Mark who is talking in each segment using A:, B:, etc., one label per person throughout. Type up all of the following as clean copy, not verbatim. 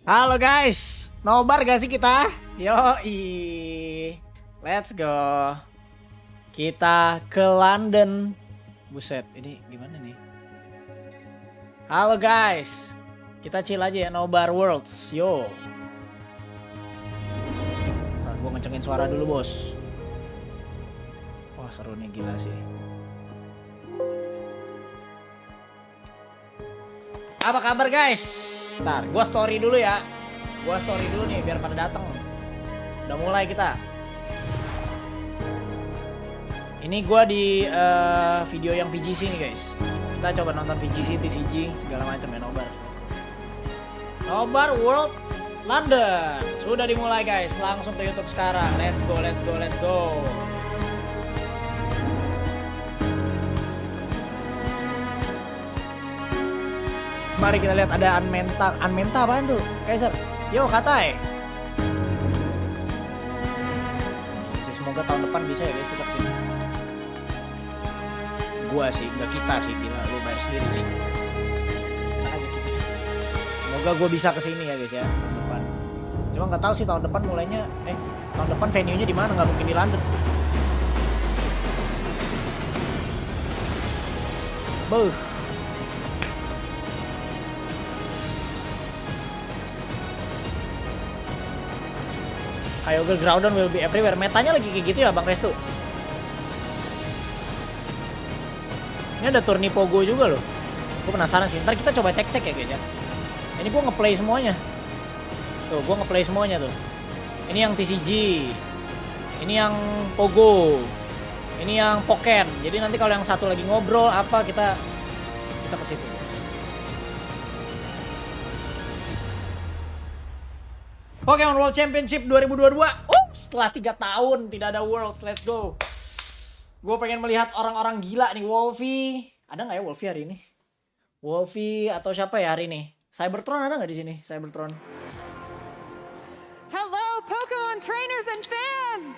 A: Halo guys, nobar gak sih kita? Yoi, let's go. Kita ke London. Buset, ini gimana nih? Halo guys, kita chill aja ya, nobar worlds, yo. Ntar gue ngecengin suara dulu bos. Wah seru nih, gila sih. Apa kabar guys? Ntar, gua story dulu ya. Gua story dulu nih biar pada dateng. Udah mulai kita. Ini gua di video yang VGC nih guys. Kita coba nonton VGC, TCG, segala macam ya, nobar. Nobar World London. Sudah dimulai guys. Langsung ke YouTube sekarang. Let's go, let's go, let's go. Mari kita lihat ada Unmenta apaan tuh? Kaiser. Yo, Katai. Semoga tahun depan bisa ya guys kita kesini. Gua sih, nggak kita sih, gila lu bayar sendiri sih. Semoga gue bisa kesini ya guys ya tahun depan. Cuma nggak tahu sih tahun depan mulainya, tahun depan venue-nya di mana? Nggak mungkin di London. Buh. Kyogre Groudon will be everywhere. Metanya lagi kayak gitu ya Bang Restu. Ini ada turni Pogo juga loh. Gue penasaran sih. Ntar kita coba cek-cek ya guys ya. Ini gue ngeplay semuanya. Tuh, gue ngeplay semuanya tuh. Ini yang TCG. Ini yang Pogo. Ini yang Pokken. Jadi nanti kalau yang satu lagi ngobrol apa kita ke situ. Pokemon World Championship 2022. Setelah 3 tahun tidak ada Worlds, let's go. Gue pengen melihat orang-orang gila nih. Wolfie, ada nggak ya Wolfie hari ini? Wolfie atau siapa ya hari ini? Cybertron ada nggak di sini? Cybertron.
B: Hello, Pokemon trainers and fans.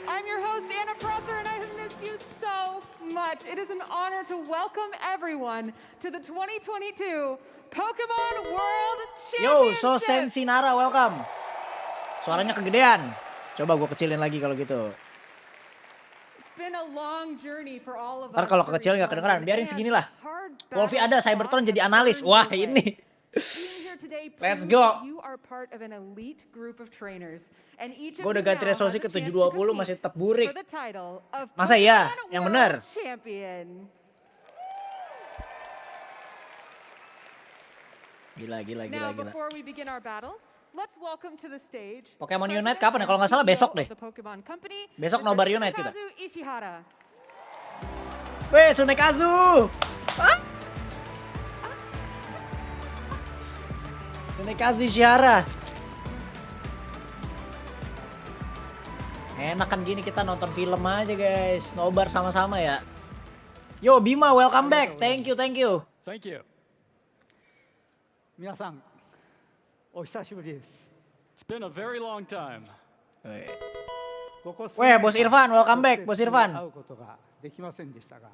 B: I'm your host Anna Prosser, and I have missed you so much. It is an honor to welcome everyone to the 2022 Pokemon World
A: Yo,
B: Championship.
A: So Sensinara, welcome. Suaranya kegedean. Coba gue kecilin lagi kalau gitu.
B: It's been a long journey for all of us.
A: Ntar kalau kecil nggak kedengeran, biarin segini lah. Wolfie ada, Cybertron jadi analis. Wah ini. Let's go. Gue udah ganti resolusi ke 720 masih tetap burik. Masa iya? Yang bener? Gila. Pokemon Unite kapan ya? Kalau nggak salah besok deh. Besok Nobar Unite kita. Weh, Sunekazu. Sunekazu Ishihara. Enak kan gini kita nonton film aja guys. Nobar sama-sama ya. Yo Bima, welcome back. Thank you.
C: Thank you. 皆さん、お久しぶりです。It's been a very long time.
A: Weh, Bos Irfan, welcome back, Bos Irfan.
C: 会うことができませんでしたが、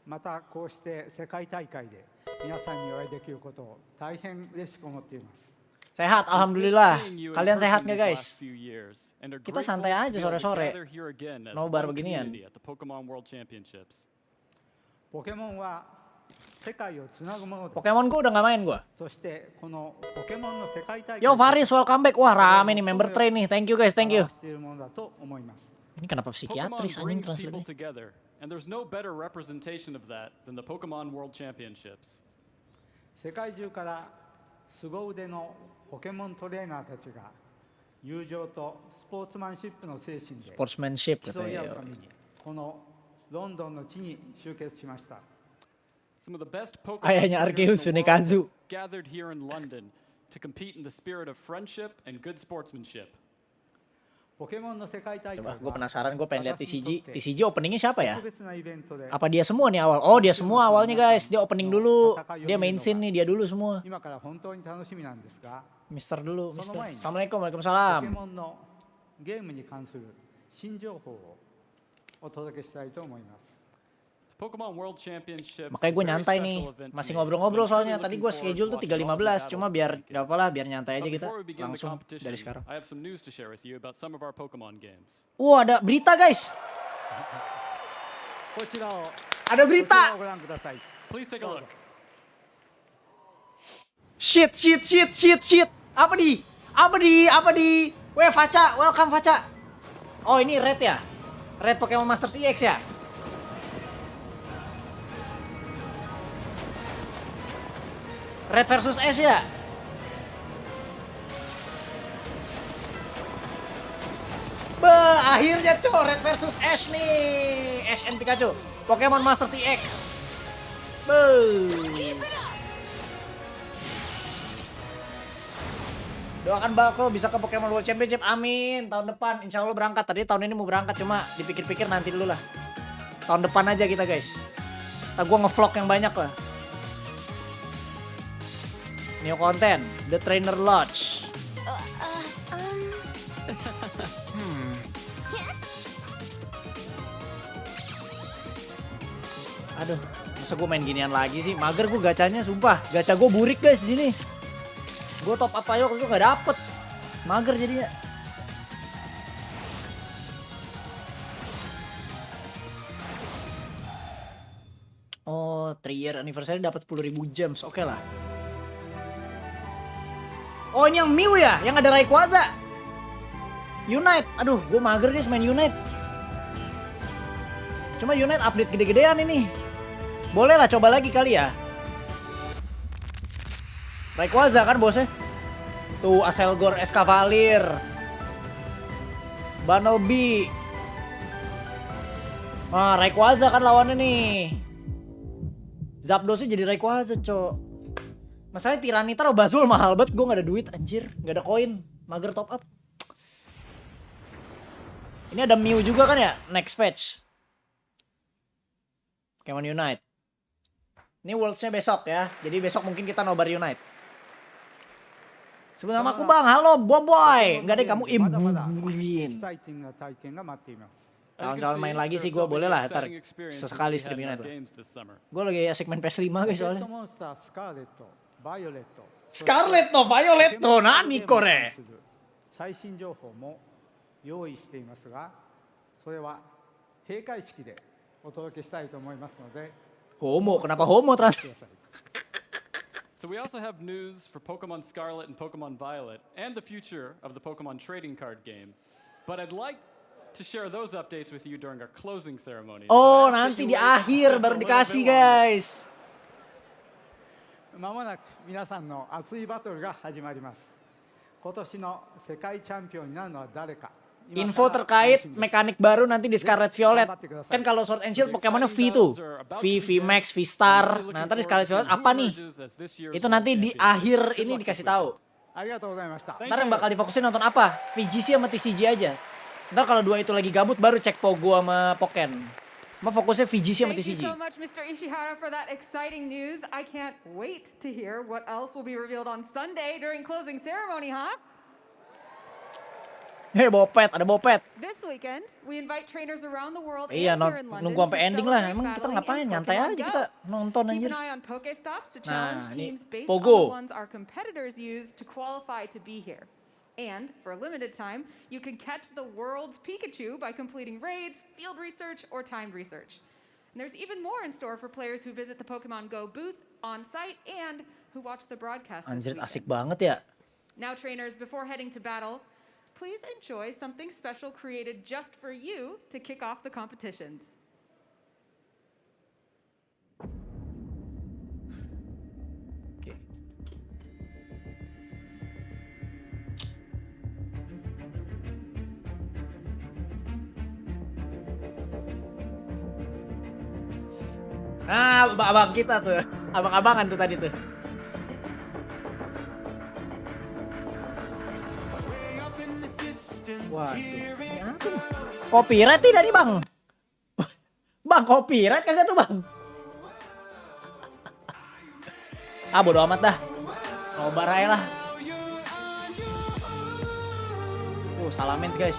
C: またこうして世界大会で皆さんにお会いできることを大変嬉しく思っています。
A: Sehat, alhamdulillah. Kalian sehat nggak guys? Kita santai aja sore-sore. Nobar beginian.
C: Pokemon は
A: Pokemon gue udah gak main gue. Yo Faris, welcome back. Wah rame nih member train nih. Thank you guys, thank you. Ini kenapa psikiatris anjing translate-nya?
D: And there's no better representation of that than the Pokemon World Championships.
C: 世界中から凄腕のポケモントレーナーたちが友情とスポーツマンシップの精神で
A: Sportsmanship
C: 競い合う
A: katanya.
C: ためにこのロンドンの地に集結しました。
D: Some of the best Pokemon
A: Ayahnya Arceus,
D: trainers in the world
A: Sunekazu.
D: gathered here in London to compete in the spirit of friendship and good sportsmanship.
C: ポケモンの世界大会
A: Coba
C: は
A: gue penasaran, gue pengen lihat
C: 私にと
A: TCG.
C: って
A: TCG openingnya siapa ya?
C: 特別なイベントで
A: Apa dia semua nih awal? Oh dia semua awalnya guys. Dia opening dulu. Dia main scene nih, dia dulu semua.
C: 今から本当に楽しみなんですが、
A: Mister dulu, Mister.
C: その前に
A: Assalamualaikum,
C: ポケ
A: waalaikumsalam.
C: モンのゲームに関する新情報をお届けしたいと思います。
D: Pokemon World Championship.
A: Makanya gue nyantai nih, masih ngobrol-ngobrol soalnya. Tadi gue schedule tuh 3.15, cuma biar gak apa-lah, biar nyantai aja kita langsung dari sekarang.
D: I have some news to share with you about some of our Pokemon games.
A: Wah, ada berita guys. Ada berita.
D: Please take a look.
A: Shit. Apa di? Weh, Faca, welcome Faca. Oh, ini Red ya? Red Pokemon Masters EX ya? Red versus Ash ya? Akhirnya Red versus Ash nih. Ash and Pikachu. Pokemon Masters EX. Doakan Balko bisa ke Pokemon World Championship. Amin. Tahun depan insya Allah berangkat. Tadi tahun ini mau berangkat, cuma dipikir-pikir nanti dulu lah. Tahun depan aja kita guys. Gue nge-vlog yang banyak lah. New content, The Trainer Lodge. Aduh, masa gue main ginian lagi sih? Mager gue gacanya, sumpah. Gacha gue burik guys di sini. Gue top up ayo, gue gak dapet. Mager jadinya. Oh, 3 year anniversary dapat 10.000 gems, oke lah. Oh, ini yang Mew ya? Yang ada Rayquaza. Unite. Aduh, gue mager guys main Unite. Cuma Unite update gede-gedean ini. Boleh lah, coba lagi kali ya. Rayquaza kan bosnya. Tuh, Aselgor Escavalier. Bunnelby. Ah, Rayquaza kan lawannya nih. Zapdosnya jadi Rayquaza, cok. Masalahnya Tyranitar atau Bazul mahal banget, gue gak ada duit anjir, gak ada koin, mager top up. Ini ada Mew juga kan ya, next patch. Pokemon Unite. Ini Worlds-nya besok ya, jadi besok mungkin kita nobar Unite. Sebut nama aku bang, halo boy. Enggak deh, kamu imbuin. Calon-calon main lagi sih gue boleh lah, ntar sesekali stream Unite lah. Gue lagi asik main PS5 guys soalnya. Scarlet no Violet no nani kore?
C: 最新情報も用意していますが、それは閉会式でお届けしたいと思いますので。
A: Homo, kenapa homo trans?
D: So we also have news for Pokemon Scarlet and Pokemon Violet and the future of the Pokemon trading card game. But I'd like to share those updates with you during our closing ceremony.
A: Oh, nanti di akhir baru dikasih guys.
C: まもなく皆さんの熱いバトルが始まります。今年の世界チャンピオンになるのは誰か。
A: Info terkait mekanik baru nanti di Scarlet Violet. Kan kalau Sword and Shield Pokemonnya V tuh. V Max, V Star. Nah, ntar di Scarlet Violet apa nih? Itu nanti di akhir ini dikasih tahu. Ntar yang bakal difokusin nonton apa? VGC sama TCG aja. Ntar kalau dua itu lagi gabut baru cek Pogo sama Poken. Mau fokusnya VGC sama TCG.
B: Thank you so much, Mr. Ishihara, for that exciting news. I can't wait to hear what else will be revealed on Sunday during closing ceremony, huh?
A: Hei, Bopet, ada Bopet.
B: This weekend, we invite trainers around the world
A: Iya,
B: and here in London
A: nunggu sampai
B: to
A: ending lah.
B: celebrate
A: Emang kita
B: battling
A: ngapain?
B: in
A: Nyantai
B: Pokemon
A: aja
B: Go.
A: kita nonton
B: Keep
A: anjir.
B: an eye on Pokestops to challenge
A: Nah, ini
B: teams based
A: Pogo.
B: on the ones our competitors use to qualify to be here. And for a limited time, you can catch the world's Pikachu by completing raids, field research, or timed research. And there's even more in store for players who visit the Pokemon Go booth on site and who watch the broadcast this
A: Anjir,
B: weekend.
A: asik banget ya.
B: Now, trainers, before heading to battle, please enjoy something special created just for you to kick off the competitions.
A: Oke. Nah, abang kita tuh. Abang-abangan tuh tadi tuh. Waduh, ini apa nih? Copyright tidak nih bang? Bang, copyright kagak tuh bang? Ah, bodo amat dah. Nobar aja lah. Salamin guys.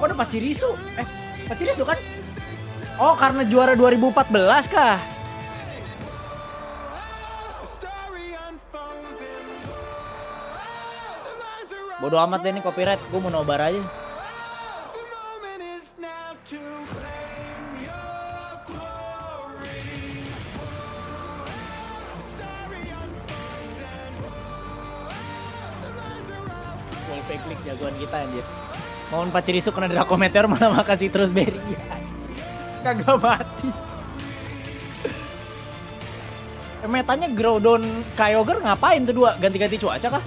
A: Kok ada Pachirisu? Pachirisu kan? Oh, karena juara 2014 kah? Bodoh amat deh ini copyright, gue mau nobar aja. Klik jagoan kita anjir. Mohon Pachirisu kena Draco Meteor malah makan citrus berry. Kagak mati. Metanya Groudon Kyogre ngapain tuh dua? Ganti-ganti cuaca kah?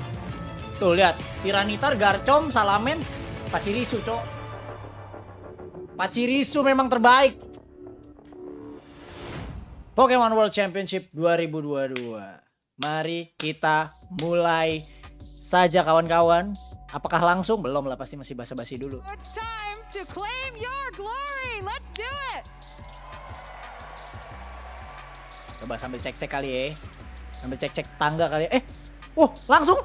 A: Tuh lihat, Tiranitar, Garchomp, Salamence, Pachirisu, cok. Pachirisu memang terbaik. Pokemon World Championship 2022. Mari kita mulai saja kawan-kawan. Apakah langsung? Belum lah, pasti masih basa-basi dulu.
B: It's time to claim your glory. Let's do it.
A: Coba sambil cek-cek kali ya. Sambil cek-cek tangga kali ya. Langsung.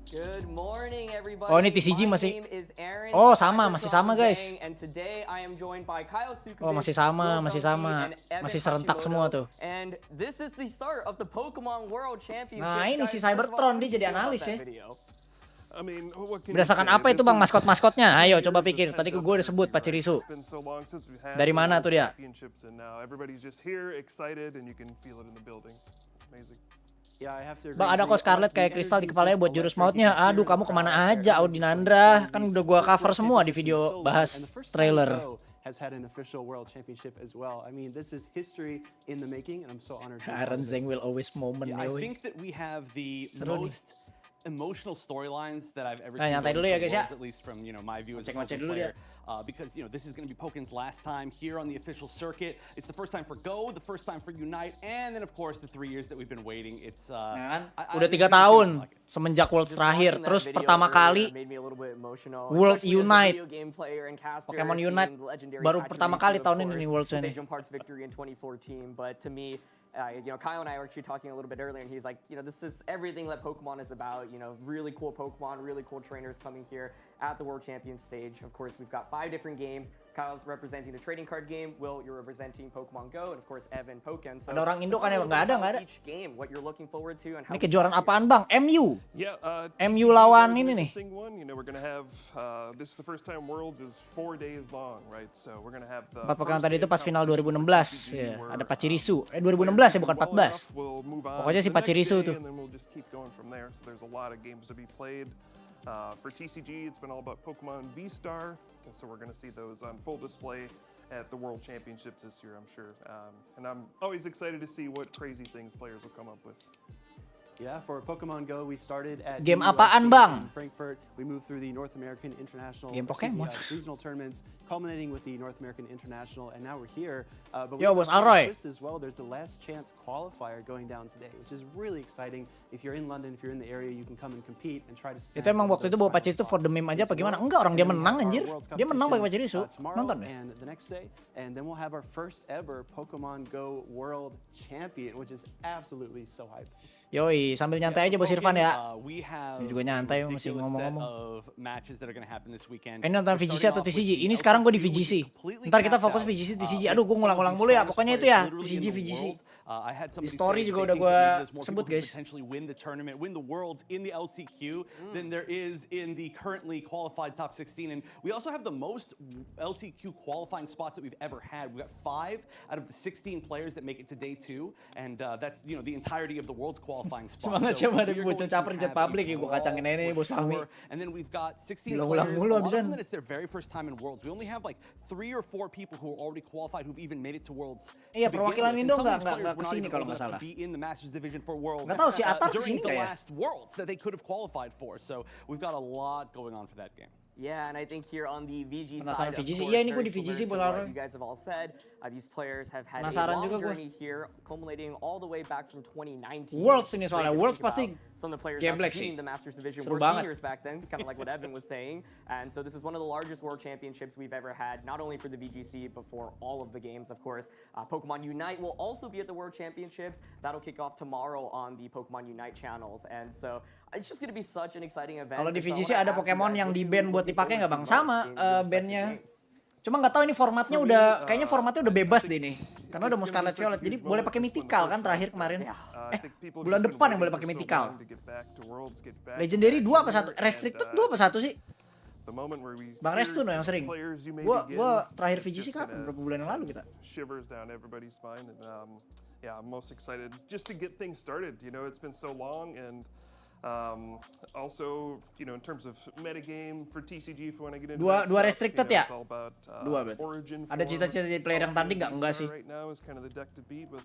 E: Good morning, everybody.
A: Oh, ini TCG
E: My
A: masih.
E: name is Aaron.
A: Oh, sama, masih sama, guys.
E: And today I am joined by Kyle Sukovic,
A: Oh, masih sama,
E: Will
A: masih
E: Dunphy,
A: sama.
E: and Evan
A: Masih serentak
E: Hashimoto.
A: semua tuh.
E: And this is the start of the Pokemon World Championship.
A: Nah, ini si
E: Guys, first of all,
A: Cybertron,
E: how
A: dia
E: do
A: jadi
E: you feel about
A: analis
E: that
A: ya.
E: video?
A: Berdasarkan apa itu bang maskot-maskotnya? Ayo coba pikir. Tadi gue udah sebut Pachirisu. Dari mana tuh dia? Bang, ada kok Scarlet kayak kristal di kepalanya buat jurus mautnya. Aduh, kamu kemana aja Audinandra? Kan udah gua cover semua di video bahas trailer.
F: Has had an official world championship as well. I mean, this is history in the making, and I'm so honored.
A: Aaron Zeng will always moment.
G: I think that we have the
A: Seru nih.
G: most emotional storylines that I've ever
A: Nah,
G: seen.
A: nyantai
G: going
A: dulu ya,
G: through
A: guys, ya.
G: Worlds, at least from my view as a
A: Ngecek-ngecek
G: Pokemon
A: dulu
G: player, because this is going to be Pokemon's last time here on the official circuit. It's the first time for Go, the first time for Unite, and then of course the 3 years that we've been waiting. It's
A: Nah, kan? Udah 3 tahun semenjak Worlds
E: Just
A: terakhir.
E: watching that
A: Terus
E: video
A: pertama
E: earlier
A: kali
E: made me a little bit emotional,
A: World
E: especially as a
A: Unite.
E: video game player and caster,
A: Pokemon
E: seeing
A: Unite
E: the legendary
A: baru
E: Pachirisu,
A: pertama kali
E: of
A: tahun ini
E: course,
A: nih Worlds
E: with
A: ini.
E: Stadium Park's victory in 2014. But to me, Kyle and I were actually talking a little bit earlier, and he's like, this is everything that Pokemon is about. Really cool Pokemon, really cool trainers coming here at the World Champion stage. Of course, we've got 5 different games. Kyle's representing the trading card game. Will, you're representing Pokemon Go, and of course, Evan Pokken. So
A: Ada orang Indo
E: let's
A: kan
E: talk a
A: ya?
E: little
A: Nggak
E: bit
A: ada, nggak
E: about
A: ada.
E: each game, what you're looking forward to, and how
A: Ini
E: we
A: kejuaraan
E: got here.
A: apaan bang? MU. MU lawan ini nih.
H: We're gonna have this is the first time Worlds is 4 days long, right? So we're gonna have the
A: 4 Pokemon
H: first
A: tadi
H: day
A: itu
H: of
A: pas final
H: competition
A: 2016
H: with
A: ya.
H: TCG
A: Ada
H: where,
A: Pachirisu. 2016 ya, bukan
H: well
A: 14.
H: enough, we'll move on
A: Pokoknya
H: to
A: si
H: the next
A: Pachirisu
H: day,
A: tuh.
H: and then we'll just keep going from there. So there's a lot of games to be played. For TCG, it's been all about Pokemon V-Star, and so we're gonna see those on full display at the World Championships this year, I'm sure. And I'm always excited to see what crazy things players will come up with.
F: Yeah, for Pokemon Go, we started at
A: Game
F: ULC
A: apaan, Bang?
F: in Frankfurt. We moved through the North American International
A: Game Pokemon.
F: regional tournaments, culminating with the North American International, and now we're here. But
A: Yo,
F: we have
A: Bos
F: a small
A: Alroy.
F: twist as well. There's a last chance qualifier going down today, which is really exciting. If you're in London, if you're in the area, you can come and compete and try to.
A: Itu emang waktu itu bawa Pachirisu for the meme aja apa gimana? Enggak, orang dia menang anjir. Dia menang pakai Pachirisu. Nonton deh.
F: And the next day, and then we'll have our first ever Pokemon Go World Champion, which is absolutely so hype.
A: Yoi, sambil nyantai aja Bos Irfan ya.
G: We have
A: Ini juga nyantai
G: a
A: masih
G: ridiculous
A: ngomong-ngomong.
G: set of matches that are going to happen this weekend.
A: Ini nonton
G: We're
A: VGC
G: starting
A: atau
G: off with
A: TCG?
G: the
A: Ini sekarang gue di
G: LCQ, which is
A: VGC.
G: completely
A: Ntar kita
G: capped
A: fokus
G: out,
A: VGC, TCG.
G: with
A: Aduh, gue
G: some of
A: ngulang-ngulang
G: the
A: mulu ya.
G: strongest
A: Pokoknya itu
G: players
A: ya,
G: literally
A: TCG,
G: in the
A: VGC.
G: world. I had somebody
A: story
G: say
A: juga
G: they
A: udah
G: think
A: gua
G: that there's more
A: sebut,
G: people who
A: guys.
G: potentially win the tournament, win the Worlds in the LCQ than there is in the currently qualified top 16. And we also have the most LCQ qualifying spots that we've ever had. We've got 5 out of the 16 players that make it to day 2, and that's the entirety of the world's qualifying spots.
A: Semangat
G: So
A: siapa ada
G: we are
A: bocah
G: going to
A: caper jet
G: have
A: public
G: a
A: ya, gue kacangin
G: brawl
A: ini
G: for
A: Bos Fahmi.
G: sure. And then we've got 16
A: Diulang-ulang
G: players.
A: mulu
G: A lot
A: abisan.
G: of them that it's their very first time in Worlds. We only have like 3 or 4 people who are already qualified who've even made it to Worlds.
A: Iya,
G: to begin
A: perwakilan
G: with. And
A: Indo
G: some of
A: nggak
G: these players were not
A: kesini
G: even
A: kalau
G: old
A: nggak
G: enough
A: salah.
G: to be in the Masters Division for Worlds
A: Nggak tahu si Atar
G: during
A: kesini
G: the
A: nggak ya?
G: last Worlds that they could have qualified for. So we've got a lot going on for that game.
E: Yeah, and I think here on the VG
A: Penasaran
E: side, of
A: VGC.
E: course,
A: Iya, ini gue
E: very
A: di VGC,
E: similar to
A: Bos
E: what
A: Alroy.
E: you guys have all said, these players have had
A: Penasaran
E: a long
A: juga gue.
E: journey here, culminating all the way back from 2019.
A: Worlds ini
E: It's
A: soalnya.
E: crazy to
A: Worlds
E: think
A: pasti
E: about. Some of the players
A: game
E: now
A: black
E: competing
A: sih.
E: in the Masters Division
A: Seru
E: were
A: banget.
E: seniors back then, kind of like what Evan was saying. And so this is one of the largest World Championships we've ever had, not only for the VGC, but for all of the games, of course. Pokemon Unite will also be at the World World Championships. That'll kick off tomorrow on the Pokemon Unite channels, and so it's just gonna be such an exciting event.
A: Kalau di VGC ada Pokemon yang di ban buat dipakai nggak bang? Sama bandnya. Cuma nggak tahu ini formatnya kayaknya formatnya udah bebas deh nih. Karena udah mau Scarlet Violet, jadi boleh pakai mythical kan terakhir kemarin. Bulan depan yang boleh pakai mythical. Legendary 2 apa 1? Restricted 2 apa 1 sih? Bang Restu no yang sering. Gua terakhir VGC kan beberapa bulan yang lalu kita.
H: Shivers down everybody's spine, and yeah, I'm most excited just to get things started. You know, it's been so long, and also, you know, in terms of metagame for TCG, if you want to get into
A: dua restricted ya? Dua berarti.
H: Origin
A: Ada cita-cita jadi player yang tanding nggak? Enggak sih.
H: Right now is kind of the deck to beat with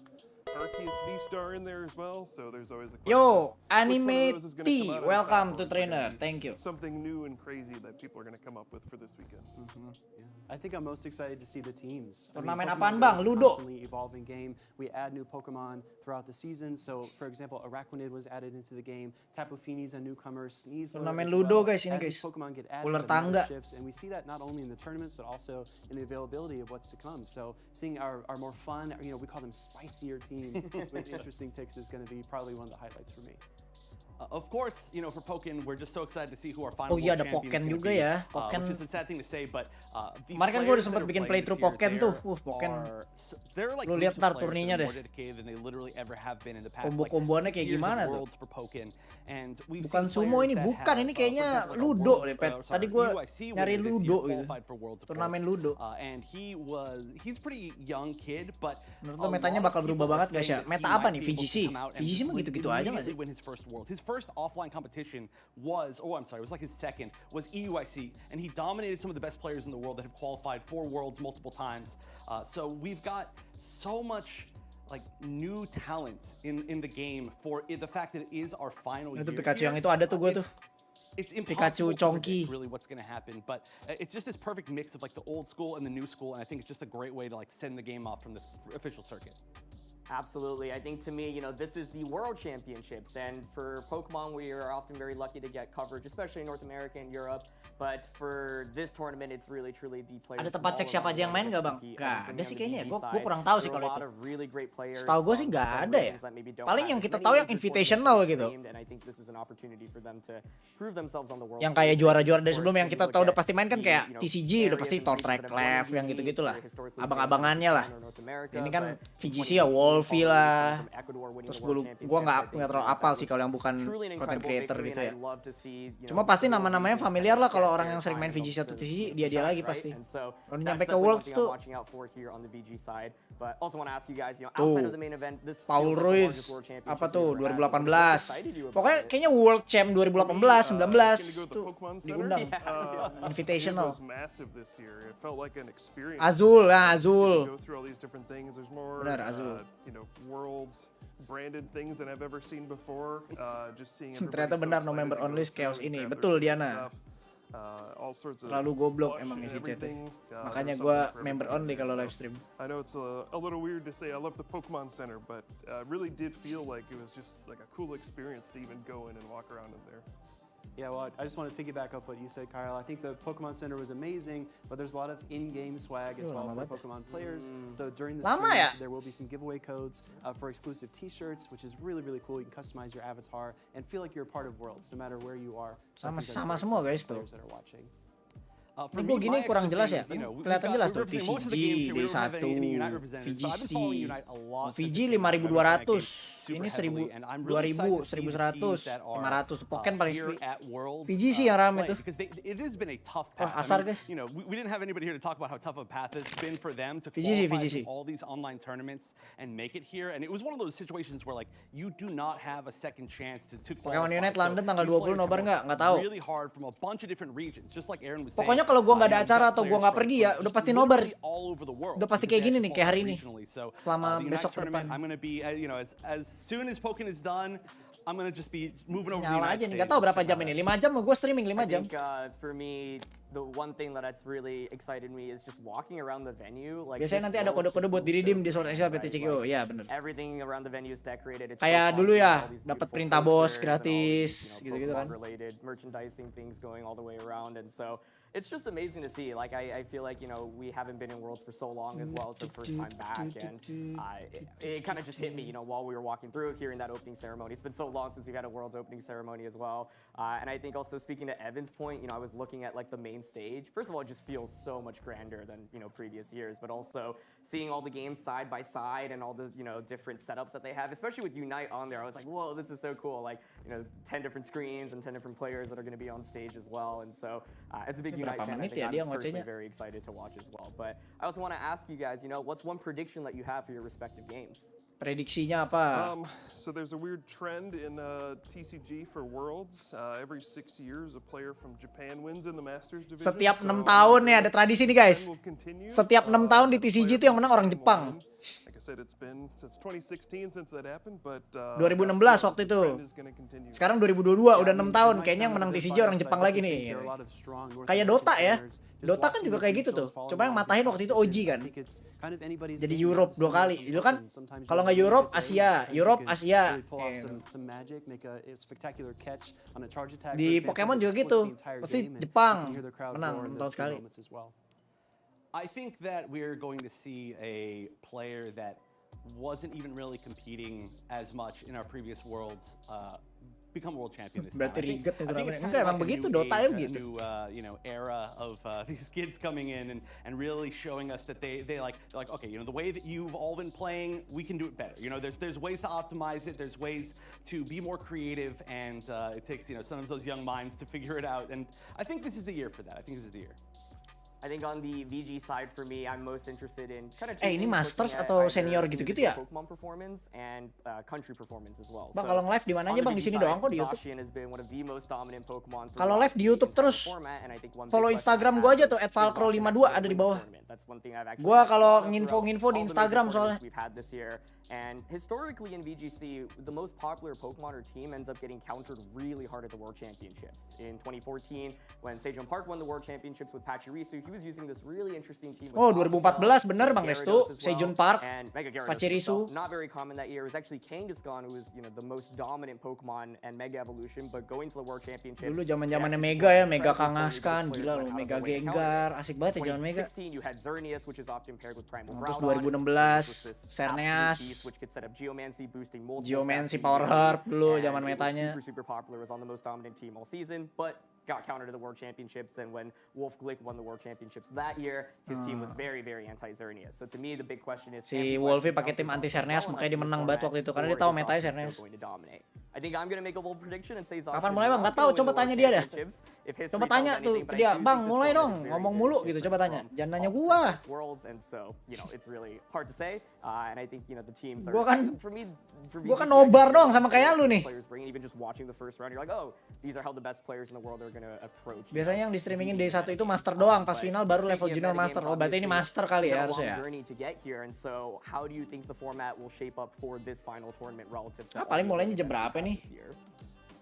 H: Arceus V-Star in there as well, so there's always a
A: Yo, Anime T, welcome to trainer. Thank you.
H: Something new and crazy that people are going to come up with for this weekend.
F: I think I'm most excited to see the teams.
A: Turnamen apaan bang? Ludo.
F: Constantly evolving game. We add new Pokemon throughout the season. So, for example, Araquanid was added into the game. Tapu Fini's a newcomer. Sneasler
A: Turnamen
F: as
A: Ludo
F: well.
A: guys ini
F: As
A: guys.
F: these Pokemon get added,
A: Ular
F: the meta
A: tangga.
F: shifts, and we see that not only in the tournaments but also in the availability of what's to come. So, seeing our more fun, you know, we call them spicier teams with interesting picks is going to be probably one of the highlights for me.
G: Of course, you know, for Pokken, we're just so excied to see who our final
A: Oh iya
G: world
A: ada
G: champion
A: Pokken
G: is
A: juga
G: gonna be,
A: ya. Pokken.
G: which is a sad thing to say, but the
A: Kemarin kan gue udah
G: players
A: sempet
G: that are
A: bikin
G: playing
A: playthrough
G: this year,
A: Pokken tuh.
G: they're
A: Pokken.
G: they're like
A: Lu
G: groups
A: lihat
G: of
A: ntar
G: players
A: turninya
G: that are
A: deh.
G: more dedicated than they literally ever have been in the past.
A: Kombo-komboannya
G: like, 6
A: kayak
G: years of
A: gimana tuh?
G: Worlds for Pokken. And we've
A: Bukan
G: seen
A: sumo
G: players
A: ini,
G: that
A: bukan
G: have,
A: ini
G: for
A: kayaknya
G: example, like
A: Ludo
G: Wolf,
A: deh, Pet.
G: sorry,
A: Tadi gue
G: UIC
A: nyari
G: winner this
A: Ludo
G: year,
A: gitu.
G: qualified for Worlds, of
A: Turnamen
G: course.
A: Ludo.
G: And he's pretty young kid, but
A: Menurut
G: a
A: lo metanya
G: lot of
A: bakal berubah
G: people are
A: banget guys
G: saying
A: ya?
G: that
A: Meta
G: he
A: apa
G: might
A: nih?
G: be able to
A: VGC?
G: come out and
A: VGC mah gitu-gitu aja nggak
G: immediately
A: sih?
G: win his first Worlds. His first offline competition was, it was like his second, was EUIC, and he dominated some of the best players in the world that have qualified for Worlds multiple times. So we've got so much like new talent in the game for the fact that it is our final year.
A: Itu Pikachu
G: here.
A: yang itu ada tuh gue tuh.
G: It's
A: Pikachu
G: impossible to
A: Chonky.
G: predict really what's going to happen, but it's just this perfect mix of like the old school and the new school, and I think it's just a great way to like send the game off from the official circuit.
E: Absolutely. I think to me, you know, this is the World Championships, and for Pokemon, we are often very lucky to get coverage, especially in North America and Europe. But for this tournament, it's really truly the players.
A: Ada tempat cek siapa aja yang main nggak bang? Nggak ada sih kayaknya. Gue kurang tahu sih kalau itu. Setahu gue sih nggak ada ya. Paling yang kita tahu yang invitational gitu. Yang kayak juara-juara dari sebelum yang kita tahu udah pasti main kan kayak TCG udah pasti Tortrek Left yang gitu-gitu lah. Abang-abangannya lah. Ini kan VGC ya Wolfie lah. Terus gue nggak terlalu apal sih kalau yang bukan content creator gitu ya. Cuma pasti nama-namanya familiar lah kalau orang yang sering main VGC atau TCG dia lagi pasti. Kalau nyampe ke Worlds tuh Paul Ruiz apa tuh 2018. Pokoknya kayaknya World Champ 2018, 19 tuh diundang. Invitational. Azul lah, Azul. Benar, Azul. Ternyata benar no member only Chaos ini. Betul Diana. Terlalu goblok emang isi chat. Makanya gue member only kalau live stream.
H: I know it's a little weird to say I love the Pokemon Center, but really did feel like it was just like a cool experience to even go in and walk around in there.
F: Yeah, well, I just want to piggyback off what you said, Kyle. I think the Pokemon Center was amazing, but there's a lot of in-game swag as well for Pokemon players. So during the streams, there will be some giveaway codes for exclusive T-shirts, which is really, really cool. You can customize your avatar and feel like you're a part of Worlds, no matter where you are.
A: Sama semua guys tuh.
F: That are watching.
A: Ini gue gini kurang jelas ya, kelihatan jelas tuh TCG, D1, VGC, VG 5.200, ini 1.000, 2.000, 1.100, 500, Pokken paling sepi. VG sih yang rame tuh. Oh, asar guys.
G: We didn't have anybody here to talk about how tough a path it's been for them to
A: VGC.
G: qualify all these online tournaments and make it here, and it was one of those situations where like you do not have a second chance to qualify.
A: Pokemon Unite London tanggal 20 nobar nggak tahu.
G: Really hard from a bunch of different regions, just like Aaron was saying.
A: Pokoknya kalau gue nggak ada acara atau gue nggak pergi ya, udah pasti nobar. Udah pasti kayak gini nih, kayak hari ini. Selama besok ke depan.
G: I'm gonna be, as soon as Pokken is done, I'm gonna just be moving over.
A: Nyala aja nih, nggak tahu berapa jam ini. 5 jam gue streaming 5 jam.
E: For me, the one thing that's really excited me is just walking around the venue. Like,
A: biasanya nanti ada kode-kode buat di-redeem di Sword Asia PTCGO. Iya, bener.
E: Everything around the venue is decorated. It's
A: kayak dulu ya, dapat perintah bos
E: gratis,
A: gratis gitu-gitu kan.
E: Related merchandising things going all the way around, and so it's just amazing to see. Like I feel like, you know, we haven't been in Worlds for so long as well. It's our first time back, and it kind of just hit me, you know, while we were walking through here in that opening ceremony. It's been so long since we've had a Worlds opening ceremony as well. And I think also, speaking to Evan's point, you know, I was looking at like the main stage. First of all, it just feels so much grander than, you know, previous years, but also seeing all the games side by side and all the, you know, different setups that they have, especially with Unite on there. I was like, whoa, this is so cool. Like, you know, 10 different screens and 10 different players that are going to be on stage as well. And so as a big Unite fan, I think I'm personally very excited to watch as well. But I also want to ask you guys, you know, what's one prediction that you have for your respective games?
A: Prediksinya apa?
H: So there's a weird trend in TCG for Worlds. Every 6 years, a player from Japan wins in the Masters division.
A: Setiap 6 tahun nih ada tradisi nih guys. Setiap 6 tahun di TCG itu yang menang orang Jepang.
H: Like I said, it's been since 2016 since that happened, but
A: 2016 waktu itu. Sekarang 2022 udah 6 tahun. Kayaknya yang menang TCG orang Jepang lagi nih. Kayak Dota ya. Dota kan juga kayak gitu tuh. Cuma yang matahin waktu itu OG kan. Jadi Europe 2 kali. Itu kan kalau nggak Europe, Asia. Europe, Asia. Di Pokemon juga gitu. Pasti Jepang menang tahun sekali.
G: I think that we're going to see a player that wasn't even really competing as much in our previous Worlds become world champion this time.
A: Berarti riget nih
G: I think it's
A: enggak emang begitu Dota ya gitu.
G: You know, era of these kids coming in and really showing us that they like okay, you know, the way that you've all been playing, we can do it better. You know, there's ways to optimize it, there's ways to be more creative, and it takes, you know, sometimes those young minds to figure it out. And I think this is the year for that. I think this is the year.
E: I think on the VG side for me, I'm most interested in kind of
A: ini Masters atau senior gitu-gitu ya?
E: Pokemon performance and country performance as well.
A: Bang, kalau nge-live di mana aja Bang? Di sini doang kok di YouTube. Kalau live di YouTube terus follow Instagram gua aja tuh @falkro52 ada di bawah. Gua kalau nginfo-nginfo di Instagram soalnya.
E: And historically in VGC, the most popular Pokemoner team ends up getting countered really hard at the World Championships. In 2014, when Sejong Park won the World Championships with Pachirisu, he was using this really interesting team.
A: Oh, 2014 bener Bang Restu, Sejong Park, Pachirisu.
E: Not very common that year. It was actually Kangaskhan who was, you know, the most dominant Pokemon and Mega Evolution, but going to the World Championships.
A: Dulu zaman-zamannya Mega ya, Mega Kangaskhan, gila loh, Mega Gengar, asik banget ya zaman Mega.
E: 2016 you had Xerneas, which is often paired with Primal
A: Terus
E: Groudon.
A: 2016 Xerneas,
E: which could set up Geomancy, boosting multiple
A: Geomancy, Power Herb dulu zaman metanya.
E: Super popular, was on the most dominant team all season, but got countered to the World Championships, and when Wolf Glick won the World Championships that year, his team was very, very anti-Xerneas. So to me, the big question is,
A: si Wolfie pakai tim anti Xerneas, makanya dia menang banget waktu itu karena dia tahu metanya Xerneas.
E: I think I'm gonna make a bold prediction and say Zacian.
A: Kapan mulai Bang? Nggak tahu, coba tanya dia deh. Coba tanya tuh dia, Bang, mulai dong, ngomong mulu gitu, coba tanya. Jangan nanya gua.
E: And so, you know, it's really hard to say. And I think, you know, the teams are,
A: Gua kan
E: nobar
A: dong sama kayak lu nih.
E: Even just watching the first round, you're like, oh, these are how the best players in the world are gonna approach.
A: Biasanya yang di streamingin D1 itu master doang, pas final baru level junior master. Oh, berarti ini master kali ya harusnya ya.
E: And so, how do you think the format will shape up for this final tournament relative to
A: paling mulainya jam berapa nih?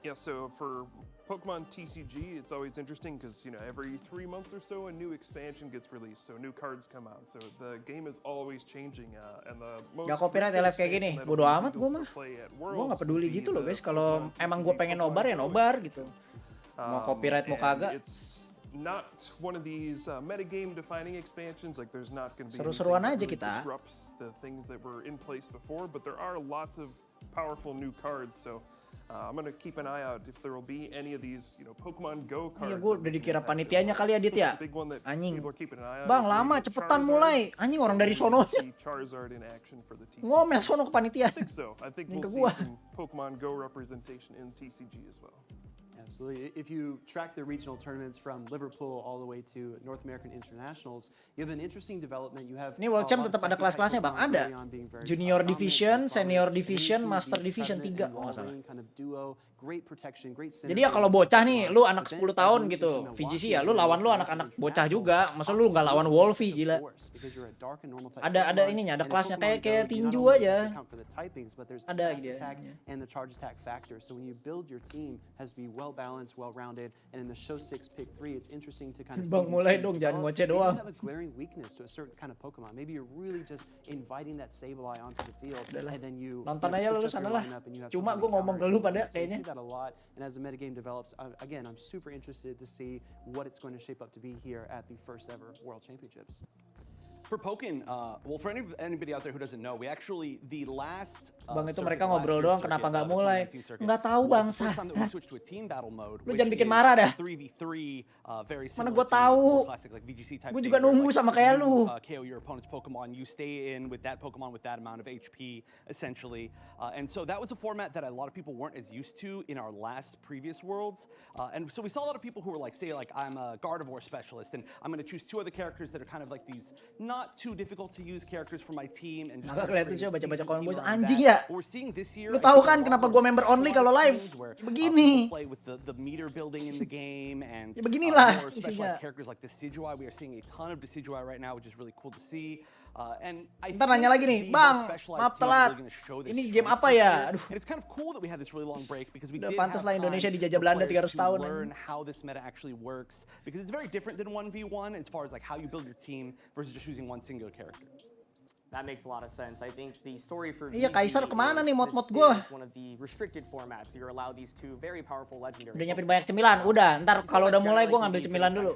H: Yeah, so for Pokemon TCG, it's always interesting because, you know, every 3 months or so a new expansion gets released, so new cards come out. So the game is always changing, and the most
A: gak copyright live kayak gini, bodo amat gue mah. Gue gak peduli gitu loh guys, kalau emang gue pengen nobar ya nobar gitu. Mau copyright mau kagak.
H: It's not one of these metagame defining expansions, like there's not going to be
A: seru-seruan aja
H: that
A: kita.
H: Disrupts the things that were in place before, but there are lots of powerful new cards, so I'm gonna keep an eye out if there will be any of these, you know, Pokemon Go cards.
A: Iya, gue udah dikira panitianya kali ya Dit ya. Anjing. Bang, lama cepetan mulai. Anjing orang dari sononya. Ngomel sono ke panitia.
H: I think we'll see some Pokemon Go representation in TCG as well.
F: Absolutely. If you track the regional tournaments from Liverpool all the way to North American Internationals, you have an interesting development. You have
A: ini World Champ tetap ada kelas-kelasnya Bang, ada. Junior Division, Senior Division, Master Division 3 kalau nggak salah. Jadi ya kalau bocah nih, lu anak 10 tahun gitu, VGC ya, lu lawan lu anak-anak bocah juga. Masa lu nggak lawan Wolfie, gila. Ada ininya, ada kelasnya kayak tinju aja. Ada gitu ya.
F: well-balanced, well-rounded. And in the show 6 pick 3, it's interesting to kind of see
A: Bang,
F: these
A: mulai
F: teams
A: dong, jangan
F: develop.
A: ngoceh
F: Maybe
A: doang.
F: you have a glaring weakness to a certain kind of Pokemon. Maybe you're really just inviting that Sableye onto the field, and then you
A: Nonton aja lu
F: switch up
A: sana
F: your
A: lah.
F: lineup and you have
A: Cuma
F: somebody
A: gue ngomong ke lu
F: countering
A: pada
F: it. So you
A: kayaknya.
F: see that a lot, and as the metagame develops, again, I'm super interested to see what it's going to shape up to be here at the first ever World Championships.
G: For Pokken, well, for anybody out there who doesn't know, we actually, the last
A: Bang, itu mereka ngobrol doang, kenapa nggak mulai? Nggak tahu, bangsa. Lu jangan bikin marah dah. Mana gue tahu. Gue juga nunggu sama kayak lu.
G: KO your opponent's Pokemon, you stay in with that Pokemon with that amount of HP, essentially. And so that was a format that a lot of people weren't as used to in our last previous Worlds. And so we saw a lot of people who were like, say, like, I'm a Gardevoir specialist, and I'm going to choose 2 other characters that are kind of like these not too difficult to use characters for my team. And just
A: Maka kelihatan sih baca-baca kombo anjing ya.
G: We're seeing this year.
A: Lu tahu kan kenapa gue member only kalau live? Begini.
G: Play with the meter building in the game and
A: Ya beginilah
G: more specialized characters like Decidueye. We are seeing a ton of Decidueye right now, which is really cool to see. And I
A: Ntar nanya lagi nih, Bang, maaf telat. Ini game apa ya? Aduh.
G: And it's kind of cool that we had this really long break because we
A: Udah
G: did
A: pantas
G: have
A: lah Indonesia dijajah Belanda 300 tahun.
G: learn how this meta actually works because it's very different than 1v1 as far as like how you build your team versus just using one singular character.
E: That makes a lot of sense. I think the story for
A: Iya, Kaisar kemana nih mod-mod
E: this
A: gua?
E: is one of the restricted formats. You're allowed these 2 very powerful legendary.
A: Udah nyiapin banyak cemilan, udah. Ntar kalau udah mulai gue ngambil cemilan dulu.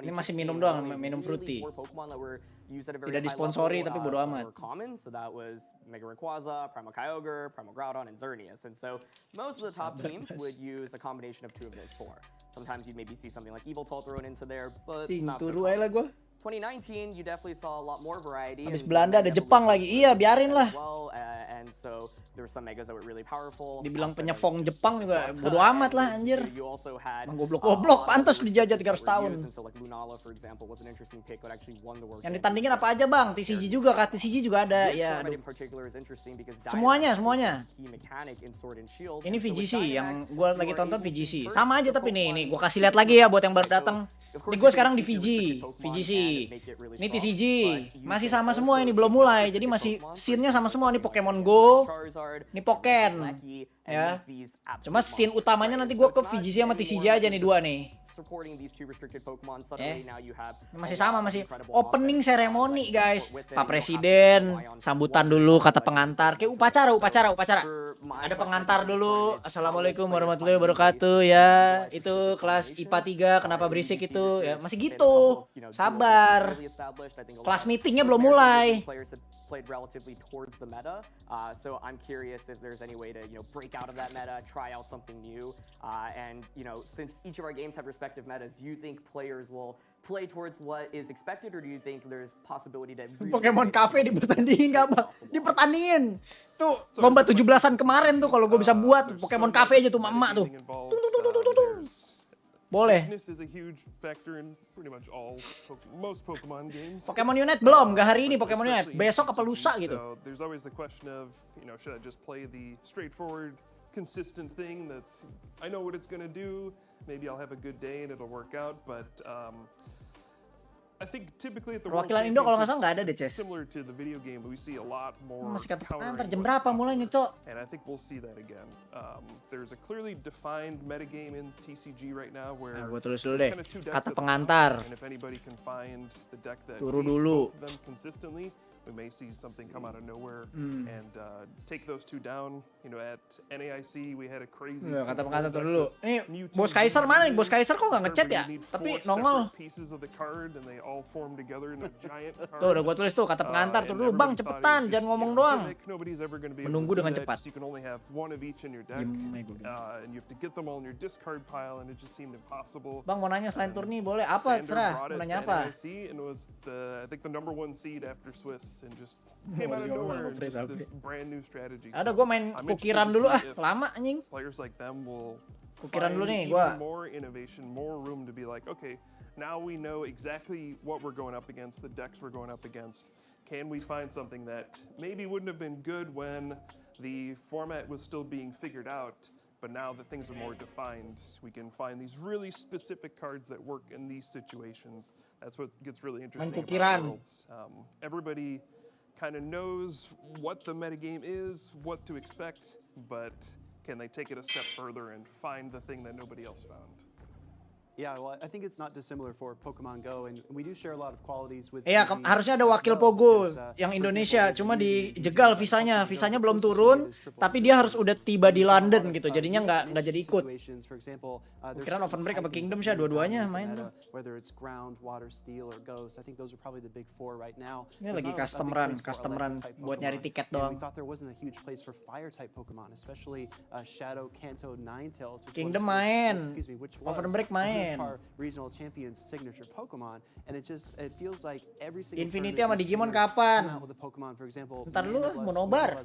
A: Ini masih minum doang, minum fruity. Tidak disponsori tapi bodo amat.
E: Common, so that was Mega Rayquaza, Primal Kyogre, Primal Groudon, and Xerneas. And so most of the top teams would use a combination of 2 of those 4. Sometimes you'd maybe see something like Yveltal thrown into there, but not so
A: turu aja lah gue.
E: 2019, you definitely saw a lot more variety.
A: Habis Belanda ada Jepang lagi. Iya, biarin lah.
E: Well, and so there were some megas that were really powerful.
A: Dibilang penyefong Jepang juga bodo amat lah anjir.
E: You also had
A: goblok-goblok pantas dijajah 300 tahun.
E: So like Lunala, for example, was an interesting pick, but actually won the world.
A: Yang ditandingin apa aja, Bang? TCG juga, Kak. TCG juga ada. Ya, semuanya. Ini VGC yang gue lagi tonton VGC. Sama aja tapi nih gue kasih lihat lagi ya buat yang baru datang. Ini gue sekarang di VGC. Ini TCG. Masih sama semua ini belum mulai. Jadi masih scene-nya sama semua. Ini Pokemon Go. Ini Pokken. Ya. Cuma scene utamanya nanti gue ke VGC sama TCG aja nih 2 nih. Masih sama, masih opening ceremony guys. Pak Presiden sambutan dulu kata pengantar. Kayak upacara. Ada pengantar dulu. Assalamualaikum warahmatullahi wabarakatuh ya. Itu kelas IPA 3 kenapa berisik itu ya. Masih gitu. Sabar. Kelas meetingnya belum mulai.
E: Played relatively towards the meta, so I'm curious if there's any way to break out of that meta, try out something new, and since each of our games have respective metas, do you think players will play towards what is expected, or do you think there's possibility that
A: Pokemon Cafe dipertandingin nggak bang? Dipertandingin. Tuh lomba 17-an kemarin tuh kalau gue bisa buat Pokemon Cafe aja tuh emak tuh. Boleh.
H: Is a huge factor in pretty much most Pokemon games.
A: Pokemon Unite belum, nggak hari ini Pokemon Unite, besok apa lusa gitu.
H: So there's always the question of, should I just play the straightforward, consistent thing that's I know what it's gonna do. Maybe I'll have a good day and it'll work out, but I think typically at the World
A: Perwakilan Indo kalau nggak salah nggak ada deh, Ces.
H: Similar to the video game, but we see a lot more.
A: Masih kata pengantar jam berapa mulainya, Cok?
H: And I think we'll see that again. There's a clearly defined metagame in TCG right now where
A: gue tulis dulu deh. Kata pengantar.
H: And if anybody can find the deck that
A: Turu
H: beats
A: dulu.
H: both of them consistently, we may see something come out of nowhere and take those 2 down. At NAIC we had a crazy.
A: Kata pengantar dulu. Nih, Bos Kaiser mana nih? Bos Kaiser kok nggak ngechat ya? Tapi nongol. Tuh udah gue tulis tuh kata pengantar tuh dulu. Bang cepetan, jangan ngomong doang. Menunggu dengan cepat. Bang mau nanya selain turni boleh apa? Serah. Mau nanya apa? Ada gue main kukiran dulu lama anjing. Kukiran dulu nih gua.
H: Now we know exactly what we're going up against, the decks we're going up against. Can we find something that maybe wouldn't have been good when the format was still being figured out, but now that things are more defined, we can find these really specific cards that work in these situations. That's what gets really interesting about Worlds. Everybody kind of knows what the metagame is, what to expect, but can they take it a step further and find the thing that nobody else found?
F: Yeah, well, I think it's not dissimilar for Pokemon Go, and we do share a lot of qualities with.
A: Iya, harusnya ada wakil Pogo yang Indonesia, cuma dijegal visanya belum turun, tapi dia harus udah tiba di London gitu, jadinya nggak jadi ikut. Kira Open Break apa Kingdom sih, dua-duanya main. Ini lagi customeran buat nyari tiket doang. Kingdom main, Open Break main.
F: Regional champions signature Pokemon, and it feels like every single
A: Infinity sama Digimon kapan? Ntar dulu lah, mau nobar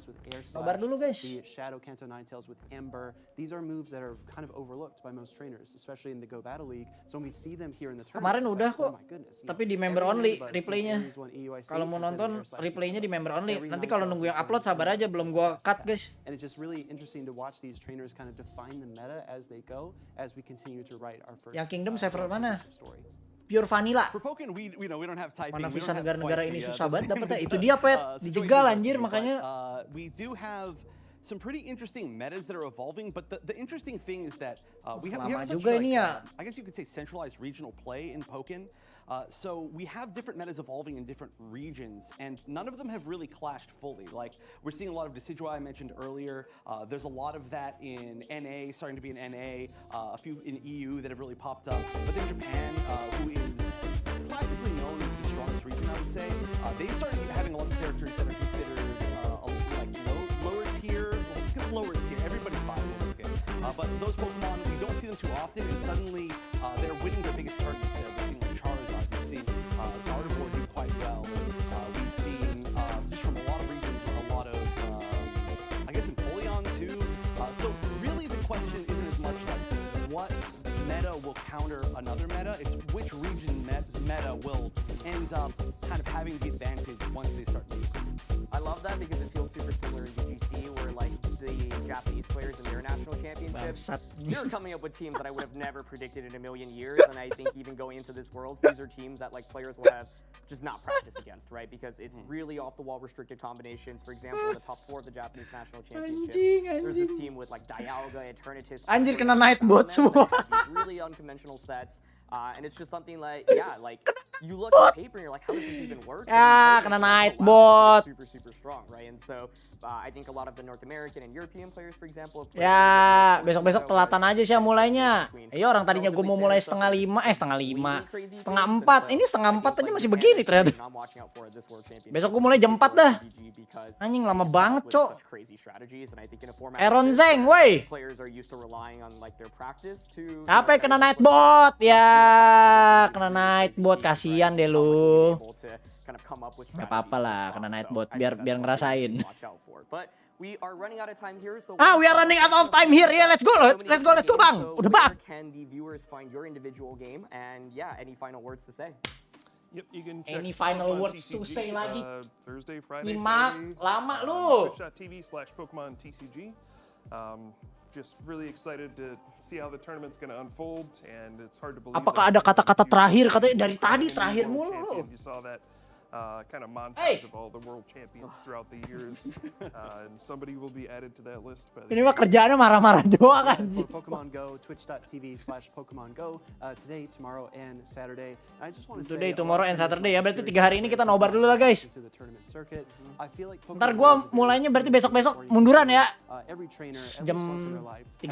A: dulu guys.
F: The Shadow Kanto Ninetales with Ember, these are moves that are kind of overlooked by most trainers, especially in the Go Battle League. So when we see them here in the tournament,
A: kemarin udah kok, tapi di member only replaynya. Kalau mau nonton replaynya di member only. Nanti kalau nunggu yang upload sabar aja, belum gua cut guys.
F: And it's just really interesting to watch these trainers kind of define the meta as they go, as we continue to write our first.
A: Kingdom server mana? Pure vanilla.
G: Mana
A: visa negara-negara ini susah banget dapetnya. Itu dia pet, dijegal anjir makanya.
G: We do have some pretty interesting metas that are evolving, but the interesting thing is that we have such
A: juga ini ya.
G: I guess you could say centralized regional play in Pokken. So we have different metas evolving in different regions, and none of them have really clashed fully. Like, we're seeing a lot of Decidueye I mentioned earlier. There's a lot of that in NA, starting to be in NA, a few in EU that have really popped up. But then Japan, who is classically known as the strongest region, I would say, they started having a lot of characters that are considered like lower tier. Everybody's buying this game. But those Pokemon, we don't see them too often, and suddenly they're winning their biggest tournaments there. We're seeing like Charizard, we've seen Gardevoir do quite well. We've seen, just from a lot of regions, a lot of, I guess, Empoleon too. So really the question isn't as much like what meta will counter another meta, it's which region meta will end up kind of having the advantage once they start meeting.
E: I love that because it feels super similar to UGC, where like the Japanese players in their national championships, they're coming up with teams that I would have never predicted in a million years. And I think even going into this Worlds, these are teams that like players will have just not practiced against, right? Because it's really off the wall restricted combinations. For example, in the top 4 of the Japanese national championship, there's this team with like Dialga, Eternatus.
A: Anjir, kena Nightbot semua.
E: These really unconventional sets. And it's just something like, yeah, like you look at paper and you're like, how does this even work?
A: Ya, kena Nightbot.
E: Super, super strong, right? And so I think a lot of the North American and European players, for example.
A: Ya, besok-besok telatan aja sih mulainya. Ayo, orang tadinya gue mau mulai setengah 4. Ini setengah 4 aja masih begini ternyata. Besok gue mulai jam 4 dah. Anjing lama banget, cok. Aaron Zeng, woi. Apa yang kena Nightbot? Ya, kena Nightbot, kasihan deh lu. Gak apa-apa lah, kena Nightbot biar ngerasain.
E: We are running out of time here, so
A: we are running out of time here. Yeah, let's go bang. Udah bang.
E: Can the viewers find your individual game? And yeah, any final words to say?
H: Yep, you can check
A: any final words to say lagi?
H: Thursday, Friday,
A: Saturday. Lama lu.
H: Twitch.tv/PokemonTCG. Just really excited to see how the tournament's going to unfold, and it's hard to believe.
A: Apakah ada kata-kata terakhir? Katanya dari tadi terakhir mulu.
H: You saw that kind of montage of all the world champions throughout the years, and somebody will be added to that list.
A: Ini mah kerjaannya marah-marah doang anjing.
F: Pokemon Go, Twitch.tv/PokemonGo, today, tomorrow, and Saturday. I just want to
A: today, tomorrow, and Saturday ya, berarti 3 hari ini kita nobar dulu lah guys. Ntar gua mulainya berarti besok-besok munduran ya. Jam 3.45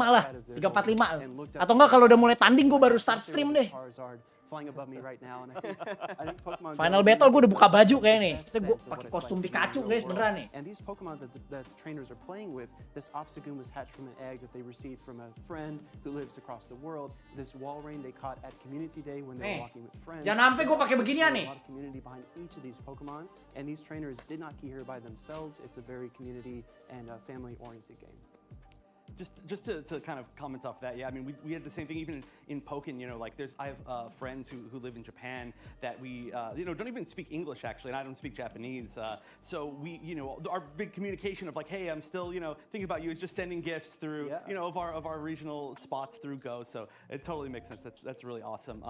A: lah, 3.45. Atau enggak kalau udah mulai tanding gua baru start stream deh.
F: Flying above me right now, and I think Pokemon
A: Final Battle gue udah buka baju kayak nih. Kita gue pakai kostum Pikachu guys, beneran nih.
F: And these Pokemon that the trainers are playing with, this Obstagoon was hatched from an egg that they received from a friend who lives across the world. This Walrein they caught at Community Day when they were walking with friends.
A: Jangan sampai gue pakai beginian nih.
F: A lot of community behind each of these Pokemon, and these trainers did not key here by themselves. It's a very community and family-oriented game.
G: just to kind of comment off that, yeah, I mean, we had the same thing even in Pokken, you know, like I have friends who live in Japan that we, you know, don't even speak English actually, and I don't speak Japanese. So we, you know, our big communication of like, hey, I'm still, you know, thinking about you is just sending gifts through, you know, of our regional spots through Go. So it totally makes sense. That's really awesome.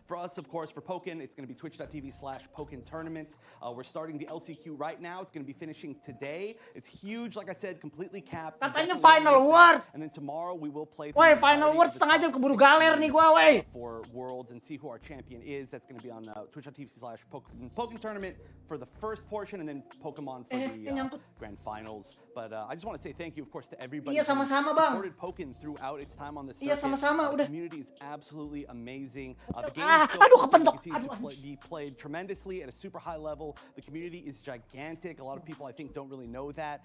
G: For us, of course, for Pokken, it's going to be twitch.tv/Pokken Tournament. We're starting the LCQ right now. It's going to be finishing today. It's huge, like I said, completely capped.
A: Katanya final word.
G: And then tomorrow we will play.
A: Woi, final word setengah jam keburu galer nih gua, woi.
G: For Worlds and see who our champion is. That's going to be on twitch.tv/Pokken Tournament for the first portion, and then Pokemon for the grand finals. But I just want to say thank you, of course, to everybody who supported Pokken throughout its time on the circuit. The community is absolutely amazing. The game continues to be played tremendously at a super high level. The community is gigantic. A lot of people, I think, don't really know that.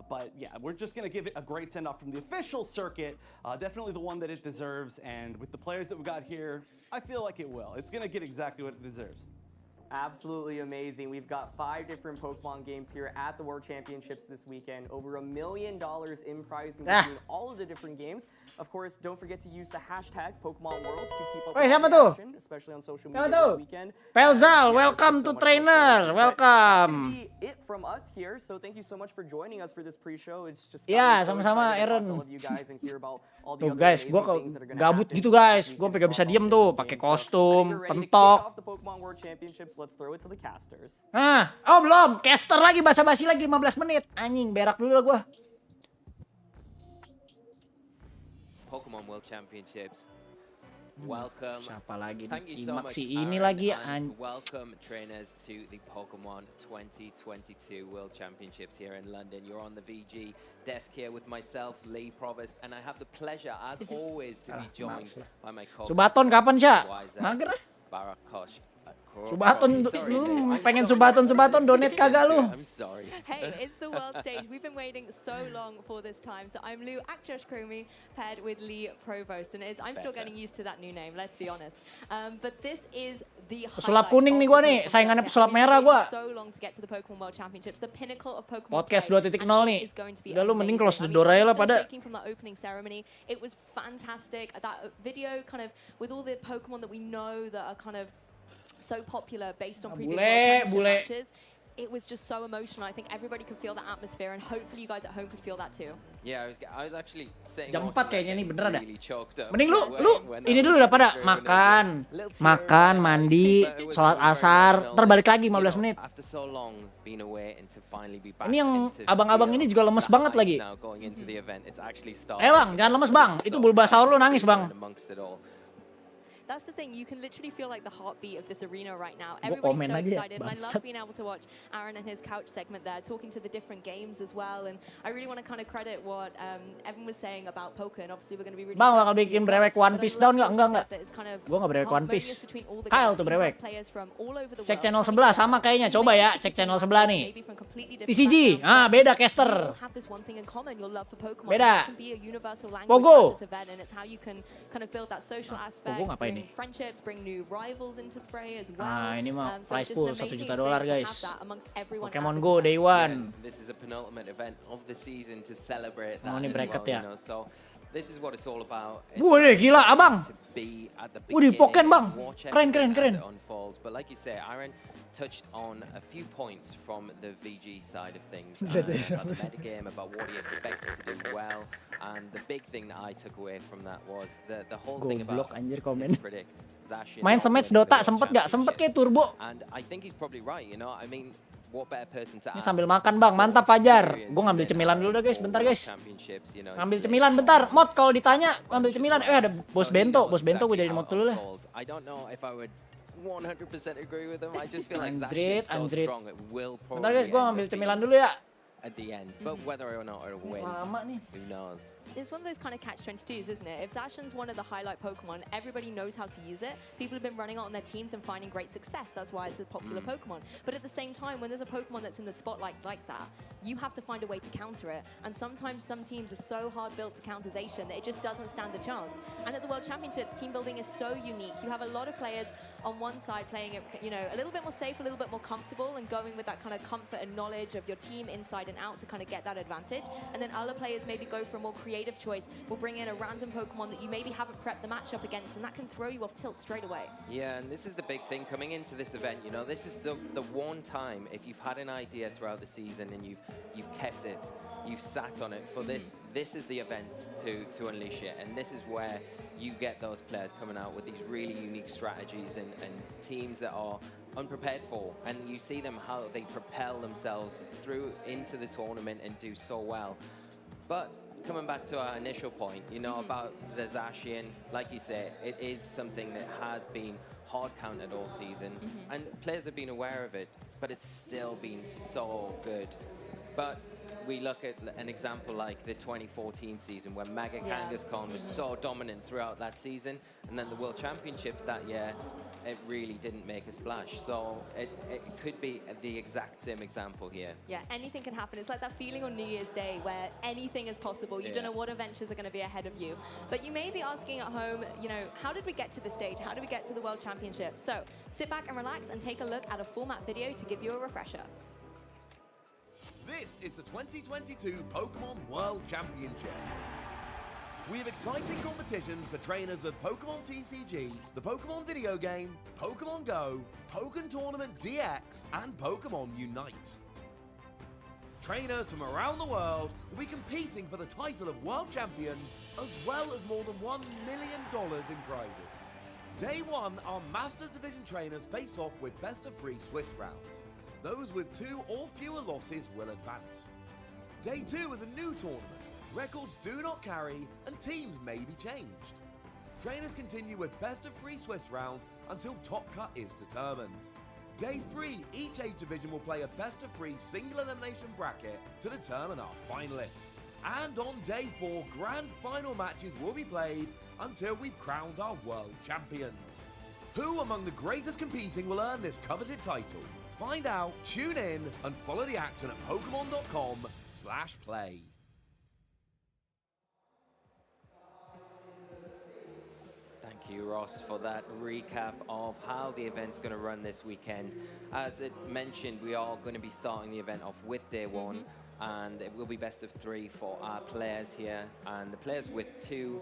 G: But yeah, we're just going to give it a great send-off from the official circuit. Definitely the one that it deserves. And with the players that we got here, I feel like it will. It's going to get exactly what it deserves.
E: Absolutely amazing. We've got 5 different Pokemon games here at the World Championships this weekend. Over $1 million in prizes between all of the different games. Of course, don't forget to use the hashtag Pokemon Worlds to keep up with the action, especially on social media this weekend.
A: Pelzal, welcome to trainer. Welcome.
E: That's it from us here. So thank you so much for joining us for this pre-show. It's just
A: sama-sama Aaron.
E: Tuh
A: guys, gua gabut gitu guys. Gua gak bisa diem tuh, pakai kostum, pentok.
E: Let's throw it to the casters.
A: Belum. Caster lagi, basa-basi lagi 15 menit. Anjing, berak dulu lah gua.
I: Pokemon World Championships. Welcome.
A: Siapa lagi?
I: Thank you so much,
A: ini
I: Aaron,
A: lagi.
I: and welcome trainers to the Pokemon 2022 World Championships here in London. You're on the VG desk here with myself, Lee Provost, and I have the pleasure, as always, to be joined by my co-host.
A: Subaton kapan, Sya? Mager.
I: Barakosh.
A: Subaton, pengen Subaton donate kagak lu?
I: I'm sorry.
J: Hey, it's the world stage. We've been waiting so long for this time. So I'm Lou Akjosh Kromi, paired with Lee Provost, and I'm still getting used to that new name. Let's be honest. But this is the
A: pesulap kuning nih gua nih, saingannya pesulap merah gua.
J: So long to get to the Pokemon World Championships, the pinnacle of Pokemon.
A: Podcast 2.0 nih. Udah lu mending close the door aja lah pada.
J: From the opening ceremony, it was fantastic. That video, kind of with all the Pokemon that we know that are kind of so popular based on previous World Championship matches. It was just so emotional. I think everybody could feel that atmosphere, and hopefully you guys at home could feel that too.
I: Yeah, I was actually saying.
A: Jam 4 kayaknya nih bener dah. Mending lu ini dulu udah pada makan, mandi, sholat asar, ntar balik lagi 15 menit. Ini yang abang-abang ini juga lemes banget lagi. Bang, jangan lemes bang. Itu Bulbasaur lu nangis bang.
J: That's the thing, you can literally feel like the heartbeat of this arena right now. Everybody's so excited, and I love being able to watch Aaron and his couch segment there, talking to the different games as well. And I really want to kind of credit what Evan was saying about Pokken. Obviously, we're going to be really.
A: Bang, bakal bikin brewek One Piece down nggak? Enggak. Gua nggak brewek One Piece. Kyle tuh brewek. Cek channel sebelah sama kayaknya. Coba ya, cek channel sebelah nih. TCG, beda caster. Beda. Pogo. Pogo ngapain nih?
J: Friendships, bring new rivals into fray as well.
A: Ini mah prize pool $1 juta guys. Pokemon Go Day 1.
I: This is a penultimate event of the season to celebrate that.
A: Ini bracket ya.
I: So this is what it's all about.
A: Wih, gila abang. Wih, Pokken bang. Keren.
I: But like you say, Aaron touched on a few points from the VG side of things, about the metagame, about what he expects to do well, and the big thing that I took away from that was the whole thing about predict Zacian.
A: Main sematch Dota sempet gak? Sempet kayak turbo.
I: And I think he's probably right, you know. I mean, what better person to ask?
A: Ini sambil makan bang, mantap Fajar. Gue ngambil cemilan dulu dah guys, bentar guys. Ngambil cemilan bentar. Mod kalau ditanya ngambil cemilan, ada bos bento gue jadi mod dulu lah.
I: I don't know if I would 100% agree with him. I just feel like Zacian is so strong. It will probably.
A: Bentar guys, gue ngambil cemilan dulu ya.
I: At the end, but whether or not it'll win, who knows?
J: It's one of those kind of catch-22s, isn't it? If Zacian's one of the highlight Pokemon, everybody knows how to use it. People have been running it on their teams and finding great success. That's why it's a popular Pokemon. But at the same time, when there's a Pokemon that's in the spotlight like that, you have to find a way to counter it. And sometimes some teams are so hard built to counter Zacian that it just doesn't stand a chance. And at the World Championships, team building is so unique. You have a lot of players on one side playing it, you know, a little bit more safe, a little bit more comfortable, and going with that kind of comfort and knowledge of your team inside and and out to kind of get that advantage. And then other players maybe go for a more creative choice. We'll bring in a random Pokemon that you maybe haven't prepped the matchup against, and that can throw you off tilt straight away.
I: Yeah, and this is the big thing coming into this event. You know, this is the one time if you've had an idea throughout the season and you've kept it, you've sat on it for this is the event to unleash it, and this is where you get those players coming out with these really unique strategies and teams that are unprepared for, and you see them how they propel themselves through into the tournament and do so well. But coming back to our initial point, you know, about the Zacian, like you say, it is something that has been hard counted all season, and players have been aware of it, but it's still been so good. But we look at an example like the 2014 season where Mega Kangaskhan was so dominant throughout that season, and then the World Championships that year, it really didn't make a splash. So it could be the exact same example here.
J: Yeah, anything can happen. It's like that feeling on New Year's Day where anything is possible. You don't know what adventures are going to be ahead of you. But you may be asking at home, you know, how did we get to this stage? How did we get to the World Championship? So sit back and relax and take a look at a format video to give you a refresher.
K: This is the 2022 Pokemon World Championships. We have exciting competitions for trainers of Pokemon TCG, the Pokemon video game, Pokemon Go, Pokken Tournament DX, and Pokemon Unite. Trainers from around the world will be competing for the title of World Champion, as well as more than $1 million in prizes. Day 1, our Masters Division trainers face off with best-of-3 Swiss rounds. Those with 2 or fewer losses will advance. Day 2 is a new tournament. Records do not carry and teams may be changed. Trainers continue with best-of-3 Swiss rounds until top cut is determined. Day 3, each age division will play a best-of-3 single elimination bracket to determine our finalists. And on Day 4, grand final matches will be played until we've crowned our world champions. Who among the greatest competing will earn this coveted title? Find out, tune in, and follow the action at Pokemon.com/play.
I: Thank you, Ross, for that recap of how the event's going to run this weekend. As it mentioned, we are going to be starting the event off with Day 1, and it will be best of 3 for our players here, and the players with 2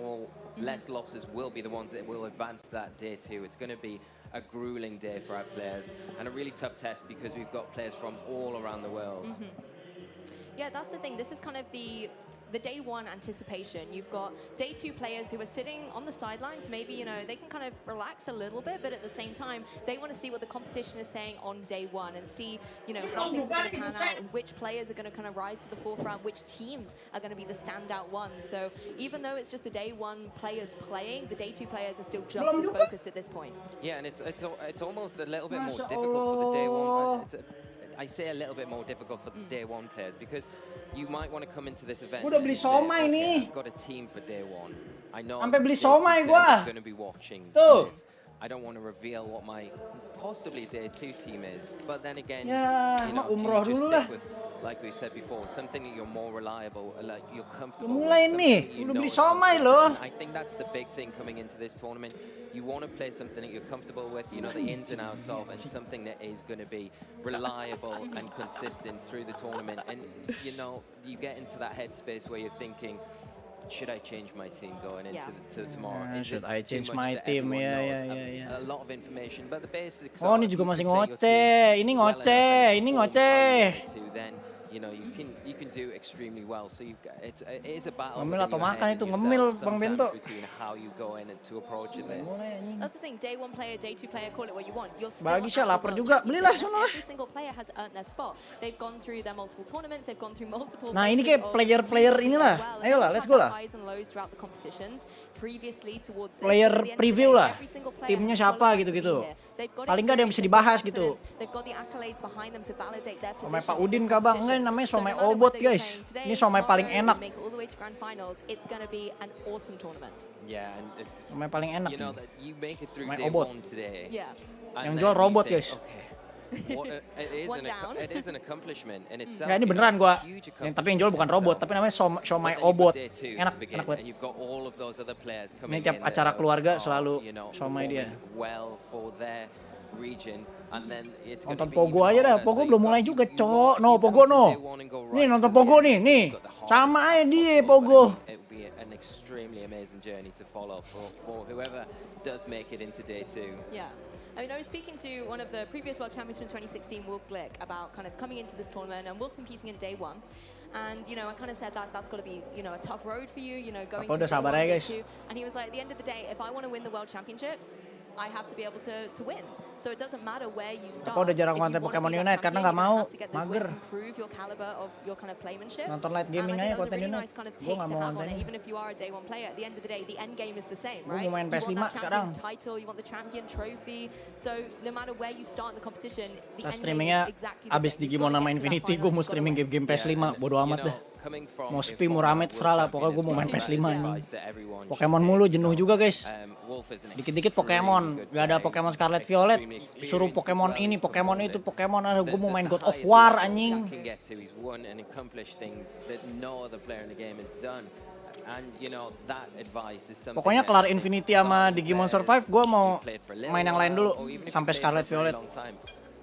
I: or less losses will be the ones that will advance to that Day 2. It's going to be a grueling day for our players and a really tough test because we've got players from all around the world.
J: Yeah, that's the thing. This is kind of the Day 1 anticipation. You've got Day 2 players who are sitting on the sidelines. Maybe, you know, they can kind of relax a little bit, but at the same time, they want to see what the competition is saying on Day 1 and see, you know, how things are going to pan out and which players are going to kind of rise to the forefront, which teams are going to be the standout ones. So even though it's just the Day 1 players playing, the Day 2 players are still just as focused at this point.
I: Yeah, and it's almost a little bit more difficult for the Day 1. I say a little bit more difficult for the Day 1 players because you might want to come into this event.
A: Udah beli somai nih.
I: I've got a team for Day 1. I know
A: Sampai beli somai gua.
I: I'm going to be watching
A: Tuh.
I: this. I don't want to reveal what my possibly Day 2 team is, but then again,
A: ya,
I: you know,
A: umroh
I: just
A: dulu
I: stick
A: lah.
I: with, like we said before, something that you're more reliable, like you're comfortable
A: Mulai
I: with,
A: nih,
I: something that you
A: udah
I: know
A: beli
I: is
A: somai
I: consistent.
A: loh.
I: And I think that's the big thing coming into this tournament. You want to play something that you're comfortable with, you know the ins and outs of, and something that is going to be reliable and consistent through the tournament. And you know, you get into that headspace where you're thinking, should I change my team going into tomorrow?
A: Should
I: it
A: I
I: too
A: change
I: much
A: my
I: that
A: team?
I: everyone
A: Yeah,
I: knows?
A: yeah.
I: A lot of information, but the basics
A: Oh,
I: are,
A: ini
I: if
A: juga
I: you
A: masih
I: can play your
A: ngoceh.
I: team
A: Ini
I: well enough
A: ngoceh.
I: and
A: Ini
I: perform how you
A: ngoceh.
I: need to, then you know you can do extremely well. So it is a battle
A: Ngemil
I: within
A: atau
I: your
A: makan
I: head
A: itu,
I: and
A: ngemil,
I: yourself
A: Bang
I: sometimes
A: Bento.
I: between how you go in and to approach this.
J: That's the thing. Day 1 player, Day 2 player, call it what you want. You're still
A: Bagi saya
J: at the
A: lapar
J: World
A: juga.
J: Championship,
A: Belilah
J: and
A: sana lah.
J: every single player has earned their spot. They've gone through their multiple tournaments. They've gone through multiple.
A: Nah, ini
J: phases
A: kayak
J: of
A: player-player
J: team
A: inilah.
J: as well. And
A: Ayolah,
J: they've
A: let's
J: had
A: go
J: their
A: lah.
J: highs and lows throughout the competitions. Previously towards this,
A: Player
J: at the end of the
A: preview
J: day,
A: lah.
J: every single player
A: Timnya
J: has
A: siapa
J: qualified to
A: gitu-gitu.
J: be here. They've got
A: Paling nggak ada yang bisa
J: experience,
A: dibahas
J: they've got
A: gitu.
J: confidence, they've got the accolades behind them to validate their
A: Somai
J: position
A: Pak
J: in
A: Udin
J: this
A: kah bang?
J: competition.
A: Enggak, namanya
J: So
A: somai
J: no matter
A: obot
J: whether you're
A: guys.
J: playing today,
A: Ini somai paling
J: tomorrow,
A: enak.
J: you make it all the way to grand finals, it's going to be an awesome tournament.
I: Yeah, and it's,
A: Somai paling enak.
I: you know
A: nih.
I: that you make it through
A: Somai
I: Day
A: obot.
I: 1 today.
J: Yeah.
I: and
A: Yang
I: then
A: jual
I: you
A: robot,
I: think,
A: guys.
I: Okay,
J: One down.
I: it is an accomplishment in itself.
A: Ya ini
I: you know,
A: beneran
I: it's
A: gua.
I: a huge
A: Tapi yang jual bukan robot, tapi namanya somai
I: But then you've got
A: obot.
I: Day 2
A: Enak,
I: to begin,
A: enak banget.
I: and you've got all of those other players coming
A: Ini tiap
I: in that
A: acara
I: are,
A: keluarga selalu
I: you know,
A: somai dia.
I: performing well for their region, and then it's going to
A: Nonton
I: be
A: Pogo
I: even
A: aja dah.
I: harder.
A: Pogo
I: So
A: belum
I: you've
A: mulai
I: got-
A: juga,
I: you
A: Cok.
I: want-
A: No,
I: you
A: Pogo
I: come
A: no.
I: from day one and go
A: Nih
I: right
A: nonton
I: to the
A: Pogo
I: end.
A: nih, nih.
I: You've got the hardest
A: Sama aja dia
I: possible, but
A: Pogo.
I: It would be an extremely amazing journey to follow for whoever does make it into day 2.
J: Yeah. I mean, I was speaking to one of the previous world champions from 2016, Wolf Glick, about kind of coming into this tournament, and Wolf's competing in day 1. And, you know, I kind of said that that's got to be, you know, a tough road for you, you know, going
A: Apa
J: to
A: udah
J: day
A: sabar
J: 1,
A: aja,
J: day
A: guys.
J: 2. And he was like, at the end of the day, if I want to win the world championships, I have to be able to win. So it doesn't matter where you start.
A: Apa udah jarang
J: If you
A: konten
J: wanna
A: Pokemon
J: be that
A: Unite karena
J: champion,
A: nggak
J: you're
A: mau,
J: gonna have to get those
A: mager.
J: wins, improve your caliber of your kind of playmanship.
A: Nonton light
J: And
A: gaming
J: I think
A: aja
J: that was a
A: konten
J: really
A: Unite.
J: nice kind of
A: Gua
J: take
A: nggak
J: to
A: mau
J: have on
A: konten.
J: it, even if you are a day 1 player. At the end of the day, the end game is the same,
A: Gua
J: right?
A: mau main
J: You want
A: PS5
J: that champion
A: sekarang.
J: title, you want the champion trophy. So no matter where you start in the competition, the
A: Nah,
J: end game
A: streamingnya
J: is exactly the
A: abis
J: same.
A: di
J: You've
A: Gimana
J: gotta
A: sama
J: get to that
A: Infinity,
J: final,
A: gue mau
J: you've gotta
A: streaming
J: win.
A: game-game PS5, bodo amat dah. Mau sepi, mau rame, terserah lah. Pokoknya gue mau main PS5 nih. Pokemon mulu, jenuh juga guys. Dikit-dikit Pokemon, gak ada Pokemon Scarlet Violet. Suruh Pokemon ini, Pokemon itu, Pokemon ada. Gue mau main God of War anjing. Pokoknya kelar Infinity sama Digimon Survive, gue mau main yang lain dulu sampai Scarlet Violet.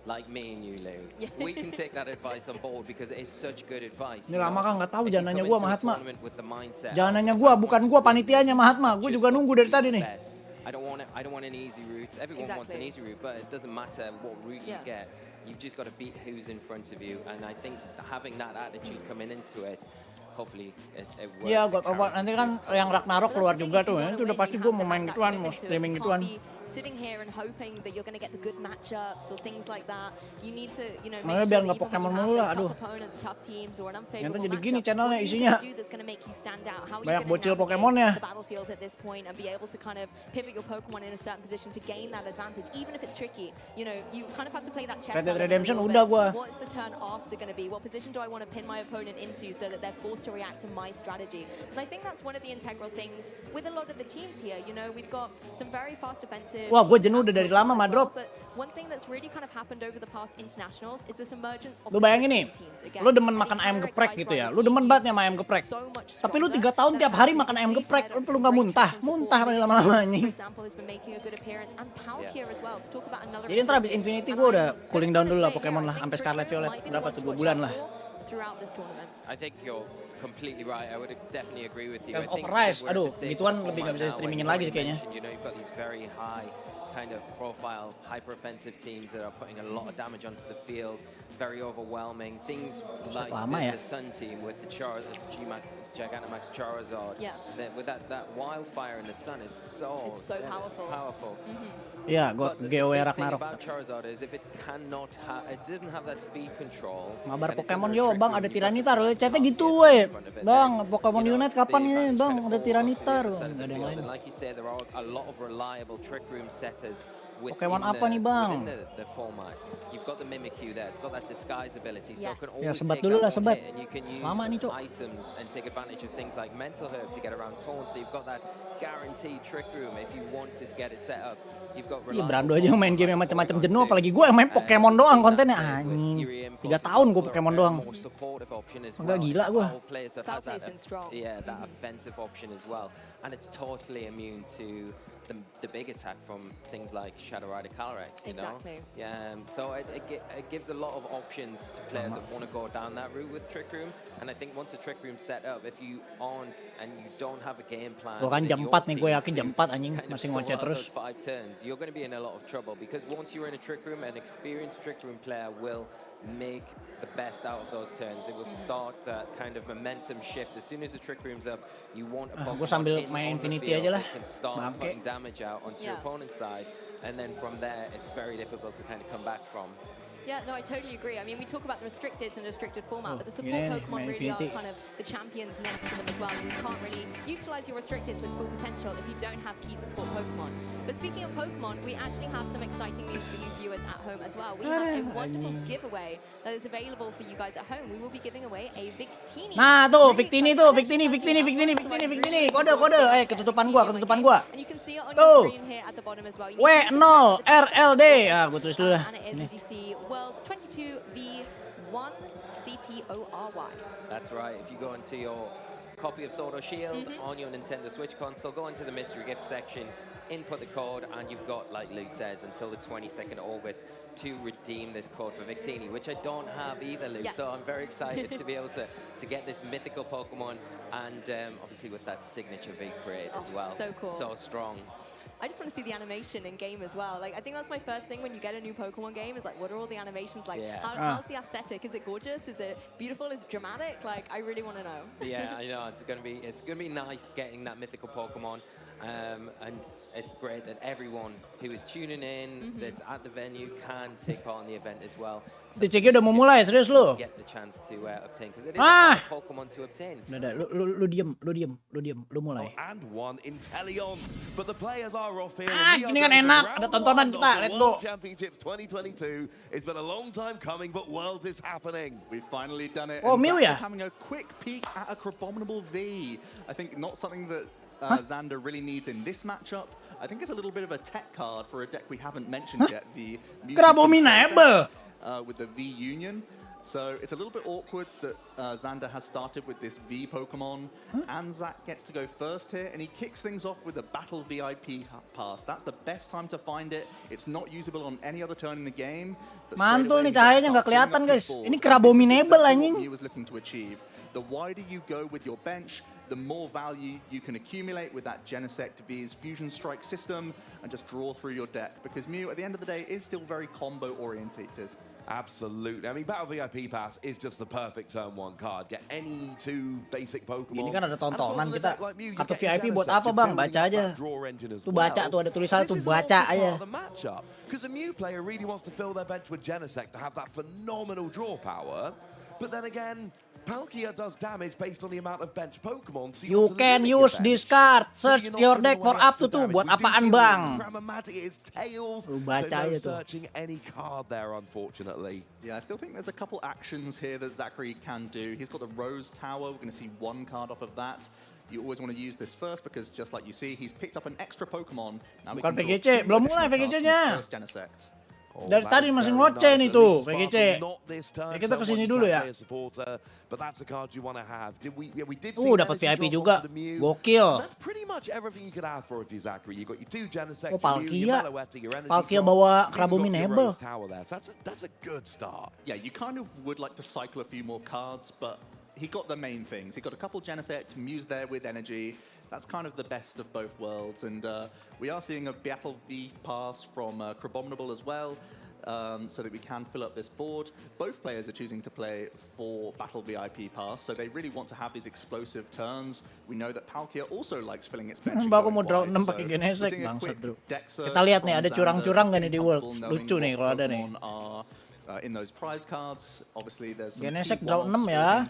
I: Like me and you, Lou. We can take that advice on board because it is such good advice.
A: Ini lama kan nggak tahu jangannya gue Mahatma.
I: Jangannya
A: Jangannya gue, bukan gue panitianya Mahatma. Gue juga nunggu dari tadi nih.
I: I don't want an easy route. Everyone wants an easy route, but it doesn't matter what route you get. You've just got to beat who's in front of you, and I think having that attitude coming into it, hopefully it works.
A: Iya, God of War nanti kan yang Ragnarok keluar juga tuh. Itu udah pasti gue mau main gituan, mau streaming gituan.
J: Sitting here and hoping that you're going to get the good matchups or things like that. You need to, you know,
A: Makanya
J: make
A: biar
J: sure
A: nggak
J: that even
A: Pokemon
J: when you
A: mulu
J: have
A: lah,
J: those
A: aduh.
J: tough opponents, tough teams, or an
A: Nyata
J: unfavorable
A: jadi gini
J: matchup,
A: channelnya
J: what are you
A: isinya.
J: gonna do that's going to make you stand out? How are you
A: Banyak
J: going to
A: bocil Pokemonnya.
J: navigate the battlefield at this point and be able to kind of pivot your Pokemon in a certain position to gain that advantage, even if it's tricky. You know, you kind of have to play that chess
A: Red Dead
J: element a
A: Redemption
J: little
A: udah
J: bit.
A: gua.
J: What's the turn after going to be? What position do I want to pin my opponent into so that they're forced to react to my strategy? And I think that's one of the integral things with a lot of the teams here. You know, we've got some very fast offensive.
A: Wah, gue jenuh udah dari lama Madrop.
J: But one thing that's really kind of happened over the past internationals is this emergence of
A: Lu bayangin nih, lu demen makan ayam geprek gitu ya. Lu demen banget sama ayam geprek. Tapi lu 3 tahun tiap hari makan ayam geprek, lu nggak muntah? Muntah paling lama-lama anjing. Jadi ntar abis Infinity gue udah cooling down dulu lah Pokemon lah, sampai Scarlet Violet. Berapa tuh, 2 bulan lah.
I: I think you're completely right. I would definitely agree with you.
A: Terus
I: I think
A: Overrise,
I: we're at
A: aduh,
I: the stage
A: gituan
I: of the
A: lebih nggak
I: format
A: bisa
I: now
A: streamingin
I: when
A: lagi
I: you
A: kayaknya.
I: mentioned, you know, you've got these very high kind of profile, hyper-offensive teams that are putting a lot of damage onto the field, very overwhelming. Things like the Sun team with the Gigantamax Charizard, with that wildfire in the sun is so powerful.
A: Iya, GOW Ragnarok.
I: About Charizard is if it cannot it doesn't have that speed control.
A: Mabar Pokemon yo, Bang, ada Tiranitar. Chatnya gitu we. Bang, Pokemon Unite kapan nih, Bang? Ada Tiranitar. Enggak ada yang lain.
I: Like you said, there are a lot of reliable trick room setters.
A: Pokemon apa nih, Bang?
I: The format. You've got the Mimikyu there. It's got that disguise ability, so it can
A: Ya,
I: always
A: sebat
I: take
A: dulu
I: that
A: lah,
I: one
A: sebat.
I: hit, and you can use
A: Lama nih, Cok.
I: items and take advantage of things like Mental Herb to get around taunt. So you've got that guaranteed trick room if you want to get it set up. You've got
A: Iya, Brando aja yang main game yang macam-macam jenuh, apalagi gue yang main Pokemon doang kontennya anjing. 3 tahun gue Pokemon doang. Enggak gila gue.
I: Yeah, that offensive option as well, and it's totally immune to the big attack from things like Shadow Rider Calyrex, you know? Yeah, so it gives a lot of options to players that want to go down that route with Trick Room, and I think once a Trick Room's set up, if you aren't and you don't have a game plan,
A: Lo kan jam 4 nih, gue yakin jam 4 anjing
I: kind of
A: masih
I: stall
A: ngoceh
I: out
A: terus.
I: those 5 turns, you're going to be in a lot of trouble because once you're in a Trick Room, an experienced Trick Room player will make the best out of those turns. It will start that kind of momentum shift. As soon as the Trick Room's up, you want a Pokemon
A: gue sambil
I: in
A: main
I: on the
A: Infinity
I: field
A: aja lah.
I: that can start
A: Bangke.
I: putting damage out onto your opponent's side, and then from there, it's very difficult to kind of come back from.
J: Yeah, no, I totally agree. I mean, we talk about the restricted and restricted format, but the support
A: yeah,
J: Pokemon really
A: Infinity.
J: are kind of the champions next to them as well. You can't really utilize your restricted to its full potential if you don't have key support Pokemon. But speaking of Pokemon, we actually have some exciting news for you viewers at home as well. We have a wonderful giveaway that is available for you guys at home. We will be giving away a Victini.
A: Nah tuh, Victini tuh, Victini. Kode. Ketutupan gua.
J: And you can see it on your screen here at the bottom as well. You need to
A: W0 RLD. Ah, gua tulis dulu dah.
J: and it is, as you see, World 22 V1 CTORY.
I: That's right. If you go into your copy of Sword or Shield on your Nintendo Switch console, go into the mystery gift section, input the code, and you've got, like Lou says, until the 22nd of August to redeem this code for Victini, which I don't have either, Lou. So I'm very excited to be able to get this mythical Pokemon, and obviously with that signature V crate as well.
J: So cool.
I: So strong.
J: I just want to see the animation in game as well. Like, I think that's my first thing when you get a new Pokemon game is like, what are all the animations like? How's the aesthetic? Is it gorgeous? Is it beautiful? Is it dramatic? Like, I really want to know.
I: Yeah, I know it's gonna be nice getting that mythical Pokemon, and it's great that everyone who is tuning in, that's at the venue, can take part in the event as well. So
A: Ceknya udah mau mulai, serius lu.
I: get the chance to obtain, because it is a hard Pokemon to obtain.
A: Udah, lu diem, lu mulai.
K: And one Inteleon, but the players are off here.
A: Gini kan enak, ada tontonan kita, let's go.
K: Championships 2022. It's been a long time coming, but Worlds is happening.
G: We've finally done it.
A: Oh,
G: and
A: Mew
G: Zach
A: ya?
G: is having a quick peek at a Crabominable V. I think not something that Xander really needs in this matchup. I think it's a little bit of a tech card for a deck we haven't mentioned yet. The
A: Crabominable
G: with the V Union. So it's a little bit awkward that Xander has started with this V Pokemon, and Zach gets to go first here, and he kicks things off with a Battle VIP pass. That's the best time to find it. It's not usable on any other turn in the game.
A: Mantul nih cahayanya nggak kelihatan guys. Ini Crabominable anjing.
G: He was looking to achieve. The wider you go with your bench, the more value you can accumulate with that Genesect V's Fusion Strike system and just draw through your deck, because Mew at the end of the day is still very combo orientated.
K: Absolutely. I mean, Battle VIP Pass is just the perfect turn 1 card. Get any 2 basic Pokemon.
A: Ini kan ada tontonan kita. Kartu VIP buat apa bang? Baca aja. Tuh baca, tuh ada tulisan tuh baca aja.
K: Because a Mew player really wants to fill their bench with Genesect to have that phenomenal draw power. But then again, Palkia does damage based on the amount of bench Pokemon. So
A: you can use this card. Search your deck for up to 2. Buat apaan bang?
K: Lu
A: baca aja tuh.
K: Searching any card there, unfortunately.
G: Yeah, I still think there's a couple actions here that Zachary can do. He's got the Rose Tower. We're going to see 1 card off of that. You always want to use this first because, just like you see, he's picked up an extra Pokemon. Now
A: Bukan VGC, belum mulai VGC-nya.
K: Oh,
A: dari tadi masih ngoceh nih tuh, VGC. Kita kesini dulu ya. Dapat VIP juga, gokil. Oh, Palkia bawa Crabominable.
G: Yeah, you kind of would like to cycle a few more cards, but he got the main things. He got a couple Genesect, Muse there with energy. That's kind of the best of both worlds, and we are seeing a Battle V pass from Crabominable as well, so that we can fill up this board. Both players are choosing to play for Battle VIP pass, so they really want to have these explosive turns. We know that Palkia also likes filling its bench.
A: Baru mau draw 6 pakai Genesect, bangsat bro. Kita lihat nih, ada curang-curang gak nih di Worlds? Lucu nih kalau ada nih.
G: In those prize cards, obviously there's some
A: Genesect draw 6 ya.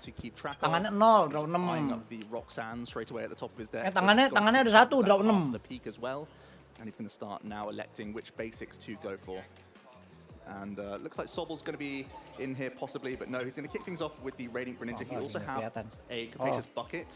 A: Tangannya 0, draw 6.
G: The Roxanne straight away at the top of his deck.
A: Tangannya ada 1, draw 6.
G: The peak as well, and he's going to start now electing which basics to go for. And looks like Sobble's going to be in here possibly, but no, he's going to kick things off with the Radiant Greninja. He also has a Capacious Bucket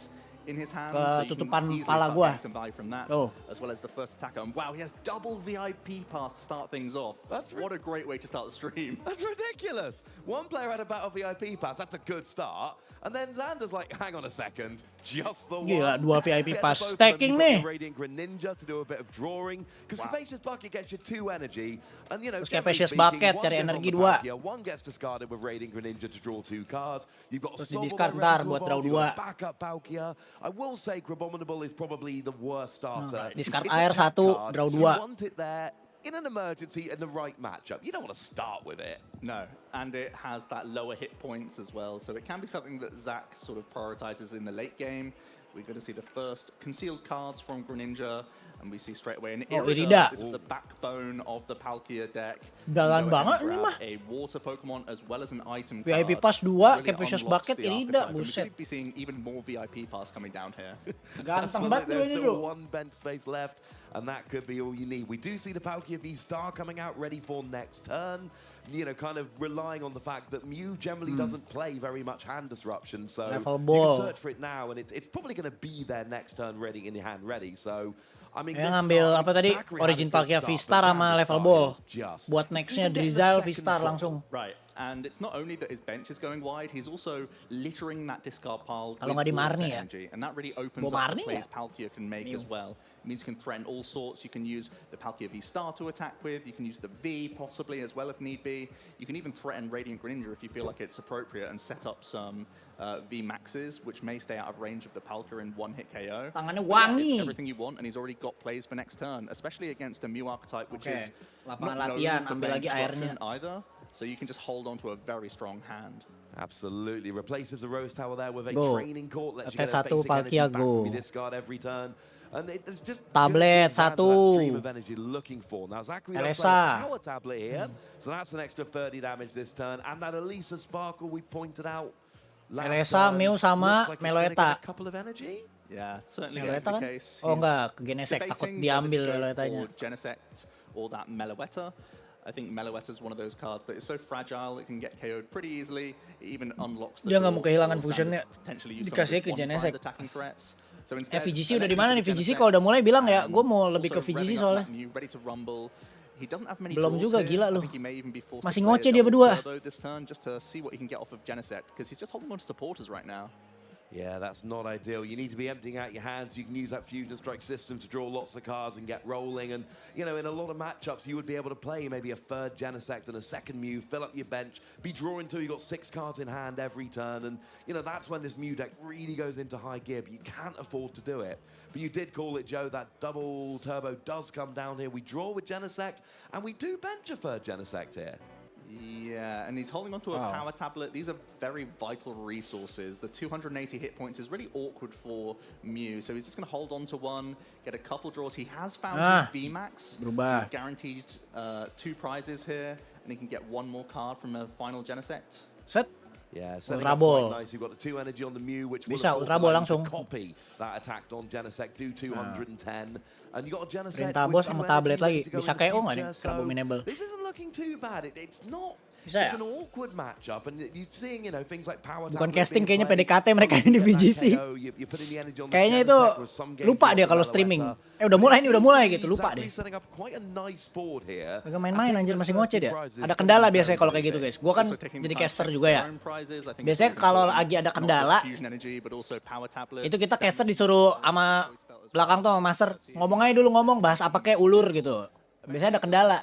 G: in his hand, so you can easily start getting some value from that, as well as the first attacker. And wow, he has double VIP pass to start things off. What a great way to start the stream.
K: That's ridiculous. One player had a Battle VIP pass, that's a good start. And then Xander's like, hang on a second, just the one.
A: Gila, 2 VIP pass stacking nih.
K: Radiant Greninja to do a bit of drawing, because Capacious Bucket gets you 2 energy, and you know,
A: Capacious Bucket cari energi 2.
K: One gets discarded with Radiant Greninja to draw 2 cards. You've got
A: terus di discard ntar buat draw 2.
K: Backup Palkia. I will say Crabominable is probably the worst starter.
A: Discard air 1, draw 2.
K: You want it there in an emergency in the right matchup. You don't want to start with it.
G: No, and it has that lower hit points as well, so it can be something that Zach sort of prioritizes in the late game. We're going to see the first concealed cards from Greninja, and we see straight away an Irida. This is the backbone of the Palkia deck.
A: Dalam banget ini mah.
G: A water Pokemon as well as an item
A: VIP
G: card.
A: pass 2, Capacious Bucket, Irida, buset.
G: We'll be seeing even more VIP pass coming down here.
A: Ganteng banget
K: There's
A: ini
K: still
A: bro.
K: 1 bench space left, and that could be all you need. We do see the Palkia V-Star coming out ready for next turn. You know, kind of relying on the fact that Mew generally doesn't play very much hand disruption, so you can search for it now, and it's probably going to be there next turn ready in your hand ready. So I mean,
A: ngambil apa tadi? Origin Palkia V-Star sama level ball. Buat nextnya Drizzle V-Star langsung.
G: Right.
L: And it's not only that his bench is going wide, he's also littering that discard pile
A: Kalau
L: with
A: nggak di
L: water
A: Marnie ya.
L: energy. And that really opens
A: Bawa
L: up
A: Marnie
L: the plays
A: ya?
L: Palkia can make as well. It means you can threaten all sorts. You can use the Palkia V-Star to attack with. You can use the V possibly as well if need be. You can even threaten Radiant Greninja if you feel like it's appropriate and set up some V-Maxes, which may stay out of range of the Palkia in one-hit KO.
A: Tangannya
L: But yeah,
A: wangi.
L: it's everything you want, and he's already got plays for next turn, especially against a Mew archetype, which
A: Oke,
L: is
A: lapangan
L: not
A: latihan,
L: known for
A: ambil
L: playing
A: lagi
L: disruption
A: airnya.
L: either. So you can just hold on to a very strong hand.
K: Absolutely. Replaces the Rose Tower there with a
A: Go.
K: training court. Lets you
A: Attack
K: get a
A: satu,
K: basic energy
A: Palkia,
K: back
A: go.
K: from your discard every turn. And it's just
A: Tablet satu.
K: that stream of energy looking for. Now Zachary does play
A: Elesa.
K: a power tablet here. So that's an extra 30 damage this turn. And that Elisa Sparkle we pointed out last
A: Elesa,
K: turn.
A: Mew sama
K: Looks like it's gonna get
A: Meloetta.
K: a couple of energy.
L: Yeah, certainly
A: Meloetta
L: the
A: kan?
L: case.
A: Oh
L: He's
A: enggak, ke Genesect, takut
L: debating
A: diambil
L: whether to go
A: Meloettanya.
L: for Genesect or that Meloetta. I think Meloetta is one of those cards that is so fragile it can get KO'd pretty easily. It even unlocks the
A: Dia nggak mau
L: door
A: kehilangan
L: for
A: fusionnya,
L: Xander to potentially use some of
A: dikasih
L: his
A: ke
L: one-prize
A: Genesect.
L: attacking threats. So instead,
A: VGC udah di
L: electing
A: mana
L: for
A: nih?
L: the
A: VGC
L: Genesect
A: kalau udah mulai bilang ya,
L: and
A: gue mau lebih ke
L: also
A: VGC
L: revving up
A: soalnya.
L: that Mew ready to rumble. He doesn't have many
A: Belum
L: draws
A: juga,
L: here.
A: gila
L: I
A: lu.
L: think he may even be forced
A: Masih
L: to play a
A: ngoceh dia
L: double
A: berdua.
L: turbo this turn just to see what he can get off of Genesect, because he's just holding on to supporters right now.
K: Yeah, that's not ideal. You need to be emptying out your hands. You can use that Fusion Strike system to draw lots of cards and get rolling. And, you know, in a lot of matchups, you would be able to play maybe a third Genesect and a second Mew, fill up your bench, be drawing until you've got 6 cards in hand every turn. And, you know, that's when this Mew deck really goes into high gear, but you can't afford to do it. But you did call it, Joe. That double turbo does come down here. We draw with Genesect, and we do bench a third Genesect here.
L: Yeah, and he's holding onto a power tablet. These are very vital resources. The 280 hit points is really awkward for Mew, so he's just going to hold on to one, get a couple draws. He has found his VMAX, so he's guaranteed 2 prizes here, and he can get 1 more card from a final Genesect.
A: Set.
K: Yeah, setting
A: Ultra
K: up
A: Ball.
K: quite nice. You've got the 2 energy on the Mew, which will
A: Bisa,
K: of course
A: Ultra Ball
K: allow you to
A: langsung.
K: copy that attack on Genesect, do 210. And you got a Genesect
A: Perintah
K: with
A: bos
K: 2
A: sama
K: energy
A: tablet
K: ready
A: lagi.
K: to go
A: Bisa
K: in the
A: KO nggak nih?
K: future.
A: Abominable.
K: This isn't looking too bad. It's not.
A: Bisa
K: It's
A: ya?
K: an awkward matchup, and you're seeing, you know, things like power.
A: Bukan casting, kayaknya PDKT mereka ini di VGC. Kayaknya itu lupa dia kalau streaming. Udah mulai gitu, lupa deh. Agak main-main anjir, masih ngoceh dia. Ada kendala biasanya kalau kayak gitu guys. Gua kan jadi caster juga ya. Biasanya kalau lagi ada kendala, itu kita caster disuruh sama belakang tuh sama master, ngomong aja dulu, bahas apa kayak ulur gitu. Biasanya ada kendala.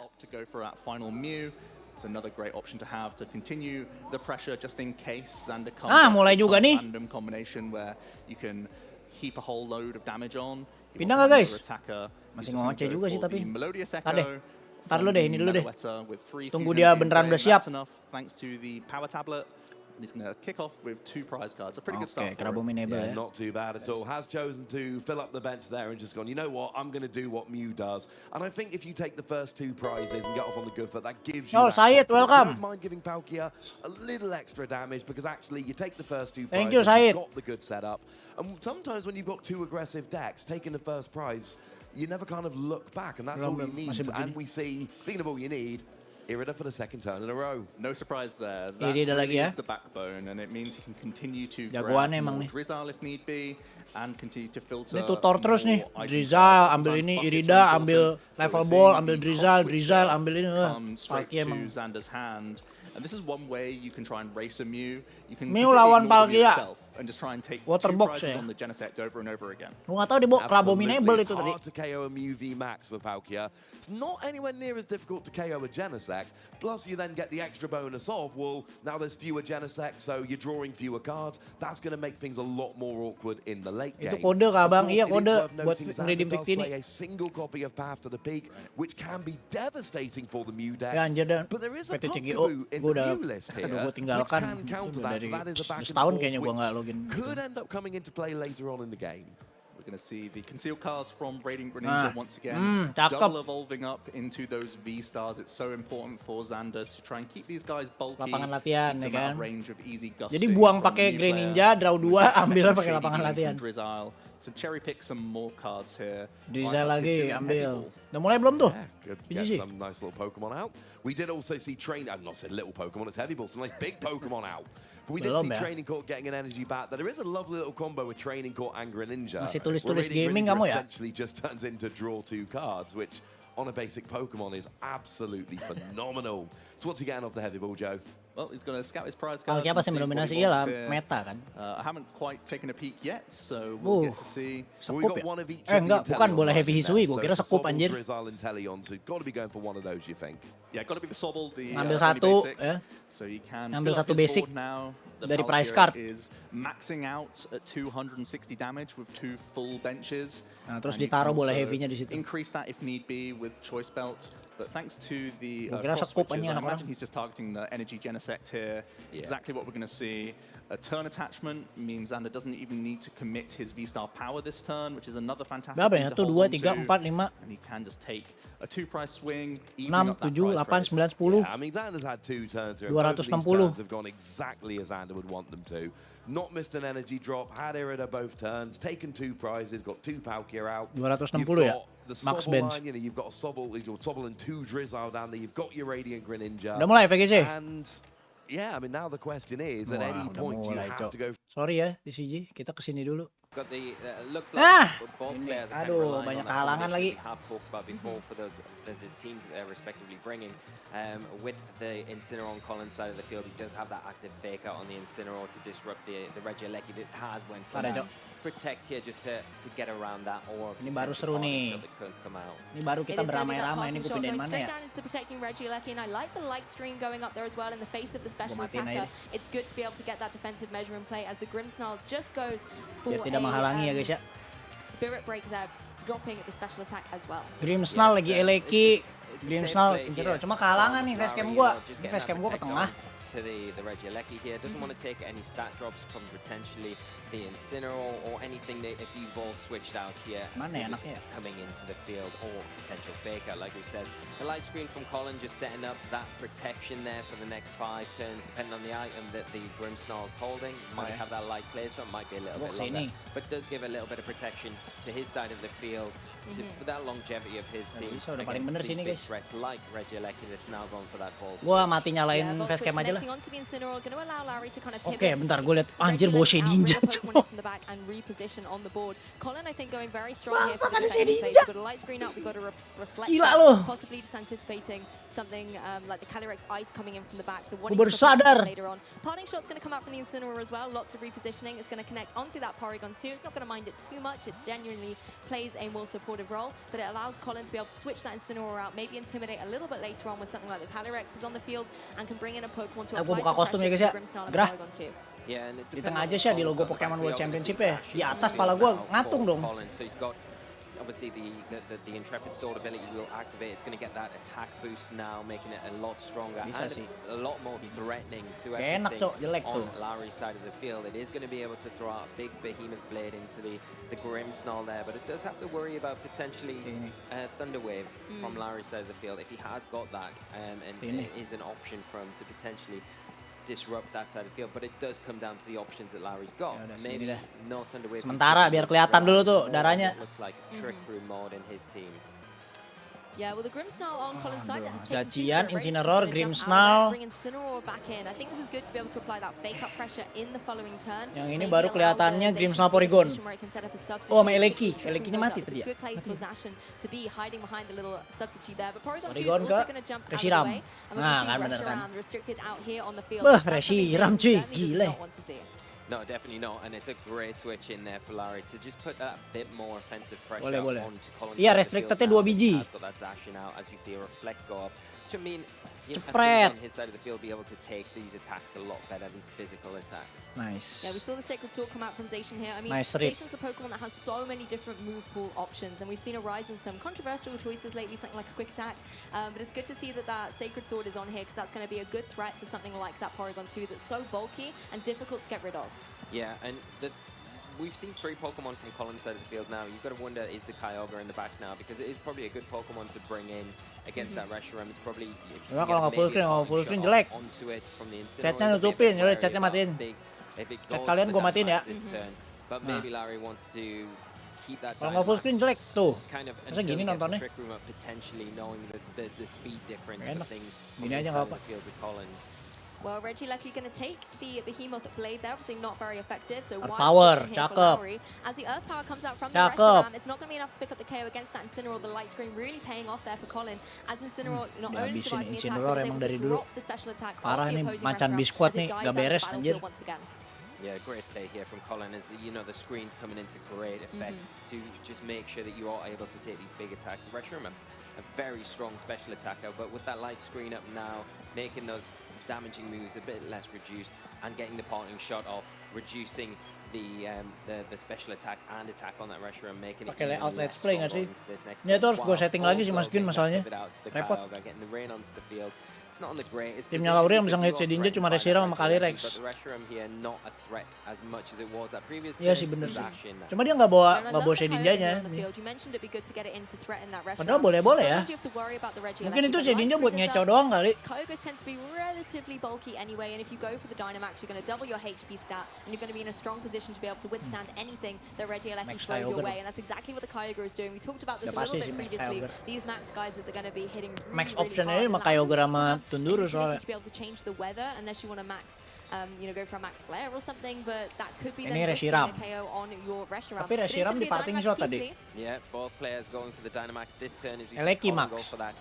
L: It's another great option to have to continue the pressure just in case Xander comes
A: mulai juga nih.
L: random combination where you can heap a whole load of damage on.
A: Pindah nggak guys? Masih ngoceh juga sih tapi. Ntar dulu deh, ini dulu deh. Tunggu dia beneran udah siap.
L: Thanks to the power tablet. And he's going to kick off with 2 prize cards. A pretty good start.
K: Yeah, not too bad at all. Has chosen to fill up the bench there and just gone, you know what, I'm going to do what Mew does. And I think if you take the first 2 prizes and get off on the good foot, that gives you
A: Syed, welcome.
K: I don't mind giving Palkia a little extra damage, because actually you take the first 2 prizes,
A: Thank you, Syed.
K: you've got the good setup. And sometimes when you've got 2 aggressive decks, taking the first prize, you never kind of look back, and that's all you need. And we see, speaking of all you need, Irida for the second turn in a row.
L: No surprise there. That really is the backbone, and it means he can continue to grab more Drizzle if need be, and continue to filter.
A: Ini tutor terus nih. Drizzle, ambil ini, Irida, ambil level ball, ambil Drizzle, ambil ini.
L: Palkia emang. Xander's hand. And this is one way you can try and race a Mew. You can
A: Mew lawan Palkia.
L: And just try and take
A: Water
L: 2
A: box
L: prizes
A: ya.
L: on the Genesect over and over again.
A: Gua nggak tahu dia bawa Abominable itu tadi.
K: Hard to KO a Mew V Max for Palkia. It's not anywhere near as difficult to KO a Genesect. Plus, you then get the extra bonus of, well, now there's fewer Genesect, so you're drawing fewer cards. That's going to make things a lot more awkward in the late game.
A: Itu kode kah bang? Iya kode buat ngeredeem victim
K: A
A: ini.
K: single copy of Path to the Peak, which can be devastating for the Mew deck.
A: Ya anjir dan
K: But there is a
A: PTCGO
K: in
A: gue
K: the
A: udah,
K: Mew list here,
A: gue
K: which
A: tinggalkan
K: can counter that. So that is a back and
A: setahun
K: forth,
A: kayaknya gue
K: which
A: nggak login.
K: could end up coming into play later on in the game.
L: We're going to see the concealed cards from Radiant Greninja once again.
A: Cakep.
L: Double evolving up into those V-stars. It's so important for Xander to try and keep these guys bulky.
A: Lapangan latihan ya
L: keep them out
A: kan.
L: of range of easy
A: Jadi
L: gusting
A: buang
L: from
A: pakai
L: new
A: Greninja,
L: player.
A: draw 2, ambil pakai lapangan latihan.
L: Drizzle to cherry pick some more cards here.
A: Drizzle lagi ambil. Udah mulai belum tuh?
K: Good. Get some nice little Pokemon out. We did also see I've not said little Pokemon, it's Heavy Ball, some nice big Pokemon out. But we did see Training Court getting an energy back. There is a lovely little combo with Training Court and Greninja.
A: Masih tulis-tulis gaming kamu ya?
K: Essentially just turns into draw 2 cards, which on a basic Pokemon is absolutely phenomenal. So what's he getting off the Heavy Ball, Joe?
L: Well, he's going to scout his prize
A: Kalau
L: cards.
A: pasti mendominasi iyalah meta kan.
L: I haven't quite taken a peek yet, so we'll get to see.
A: Sekup ya? Enggak, bukan bola heavy Hisui, gue kira sekup anjir.
K: Got to be going for one of those, you think?
L: Yeah, got to be the Sobble, the
A: ngambil satu
L: basic.
A: ya.
L: So you can
A: ngambil
L: fill up
A: satu
L: his
A: basic
L: board now. The
A: dari prize
L: Valkyrie
A: card.
L: is maxing out at 260 damage with 2 full benches.
A: Nah, terus
L: And you
A: ditaruh
L: can
A: bola
L: also
A: heavy-nya di situ.
L: Increase that if need be with choice belt. But thanks to the
A: Gua kira
L: cross
A: sekup
L: switches,
A: anjing
L: I
A: anak
L: imagine
A: orang.
L: he's just targeting the energy genesect here. Exactly what we're going to see. A turn attachment means Xander doesn't even need to commit his V-Star power this turn, which is another fantastic
A: Berapa
L: thing
A: ya?
L: to
A: 1,
L: hold
A: 2,
L: on
A: 3,
L: to.
A: 4, 5.
L: And he can just take a 2-price swing,
A: 6,
L: evening up that
A: 7,
L: price
A: 8,
L: trade.
A: 9, 10.
K: Yeah, I mean, Xander's had 2 turns here.
A: 260.
K: Both of these turns have gone exactly as Xander would want them to. Not missed an energy drop, had Irida both turns, taken 2 prizes, got 2 Palkia out.
A: 260 ya?
K: The
A: Max
K: Sobble
A: bench.
K: line, you know, you've got a Sobble and 2 Drizzile down there. You've got your Radiant Greninja.
A: Udah mulai VGC?
K: And yeah, I mean, now the question is, at any point you have to go.
A: Sorry ya, TCG, kita kesini dulu.
I: Got the looks like both
A: ini,
I: players are kind
A: aduh,
I: of relying
A: banyak
I: on that
A: kehalangan
I: combination
A: lagi.
I: we have talked about before for those the teams that they're respectively bringing. With the Incineroar on Collins' side of the field, he does have that active fake out on the Incineroar to disrupt the Regieleki that has went for that. Protect here just to get around that or
A: ini baru seru nih. Ini baru kita beramai-ramai ini gue pindahin mana ya?
J: Down into the protecting Regieleki, and I like the light screen going up there as well in the face of the special attacker. It's good to be able to get that defensive measure in play as the Grimmsnarl just goes for
A: Biar tidak menghalangi ya guys ya.
J: Spirit break there, dropping at the special attack as well.
A: Grimmsnarl lagi Eleki, Grimmsnarl cuma kehalangan nih facecam gua. Ini facecam gua ke tengah.
I: To the Regieleki here, doesn't want to take any stat drops from potentially the Incineroar or anything that if you've all switched out here coming into the field or potential fake out, like we said. The light screen from Colin just setting up that protection there for the next 5 turns, depending on the item that the Grimmsnarl's holding. Might have that light clear, so it might be a little bit longer, but does give a little bit of protection to his side of the field for that longevity of his team against the big threats like Regieleki that's now gone for that ball.
A: Gua mati nyalain facecam aja lah. Oke, bentar gue liat anjir bawa Shedinja.
J: From the back and reposition on the board. Colin, I think, going very strong here for the defensive phase. We've got a light screen up, we've got a reflect. Possibly just anticipating something like the Calyrex Ice coming in from the back. So what is later on? Parting shot's going to come out from the Incineroar as well. Lots of repositioning. It's going to connect onto that Porygon 2. It's not going to mind it too much. It genuinely plays a more supportive role, but it allows Colin to be able to switch that Incineroar out, maybe intimidate a little bit later on with something like the Calyrex is on the field and can bring in a Pokemon to apply some pressure to Grimmsnarl and Porygon 2.
I: Yeah, and
A: di tengah aja sih di logo Pokemon World Championship ya. Di atas pala gua ngatung dong.
I: So he's got obviously the Intrepid Sword ability will activate. It's going to get that attack boost now, making it a lot stronger and a lot more threatening to everything on Lowry's side of the field. It is going to be able to throw out a big Behemoth Blade into the Grimmsnarl there, but it does have to worry about potentially Thunder Wave from Lowry's side of the field if he has got that, and it is an option for him to potentially disrupt that side of the field, but it does come down to the options that Larry's got. Maybe no Thunder Wave.
A: Sementara biar kelihatan dulu tuh darahnya.
I: Looks like Trick Room mode in his team.
J: Yeah, well, the Grimmsnarl on Colin's side that has
A: Zacian, Incineroar, Grimmsnarl.
J: Bring Incineroar back in. I think this is good to be able to apply that fake up pressure in the following turn.
A: Yang ini baru kelihatannya Grimmsnarl Porygon. Oh, sama Eleki. Elekinya mati tadi ya.
J: Good place for Zacian to be hiding behind the little substitute there. But Porygon 2 is
A: Porygon
J: also going to jump out of the way.
A: Nah, kan bener kan.
J: Restricted out here on the field.
A: Reshiram cuy, gile.
I: No, definitely not, and it's a great switch in there for Larry to just put that bit more offensive pressure onto Collins.
A: Iya, restrictednya 2 biji.
I: Has got that Zacian out as we see a reflect go up. Which I mean,
A: Cepret.
I: on his side of the field be able to take these attacks a lot better, these physical attacks.
A: Nice.
J: Yeah, we saw the Sacred Sword come out from Zacian here. I mean,
A: nice
J: Zacian's the Pokemon that has so many different move pool options, and we've seen a rise in some controversial choices lately, something like a quick attack. But it's good to see that that Sacred Sword is on here, because that's going to be a good threat to something like that Porygon 2 that's so bulky and difficult to get rid of.
I: Yeah, and we've seen 3 Pokemon from Colin's side of the field now. You've got to wonder, is the Kyogre in the back now? Because it is probably a good Pokemon to bring in against that Reshiram. It's probably, if you
A: kalau nggak full screen jelek.
I: Onto it from the
A: Chatnya nutupin, jadi chatnya matiin. Chat kalian gue matiin ya.
I: But maybe Larry wants to keep that.
A: Kalau nggak full screen jelek tuh.
I: Kind of
A: masa gini nontonnya.
I: Trick Room up, potentially knowing the speed difference of things
A: gini aja nggak apa.
I: fields of Collins.
J: Well, Reggie Lucky going to take the Behemoth Blade there, obviously not very effective, so why
A: Power,
J: switching here for
A: cakep.
J: Lowry? As the Earth Power comes out from the
A: Cakep.
J: Reshiram, it's not going to be enough to pick up the KO against that Incineroar. The light screen really paying off there for Colin, as Incineroar not only surviving the attack, but was able to drop the special attack
A: Parah
J: off the
A: nih,
J: opposing
A: macan
J: Reshiram
A: biskuit
J: as it
A: nih,
J: dies
A: gak
J: out the
A: beres
J: battlefield
A: anjir.
J: once again.
I: Yeah, great play here from Colin as, you know, the screen's coming into great effect to just make sure that you are able to take these big attacks. Reshiram, a very strong special attacker, but with that light screen up now, making those damaging moves a bit less reduced and getting the parting shot off, reducing the special attack and attack on that Reshiram, making it
A: Pakai layout
I: even
A: let's
I: less
A: play nggak
I: strong
A: sih?
I: into this next
A: Ini tuh harus
I: turn,
A: gue
I: whilst
A: setting lagi sih
I: also
A: masukin
I: getting that
A: masalahnya.
I: pivot out to the
A: Repot.
I: Kyogre, getting the rain onto the field. It's not on the greatest
A: Timnya
I: position
A: Lauri yang bisa
I: because
A: ngehit
I: you are
A: Sedinja cuma
I: threatened by
A: Reshiram
I: that
A: sama kali
I: Reggie
A: Rex.
I: Lucky, but the Reshiram here not a threat as much as it was at previous
A: Iya
I: turns.
A: sih bener
I: to
A: sih.
I: Zacian.
A: Cuma dia nggak bawa
J: And I love the
A: Sedinjanya.
J: Kyogre on the field. You mentioned it'd be good to get it in to threaten that Reshiram.
A: Padahal boleh-boleh ya.
J: Sometimes you have to worry about the Reggie
A: Mungkin
J: Lucky,
A: itu
J: but
A: Sedinja
J: light
A: buat
J: screen is
A: ngecow
J: up.
A: doang kali.
J: Kyogres tend to be relatively bulky anyway, and if you go for the Dynamax, you're going to double your HP stat, and you're going to be in a strong position to be able to withstand anything that Reggie Lucky
A: Max
J: throws your
A: Kyogre.
J: way, and that's exactly what the Kyogre is doing. We talked about this a
A: Udah
J: little
A: pasti
J: bit
A: sih Max
J: previously.
A: Kyogre.
J: These Max guys are going to be hitting really,
A: Max
J: really
A: option
J: hard,
A: ini
J: and
A: sama
J: that means
A: Kyogre
J: it's
A: sama
J: tough
A: Tunduru
J: and
A: soalnya.
J: to be able to change the weather unless you want to max, you know, go for a max flare or something, but that could be
A: Ini
J: then risking
A: Reshiram.
J: a KO on your Reshiram.
A: Tapi Reshiram di parting shot tadi.
I: Yeah, both players going for the Dynamax this turn as we see
A: Eleki
I: Colin
A: Max.
I: go for that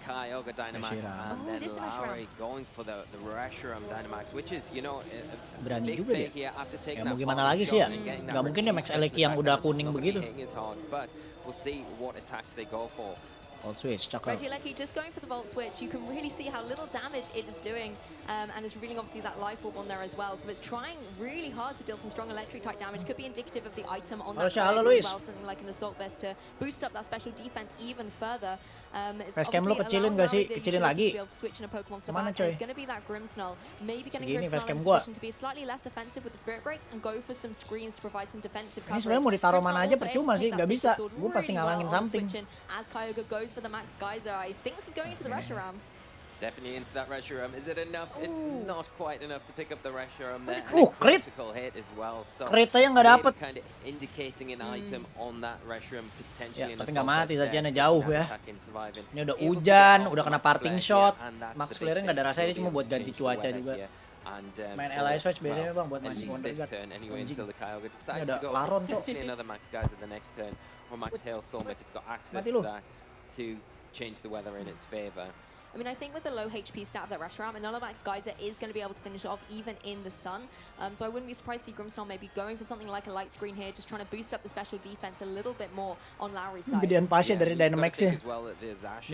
I: Kyogre Dynamax
A: Reshiram.
I: and
J: Oh,
I: then
J: it is the Reshiram.
I: Lowry going for the Reshiram Dynamax, which is, you know, a
A: Berani
I: big
A: juga
I: play
A: dia.
I: here after taking
A: Ya mau
I: that
A: gimana
I: parting
A: lagi sih ya?
I: shot and getting that
A: Nggak mungkin dia
I: reduced
A: Max Eleki
I: special
A: yang
I: attack
A: udah
I: damage.
A: kuning
I: Not gonna be
A: begitu.
I: hitting as hard, but we'll see what attacks they go for.
A: Volt switch, cakep.
J: Reggie Lucky just going for the Volt Switch. You can really see how little damage it is doing, and it's revealing obviously that Life Orb on there as well. So it's trying really hard to deal some strong electric type damage. Could be indicative of the item on that
A: Halo,
J: Kyogre
A: Luis.
J: as well, something like an Assault Vest to boost up that special defense even further. It's
A: Facecam lu
J: obviously
A: kecilin
J: allowing
A: gak sih?
J: Lowry the
A: Kecilin
J: utility
A: lagi.
J: to be able to switch in a Pokemon for
A: Kemana,
J: that.
A: coy?
J: It's going to be that Grimmsnarl. Maybe getting
A: Segini
J: Grimmsnarl
A: facecam
J: in
A: gua.
J: position to be slightly less offensive with the Spirit Breaks and go for some screens to provide some defensive
A: Ini
J: coverage.
A: sebenarnya mau ditaruh
J: Grimmsnarl
A: mana aja
J: also able
A: percuma
J: to
A: sih,
J: take that
A: nggak bisa.
J: Sacred Sword
A: Gue pasti
J: really
A: ngalangin
J: well on the
A: something.
J: switch in as Kyogre goes for the Max Geyser. I think this is going into the Reshiram.
I: Definitely into that Reshiram. Is it enough? It's not quite enough to pick up the Reshiram there.
A: Crit.
I: Critical hit as well. So
A: Crit aja nggak dapet.
I: kind of indicating an item on that Reshiram
A: Ya,
I: potentially.
A: tapi nggak mati, sajiannya jauh ya. Ini udah
I: Able to
A: hujan,
I: get off
A: udah kena
I: Max
A: parting
I: Flare,
A: shot.
I: yeah, and that's
A: Max
I: the big
A: Flare nggak ada
I: thing.
A: rasanya, dia
I: You'll
A: cuma
I: be
A: buat
I: able to
A: ganti
I: change the
A: cuaca
I: weather
A: juga.
I: here. And,
A: Main
I: for,
A: Ally Switch biasanya bang buat
I: at
A: mancing
I: least
A: Wonder
I: this
A: Guard.
I: turn anyway
A: Anjing.
I: until the Kyogre decides
A: ada
I: to go
A: Laron,
I: for
A: Cok.
I: potentially another Max Geyser the next turn, or Max Hailstorm if it's got access
A: Mati
I: to
A: lu.
I: that to change the weather in its favor.
J: I mean, I think with the low HP stat of that Reshiram, another Max Geyser is going to be able to finish it off even in the sun. So I wouldn't be surprised to see Grimmsnarl maybe going for something like a light screen here, just trying to boost up the special defense a little bit more on Lowry's side.
A: Gedean pasnya dari Dynamax-nya.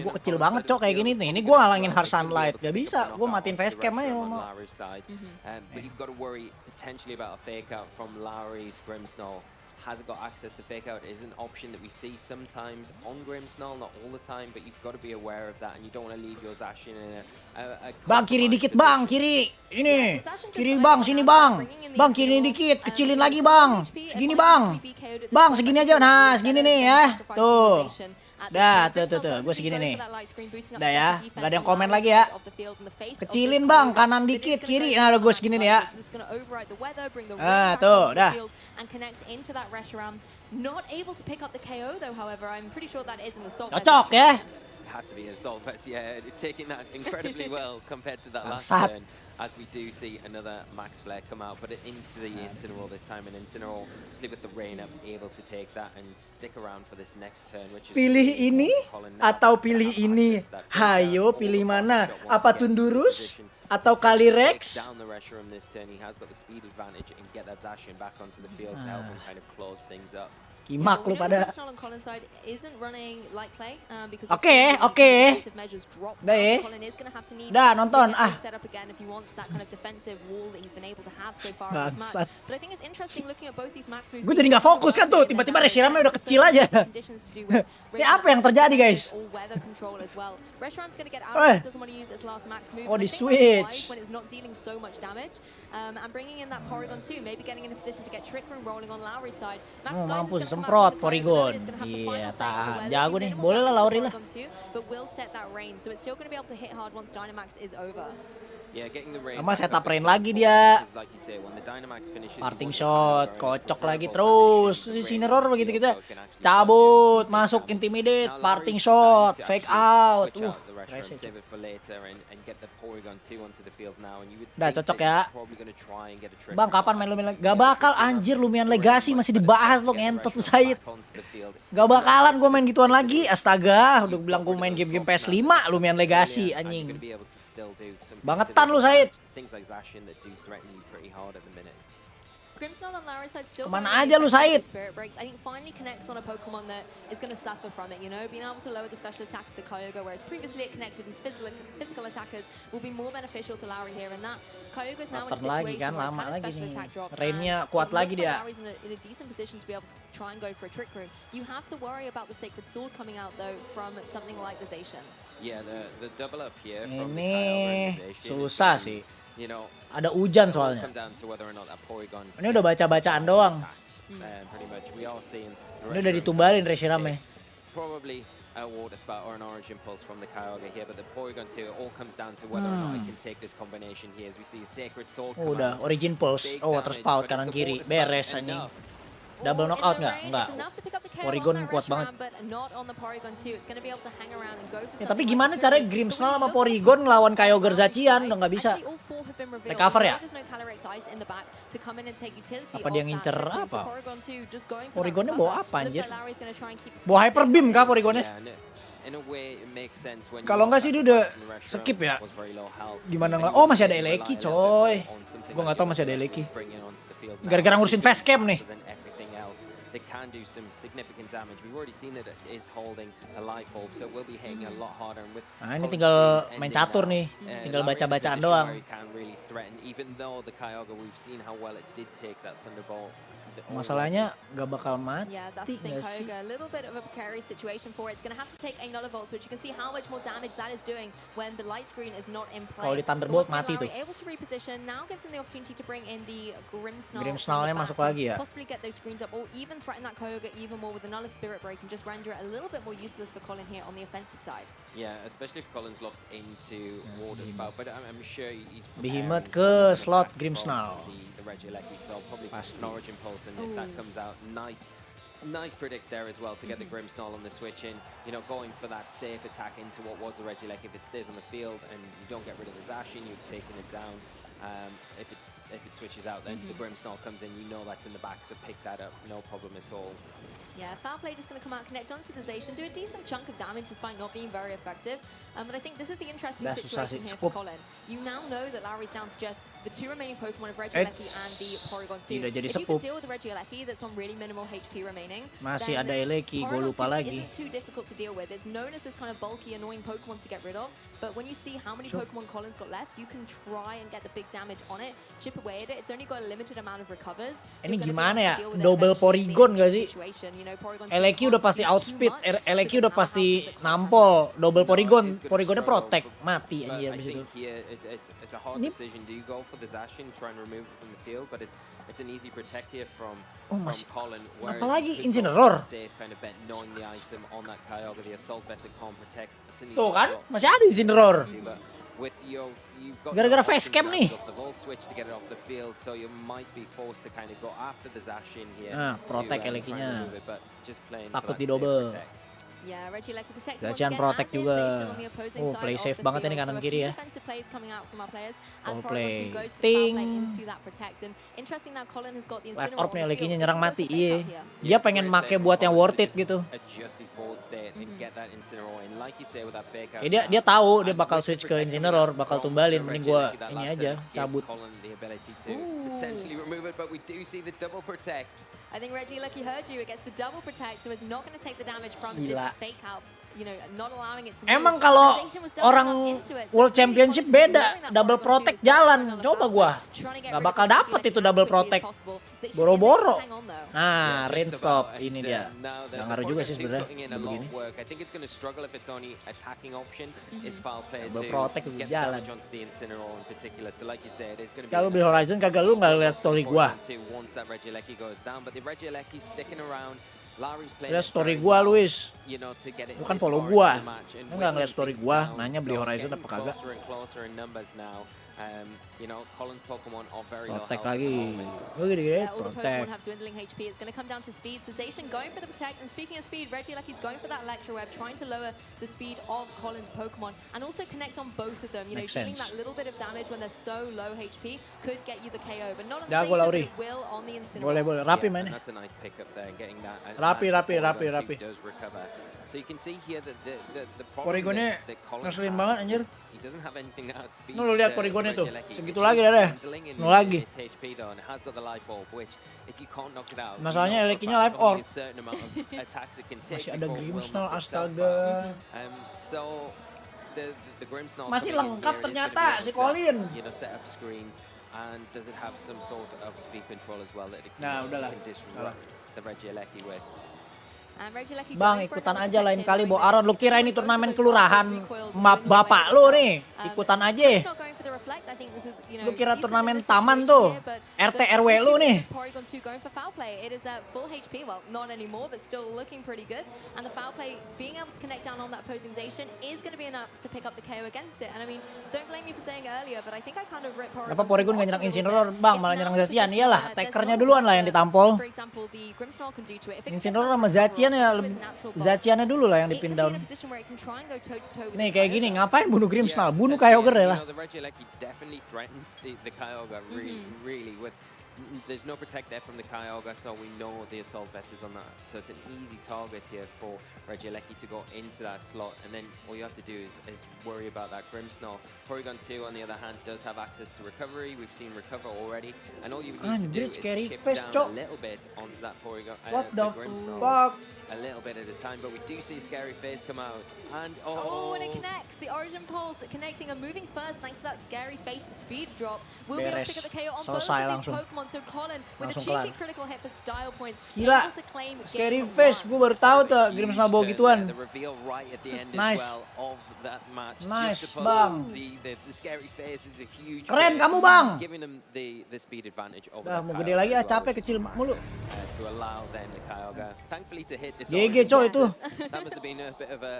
A: Gue kecil banget cok kayak gini nih. Ini gue ngalangin Hard Sunlight. Gak bisa, gue matiin facecam aja mau.
I: But you've got to worry potentially about a fake out from Lowry's Grimmsnarl. Hasn't got access to fake out is an option that we see sometimes on Grimmsnarl, not all the time, but you've got to be aware of that, and you don't want to leave your Zacian in a
A: Bang kiri dikit bang, kiri. Ini. Kiri bang, sini bang. Bang kiri dikit, kecilin lagi bang. Segini bang. Bang segini aja, nah segini nih ya. Tuh. Dah, tuh. Gue segini nih. Dah ya, gak ada yang komen lagi ya. Kecilin bang, kanan dikit, kiri. Nah, gue segini nih ya. Tuh, dah.
J: Not able to pick up the KO though, however, I'm pretty sure that is an assault.
A: Cocok ya.
I: Has to be an assault vest, yeah, taking that incredibly well compared to that last
A: Bangsat.
I: turn, as we do see another Max Flare come out, but into the Incineroar this time, and Incineroar, obviously with the rain up, able to take that and stick around for this next turn, which is
A: Pilih ini atau pilih ini? Hayo, pilih mana? Apa Tundurus atau kali Rex?
I: down the Reshiram this turn, he has got the speed advantage and get that Zacian back onto the field to help him kind of close things up.
A: Kimak lu pada.
J: Oke.
A: Dah ya. Dah nonton ah. Bangsat. Gue jadi nggak fokus kan tuh, tiba-tiba Reshiramnya udah kecil aja. Ini apa yang terjadi guys? Oh di switch. Oh mampus semprot Porygon. Iya tahan, jago nih. Boleh lah Lowry lah. Sama setup rain lagi dia. Parting shot, kocok lagi terus. Si Incineroar begitu gitu. Cabut, masuk intimidate, parting shot, fake out. Udah cocok ya. Bang, kapan main Lumion? Gak bakal anjir, Lumion Legacy masih dibahas lo, ngentot tuh Said. Gak bakalan gue main gituan lagi. Astaga, udah bilang gue main game-game PS5 Lumion Legacy anjing. Bangetan lu Said. Kemana aja lu Said?
J: I think finally connects on a Pokemon that is going to suffer from it, you know, being able to lower the special attack of the Kyogre, whereas previously it connected into physical attackers will be more beneficial to Lowry here, and that Kyogre is now in a situation where it's had a special attack drop.
A: Rainnya kuat lagi dia.
J: Lowry's in a decent position to be able to try and go for a Trick Room. You have to worry about the Sacred Sword coming out though from something like the Zacian.
I: Yeah, the double up here from the
A: Ini susah sih.
I: You know,
A: ada hujan soalnya. Ini udah baca-bacaan doang. Ini udah ditumbalin Reshiram-nya.
I: Probably a water spout or an orange impulse from the Kyogre here, but the Porygon 2 all comes down to whether or not it can take this combination here as we see Sacred Sword come
A: Udah,
I: out.
A: Origin Pulse. Oh, water spout kanan kiri. Beres anjing. Double knockout nggak? Enggak. Porygon kuat banget. Ya, tapi gimana caranya Grimmsnarl sama Porygon ngelawan Kyogre Zacian? Udah nggak bisa. Recover ya? Apa dia ngincer apa? Porygonnya bawa apa anjir? Bawa Hyper Beam kah Porygonnya? Kalau nggak sih dia udah skip ya. Gimana nggak? Oh masih ada Eleki coy. Gue nggak tahu masih ada Eleki. Gara-gara ngurusin facecam nih.
I: They can do some significant damage. We've already seen that it is holding a life orb, so it will be hitting a lot harder. And with
A: nah ini tinggal main catur nih, tinggal baca-bacaan doang.
I: Even though the Kyogre, we've seen how well it did take that Thunderbolt.
A: Masalahnya gak bakal mati
J: nggak sih? A little bit of a precarious situation for it. It's going to have to take a Nullivolts, which you can see how much more damage that is doing when the light screen is not in play.
A: Kalau di Thunderbolt mati tuh.
J: Able to reposition now gives him the opportunity to bring in the Grimmsnarl.
A: Grimmsnarlnya masuk lagi ya.
J: Possibly get those screens up or even threaten that Kyogre even more with the Null Spirit Break and just render it a little bit more useless for Colin here on the offensive side.
I: Yeah, especially if Colin's locked into Water Spout, but I'm sure he's
A: Behemoth ke slot Grimmsnarl.
I: The Regieleki, so probably an Origin Pulse, and if that comes out, nice predict there as well to get the Grimmsnarl on the switch in. You know, going for that safe attack into what was the Regieleki. If it stays on the field and you don't get rid of the Zacian, you've taken it down. If it switches out, then the Grimmsnarl comes in. You know that's in the back, so pick that up, no problem at all.
J: Yeah, Foul Play just going to come out, connect onto the Zacian, do a decent chunk of damage despite not being very effective. But I think this is the interesting situation here for Colin. You now know that Lowry's down to just the two remaining Pokemon of Regieleki and the Porygon 2. If you can deal with the Regieleki that's on really minimal HP remaining,
A: masih ada Eleki, gue lupa lagi.
J: Isn't too difficult to deal with. It's known as this kind of bulky, annoying Pokemon to get rid of. But when you see how many Pokemon Colin's got left, you can try and get the big damage on it, chip away at it. It's only got a limited amount of recovers.
A: Ini gimana ya? Double Porygon gak sih? Eleki udah pasti outspeed, Eleki udah pasti nampol, double Porygon, Porygonnya protect, mati anjir abis itu.
I: It's a hard decision. Do you go for the Zacian, try and remove it from the field, but it's an easy protect here from Colin.
A: Apalagi Incineroar.
I: Safe kind of bet knowing the item on that Kyogre, the Assault Vest it can't protect.
A: Tuh kan, masih ada Incineroar.
I: With
A: gara-gara facecam nih.
I: The Volt switch to get it off the field, so you might be forced to kind of go after the Zacian here.
A: Nah, protect Elekinya. Takut di
I: double.
A: double. Zacian protect juga. Oh, play safe banget ini kanan kiri ya. Oh, play. Ting. Life orb nih Elekinya nyerang mati. Iya. Dia pengen make buat yang worth it gitu. Dia tahu dia bakal switch ke Incineroar, bakal tumbalin. Mending gua ini aja cabut.
J: I think Regieleki heard you. It gets the double protect, so it's not going to take the damage from this fake out. You know, not allowing it to move.
A: Emang kalau orang World Championship beda, double protect jalan. Coba gua, nggak bakal dapet itu double protect. Boro-boro. Nah, rain stop ini dia. Nggak ngaruh juga sih sebenarnya begini. Double protect itu jalan. Kalau beli Horizon kagak lu nggak lihat story gua. Lihat story gua Luis, bukan follow gua. Lu nggak ngeliat story gua, nanya beli Horizon apa kagak.
I: You know, Colin's Pokemon are very low
A: Protect
I: health at the
A: lagi.
I: moment.
A: Gede-gede,
J: All the Pokemon
A: protect.
J: have dwindling HP. It's going to come down to speed. Sensation going for the protect. And speaking of speed, Regieleki's going for that Electro Web, trying to lower the speed of Colin's Pokemon and also connect on both of them. You know,
A: Makes
J: dealing
A: sense.
J: that little bit of damage when they're so low HP could get you the KO, but not on the
A: Jago,
J: station,
A: Lauri.
J: but it will on the Incineroar.
A: Boleh. Rapi
I: Yeah,
A: mainnya.
I: and that's a nice pickup there, getting that. And
A: Rapi,
I: as the
A: rapi,
I: Porygon
A: rapi.
I: 2 does recover. So you can see here that the problem
A: Porygonnya
I: that Colin
A: ngeselin
I: has
A: banget, anjir.
I: is he doesn't have anything that outspeeds
A: Lu lihat
I: the
A: Porygonnya tuh,
I: Regieleki.
A: segitu
I: It
A: lagi
I: is
A: dah deh.
I: handling in
A: Lagi.
I: its HP though, and it has got the life orb, which if you can't knock it out, you
A: Masalahnya
I: know for a
A: Elekinya
I: fact
A: life
I: only
A: orb.
I: a certain amount of attacks it can take
A: Masih ada
I: before it will
A: Grimmsnarl,
I: knock itself
A: astaga.
I: out. So the Grimmsnarl
A: Masih
I: coming in
A: lengkap
I: here is gonna
A: ternyata
I: be able
A: si
I: to,
A: Colin.
I: you know, set up screens, and does it have some sort of speed control as well that it can,
A: Nah, udahlah.
I: can disrupt the Regieleki with.
J: And Regieleki
A: Bang,
J: going for
A: ikutan
J: another
A: aja lain
J: protect
A: kali
J: here,
A: bawa
J: knowing
A: Aron.
J: that
A: Lu kira ini
J: both of
A: turnamen
J: those
A: kelurahan
J: recoils are
A: map
J: going the way
A: bapak
J: of
A: lu
J: the
A: nih.
J: south.
A: Ikutan aja.
J: It's not going for the reflect. I think this is, you know,
A: Lu kira
J: decent
A: turnamen
J: in the
A: taman
J: situation
A: tuh.
J: here, but
A: RT
J: the
A: RW
J: issue
A: lu
J: is
A: nih.
J: this Porygon 2 going for foul play. It is at full HP, well, not anymore, but still looking pretty good. And the foul play, being able to connect down on that opposing Zacian is going to be enough to pick up the KO against it. And I mean, don't blame me for saying earlier, but I think I kind of ripped Porygon.
A: Kenapa Porygon nggak nyerang Incineroar, Bang, malah nyerang Zacian? Iyalah,
J: There's
A: Takernya
J: not
A: duluan
J: much
A: lah yang
J: that,
A: ditampol.
J: For example, the Grimmsnarl can do to it. If it can
A: Incineroar
J: get
A: sama
J: that
A: Zacian ya,
J: cover up, it's natural block.
A: Zaciannya dulu lah yang
J: It
A: dipin
J: could be
A: down.
J: in a position where it can try and go toe-to-toe with
A: Nih
J: this
A: kayak gini,
J: Kyogre.
A: ngapain bunuh Grimmsnarl?
I: Yeah,
A: Bunuh
I: potentially,
A: Kyogre
I: you
A: lah.
I: know, the Regieleki definitely threatens the Kyogre really with. There's no protect there from the Kyogre, so we know the Assault Vest is on that. So it's an easy target here for Regieleki to go into that slot, and then all you have to do is worry about that Grimmsnarl. Porygon 2, on the other hand, does have access to recovery. We've seen recover already, and all you need to do is
A: Scary
I: chip
A: Face,
I: down a little bit onto that Porygon,
A: What the
I: Grimmsnarl.
A: fuck?
I: A little bit at a time, but we do see Scary Face come out, and
J: Oh, and it connects. The Origin Pulse connecting and moving first thanks to that Scary Face speed drop. We'll be able to pick up the KO on both
A: Selesai
J: of these
A: langsung.
J: Pokemon. So Colin, with a
A: Langsung
J: cheeky
A: kelar.
J: critical hit for style points,
A: Gila,
J: able to claim
A: Scary
J: game
A: Face,
J: one.
A: gue baru tahu tuh
I: Huge
A: Grimmsnarl bawa
I: turn
A: gituan.
I: there, the reveal right at the end
A: Nice.
I: as well of that match.
A: Nice,
I: Just above
A: Bang.
I: the Scary Face is a huge
A: Keren
I: hit,
A: kamu, Bang.
I: giving them the speed advantage over
A: Dah
I: the
A: mau
I: Kyogre
A: gede lagi
I: as
A: ah,
I: well,
A: capek
I: which
A: kecil
I: is
A: mulu.
I: massive, to allow then the Kyogre thankfully to hit the
A: GG
I: target.
A: coy itu.
I: That must have been a bit of a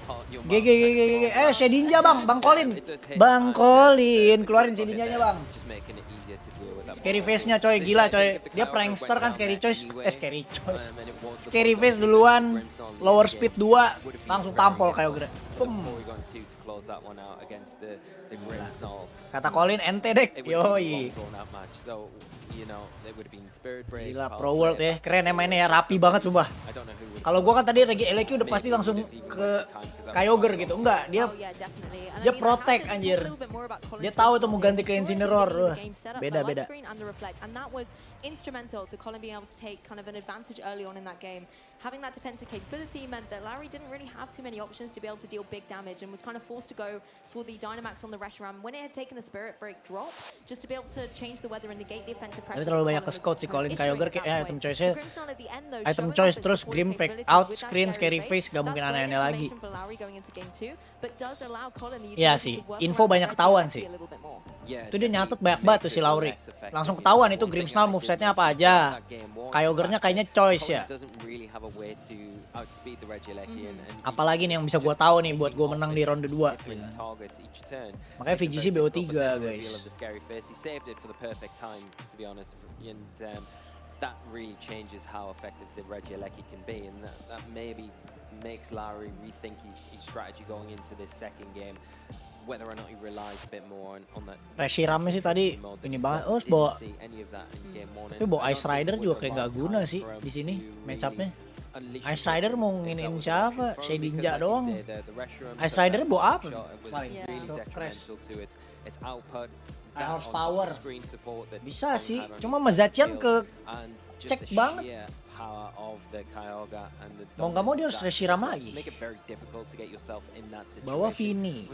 I: hard your
A: GG. Shedinja Bang, Bang Colin. Bang Colin, keluarin Shedinjanya Bang.
I: Just making it easier to deal with that
A: Scary
I: ball.
A: Face-nya coy,
I: This
A: gila
I: I
A: coy.
I: think if the
A: Dia
I: Kyogre
A: prankster
I: went
A: kan
I: down
A: Scary
I: there
A: Choice.
I: anyway,
A: Scary Choice.
I: and it was the
A: Scary
I: Porygon
A: Face
I: 2
A: duluan,
I: Grimmsnarl
A: lower
I: leading
A: speed
I: game.
A: 2,
I: Would have been
A: langsung
I: very
A: tampol
I: difficult
A: Kyogre.
I: for the Porygon 2 to close that one out against the Grimmsnarl.
A: Kata Colin ente dek,
I: It would have been a
A: yoi.
I: long drawn out match. So, you know, it would have been Spirit Break.
A: Gila
I: Power
A: Pro World
I: Play.
A: ya, keren ya mainnya ya, rapi banget sumpah.
I: I don't know who would
A: Kalau gua kan tadi Regieleki udah pasti langsung ke Kyogre gitu. Enggak, dia
J: Oh, yeah, definitely. And I
A: dia
J: mean, I have
A: protect,
J: to talk
A: anjir.
J: a little bit more about Colin's
A: Dia tahu tuh mau
J: Grimmsnarl
A: ganti
J: here.
A: ke
J: We saw it at the
A: Incineroar.
J: beginning of
A: Wah,
J: the game set up
A: beda
J: by
A: beda.
J: Light Screen and the Reflect, and that was instrumental to Colin being able to take kind of an advantage early on in that game. Having that defensive capability meant that Larry didn't really have too many options to be able to deal big damage and was kind of forced to go for the Dynamax on the Reshiram when it had taken the Spirit Break drop, just to be able to change the weather and negate the offensive pressure.
A: Tapi terlalu
J: that
A: banyak
J: Colin
A: ke scout
J: was
A: sih
J: kind of
A: Colin
J: issuing
A: Kyogre
J: at
A: kayak
J: that
A: item
J: point.
A: choice-nya.
J: The Grimmsnarl at the end, though,
A: Item
J: showing
A: choice
J: off its
A: terus
J: supporting
A: Grim Fake
J: capabilities
A: out
J: with that
A: screen Scary Face, gak
J: That's
A: mungkin
J: great
A: aneh-aneh lagi.
J: information for Larry going into game 2, but does allow Colin the
A: Iya
J: utility
A: sih,
J: to work
A: info
J: around
A: banyak
J: Reggie
A: ketahuan
J: Lefty
A: sih.
J: a little bit more.
I: Yeah,
A: Itu dia nyatet
I: definitely
A: banyak banget tuh
I: makes
A: si
I: it
A: Lauri.
I: less effective.
A: Langsung ketahuan itu
I: One thing
A: Grimmsnarl
I: I did
A: movesetnya
I: notice
A: apa
I: about
A: aja.
I: that game was
A: Kyogre-nya
I: the fact
A: kayaknya choice
I: Colin
A: ya.
I: doesn't really have a way to outspeed the Regieleki and
A: Apalagi nih yang bisa gua tahu nih buat gua menang di ronde 2.
I: different targets each turn.
A: Makanya
I: Makes it
A: VGC
I: very
A: BO3
I: difficult, but then the
A: guys.
I: reveal of the Scary Face, he saved it for the perfect time, to be honest, and that really changes how effective the Regieleki can be, and that maybe makes Larry rethink his strategy going into this second game, whether or not he relies a bit more on that.
A: Reshiramnya sih tadi ini banget. Oh, bawa tapi bawa Ice Rider juga kayak nggak guna sih di sini match up-nya. Ice Rider mau nginin siapa? Shedinja doang. Ice Rider bawa apa? Paling Crash. High horsepower. Bisa sih, cuma Mazacian ke cek banget. Mau nggak mau dia harus Reshiram lagi. Bawa Vini,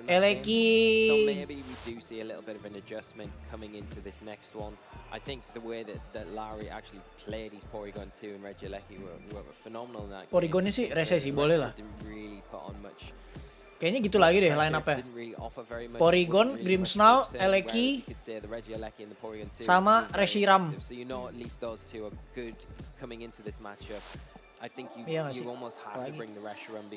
A: Eleki.
I: So maybe we do see a little bit of an adjustment coming into this next one. I think the way that Larry actually played his Porygon 2 and Regieleki were phenomenal in that game.
A: Porygonnya sih rese sih, boleh lah.
I: Didn't really put on much.
A: Kayaknya gitu lagi deh line up-nya. Porygon, Grimmsnarl, Eleki, sama Reshiram.
I: So you know at least those two are good coming into this matchup. I think you
A: Iya nggak sih?
I: almost have to
A: Apalagi?
I: bring the Reshiram.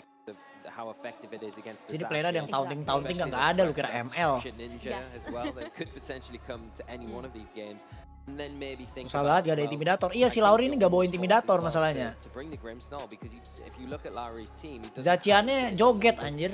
I: how effective it is against the
A: Jadi player ada yang
J: Exactly.
A: taunting nggak ada lu kira ML.
I: Ninja
J: Yes.
I: as well that could potentially come to any one of these games. And then maybe think
A: Susah
I: about,
A: banget gak ada
I: well,
A: intimidator. Iya
I: I
A: si
I: think
A: Lauri
I: the
A: ini gak bawa
I: almost
A: intimidator
I: forces Bob
A: masalahnya.
I: to bring the Grimsnarl because if you look at Lowry's team, he doesn't
A: Zaciannya
I: have
A: joget
I: those
A: anjir.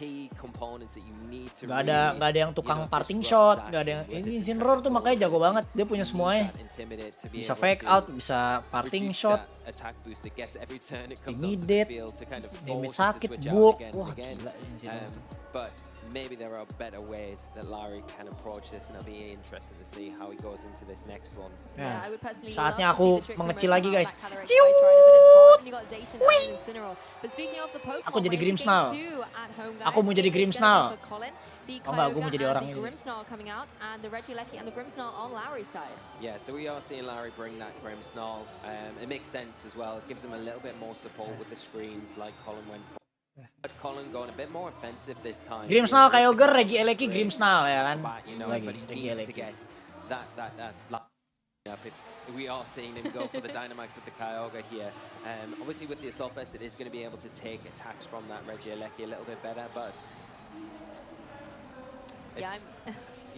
I: key components that you need to
A: Gak
I: really,
A: ada yang tukang
I: disrupt
A: parting shot,
I: Zacian
A: gak ada yang
I: with
A: ini
I: its
A: Incineroar tuh
I: attack.
A: makanya
I: So
A: jago banget. Dia punya
I: you need
A: semuanya.
I: that Intimidate to be
A: Bisa
I: able
A: fake
I: to
A: out, bisa parting
I: reduce
A: shot,
I: that attack boost that gets every turn it comes onto the
A: Intimidate,
I: field to kind of
A: damage
I: force it to
A: sakit,
I: switch out
A: book.
I: again
A: Wah
I: and again.
A: gila Incineroar tuh.
I: But maybe there are better ways that Lowry can approach this, and it'll be interesting to see how he goes into this next one.
J: Yeah, I would personally
A: Saatnya
J: love to
A: aku
J: see the trick from
A: mengecil
J: Motion
A: lagi
J: on
A: guys.
J: that Calyrex Ice Rider, but it's hard when you got Zacian and Incineroar. But speaking of the Pokemon,
A: Aku jadi
J: we're into
A: Grimsnarl.
J: game 2 at home, guys.
A: Aku mau jadi
J: It is gonna be
A: Grimsnarl.
J: for Colin, the
A: Oh enggak, gue mau
J: Kyogre
A: jadi
J: and
A: orang
J: the
A: ini.
J: Grimsnarl coming out, and the Regieleki and the Grimsnarl on Lowry's side.
I: Yeah, so we are seeing Lowry bring that Grimsnarl. It makes sense as well. It gives him a little bit more support with the screens like Colin went for. But Colin going a bit more offensive this time.
A: Grimsnarl, Kyogre, Regieleki, Grimsnarl ya kan.
I: You know,
A: Lagi
I: but he needs to
A: Regieleki.
I: get that up. If we are seeing him go for the Dynamax with the Kyogre here. Obviously with the Assault Vest, it is going to be able to take attacks from that Regieleki a little bit better, but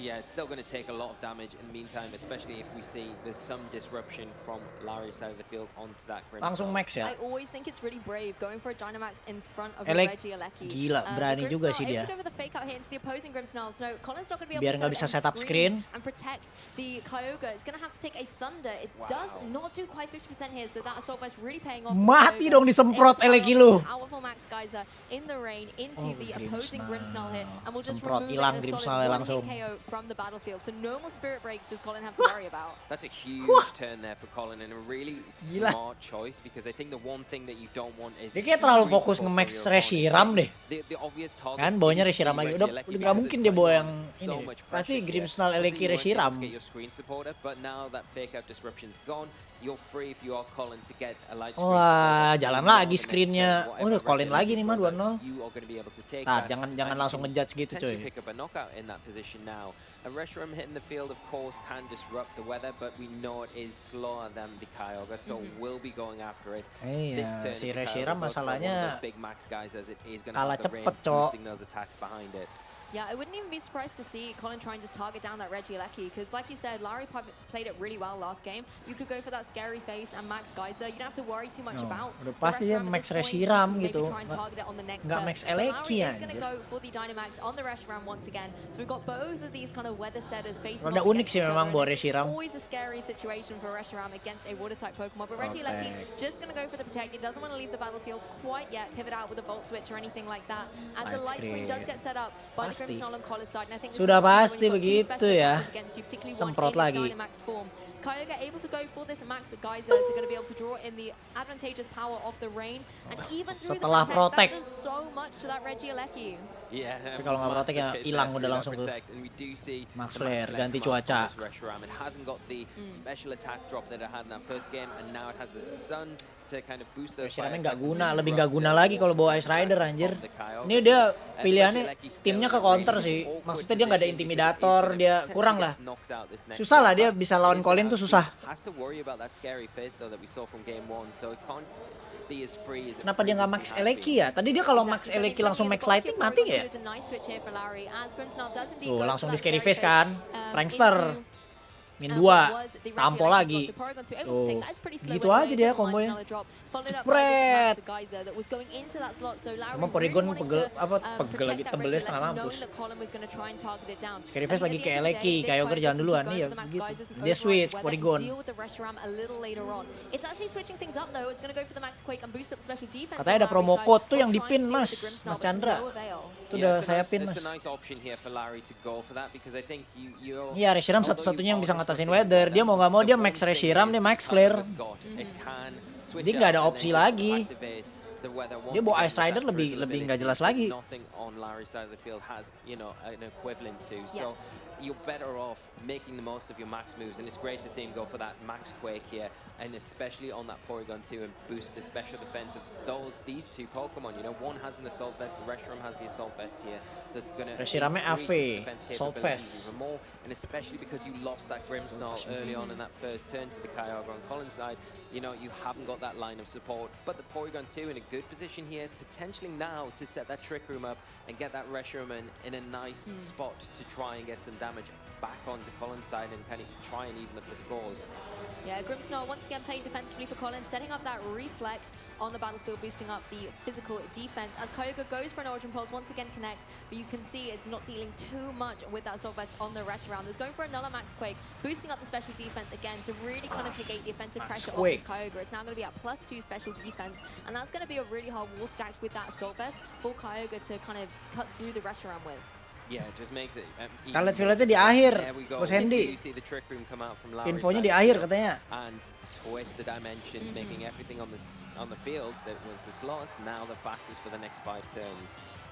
J: Yeah,
I: it's still going to take a lot of damage in the meantime, especially if we see there's some disruption from Lowry's side of the field onto that Grimsnarl.
A: Langsung max ya.
J: I always think it's really brave going for a Dynamax in front of a Regieleki.
A: Gila, berani juga sih dia.
J: Able to go for the fake out here into the opposing Grimsnarl. So Colin's not going to be able
A: Biar
J: to
A: nggak bisa set up screen
J: and protect the Kyogre. It's going to have to take a Thunder. It does not do quite 50% here, so that Assault Vest really paying off.
A: Mati dong disemprot Eleki lu.
J: Powerful Max Geyser in the rain into the opposing Grimsnarl here, and we'll just
A: Semprot,
J: remove
A: hilang
J: a
A: Grimsnarl
J: solid
A: langsung.
J: 1-hit KO from the battlefield. So no more Spirit Breaks does Colin have to worry about.
I: That's a huge turn there for Colin and a really
A: Gila.
I: smart choice because I think the one thing that you don't want is
A: Dia kayak terlalu fokus nge-max Reshiram deh.
I: the obvious target
A: Kan bawanya
I: is
A: Reshiram
I: the
A: lagi. Udah
I: Regieleki
A: nggak
I: because
A: mungkin
I: it's
A: dia bawa
I: putting
A: yang
I: on so
A: ini.
I: much
A: Pasti
I: pressure here.
A: Grimsnarl,
I: Obviously,
A: Eleki,
I: you won't be able
A: Reshiram.
I: to get your screen supporter, but now that fake out disruption's gone, you're free if you are Colin to get a light screen
A: Wah,
I: supporter. So
A: jalan
I: you know
A: lagi
I: the next
A: screennya.
I: turn,
A: Udah
I: whatever
A: Colin lagi nih mah
I: Regieleki throws
A: 2-0.
I: out, you are going to be able to take
A: Nah,
I: that,
A: jangan
I: and you
A: langsung
I: can
A: ngejudge gitu
I: potentially
A: cuy.
I: pick up a knockout in that position now. A Reshiram hitting the field, of course, can disrupt the weather, but we know it is slower than the Kyogre, so we'll be going after it.
A: Iya,
I: This turn,
A: si
I: if the
A: Reshiram
I: Kyogre goes for one of
A: masalahnya
I: those big max guys, as it is going to
A: kalah
I: have the rain
A: cepet, Cok.
I: boosting those attacks behind it.
J: Yeah, I wouldn't even be surprised to see Colin try and just target down that Regieleki, because like you said, Lowry played it really well last game. You could go for that Scary Face and Max Geyser. You don't have to worry too much about
A: udah
J: the
A: pasti dia
J: Reshiram at
A: max
J: this point.
A: Reshiram
J: Maybe
A: gitu.
J: try and target it on the next
A: Nggak
J: turn.
A: max
J: But
A: Eleki
J: Lowry is
A: anjir.
J: going to go for the Dynamax on the Reshiram once again. So we've got both of these kind of weather setters facing
A: Rada
J: off
A: unik
J: against
A: sih
J: each
A: memang
J: other,
A: buat
J: and it's
A: Reshiram.
J: always a scary situation for Reshiram against a water type Pokemon. But Regieleki just going to go for the protect. He doesn't want to leave the battlefield quite yet, pivot out with a Volt Switch or anything like that. As the light screen does get set up by the
A: Pasti.
J: Grimsnarl on Colin's side, and I think
A: Sudah
J: this is
A: pasti begitu ya. Semprot lagi.
J: Kyogre able to go for this Max Geyser, so going to be able to draw in the advantageous power of the rain, and even through
A: Setelah
J: the
A: protect.
J: that does so much to that Regieleki.
I: Yeah,
A: Tapi kalau nggak protect ya hilang udah langsung tuh. Max Flare, ganti cuaca.
I: It hasn't got the special attack drop that it had in that first game, and now it has the sun to kind of boost those fire
A: Reshiramnya nggak
I: attacks and
A: guna, lebih
I: disrupt
A: nggak guna
I: the
A: lagi kalau bawa Ice
I: attacks
A: Rider
I: from
A: anjir.
I: the Kyogre.
A: Ini dia
I: And
A: pilihannya
I: Regieleki still
A: timnya ke
I: in a
A: counter
I: really
A: sih.
I: awkward
A: Maksudnya dia nggak ada
I: position because
A: intimidator,
I: he's gonna
A: dia
I: potentially
A: kurang
I: get
A: lah.
I: knocked out this next
A: Susah lah
I: turn,
A: dia
I: but
A: bisa
I: he
A: lawan
I: is
A: Colin
I: gonna
A: tuh susah.
I: has to worry about that scary face though that we saw from game 1, so it can't be as free as it
A: Kenapa dia nggak max
I: previously has
A: Eleki ya? Tadi dia kalau max Eleki langsung max Lightning mati nggak ya? Tuh langsung di Scary Face kan, Prankster. Min 2, tampol lagi. Tuh, gitu aja dia kombonya. Jepret. Emang Porygon pegel lagi tebelnya setengah mampus. Scary Face lagi ke Eleki, Kyogre jalan duluan nih ya gitu. Dia switch Porygon. Katanya ada promo code tuh yang dipin Mas Chandra. Itu udah saya pin Mas. Iya, Reshiram satu-satunya yang bisa ngatasin weather. Dia mau nggak mau dia max Reshiram, dia max Flare. Dia nggak ada opsi lagi. Dia bawa Ice Rider lebih nggak jelas lagi.
I: you're better off making the most of your max moves, and it's great to see him go for that max Quake here, and especially on that Porygon 2 and boost the special defense of these two Pokemon. You know, one has an Assault Vest, the Reshiram has the Assault Vest here, so it's going to increase its defense capabilities even more, and especially because you lost that Grimmsnarl early on in that first turn to the Kyogre on Colin's side, you know, you haven't got that line of support, but the Porygon 2 in a good position here, potentially now to set that Trick Room up and get that Reshiram in a nice spot to try and get some damage back onto Colin's side and kind of try and even up the scores.
J: Yeah, Grimmsnarl once again playing defensively for Colin, setting up that Reflect on the battlefield, boosting up the physical defense. As Kyogre goes for an Ultra Pulse, once again connects, but you can see it's not dealing too much with that Assault Vest on the Reshiram. There's going for another Max Quake, boosting up the special defense again to really kind of negate the offensive pressure on this Kyogre. It's now going to be at +2 special defense, and that's going to be a really hard wall stacked with that Assault Vest for Kyogre to kind of cut through the Reshiram with.
I: Yeah, it just makes it.
A: Scarlet Violetnya di akhir, Bos Hendy. Infonya di akhir katanya.
I: And twist the dimensions, making everything on the field that was the slowest now the fastest for the next 5 turns.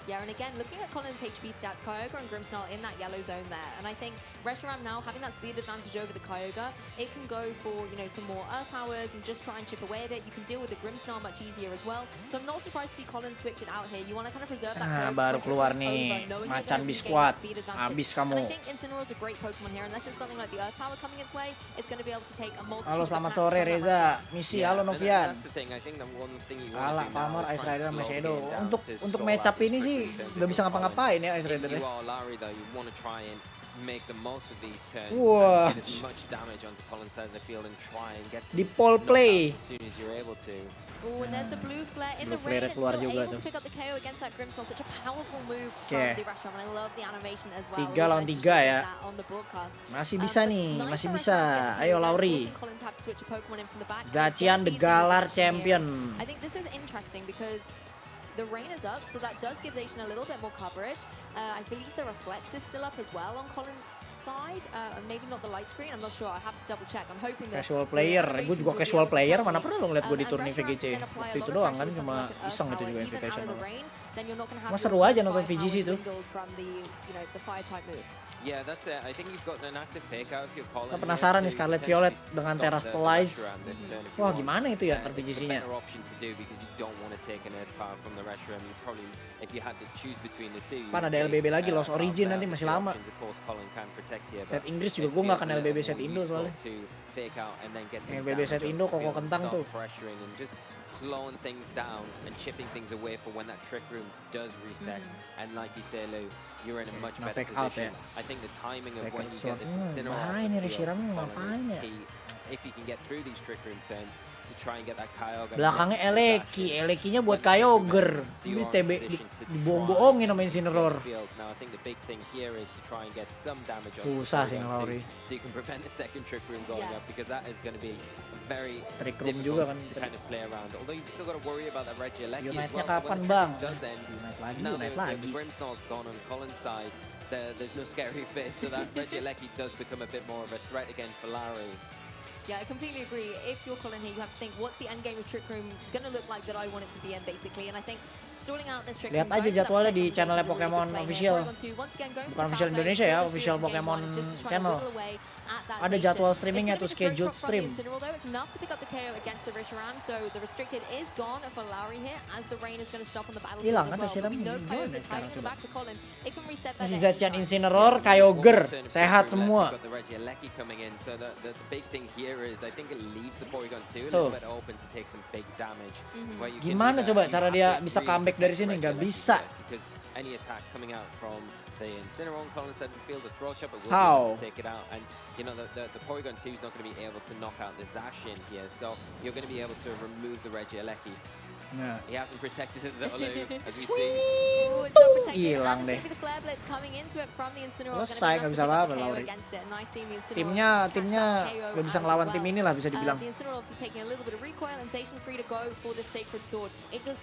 J: Yeah, and again, looking at Colin's HP stats, Kyogre and Grimmsnarl in that yellow zone there. And I think Reshiram now having that speed advantage over the Kyogre, it can go for, you know, some more Earth Powers and just try and chip away at it. You can deal with the Grimmsnarl much easier as well. So I'm not surprised to see Colin switch it out here. You want to kind of preserve that Kyogre.
A: Baru keluar nih, Macan Biskuat. Habis kamu.
J: And I think Incineroar's a great Pokemon here. Unless it's something like the Earth Power coming its way, it's going to be able to take a multitude
A: Halo,
J: of
A: selamat
J: attacks
A: sore
J: from that
A: Reza. Misi, halo Novian.
I: That's the thing. I think the one thing you want
A: Alah,
I: to do now
A: Palmer,
I: is
A: Ice
I: try
A: Rider
I: and
A: sama
I: slow
A: Shadow.
I: the game down
A: Untuk
I: to
A: match up
I: slow out
A: ini
I: these
A: sih
I: quick turns
A: nggak bisa
I: if
A: ngapa-ngapain ya Ice
I: If
A: Rider
I: you
A: ya.
I: are Larry though, you want to try and make the most of these turns
A: Wah.
I: and get as much damage onto Colin's side of the field and try and get some
A: Di pole play.
I: knockouts as soon as you're able to.
J: Oh, and there's the blue flare in the
A: Blue
J: rain.
A: flare
J: It's
A: keluar
J: still
A: juga
J: able
A: tuh.
J: to pick up the KO against that Grimmsnarl. Such a powerful move
A: Oke.
J: from the Reshiram, and I love the animation as well.
A: 3 lawan 3 ya.
J: On the broadcast.
A: Masih bisa nih,
J: But
A: masih
J: nice
A: bisa.
J: for Reshiram to get
A: Ayo
J: KO. That's
A: Lauri.
J: forcing Colin to have to switch a Pokemon in from the back.
A: Zacian the Galar champion.
J: I think this is interesting because the rain is up, so that does give Zacian a little bit more coverage. I believe the Reflect is still up as well on Colin's side, maybe not the light screen. I'm not sure. I have to double check. I'm hoping that
A: Casual player, gue juga casual player. Mana pernah lo ngeliat gue di turni VGC? Waktu itu doang kan, cuma iseng itu juga invitation. Mas seru aja nonton VGC itu.
I: Yeah, that's it. I think you've got an active fake out if you're calling.
A: Nah, penasaran nih Scarlet Violet dengan Terastallize. Wah, gimana itu ya VGC-nya? Pan ada LBB lagi, Lost Origin nanti masih lama. Set Inggris juga gue nggak akan LBB set Indo soalnya. LBB set Indo koko kentang tuh.
I: Slowing things down and chipping things away for when that Trick Room does reset. And like you say, Lou, you're in a much better position. I think the timing of when you get this Incineroar off the field is key. If you can get through these Trick Room turns to try and get that Kyogre.
A: Belakangnya Eleki-nya buat Kyogre. Ini TB dibohong-bohongin sama Incineroar.
I: Now I think the big thing here is to try and get some damage on
A: Susah sih Lauri.
I: so you can prevent the second Trick Room going up, because that is going to be very
A: Trick Room
I: difficult
A: juga kan.
I: to kind of play around. Although you've still got to worry about that Regieleki as
A: Unite-nya
I: well.
A: kapan
I: So when the
A: bang?
I: Trick Room does end, now the Grimmsnarl's gone on Colin's side. There's no scary face, so that Regieleki does become a bit more of a threat again for Larry.
J: Yeah, I completely agree. If you're Colin here, you have to think, what's the end game of Trick Room going to look like that I want it to be in, basically? And I think stalling out this Trick Room.
A: Lihat aja jadwalnya di channelnya Pokemon official. Bukan official Indonesia ya, official Pokemon channel. Ada jadwal streamingnya tuh, scheduled stream. Hilang kan Reshiram gimana sekarang coba? Masih Zacian Incineroar, Kyogre, sehat semua. Tuh. Gimana coba cara dia bisa comeback dari sini? Nggak bisa.
I: The Incineroar on Colin's side of the field, the throw chopper will
A: How?
I: be able to take it out, and you know the Porygon 2 is not going to be able to knock out the Zacian here, so you're going to be able to remove the Regieleki.
A: Nah.
I: He hasn't protected it though, as we see.
A: Hilang deh. Selesai, nggak bisa apa-apa Lauri. Timnya nggak bisa ngelawan tim ini lah bisa dibilang.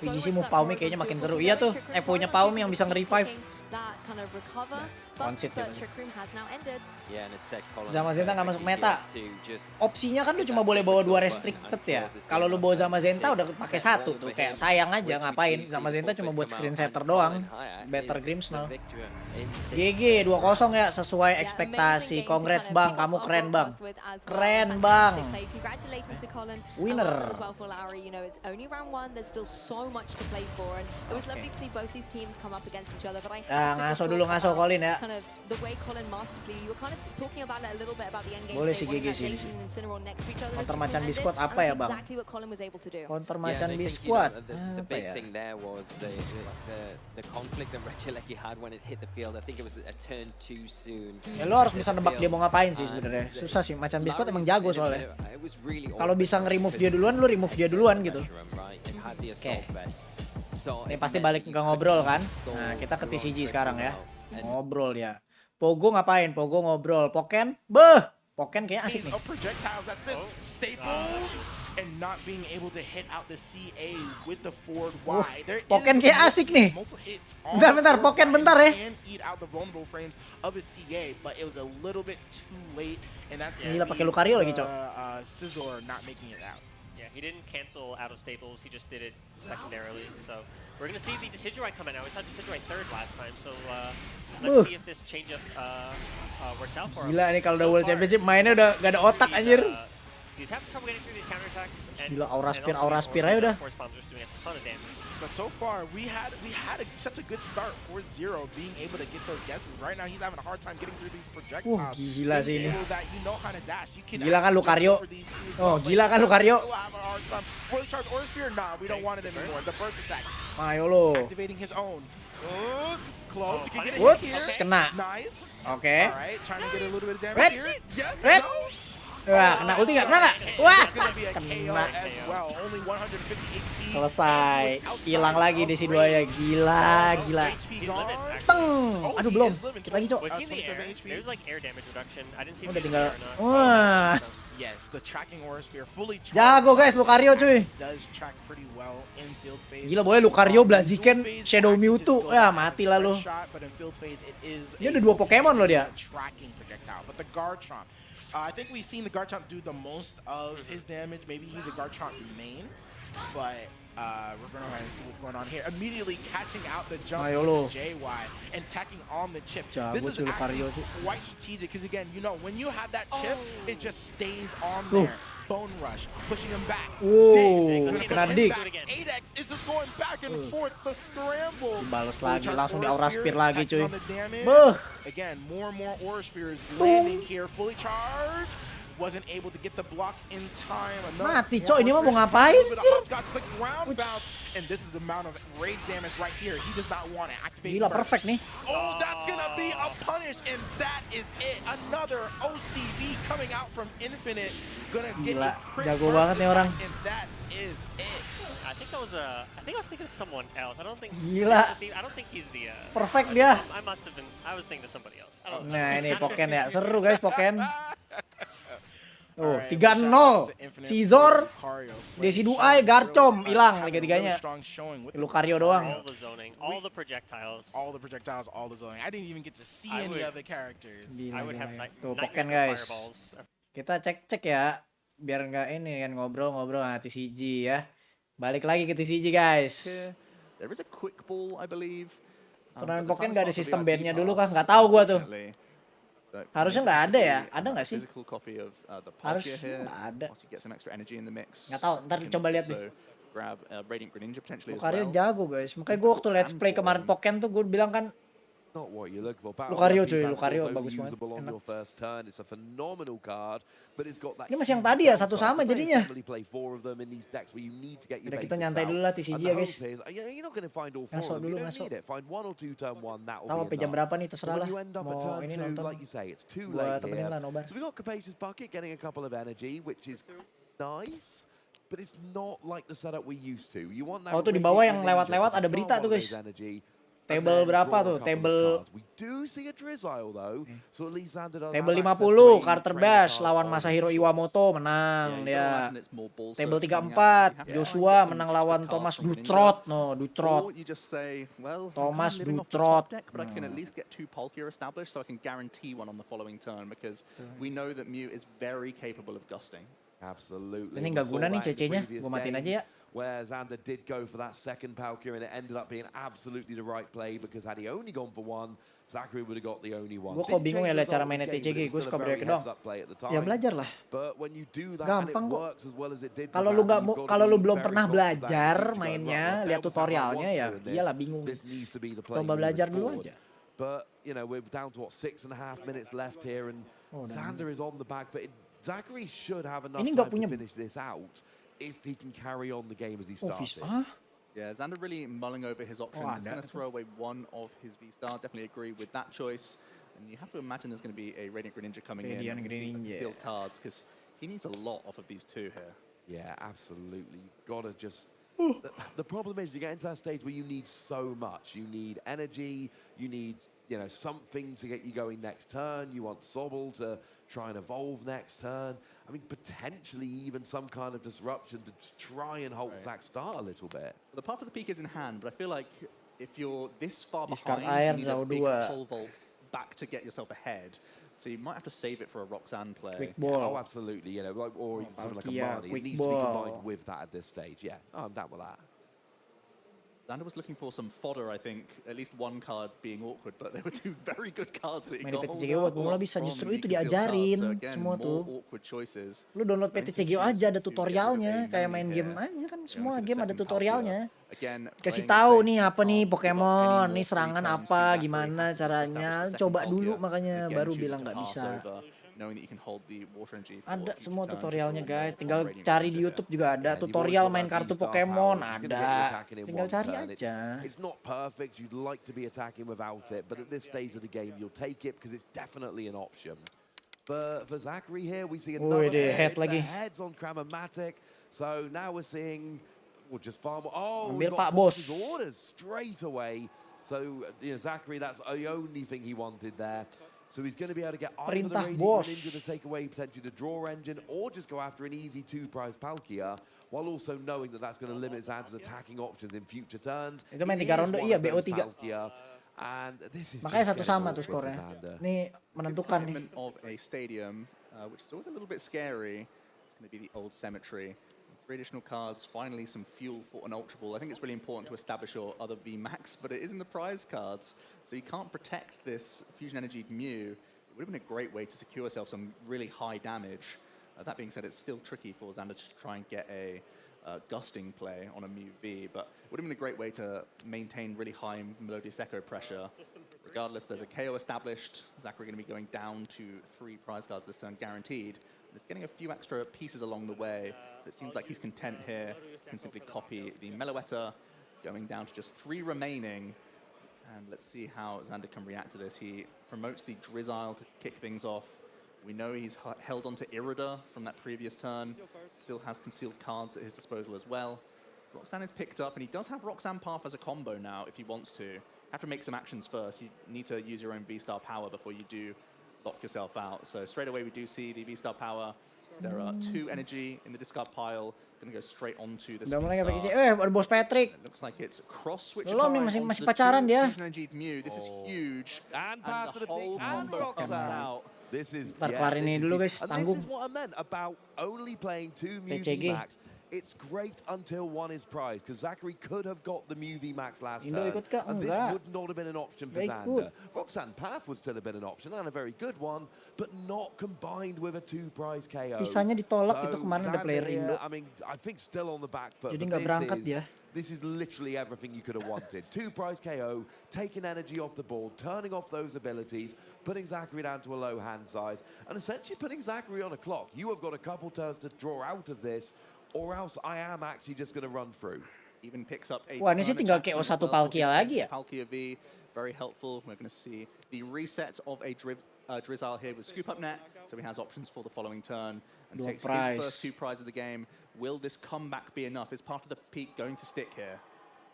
A: VGC move Paumi kayaknya makin seru. Iya tuh, Evo-nya Paumi yang bisa nge-revive.
J: that kind of recover.
A: Concede
J: But
A: dia.
J: Trick Room has now ended.
I: Yeah, and it set Colin
A: Zamazenta nggak masuk meta.
I: to just
A: Opsinya kan lu cuma boleh bawa 2 restricted ya. Kalau lu bawa Zamazenta udah pakai 1 tuh, kayak sayang aja ngapain. Zamazenta cuma buat screen setter doang. Better Grimsnell. GG 2-0 ya, sesuai ekspektasi. Congrats Bang, kamu keren Bang. Keren Bang.
J: Congratulations to Colin.
A: Winner.
J: As well for Lowry, you know, it's only round 1. There's still so much to play for, and it was lovely to see both these teams come up against each other. But I have to
A: ngaso
J: just
A: dulu
J: talk
A: ngaso
J: about
A: Colin ya.
J: kind of the way Colin masterfully. You were kind of talking about it a little bit about the end game
A: Boleh
J: state,
A: sih,
J: wanting
A: GG
J: that
A: sih.
J: Nation and Incineroar next to each other.
A: Counter
J: as
A: macan
J: the
A: biskuit
J: ended,
A: apa
J: and
A: ya,
J: that's
A: Bang?
J: exactly what Colin was able to do.
A: Counter
I: Yeah,
A: macan
I: and I think,
A: biskuit.
I: the
A: Apa
I: big
A: ya?
I: thing there was the conflict that Regieleki had when it hit the field. I think it was a turn too soon.
A: Ya lo harus bisa nebak dia mau ngapain sih sebenarnya. Susah sih, macan biskuit emang jago soalnya. Kalau bisa nge-remove dia duluan, lu remove dia duluan gitu. Oke. Ini pasti balik ke ngobrol kan. Nah, kita ke TCG sekarang ya. Ngobrol ya. Pogo ngapain? Pogo ngobrol. Poken? Beuh! Poken kayaknya asik nih.
M: Projectiles, that's this. Staples and not being able to hit out the CA with the forward Y. There
A: Poken kayak asik nih. Bentar, Poken bentar ya.
M: Can eat out the vulnerable frames of his CA, but it was a little bit too late, and that's
A: Gila pakai Lucario lagi, Cok.
M: Scizor not making it out.
N: Yeah, he didn't cancel out of staples, he just did it secondarily. So we're going to see the Decidueye come in now. We saw Decidueye third last time, so let's see if this change-up works out for him.
A: Gila nih kalau udah World Championship mainnya udah gak ada otak anjir.
N: He's having trouble getting through these counterattacks.
A: Gila, aura spear aja udah.
N: Doing a ton of damage.
M: But so far, we had such a good start for Zero being able to get those guesses. Right now, he's having a hard time getting through these projectiles.
A: Gila sih ini.
M: Gila
A: kan Lucario. Oh, gila kan Lucario.
M: Fully charged Aura Spear? Nah, we don't want it anymore. The burst attack.
A: Ayo lo.
M: Activating his own. Close. You can get it
A: Whoops,
M: here.
A: kena.
M: Nice.
A: Oke.
M: Alright, trying to get a little bit of damage
A: Red.
M: here. Yes.
A: Red.
M: No.
A: Wah, kena ulti gak? Kena gak? Wah, kena. Selesai. Hilang lagi Desi 2 ya. Gila, gila. Teng. Aduh, belum. Kita lagi, Cok. Udah tinggal. Wah.
M: Yes, the tracking Aura Spear fully charged.
A: Jago guys, Lucario cuy.
M: Does track pretty well in field phase.
A: Gila boy, Lucario Blaziken Shadow Mewtwo. Ya, mati lah lu. Dia udah 2 Pokemon loh dia.
M: Tracking projectile, but the Garchomp. I think we've seen the Garchomp do the most of his damage. Maybe he's a Garchomp main, but we're going to go ahead and see what's going on here. Immediately catching out the jump with the JY and tacking on the chip. This is actually quite strategic because, again, you know, when you have that chip, it just stays on there. Bone Rush, pushing him back.
A: Kena dik.
M: 8x is just going back and forth. The scramble.
A: Dibalas lagi, langsung di Aura Spear lagi cuy.
M: Again, more and more Aura Spears landing here, fully charged. Wasn't able to get the block in time.
A: Mati cok, ini mah mau ngapain?
M: And this is the amount of rage damage right here. He does not want it.
A: Gila, perfect nih.
M: Oh, that's gonna be a punish, and that is it. Another OCV coming out from Infinite. Gonna get
A: Gila, jago banget nih orang.
M: And that is it.
N: I think I was thinking of someone else. I don't think.
A: Gila.
N: I don't think he's the.
A: Perfect dia.
N: I was thinking of somebody else.
A: Nah ini Poken ya, seru guys Poken. Oh, 3-0. Scizor, Desi 2, Garchomp hilang tiga-tiganya. Lucario doang.
N: All the zoning, all the projectiles.
M: All the projectiles, all the zoning. I didn't even get to see any other characters.
N: I would have
A: Tuh Poken guys. Kita cek-cek ya, biar nggak ini kan ngobrol-ngobrol sama TCG ya. Balik lagi ke TCG guys.
L: There is a quick ball, I believe.
A: Turnamen Poken nggak ada sistem bandnya dulu kan? Nggak tahu gua tuh. Harusnya nggak ada ya? Ada nggak sih? Harusnya nggak ada. Nggak tahu, ntar coba lihat deh. Lucario jago guys, makanya gue waktu let's play kemarin Poken tuh gue bilang kan Lucario cuy, Lucario bagus banget. Ini masih yang tadi ya, satu sama jadinya. Udah kita nyantai dulu lah TCG ya guys. Masuk dulu, masuk. Tahu sampai jam berapa nih, terserah lah. Mau ini nonton. Gua temenin lah Nobar. Oh tuh di bawah yang lewat-lewat ada berita tuh guys. Table berapa tuh? Table
K: We do see a Drizzile though, so at least Xander does
A: Table
K: have access
A: 50,
K: to a
A: Carter
K: trainer
A: Bash
K: card
A: lawan
K: of
A: Masahiro
K: his
A: Iwamoto
K: choice.
A: menang
L: Yeah, you
A: dia.
L: gotta imagine it's more ball
A: Table
L: search coming out.
A: 34,
L: You have to try and
A: Joshua
L: get some
A: menang
L: extra
A: lawan
L: cards
A: Thomas
L: from Greninja.
A: Dutrot. No, Dutrot.
L: Or you just say, well,
A: Thomas
L: I'm living off the
A: Dutrot.
L: top deck, but I can at least get 2 Palkia established, so I can guarantee one on the following turn, because we know that Mew is very capable of gusting.
K: Absolutely.
A: Ini nggak guna nih CC-nya, gue matiin aja ya.
K: Where Xander did go for that second Palkia, and it ended up being absolutely the right play, because had he only gone for one, Zachary would have got the only one.
A: Gue kok bingung ya lihat cara mainnya TCG, gue suka break dong. Ya belajar lah. Gampang kok. Kalau lu nggak, kalau lu belum pernah belajar mainnya, lihat tutorialnya ya, iyalah bingung. Coba belajar dulu aja.
K: But you know, we're down to what, 6.5 minutes left here, and Xander is on the back foot. Zachary should have enough time to finish this out if he can carry on the game as he started.
L: Yeah, Xander really mulling over his options. He's going to throw away one of his V-Star. Definitely agree with that choice. And you have to imagine there's going to be a Radiant Greninja coming in and concealed cards, because he needs a lot off of these two here.
K: Yeah, absolutely. You've got to just... The problem is you get into that stage where you need so much. You need energy, you need, you know, something to get you going next turn. You want Sobble to try and evolve next turn. I mean, potentially even some kind of disruption to try and halt Zach's start a little bit.
L: The path of the peak is in hand, but I feel like if you're this far
A: Discard
L: behind, you need
A: air,
L: a big
A: dua.
L: pole vault back to get yourself ahead. So you might have to save it for a Roxanne play.
A: Quick ball.
K: Oh, absolutely. You know, like, or even something like a Marnie. It needs to be combined with that at this stage. Yeah, I'm down with that.
L: Xander was looking for some fodder, I think. At least one card being awkward, but there were 2 very good cards that he got.
A: Main PTCGO buat pemula bisa justru itu diajarin semua tuh. Lu download PTCGO aja, ada tutorialnya, kayak main game aja kan, semua game ada tutorialnya. Kasih tahu nih apa nih Pokemon, nih serangan apa, gimana caranya, coba dulu makanya baru bilang nggak bisa. Ada semua tutorialnya guys, tinggal cari di YouTube juga ada tutorial main kartu Pokemon, ada. Tinggal cari aja.
K: It's not perfect, you'd like to be attacking without it, but at this stage of the game you'll take it because it's definitely an option. For Zachary here, we see another heads on Cramomatic. So now we're seeing, well, just far more. Oh,
A: ambil
K: got
A: Pak Bos.
K: orders straight away. So you know, Zachary, that's the only thing he wanted there. So he's going to be able to get either the Radiant Greninja to take away potentially the draw engine, or just go after an easy 2-prize Palkia, while also knowing that that's going to limit Xander's attacking options in future turns.
A: Itu main 3 ronde, iya BO3.
K: And this is
A: makanya satu sama tuh skornya. Ini menentukan nih.
L: Of a stadium, which is always a little bit scary. It's going to be the old cemetery. 3 additional cards, finally some fuel for an Ultra Ball. I think it's really important to establish your other VMAX, but it is in the prize cards, so you can't protect this Fusion Energy Mew. It would have been a great way to secure yourself some really high damage. That being said, it's still tricky for Xander to try and get a gusting play on a Mew V, but it would have been a great way to maintain really high Melodious Echo pressure. Regardless, there's a KO established. Zachary going to be going down to 3 prize cards this turn, guaranteed. He's getting a few extra pieces along the way. It seems like he's content here. He can simply copy the Meloetta, going down to just 3 remaining. And let's see how Xander can react to this. He promotes the Drizzile to kick things off. We know he's held onto Irida from that previous turn. Still has concealed cards at his disposal as well. Roxanne is picked up, and he does have Roxanne Path as a combo now if he wants to. Have to make some actions first. You need to use your own V-Star power before you do lock yourself out. So straight away we do see the V-Star power. There are 2 energy in the discard pile. Going to go straight onto this V-Star.
A: Ada Bos Patrick.
L: It looks like it's cross switch.
A: Belum nih, masih pacaran dia.
L: This is huge.
K: And path to the peak and Roxanne. This is
A: kelarin ini dulu guys, tanggung.
K: This is what I meant about only playing 2 Mew VMAX. It's great until 1 is prized, because Zachary could have got the Mew VMAX last turn, and this would not have been an option for Xander. Roxanne Path would still have been an option, and a very good one, but not combined with a 2-prize KO.
A: Bisanya ditolak itu kemarin ada player Indo.
K: I mean, I think still on the back foot.
A: Jadi nggak berangkat dia.
K: This is literally everything you could have wanted. 2-prize KO, taking energy off the board, turning off those abilities, putting Zachary down to a low hand size, and essentially putting Zachary on a clock. You have got a couple turns to draw out of this, or else I am actually just going to run through.
L: Even picks up a
A: wah, ini sih tinggal KO 1 Palkia lagi ya.
L: Palkia V, very helpful. We're going to see the reset of a Drizzile here with Scoop Up Net, so he has options for the following turn and takes his first 2 prizes of the game. Will this comeback be enough? Is part of the peak going to stick here?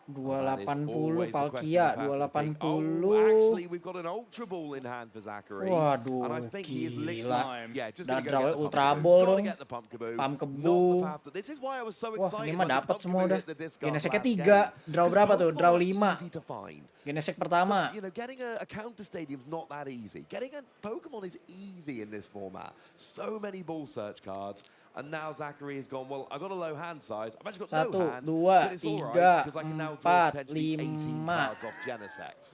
A: 280 Palkia, 280.
K: Actually, we've got an ultra ball in hand for Zachary.
A: Waduh,
K: and I think he is
A: gila.
K: literally, yeah, just gonna
A: Udah
K: go get the
A: ultra
K: pump
A: ball
K: kaboo. Gotta
A: dong.
K: get the pump kaboo.
A: Pump
K: Not the
A: kebu.
K: path to- This is why I was so
A: Wah,
K: excited
A: ini mah
K: when the
A: dapat
K: pump
A: semua
K: kaboo
A: udah.
K: hit the discard
A: Geneseknya
K: last
A: 3.
K: game.
A: Draw
K: 'Cause
A: berapa tuh?
K: Pokemon
A: Draw
K: are
A: 5.
K: easy to find.
A: Genesek pertama.
K: So, you know, getting a counter stadium's not that easy. Getting a Pokemon is easy in this format. So many ball search cards. And now Zachary has gone, well, I've got a low hand size. I've actually got
A: 1,
K: no hand.
A: 2,
K: But it's all right,
A: 3,
K: because I can now draw
A: 4,
K: potentially 18
A: 5.
K: cards off Genesect.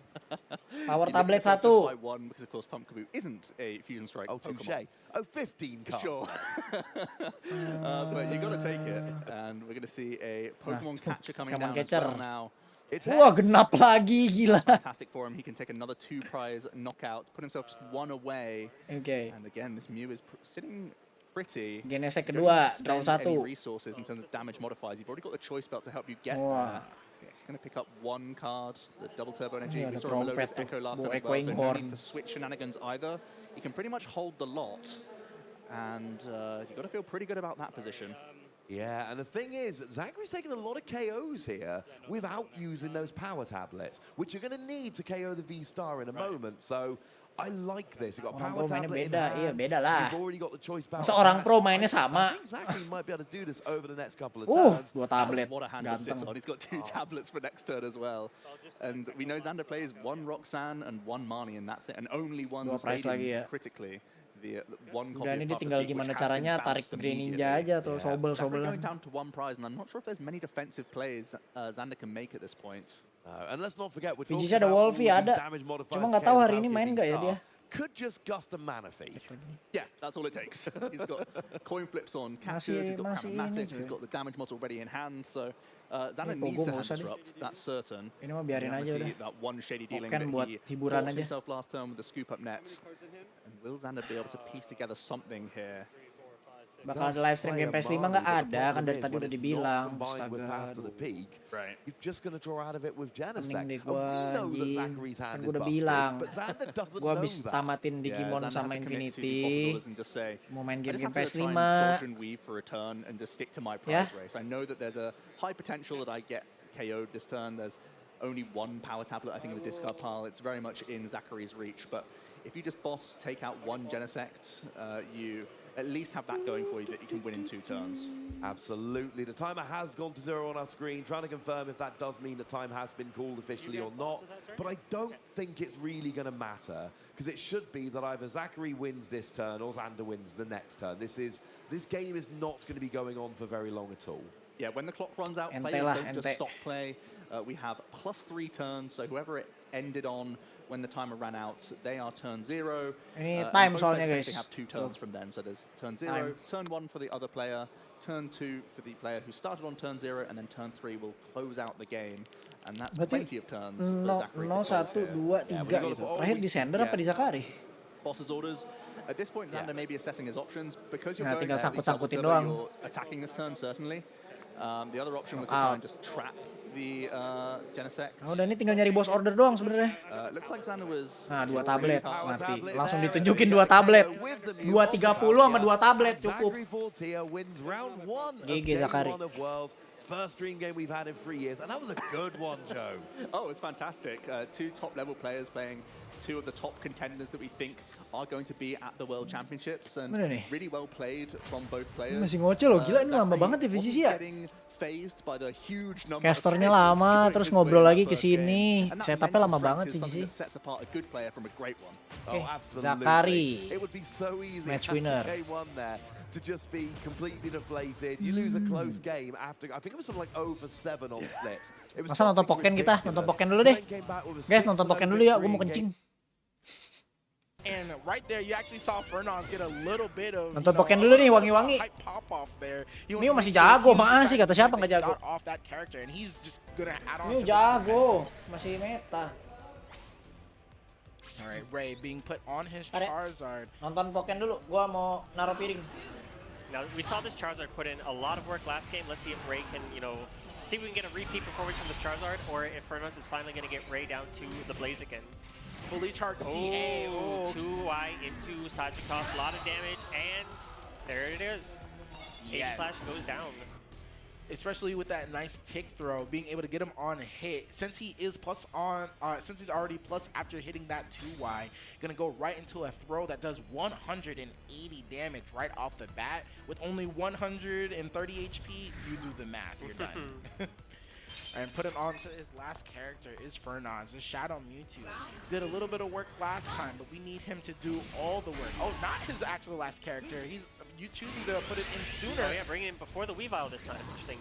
A: Power
L: You
A: tablet
L: didn't
A: 1.
L: by 1 because of course Pumpkaboo isn't a Fusion Strike
K: Oh,
L: Pokemon.
K: touche. Oh, 15 cards.
L: Sure. But you got to take it, and we're going to see a Pokemon catcher coming
A: Pokemon
L: down as
A: catcher.
L: well now.
K: It's
A: Wah, genap lagi, gila.
L: That's fantastic for him. He can take another 2 prize knockout, put himself just 1 away.
A: Okay.
L: And again, this Mew is sitting pretty.
A: Genesek
L: You don't
A: kedua,
L: need to
A: draw
L: spend any
A: 1.
L: resources in terms of damage modifiers. You've already got the choice belt to help you get
A: Wah.
L: there. It's going to pick up 1 card, the double turbo energy.
A: Yeah,
L: We
A: the
L: saw a Melodious
A: trompet tuh,
L: Echo last
A: bawa
L: time as well,
A: echoing
L: so no
A: horn.
L: need for switch shenanigans either. You can pretty much hold the lot, and you've got to feel pretty good about that position.
K: Yeah, and the thing is, Zachary's taking a lot of KOs here without using those power tablets, which you're going to need to KO the V-Star in a moment. So I like this. You've got
A: Orang
K: power
A: pro mainnya
K: tablet in
A: beda,
K: hand.
A: iya beda lah.
K: You've already got the choice belt.
A: Masa orang pro mainnya
K: I
A: sama?
K: think Zachary might be able to do this over the next couple of turns.
A: 2 tablet.
L: What a hand to sit
A: Ganteng.
L: on. He's got 2 tablets for next turn as well. And we know Xander plays 1 Roxanne and 1 Marnie, and that's it. And only 1
A: 2 prize
L: Stadium
A: lagi ya.
L: critically. The 1 copy
A: Udah
L: of
A: ini
L: Puff
A: tinggal
L: League, which
A: gimana
L: has been
A: caranya tarik
L: bounced
A: Green Ninja
L: immediately.
A: aja tuh,
L: Zachary
A: sobel-sobelan.
L: going down to 1 prize, and I'm not sure if there's many defensive plays Xander can make at this point.
K: And let's not forget, we're talking
A: VGC ada
K: about all
A: Wolfie,
K: these
A: ada.
K: damage modifiers
A: Cuma
K: to
A: nggak
K: KO
A: tahu
K: the
A: hari ini
K: Falcon
A: main nggak ya
K: V-Star.
A: dia.
K: Could just gust a Manaphy.
L: Yeah, that's all it takes. He's got coin flips on catchers, he's got
A: masih ini,
L: charismatics, he's
A: cuy.
L: got the damage mod already in hand, so Xander
A: Ini
L: needs to
A: Pogo nggak
L: hand
A: usah deh.
L: disrupt, that's certain.
A: Ini mah biarin
L: We're
A: aja
L: gonna
A: udah.
L: see that 1 shady dealing
A: Poken
L: that
A: buat
L: he
A: hiburan
L: forced
A: aja.
L: himself last turn with the scoop up net. And will Xander be able to piece together something here?
A: Bakal ada live stream Game PS 5 nggak ada, kan dari tadi udah dibilang.
K: With path to
A: Astaga.
K: the peak,
L: right.
K: you're just going to draw out of it with Genesect.
A: Mending deh
K: And we
A: gua
K: know that
A: anjing.
K: Zachary's
A: Kan
K: hand
A: gua
K: is
A: udah
K: busted,
A: bilang.
K: but Xander doesn't
A: Gua
K: know
A: habis
K: that.
A: tamatin
L: Yeah,
A: Digimon
L: Xander
A: sama
L: has to commit to boss
A: Infinity.
L: orders and just say,
A: Mau main
L: I
A: game
L: just
A: Game
L: have to
A: PS
L: try
A: 5.
L: and dodge and weave for a turn and just stick to my
A: Yeah.
L: prize race. I know that there's a high potential that I get KO'd this turn. There's only 1 power tablet, I think, in the discard pile. It's very much in Zachary's reach, but if you just boss, take out 1 Genesect, you at least have that going for you that you can win in 2 turns.
K: Absolutely. The timer has gone to 0 on our screen, trying to confirm if that does mean the time has been called officially or not. But I don't think it's really going to matter, because it should be that either Zachary wins this turn or Xander wins the next turn. This game is not going to be going on for very long at all.
L: Yeah, when the clock runs out,
A: Ente
L: players
A: lah,
L: don't just
A: ente.
L: stop play. We have +3 turns, so whoever it ended on when the timer ran out, they are turn 0.
A: Ini
L: and
A: time
L: both
A: soalnya,
L: players
A: guys.
L: have 2 turns from then, so there's turn 0,
A: Time.
L: turn 1 for the other player, turn 2 for the player who started on turn 0, and then turn 3 will close out the game. And that's
A: Berarti
L: plenty of turns for
A: 0,
L: Zachary to close
A: 1,
L: here.
A: 2, 3 gitu. Terakhir di Sender apa di Zakari?
L: Boss's orders. At this point, Xander may be assessing his options. Because you're
A: Nah,
L: going
A: tinggal
L: there, the double
A: sangkut-sangkutin
L: turbo,
A: doang.
L: you're attacking this turn, certainly. The other option was to try and just trap the Genesect.
A: Nah, udah ini tinggal nyari boss order doang sebenarnya.
L: Looks like Xander was...
A: Nah, 2 tablet mati. Langsung ditunjukin 2 tablet. 230 sama 2 tablet cukup. GG Zakari.
K: First dream game we've had in 3 years, and that was a good one, Joe.
L: Oh, it's fantastic. 2 top-level players playing 2 of the top contenders that we think are going to be at the World Championships, and
A: Mana nih?
L: really well played from both players.
A: Masih ngoceh loh, gila ini lama banget ya VGC ya.
L: Phased by the huge number of
A: Casternya
L: players
A: lama,
L: going
A: terus
L: this way
A: ngobrol
L: in
A: lagi
L: that
A: ke
L: first game.
A: sini.
L: And that
A: Setupnya
L: mental
A: lama
L: strength
A: banget
L: is
A: VGC.
L: something that sets apart a good player from a great one.
A: Okay,
K: Oh, absolutely.
A: Zakari.
K: It would be so easy
A: Match
K: after
A: winner.
K: K1 there to just be completely deflated. You lose a close game after, I think it was something like 0 for 7 on flips. It was
A: Masa nonton
K: something
A: Pokken kita?
K: ridiculous.
A: Nonton Pokken dulu deh.
K: Then came back with a
A: Guys,
K: 6-0
A: nonton Pokken dulu ya, gue mau
K: victory in
A: kencing.
M: And right there, you actually saw Fernand get a little bit of
A: Nonton Pokken dulu nih, wangi-wangi.
M: hype pop off there.
A: Miu masih jago, masih kata siapa nggak jago.
M: Off that character, and he's just gonna add on
A: Miu
M: to this
A: jago,
M: momentum.
A: masih meta.
M: All right, Ray being put on his
A: Are.
M: Charizard.
A: Nonton Pokken dulu, gua mau naruh piring.
N: Now, we saw this Charizard put in a lot of work last game. Let's see if Ray can, see if we can get a repeat performance from this Charizard, or if Fernandez is finally going to get Ray down to the Blaziken.
M: Fully charged CA. Oh,
N: 2Y into side to toss, a lot of damage, and there it is.
M: Yes.
N: Slash goes down.
M: especially with that nice tick throw, being able to get him on hit. Since he is plus on, since he's already plus after hitting that 2Y, gonna go right into a throw that does 180 damage right off the bat. With only 130 HP, you do the math, you're done. And put it on to his last character is Fernaz, the Shadow Mewtwo. Did a little bit of work last time, but we need him to do all the work. Oh, not his actual last character. You choosing to put it in sooner.
N: Oh yeah, bring it in before the Weavile this time. Interesting.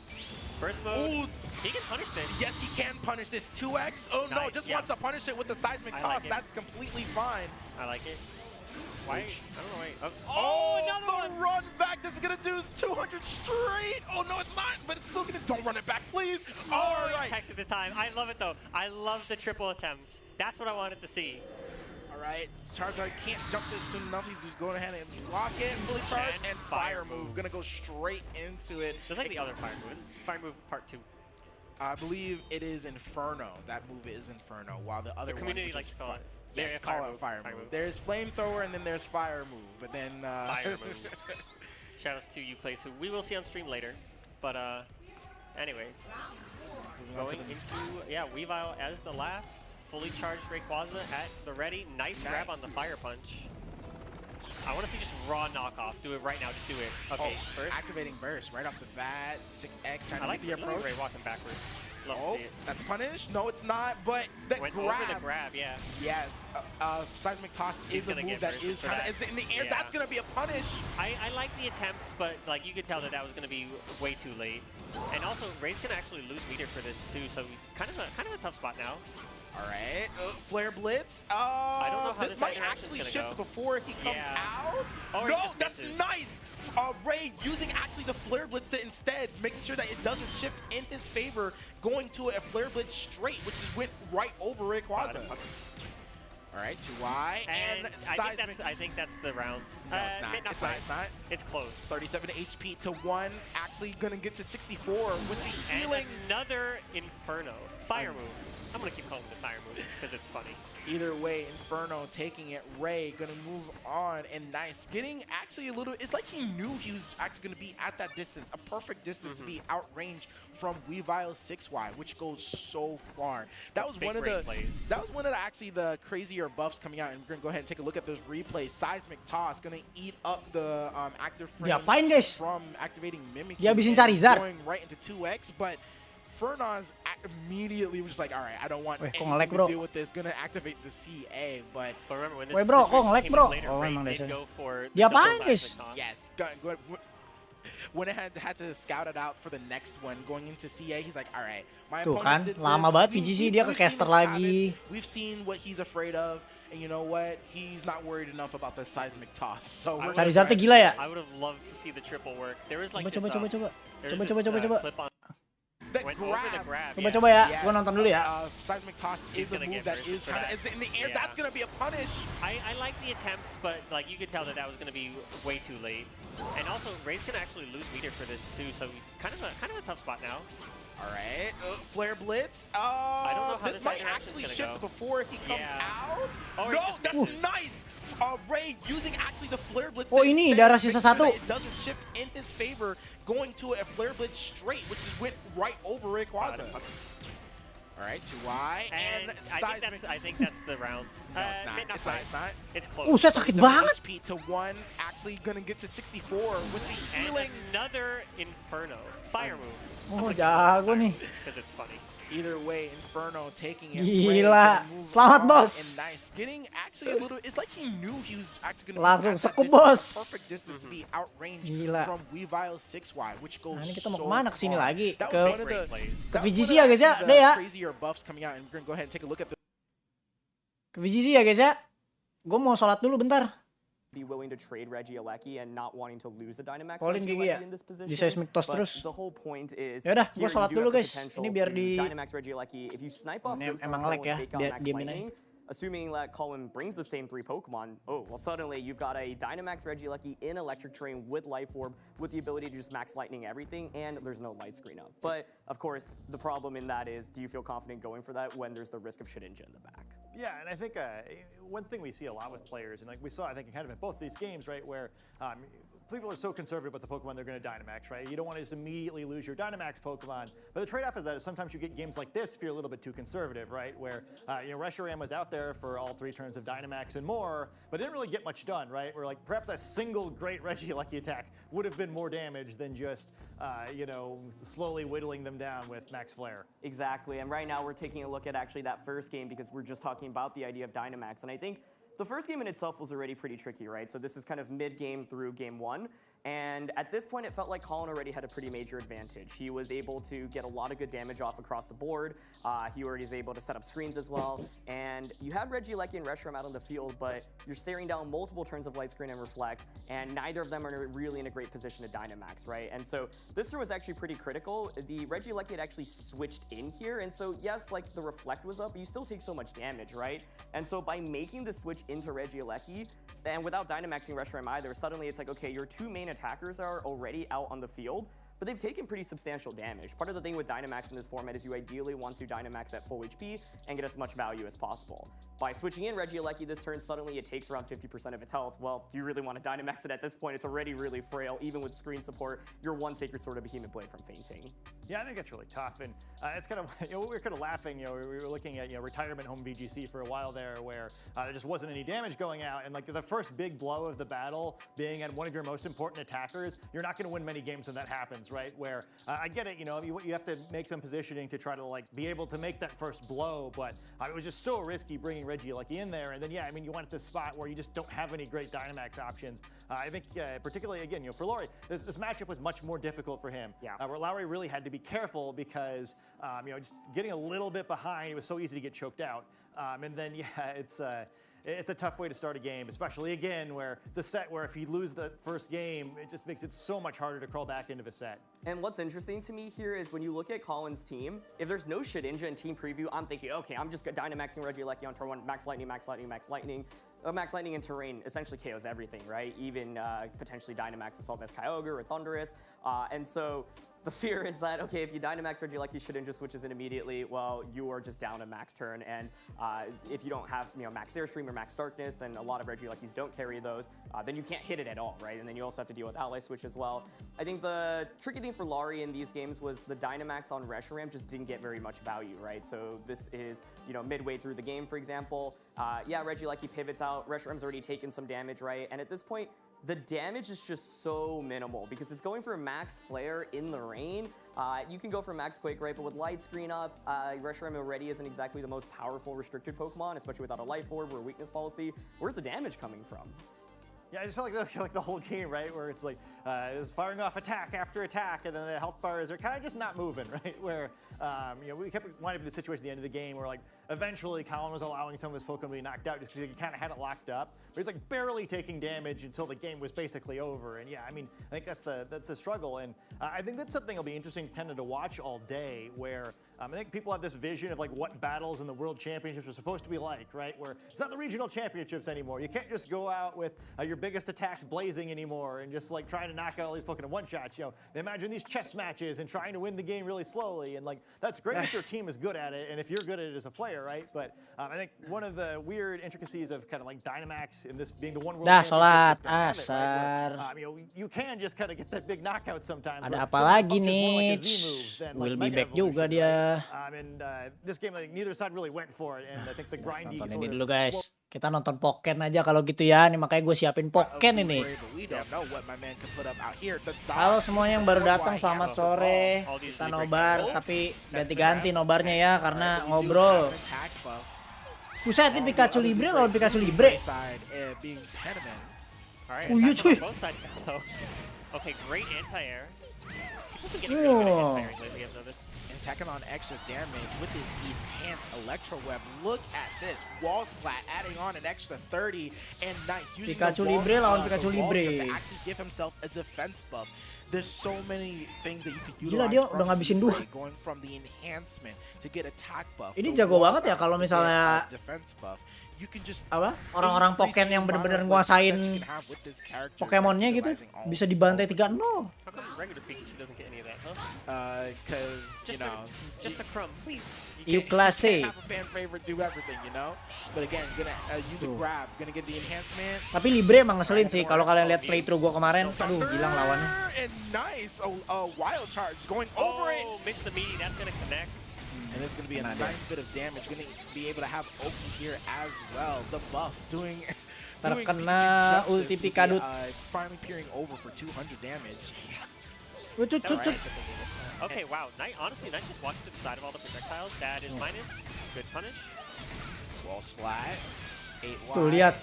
N: First mode, he can punish this.
M: Yes, he can punish this. 2x. Oh no, just wants to punish it with the seismic toss.
N: Like
M: That's completely fine.
N: I like it. Why? I don't know. Wait.
M: Oh,
N: another
M: the run back. This is gonna do 200 straight. Oh no, it's not, but it's still gonna. Don't run it back, please. All right.
N: Text it this time. I love it though. I love the triple attempt. That's what I wanted to see.
M: All right, Charizard can't jump this soon enough. He's just going ahead and block it, fully charge, and fire move. Gonna go straight into it.
N: Just like the other fire move. It's fire move part 2.
M: I believe it is Inferno. That move is Inferno, while the other
N: community
M: one
N: likes to call it.
M: Yes, call it fire move. There's flamethrower and then there's fire move, but then
N: fire move. Shoutouts to Uclays, who we will see on stream later. But anyways, going into Weavile as the last fully charged Rayquaza at the ready. Nice grab on the fire punch. I want to see just raw knockoff. Do it right now. Just do it. Okay, first
M: activating burst right off the bat. 6x trying to
N: like
M: get the approach.
N: Ray walking backwards. Love to see it.
M: That's punished. No, it's not. But that
N: went
M: grab.
N: over the grab, yeah.
M: Yes, seismic toss is a move that is kind of. It's in the air.
N: Yeah.
M: That's gonna be a punish.
N: I like the attempts, but like you could tell that was gonna be way too late. And also, Ray's gonna actually lose meter for this too, so he's kind of a tough spot now.
M: All right, Flare Blitz.
N: I don't know how
M: this might actually shift before he comes out.
N: Oh,
M: no, that's nice. Ray using actually the Flare Blitz to instead, making sure that it doesn't shift in his favor, going to a Flare Blitz straight, which is went right over Rayquaza. All right, 2Y and seismic.
N: I think that's the round.
M: No, it's not. It's not.
N: It's close.
M: 37 HP to 1. Actually gonna get to 64 with the healing.
N: And another Inferno fire move. I'm gonna keep calling it the fire move because it's funny.
M: Either way, Inferno taking it. Ray gonna move on, and nice. Getting actually a little, it's like he knew he was actually gonna be at that distance, a perfect distance to be outranged from Weavile 6Y, which goes so far. That was one of the
N: plays.
M: That was one of the actually the crazier buffs coming out, and we're gonna go ahead and take a look at those replays. Seismic Toss gonna eat up the active frame from activating Mimikyu.
A: Dia habisin Charizard.
M: Going right into 2x, but Fernaz immediately was just like, all right, I don't want anything to deal with this. Gonna activate the CA, but
N: remember when this
A: Woi bro, kok nge-lag bro?
N: later,
A: Oh,
N: Ray
A: emang
N: did
A: deh.
N: go for
A: Dia
N: double
A: apaan guys?
N: seismic toss.
M: yes, when it had to scout it out for the next one, going into CA, he's like, all right, my
A: Tuh kan,
M: opponent did
A: lama
M: this.
A: banget VGC dia ke
M: We've
A: caster
M: seen his
A: lagi.
M: habits. We've seen what he's afraid of, and you know what? He's not worried enough about the seismic toss. So we're
A: Charizardnya gila ya?
N: I would have loved to see the triple work. There was like
A: Coba
N: this,
A: coba.
N: clip on.
M: That
N: Went
M: grab.
N: over the grab.
A: Coba ya, gua nonton dulu ya.
M: Seismic toss is a move that is kind of, it's in the air. That's gonna be a punish.
N: I like the attempts, but like you could tell that was gonna be way too late. And also, Ray's gonna actually lose meter for this too, so he's kind of a tough spot now.
M: All right, Flare Blitz.
N: I don't know how
M: this might actually shift before he comes out.
N: Oh,
M: no, that's nice. Ray using actually the Flare Blitz.
A: Oh, ini darah sisa satu.
M: It doesn't shift in his favor, going to a Flare Blitz straight, which is went right over Rayquaza. All right, 2Y and seismic.
N: I think that's the round.
M: No, it's not. It's not.
N: It's close.
A: Set sakit banget.
M: HP to 1. Actually gonna get to 64 with the healing.
N: And another Inferno fire move.
A: Oh, jago nih.
N: Because it's funny.
M: Either way, Inferno taking it.
A: Gila. Selamat, bos.
M: And nice. Getting actually a little, it's like he knew he was actually going to
A: Langsung
M: be at that
A: sekup,
M: distance,
A: bos.
M: perfect distance to be outranged
A: Gila.
M: from Weavile 6Y, which goes
A: Nah, ini kita mau
M: so
A: kemana kesini
M: far.
A: lagi?
M: That
A: Ke
M: was one of the
A: VGC ya guys ya,
M: the
A: deh ya.
M: crazier buffs coming out, and we're going to go ahead and take a look at the
A: Ke VGC ya guys ya. Gue mau sholat dulu bentar.
E: Be willing to trade Regieleki and not wanting to lose a Dynamax
A: Call-in gigi ya.
E: Regieleki in this position.
A: Di seismic toss
E: But
A: terus.
E: the whole point is
A: Yaudah,
E: here
A: gue sholat
E: you do
A: dulu
E: have the
A: guys.
E: potential
A: Ini biar
E: to
A: di
E: Dynamax Regieleki. If you snipe off
A: Ini
E: Ghost
A: emang
E: Control
A: lag ya,
E: and fake out
A: dia
E: Max
A: diemin aja.
E: Lightning, assuming that Colin brings the same 3 Pokemon, oh, well suddenly you've got a Dynamax Regieleki in Electric Terrain with Life Orb with the ability to just Max Lightning everything, and there's no light screen up. But of course, the problem in that is, do you feel confident going for that when there's the risk of Shedinja in the back?
O: Yeah, and I think one thing we see a lot with players, and like we saw, I think, kind of in both these games, right, where people are so conservative with the Pokemon they're going to Dynamax, right? You don't want to just immediately lose your Dynamax Pokemon. But the trade-off is that sometimes you get games like this if you're a little bit too conservative, right? Where Reshiram was out there for all 3 turns of Dynamax and more, but didn't really get much done, right? Where like perhaps a single great Regieleki attack would have been more damage than just slowly whittling them down with Max Flare.
E: Exactly, and right now we're taking a look at actually that first game because we're just talking about the idea of Dynamax, and I think the first game in itself was already pretty tricky, right? So this is kind of mid-game through game 1. And at this point, it felt like Colin already had a pretty major advantage. He was able to get a lot of good damage off across the board. He already is able to set up screens as well. And you had Regieleki and Reshiram out on the field, but you're staring down multiple turns of Light Screen and Reflect, and neither of them are really in a great position to Dynamax, right? And so this turn was actually pretty critical. The Regieleki had actually switched in here, and so yes, like the Reflect was up, but you still take so much damage, right? And so by making the switch into Regieleki, and without Dynamaxing Reshiram either, suddenly it's like, okay, your 2 main attackers are already out on the field, but they've taken pretty substantial damage. Part of the thing with Dynamax in this format is you ideally want to Dynamax at full HP and get as much value as possible. By switching in Regieleki this turn, suddenly it takes around 50% of its health. Well, do you really want to Dynamax it at this point? It's already really frail, even with screen support. You're 1 Sacred Sword of Behemoth Blade from fainting.
O: Yeah, I think that's really tough, and it's kind of, we were kind of laughing, we were looking at, retirement home VGC for a while there where there just wasn't any damage going out, and like the first big blow of the battle being at one of your most important attackers, you're not going to win many games when that happens, right? Where I get it, you have to make some positioning to try to like be able to make that first blow, but it was just so risky bringing Regieleki in there, and then yeah, I mean, you went at this spot where you just don't have any great Dynamax options. I think particularly again, for Lowry, this matchup was much more difficult for him.
E: Yeah.
O: Where Lowry really had to be careful because just getting a little bit behind, it was so easy to get choked out. And then yeah, it's a tough way to start a game, especially again where it's a set where if you lose the first game, it just makes it so much harder to crawl back into the set.
E: And what's interesting to me here is when you look at Colin's team, if there's no Shedinja in team preview, I'm thinking, okay, I'm just Dynamaxing Regieleki on turn 1, Max Lightning, Max Lightning, Max Lightning. Max Lightning in terrain essentially KOs everything, right? Even potentially Dynamax Assault as Kyogre or Thundurus. And so the fear is that, okay, if you Dynamax Regieleki, Shedinja switches in immediately, well, you are just down a max turn, and if you don't have, Max Airstream or Max Darkness, and a lot of Regielekis don't carry those, then you can't hit it at all, right? And then you also have to deal with Ally Switch as well. I think the tricky thing for Lowry in these games was the Dynamax on Reshiram just didn't get very much value, right? So this is, midway through the game, for example. Yeah, Regieleki pivots out, Reshiram's already taken some damage, right? And at this point, the damage is just so minimal because it's going for Max Flare in the rain. You can go for Max Quake, right? But with Light Screen up, Reshiram already isn't exactly the most powerful restricted Pokemon, especially without a Life Orb or a Weakness Policy. Where's the damage coming from?
O: Yeah, I just felt like that was kind of like the whole game, right? Where it's like, it's firing off attack after attack, and then the health bars are kind of just not moving, right? Where, we kept winding up in the situation at the end of the game where, like, eventually Colin was allowing some of his Pokemon to be knocked out just because he kind of had it locked up. But he's, like, barely taking damage until the game was basically over. And, yeah, I mean, I think that's a struggle. And I think that's something that'll be interesting kind of to watch all day where I think people have this vision of, like, what battles in the World Championships are supposed to be like, right? Where it's not the regional championships anymore. You can't just go out with your biggest attacks blazing anymore and just, like, trying to knock out all these Pokemon one-shots. They imagine these chess matches and trying to win the game really slowly. And, like, that's great if your team is good at it and if you're good at it as a player, right? But I think one of the weird intricacies of kind of, like, Dynamax and this being the one World
A: Championship
O: Championship, right? You can just kind of get that big knockout sometimes.
A: Ada apa lagi nih? Will be back juga dia.
O: And this game, like, neither side really went for it, and I think the grindy.
A: Nonton ini dulu guys. Kita nonton Pokken aja kalau gitu ya. Nih makanya gue siapin Pokken ini. Halo semuanya yang baru datang, selamat sore. Kita nobar, tapi ganti-ganti nobarnya ya karena ngobrol. Buset, ini Pikachu Libre lawan Pikachu Libre. Iya cuy.
N: Okay, great anti-air. People been getting really good at anti-airs lately, I've noticed.
M: Attacking on extra damage with his enhanced Electro Web. Look at this. Wall Splat adding on an extra 30 and nice. Using
A: Pikachu Libre lawan Pikachu Libre.
M: To actually give himself a defense buff. there's so many things that you could
A: Gila,
M: utilize
A: dia
M: from
A: udah ngabisin dua.
M: going from the enhancement to get attack buff.
A: Ini
M: the
A: jago
M: wall
A: banget ya
M: bounce
A: kalau
M: to get,
A: misalnya
M: defense buff. You can just
A: apa orang-orang
M: increase
A: Pokken
M: the
A: yang
M: amount
A: bener-bener
M: of, like,
A: nguasain
M: success you can have with this character by
A: Pokemonnya gitu
M: utilizing all
A: bisa
M: of his
A: dibantai
M: ult.
A: 3-0.
N: How come regular Pikachu doesn't get any of that, huh?
M: Because you
N: Just
M: know,
N: just a crumb, please.
A: You
M: can't
A: classy.
M: have a fan favorite do everything, you know. But again, gonna use a grab, gonna get the enhancement.
A: Tapi Libre emang ngeselin sih kalau kalian lihat playthrough gua kemarin. Aduh, gilang lawannya.
M: And nice, a wild charge going over it.
N: Missed the meaty, that's gonna connect.
M: And it's going to be a nice bit of damage. Going to be able to have Oki here as well. The buff doing
A: Terkena ulti Pikadut.
M: Finally peering over for 200 damage.
N: Okay, wow. Knight, honestly, Knight just walked to the side of all the projectiles. That is minus. Good punish.
M: Wall splat.
A: Tuh lihat.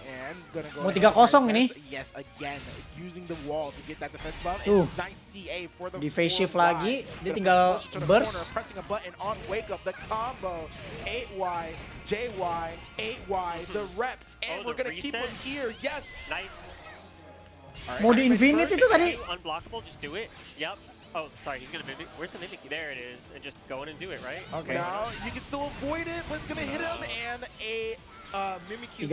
A: Mau 3-0 ini.
M: Yes, again using the wall to get that defense buff.
A: Tuh.
M: Nice CA for the
A: Di face shift lagi, dia tinggal burst.
M: Pressing a button on wake up, the combo 8Y, JY, 8Y, the reps, and we're gonna keep him here. Yes.
N: Nice.
A: Mau di infinite itu tadi.
N: Unblockable, just do it. Yep. Oh, sorry, he's gonna mimic. Where's the mimic? There it is, and just go in and do it, right?
A: Okay.
M: Now you can still avoid it, but it's gonna hit him, and a Mimikyu
A: 3-0.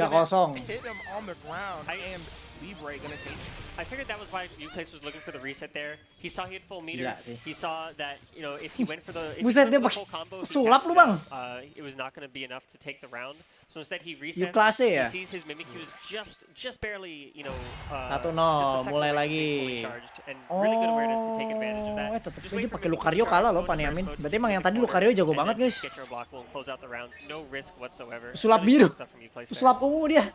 M: gonna hit him on the ground, and Libre gonna take it.
N: I figured that was why Uplace was looking for the reset there. He saw he had full meter.
A: Gila sih.
N: He saw that, you know, if he went for the
A: Buset, dia pakai
N: full combo,
A: sulap lu, Bang.
N: it was not going to be enough to take the round. So instead he resets.
A: Clase ya?
N: He sees his Mimikyu is just barely, you know,
A: 1-0,
N: just a second
A: mulai
N: away from
A: lagi.
N: being fully charged, and really good awareness to take advantage of that.
A: Tetep
N: Just
A: aja
N: wait for
A: pakai
N: Mimikyu to
A: Lucario
N: charge,
A: kalah loh
N: go to
A: Paniamin.
N: first,
A: Berarti emang yang tadi
N: corner,
A: Lucario jago
N: and
A: banget
N: then
A: guys.
N: get your unblockable and close out the round. No risk whatsoever.
A: Sulap
N: Really
A: biru.
N: good stuff from Uplace there.
A: Sulap ungu dia.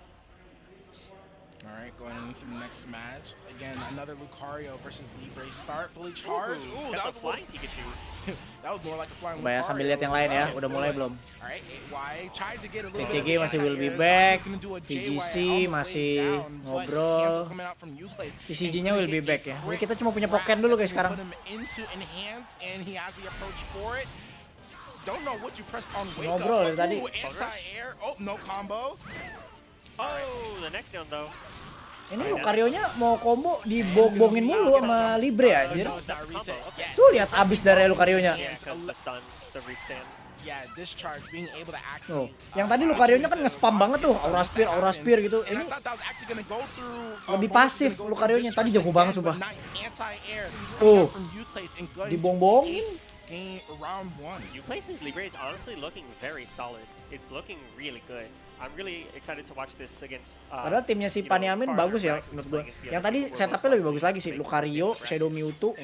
M: Alright, going into the next match. Again, another Lucario versus Libre start, fully charged. Ooh, that was
N: a flying Pikachu.
M: That was more like a flying
A: Bayar
M: Lucario.
A: sambil lihat yang lain ya, udah mulai belum?
M: Alright, 8Y tried to get a little
A: PCG
M: bit of
A: masih will be
M: anti-air.
A: back,
M: He's gonna do a
A: VGC
M: JY all the way
A: masih
M: down, but
A: ngobrol,
M: cancel coming out from Uplace.
A: TCG-nya will be back ya. Ini kita cuma punya Pokken dulu guys sekarang.
M: Put him into enhance, and he has the approach for it. Don't know what you pressed on wake
A: Ngobrol
M: up.
A: dari tadi.
M: Ooh, anti-air. Oh, no combo.
N: Oh, the next down though.
A: Ini Lucario-nya mau combo dibong-bongin mulu sama Libre anjir. Tuh lihat abis dari Lucario-nya. Tuh, yang tadi Lucario-nya kan nge-spam banget tuh, aura spear gitu. Ini lebih pasif Lucario-nya, tadi jago banget sumpah. Tuh, dibong-bongin.
N: Uplace's Libre is honestly looking very solid. It's looking really good. I'm really excited to watch this against.
A: Padahal timnya si Paniamin bagus ya menurut gue. Yang tadi setupnya lebih bagus lagi sih. Lucario, Shadow Mewtwo,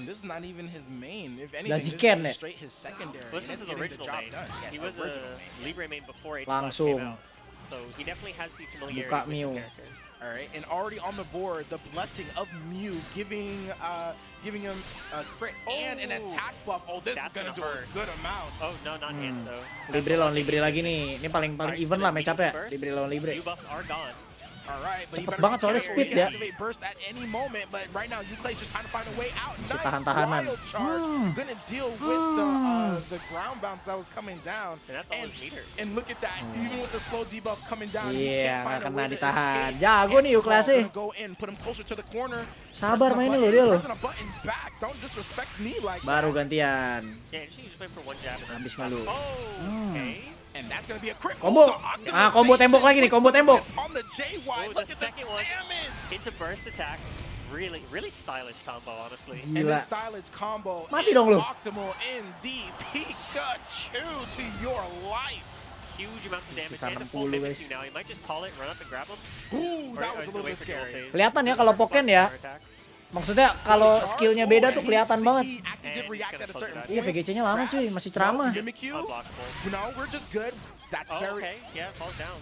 A: Blaziken ya.
N: This is his original main. He was a Libre main before H
A: Langsung.
N: came out. So he definitely has the familiarity
A: Buka
N: with the
A: Mew.
N: character.
M: Alright, and already on the board, the blessing of Mew giving him a crit and an attack buff. Oh, this is gonna do a good amount.
N: Oh no, not hands though.
A: Libre lawan Libre lagi nih. Ini paling even lah match up ya. Libre lawan Libre.
N: Buffs are gone.
M: Alright, but
A: Cepet banget soalnya speed ya.
M: Burst at any moment, but right now Uplace just trying to find a way out.
A: Masih
M: Nice
A: tahan-tahanan.
M: wild charge. Gonna deal with the ground bounce that was coming down.
N: And that's all his meter.
M: And look at that, even with the slow debuff coming down,
A: Iya, nggak kena
M: to
A: ditahan.
M: escape.
A: Jago nih Uplace.
M: Gonna go in, put him closer to the corner.
A: Sabar mainnya loh dia loh.
M: Pressing a button back. Don't disrespect me like
A: Baru
M: that.
A: gantian.
N: Yeah, she just went for one jab.
A: Habis ngeluh.
N: Oh, okay.
M: And that's gonna be a crit.
A: Combo. Ah, combo tembok lagi nih, combo tembok.
M: On the JY,
N: Oh,
M: look
N: the
M: at
N: second
M: this
N: one.
M: damage.
N: Into burst attack. Really stylish combo, honestly.
M: And
A: Gila.
M: the stylage combo
A: Mati
M: is
A: dong lu.
M: optimal indeed. Pikachu to your life.
N: Huge amounts of damage
A: Bisa
N: and a full
A: 60
N: Mimikyu
A: guys.
N: now. He might just call it, run up and grab him.
M: Ooh, that was a little bit scary.
A: Kelihatan ya kalau Pokken ya. Maksudnya kalau skillnya beda tuh kelihatan banget. Iya VGC-nya lama cuy, masih ceramah.
M: No, we're just good. That's very.
N: Okay, yeah, falls down.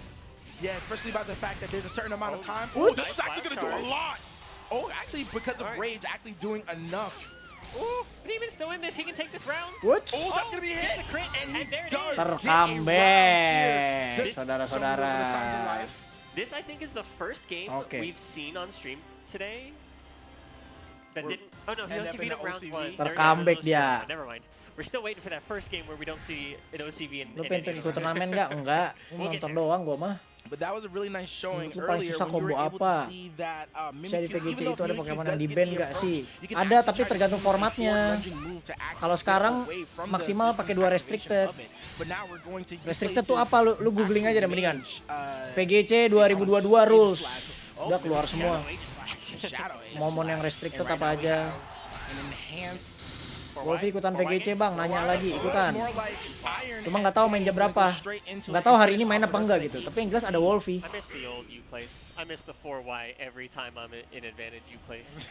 M: Yeah, especially by the fact that there's a certain amount of time.
A: Oops.
M: This is actually gonna do a lot. Oh, actually, because of rage, actually doing enough.
N: Ooh, Demon's still in this. He can take this round.
A: What?
M: Oh, that's gonna be a hit.
N: Gets a crit, and there it is.
A: Tercomeback, saudara-saudara.
N: This, I think, is the first game we've seen on stream today that didn't. Oh no, he OCV'd in round one.
A: Tercomeback dia.
N: Never mind. We're still waiting for that first game where we don't see an OCV in
A: Lu pengen ikut turnamen nggak? Enggak. Nonton doang gua mah.
M: but that was a really nice showing
A: Menurut lu paling
M: earlier
A: susah
M: when you were
A: combo
M: able to
A: apa?
M: see that
A: Bisa di
M: Mimikyu,
A: VGC
M: even though
A: itu ada
M: Mimikyu
A: Pokemon
M: does
A: yang di
M: get
A: ban
M: the
A: nggak
M: approach,
A: sih?
M: you can
A: Ada,
M: actually
A: tapi
M: try to
A: tergantung
M: use a forward
A: formatnya.
M: lunging move to actually
A: Kalau
M: get
A: sekarang
M: away from the
A: maksimal
M: distance
A: pakai 2
M: activation
A: restricted.
M: of it. But now we're going to
A: Restricted
M: places
A: tuh apa? Lu googling aja deh
M: actual
A: mendingan.
M: range,
A: VGC 2022 rules. Udah keluar semua.
M: Shadow Age
A: Momon yang
M: slash.
A: restricted
M: And right
A: apa
M: now we
A: aja.
M: have an enhanced
A: Wolfie ikutan VGC bang, nanya lagi ikutan.
M: more like Iron
A: Cuma nggak tahu main jam berapa. Nggak tahu hari ini main apa enggak gitu. Tapi yang jelas ada Wolfie.
N: I miss the old U-Place. I miss the 4Y every time I'm in advantage U-Place.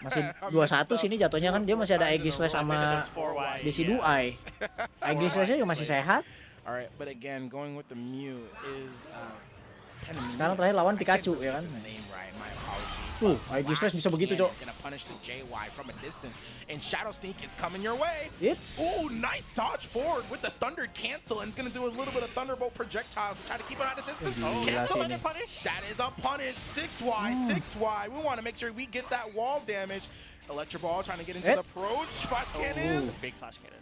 A: Masih 21 sini jatuhnya kan dia masih ada Aegislash sama DC Duai. Aegislashnya juga masih sehat.
M: Alright, but again, going with the Mew is
A: Sekarang terakhir lawan Pikachu ya kan. Aegislash bisa begitu, Cok.
M: Gonna punish the JY from a distance. And Shadow Sneak, it's coming your way.
A: It's
M: ooh, nice dodge forward with the Thunder cancel, and it's gonna do a little bit of Thunderbolt projectiles to try to keep it out of distance. Cancel and a punish. That is a punish. 6Y. We want to make sure we get that wall damage. Electro Ball trying to get into the approach. Flash cannon.
N: Big flash cannon.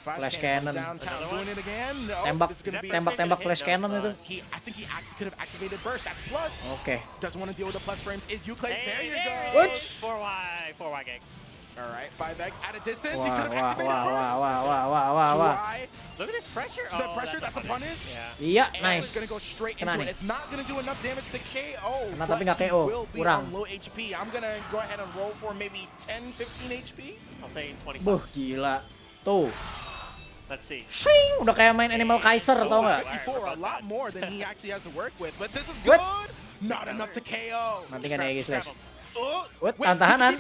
A: Flash cannon.
M: Downtown doing it again. No,
A: Tembak plus cannon itu.
M: I think he actually could have activated burst. That's plus.
A: Oke.
M: Doesn't want to deal with the plus frames. Is Euclid? There you go.
A: What?
N: 4Y gang.
M: All right, 5x at a distance.
A: Wah,
M: He could have
A: wah,
M: activated
A: wah,
M: burst.
A: wah.
N: Look at this pressure.
M: The pressure, that's a punish.
A: Iya,
M: And
A: nice.
M: it's gonna go straight
A: Kena
M: into
A: nih.
M: it. It's not gonna do enough damage to KO.
A: Kena tapi
M: but
A: nggak
M: he
A: KO,
M: will be
A: kurang.
M: on low HP. I'm gonna go ahead and roll for maybe 10, 15 HP.
N: I'll say 25.
A: Buh, gila. Tuh.
N: Let's see.
A: Swing, udah kayak main Animal Kaiser tau nggak?
M: 54, a lot more than he actually has to work with. But this is good. Not enough to KO.
A: Nanti kan Aegislash.
M: Wait,
A: tahan-tahanan.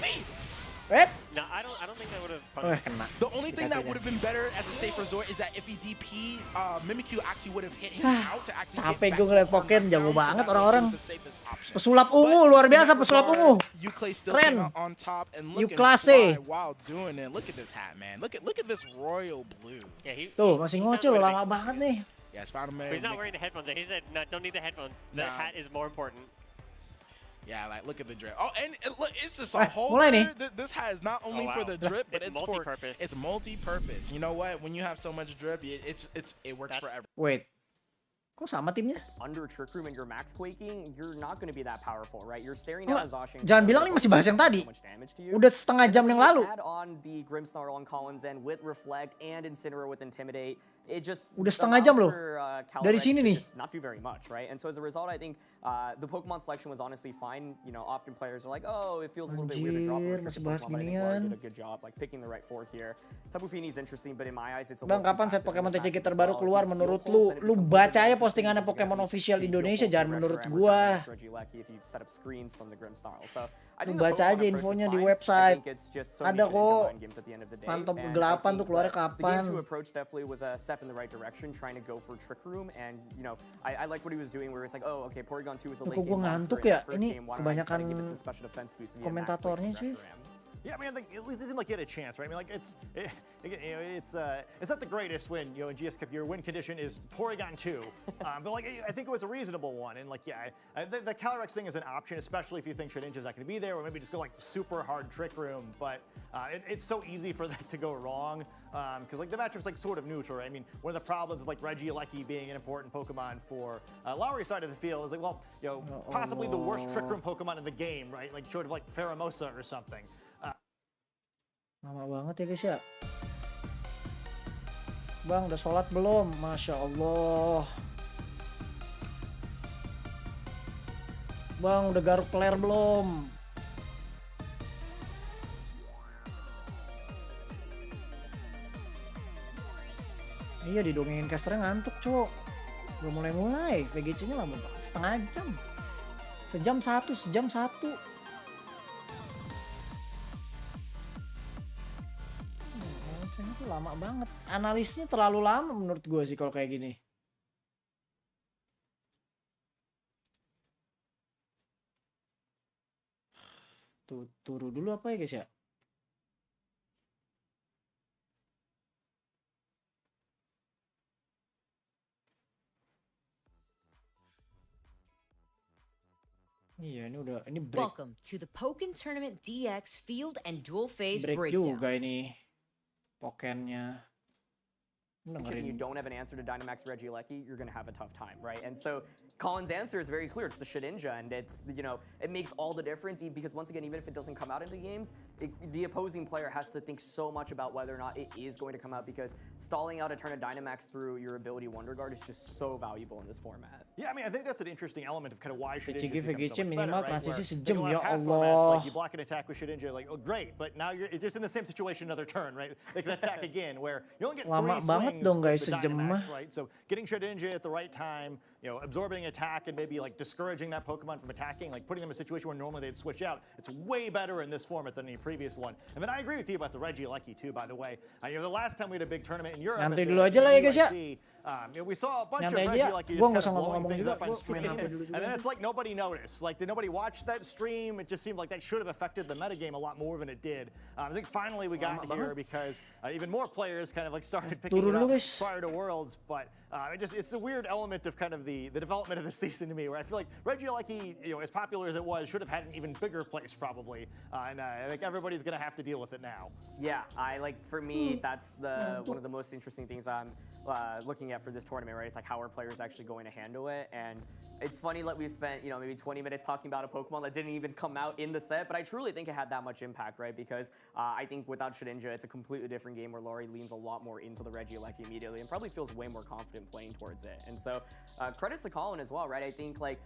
A: Wait.
N: No, I don't think that would have
A: Wah, kena.
M: The only thing that would have been better as a safe resort is that if he DP, Mimikyu actually would have hit him out to actually
A: Capek
M: get
A: gue ngeliat
M: back to
A: Pokken,
M: the
A: jago
M: ground, so
A: banget
M: that
A: orang-orang.
M: was the safest option.
A: Pesulap ungu, luar biasa pesulap ungu.
M: Euclid still
A: Keren.
M: came out on top and looking
A: Class
M: fly
A: A.
M: while doing it. Look at this hat, man. Look at this royal blue.
N: Yeah,
A: Tuh, masih ngocil lama banget nih.
M: Yes, found him.
N: But he's not wearing the headphones. He said, "No, don't need the headphones. The hat is more important."
M: Yeah, like look at the drip. Oh, and look, it's just a whole.
A: Mulai nih.
M: This hat is not only for the drip, but it's
N: multi-purpose.
M: It's multi-purpose. You know what? When you have so much drip, it works for everyone.
A: Wait. Kok sama timnya?
E: Under Trick Room and you're max quaking, you're not going to be that powerful, right? You're staring down a Zacian.
A: Jangan bilang nih masih bahas yang tadi. Udah setengah jam yang lalu.
E: Add on the Grimmsnarl on Collins and with Reflect and Incineroar with Intimidate. It just
A: udah setengah jam loh. Dari sini nih.
E: Not do very much, right? And so as a result, I think the Pokemon selection was honestly fine. You know, often players are like, oh, it feels a little bit weird to drop a
A: masih bahas
E: Pokemon, but I think Laura
A: ginian.
E: did a good job like picking the right four here. Tapu Fini is interesting, but in my eyes, it's a
A: Bang,
E: little too
A: kapan set
E: passive in
A: Pokemon
E: this
A: TCG
E: matchup as
A: terbaru
E: well.
A: keluar
E: If he
A: menurut
E: field pulls, then it
A: lu
E: becomes
A: baca aja
E: really
A: postingannya
E: interesting
A: Pokemon
E: because
A: official
E: he's
A: Indonesia,
E: field
A: jangan
E: pulls
A: menurut
E: pressure
A: gua.
E: and Reggie Lecky if you set up screens from the Grimmsnarl. So I
A: Lu
E: think the
A: baca
E: Pokemon
A: aja
E: approach is
A: infonya di
E: fine.
A: website.
E: I think it's just so
A: Ada
E: many
A: kok.
E: mind games at the end of the day.
A: Mantap
E: And I
A: kegelapan
E: think
A: tuh keluarnya
E: that the game
A: kapan.
E: 2 approach definitely was a step in the right direction, trying to go for Trick Room. And you know, I like what he was doing, where it's like, oh, okay, Porygon 2 is a
A: Kok
E: late
A: gua
E: game monster
A: ngantuk
E: in
A: ya?
E: that first
A: Ini
E: game. Why don't I try to
A: kebanyakan
E: give it some special defense boost and get a max
A: komentatornya
E: quake
A: sih.
E: pressure ram?
O: Yeah, I mean, at least it seemed like he had a chance, right? I mean, like it's not the greatest win, you know, in GS Cup. Your win condition is Porygon 2, but like I think it was a reasonable one. And like, yeah, the Calyrex thing is an option, especially if you think Shedinja's not going to be there, or maybe just go like super hard Trick Room. But it's so easy for that to go wrong because like the matchup's like sort of neutral. Right? I mean, one of the problems with like Reggie Lecky being an important Pokemon for Lowry's side of the field is like, well, you know, possibly the worst Trick Room Pokemon in the game, right? Like short of like Pheromosa or something.
A: Lama banget ya guys ya. Bang, udah sholat belum? Masya Allah. Bang, udah garuk ler belum? Iya, didongengin casternya ngantuk, Cok. Belum mulai-mulai. VGC-nya lama banget. Setengah jam. Sejam satu. Itu lama banget. Analisnya terlalu lama menurut gue sih kalau kayak gini. Turu dulu apa ya guys ya? Iya, ini break.
P: Welcome to the Pokken Tournament DX Field and Dual Phase
A: Break
P: Breakdown.
A: juga ini. Pokkennya.
E: and you don't have an answer to Dynamax Regieleki, you're going to have a tough time, right? And so Colin's answer is very clear. It's the Shedinja, and it's, you know, it makes all the difference because once again, even if it doesn't come out into games, the opposing player has to think so much about whether or not it is going to come out because stalling out a turn of Dynamax through your ability Wonder Guard is just so valuable in this format.
O: Yeah, I mean, I think that's an interesting element of kind of why Shedinja
A: VGC
O: becomes so much
A: minimal
O: better, right?
A: transisi
O: Where,
A: sejam,
O: like,
A: ya
O: past
A: Allah.
O: formats, like you block an attack with Shedinja, like, oh great, but now you're just in the same situation another turn, right? They can attack again, where you only get
A: Lama
O: 3
A: banget
O: swings
A: dong
O: with
A: guys
O: the
A: sejam
O: Dynamax,
A: mah.
O: right? So getting Shedinja at the right time, you know, absorbing attack and maybe like discouraging that Pokemon from attacking, like putting them in a situation where normally they'd switch out. It's way better in this format than any previous one. And then I agree with you about the Regieleki too, by the way. You know, the last time we had a big tournament in Europe,
A: Nyantai
O: at the
A: dulu aja lah ya guys ya.
O: UIC, you know, we saw a bunch
A: Nyantai
O: of
A: aja ya.
O: Regieleki
A: Gua
O: just
A: nggak usah
O: kind of blowing
A: ngomong
O: things
A: juga.
O: up on
A: Gua main
O: stream.
A: HP dulu juga.
O: And then it's like nobody noticed. Like, did nobody watch that stream? It just seemed like that should have affected the metagame a lot more than it did. I think finally we got here because even more players kind of like started picking it up prior to Worlds. But it's a weird element of kind of the development of the season to me, where I feel like Regieleki, you know, as popular as it was, should have had an even bigger place probably. And I think everybody's going to have to deal with it now.
E: Yeah, for me, that's one of the most interesting things I'm looking at for this tournament, right? It's like how are players actually going to handle it? And it's funny that we spent, you know, maybe 20 minutes talking about a Pokemon that didn't even come out in the set, but I truly think it had that much impact, right? Because I think without Shedinja, it's a completely different game where Laurie leans a lot more into the Regieleki immediately and probably feels way more confident playing towards it. And so credits to Colin as well, right? I think like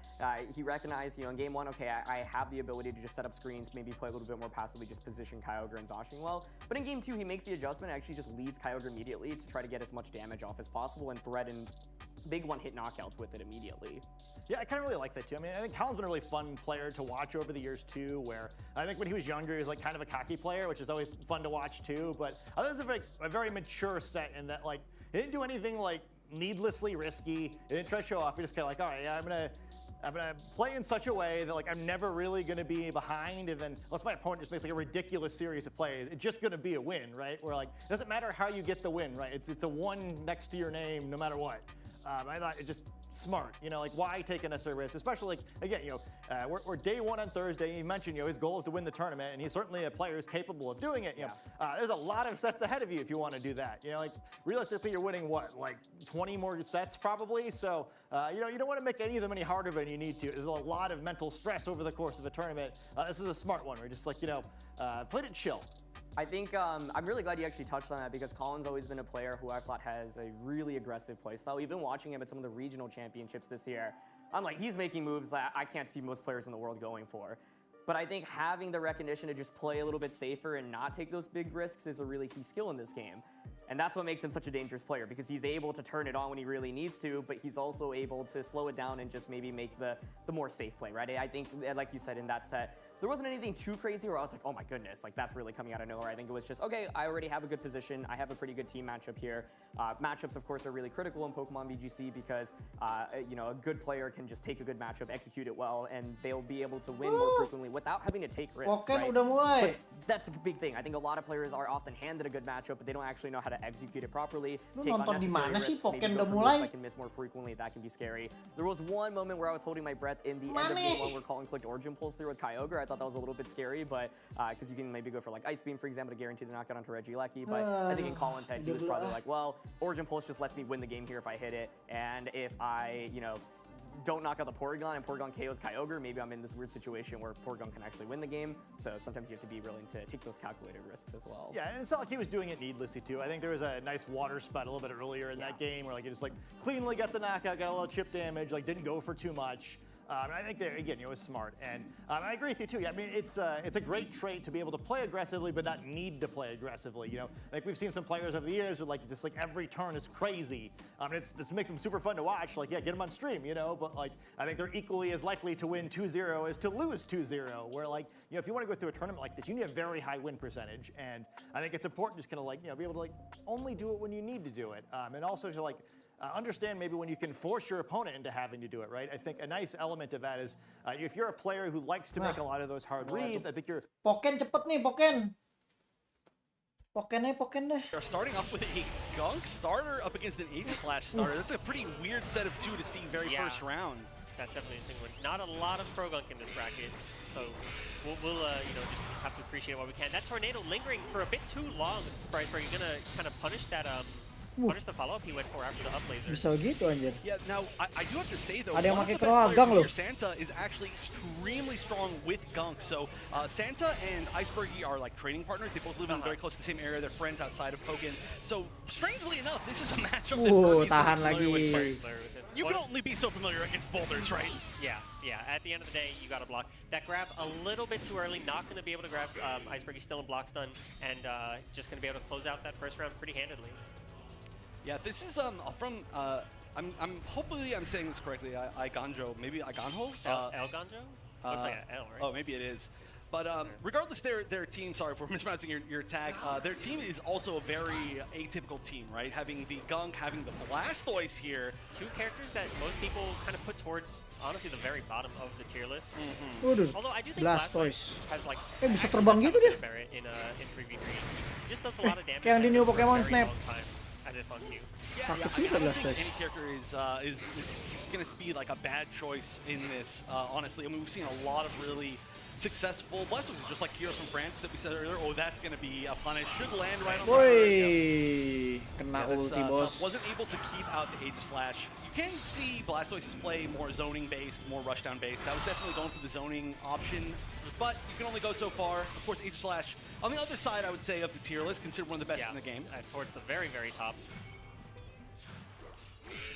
E: he recognized, you know, in game 1, okay, I have the ability to just set up screens, maybe play a little bit more passively, just position Kyogre and Zacian well. But in game 2, he makes the adjustment and actually just leads Kyogre immediately to try to get as much damage off as possible and threaten big one-hit knockouts with it immediately.
O: Yeah, I kind of really like that too. I mean, I think Colin's been a really fun player to watch over the years too, where I think when he was younger, he was like kind of a cocky player, which is always fun to watch too. But I think it's a very mature set in that, like, he didn't do anything like needlessly risky. He didn't try to show off. He just kind of like, all right, yeah, I'm gonna play in such a way that like I'm never really gonna be behind, and then unless my opponent just makes like a ridiculous series of plays, it's just gonna be a win, right? Where like it doesn't matter how you get the win, right? It's a 1 next to your name no matter what. I thought it just smart, you know, like why take a necessary risk, especially like, again, you know, we're day 1 on Thursday. He mentioned, you know, his goal is to win the tournament, and he's certainly a player who's capable of doing it. You know, there's a lot of sets ahead of you if you want to do that. You know, like realistically, you're winning what, like 20 more sets probably. So, you know, you don't want to make any of them any harder than you need to. There's a lot of mental stress over the course of a tournament. This is a smart one. We're just like, you know, played it chill.
E: I think I'm really glad you actually touched on that because Colin's always been a player who I thought has a really aggressive playstyle. Even watching him at some of the regional championships this year, I'm like, he's making moves that I can't see most players in the world going for. But I think having the recognition to just play a little bit safer and not take those big risks is a really key skill in this game. And that's what makes him such a dangerous player because he's able to turn it on when he really needs to, but he's also able to slow it down and just maybe make the more safe play, right? I think, like you said, in that set, there wasn't anything too crazy where I was like, oh my goodness, like that's really coming out of nowhere. I think it was just, okay, I already have a good position. I have a pretty good team matchup here. Matchups, of course, are really critical in Pokemon VGC because, you know, a good player can just take a good matchup, execute it well, and they'll be able to win more frequently without having to take risks, right?
A: Udah mulai.
E: But that's a big thing. I think a lot of players are often handed a good matchup, but they don't actually know how to execute it properly. Take unnecessary risks, maybe go for moves that can miss more frequently. That can be scary. There was one moment where I was holding my breath in the end of game 1 where Colin clicked Origin Pulse through with Kyogre. I thought that was a little bit scary, but because you can maybe go for like Ice Beam, for example, to guarantee the knockout onto Regieleki. But I think in Colin's head, he was probably like, well, Origin Pulse just lets me win the game here if I hit it, and if I, you know, don't knock out the Porygon and Porygon KOs Kyogre, maybe I'm in this weird situation where Porygon can actually win the game. So sometimes you have to be willing to take those calculated risks as well.
O: Yeah, and it's not like he was doing it needlessly too. I think there was a nice water spout a little bit earlier in that game where like he just like cleanly got the knockout, got a little chip damage, like didn't go for too much. I think that, again, you know, it's smart. And I agree with you, too. Yeah, I mean, it's a great trait to be able to play aggressively but not need to play aggressively, you know? Like, we've seen some players over the years who, like, just, like, every turn is crazy. It makes them super fun to watch. Like, yeah, get them on stream, you know? But, like, I think they're equally as likely to win 2-0 as to lose 2-0. Where, like, you know, if you want to go through a tournament like this, you need a very high win percentage. And I think it's important just kind of, like, you know, be able to, like, only do it when you need to do it. And also to, like, understand maybe when you can force your opponent into having to do it, right? I think a nice element of that is if you're a player who likes to make a lot of those hard reads, I think you're...
A: Poken cepet nih, Poken. Poken deh.
Q: They're starting off with a Gunk starter up against an Aegislash starter. That's a pretty weird set of two to see very first round.
N: That's definitely a thing. Not a lot of Pro Gunk in this bracket, so we'll you know, just have to appreciate what we can. That Tornado lingering for a bit too long, right? Where you're gonna kind of punish that just the follow up he went for after the up laser.
A: Bisa gitu anjir.
Q: Yeah, now I do have to say though,
A: Ada yang
Q: one of
A: pakai
Q: the best players
A: Kroagang loh.
Q: here, Santa, is actually extremely strong with Gunk. So Santa and Icebergy are like training partners. They both live in very close to the same area. They're friends outside of Pokken. So strangely enough, this is a matchup that Bergie's
A: tahan
Q: familiar with.
A: lagi.
Q: You can only be so familiar against boulders, right?
N: Yeah. At the end of the day, you got to block. That grab a little bit too early. Not going to be able to grab Icebergy, still in block stun, and just going to be able to close out that first round pretty handedly.
Q: Yeah, this is from I'm hopefully I'm saying this correctly. Iganjo, maybe Iganho?
N: El Ganjo? Looks like an L, right?
Q: Oh, maybe it is. But regardless, their team, sorry for mispronouncing your tag, their team is also a very atypical team, right? Having the Gunk, having the Blastoise here.
N: Two characters that most people kind of put towards, honestly, the very bottom of the tier list.
A: Waduh,
N: Although I do think
A: Blastoise.
N: has like
A: Bisa terbang gitu dia.
N: in 3v3. Just does a lot of damage.
A: Kayak yang di New Pokemon Snap.
N: As if on Q.
Q: I don't think any character is going to be like a bad choice in this, honestly. I mean, we've seen a lot of really successful Blastoise, just like Kira from France that we said earlier. Oh, that's going to be a punish. Should land right on the
A: Woi, kena ulti bos.
Q: Wasn't able to keep out the Aegis Slash. You can see Blastoise's play more zoning based, more rushdown based. That was definitely going for the zoning option, but you can only go so far. Of course, Aegis Slash on the other side, I would say, of the tier list, considered one of the best in the game.
N: Towards the very, very top.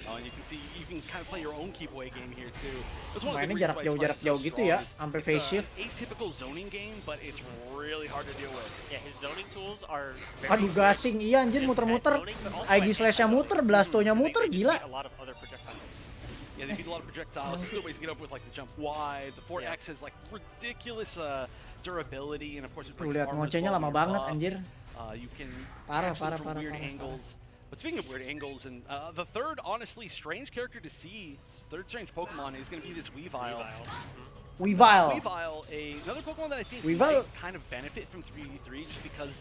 Q: Oh, and you can see, you can kind of play your own keep away game here too.
A: Mainnya jarak jauh gitu ya, sampai face shift.
Q: Atypical zoning game, but it's really hard to deal with.
N: Yeah, his zoning tools are very
A: Aduh gasing, iya anjir muter-muter. Aegis Slash-nya muter, Blastoise-nya muter, gila.
Q: Yeah, they beat a lot of projectiles. There's good ways to get up with like the jump wide. The 4X has like ridiculous durability, and of course it breaks
A: lihat
Q: armor as
A: ngocehnya
Q: well
A: lama
Q: when
A: banget
Q: you're
A: anjir.
Q: You can
A: Parah,
Q: catch them
A: parah,
Q: from
A: parah,
Q: weird
A: parah,
Q: angles. But speaking of weird angles, and the third, honestly, strange character to see, third strange Pokemon is going to be this Weavile.
A: Weavile.
Q: Another Pokemon that I think
A: Weavile
Q: might kind of benefit from 3v3 just because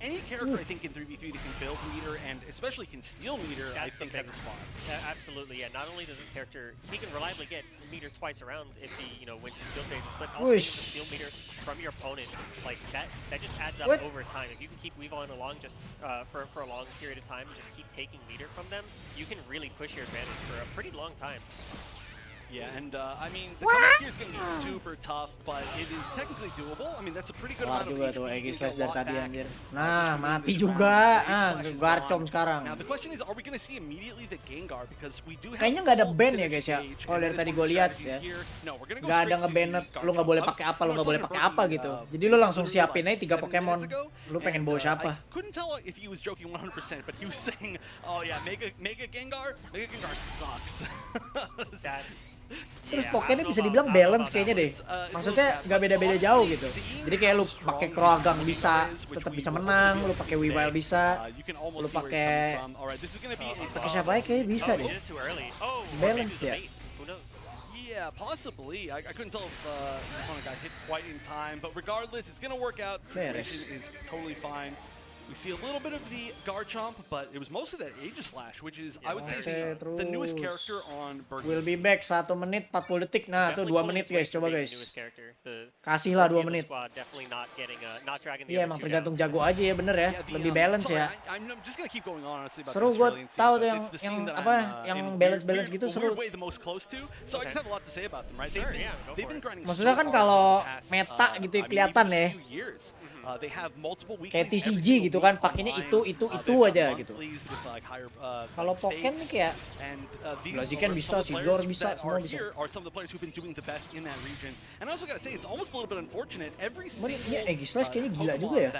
Q: any character I think in 3v3 that can build meter and especially can steal meter, I think has a spot.
N: Absolutely, yeah. Not only does this character, he can reliably get meter twice around if he, wins his build phases, but also he can steal meter from your opponent. Like that just adds up over time. If you can keep Weavile along just for a long period of time, just keep taking meter from them, you can really push your advantage for a pretty long time.
Q: Yeah, and I mean, the comeback here is going to be super tough, but it is technically doable. I mean, that's a pretty good amount of
A: juga tuh Aegis Slash dari tadi anjir. Nah, mati juga. Garcom sekarang.
Q: Now the question is, are we going to see immediately the Gengar because we do have
A: kayaknya nggak ada ban ya guys ya. Kalau dari tadi gue lihat ya. Nggak ada nge-ban lu nggak boleh pakai apa, lu nggak boleh pakai apa gitu. Jadi lu langsung siapin aja 3 Pokemon. Lu pengen bawa siapa?
Q: Couldn't tell if he was joking 100%, but he was saying, "Oh yeah, Mega Gengar sucks."
A: Terus Pokémon bisa dibilang balance kayaknya deh. Maksudnya nggak beda-beda jauh gitu. Jadi kayak lu pakai Kroagang bisa tetap bisa menang, lu pakai Weavile bisa, lu pakai siapa aja kayaknya bisa deh. Balance ya.
Q: Yeah, possibly. I couldn't tell if the opponent got hit quite in time, but regardless, it's going to work out. The situation is totally fine. We see a little bit of the Garchomp, but it was most of that Aegis Slash, which is, I would say, the newest character on Bergie's.
A: Will be back 1 menit 40 detik. Nah, tuh 2 menit guys, coba guys. Kasihlah 2 menit. Iya, emang tergantung jago aja ya, bener ya. Lebih balance ya. Seru, gue tahu tuh yang balance gitu seru. Maksudnya kan kalau meta gitu ya, kelihatan ya. Kayak TCG gitu kan, pakainya itu aja gitu. Kalau Pokken nih kayak Blaziken bisa, Scizor bisa, semua bisa. Ini Aegis Slash kayaknya gila juga ya.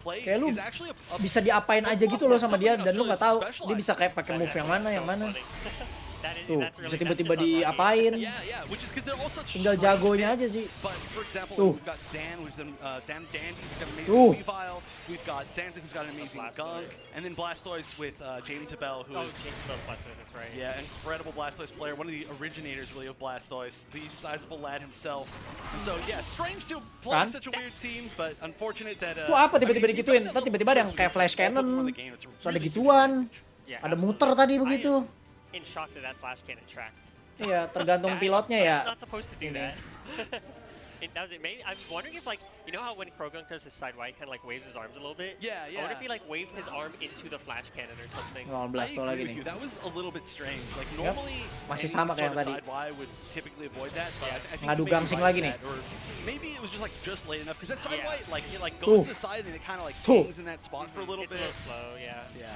A: Kayak lu bisa diapain aja gitu loh sama dia dan lu nggak tahu dia bisa kayak pakai move yang mana. Tuh, bisa tiba-tiba diapain. Tinggal jagonya aja sih. Tuh. Tuh.
Q: We've got Santa, who's got an amazing Gunk, and then Blastoise with James Abel, who is incredible Blastoise player, one of the originators really of Blastoise, the sizable lad himself. And so yeah, strange to play such a weird team, but unfortunate that.
A: Wah, apa tiba-tiba digituin? Ntar tiba-tiba ada yang kayak flash cannon, so ada gituan, ada muter tadi begitu.
N: In shock that flash cannon tracked.
A: Iya, tergantung pilotnya ya.
N: Not supposed to do that. That was it. Maybe I'm wondering if, like, you know how when Krogunk does his side Y, kind of like waves his arms a little bit.
Q: Yeah.
N: I wonder if he like waved his arm into the flash cannon or something.
A: Oh, Blasto
Q: I
A: lagi
Q: agree with
A: nih.
Q: you. That was a little bit strange. Like normally,
A: Masih
Q: any
A: sama
Q: sort
A: kayak
Q: of
A: tadi.
Q: side Y would typically avoid that. But I think
A: Ngadu
Q: you may be
A: gangsing
Q: right
A: lagi
Q: with
A: nih.
Q: that, or maybe it was just late enough because that side Y like goes to the side and it kind of like hangs in that spot for a little bit.
N: It's a little slow, yeah.
Q: Yeah.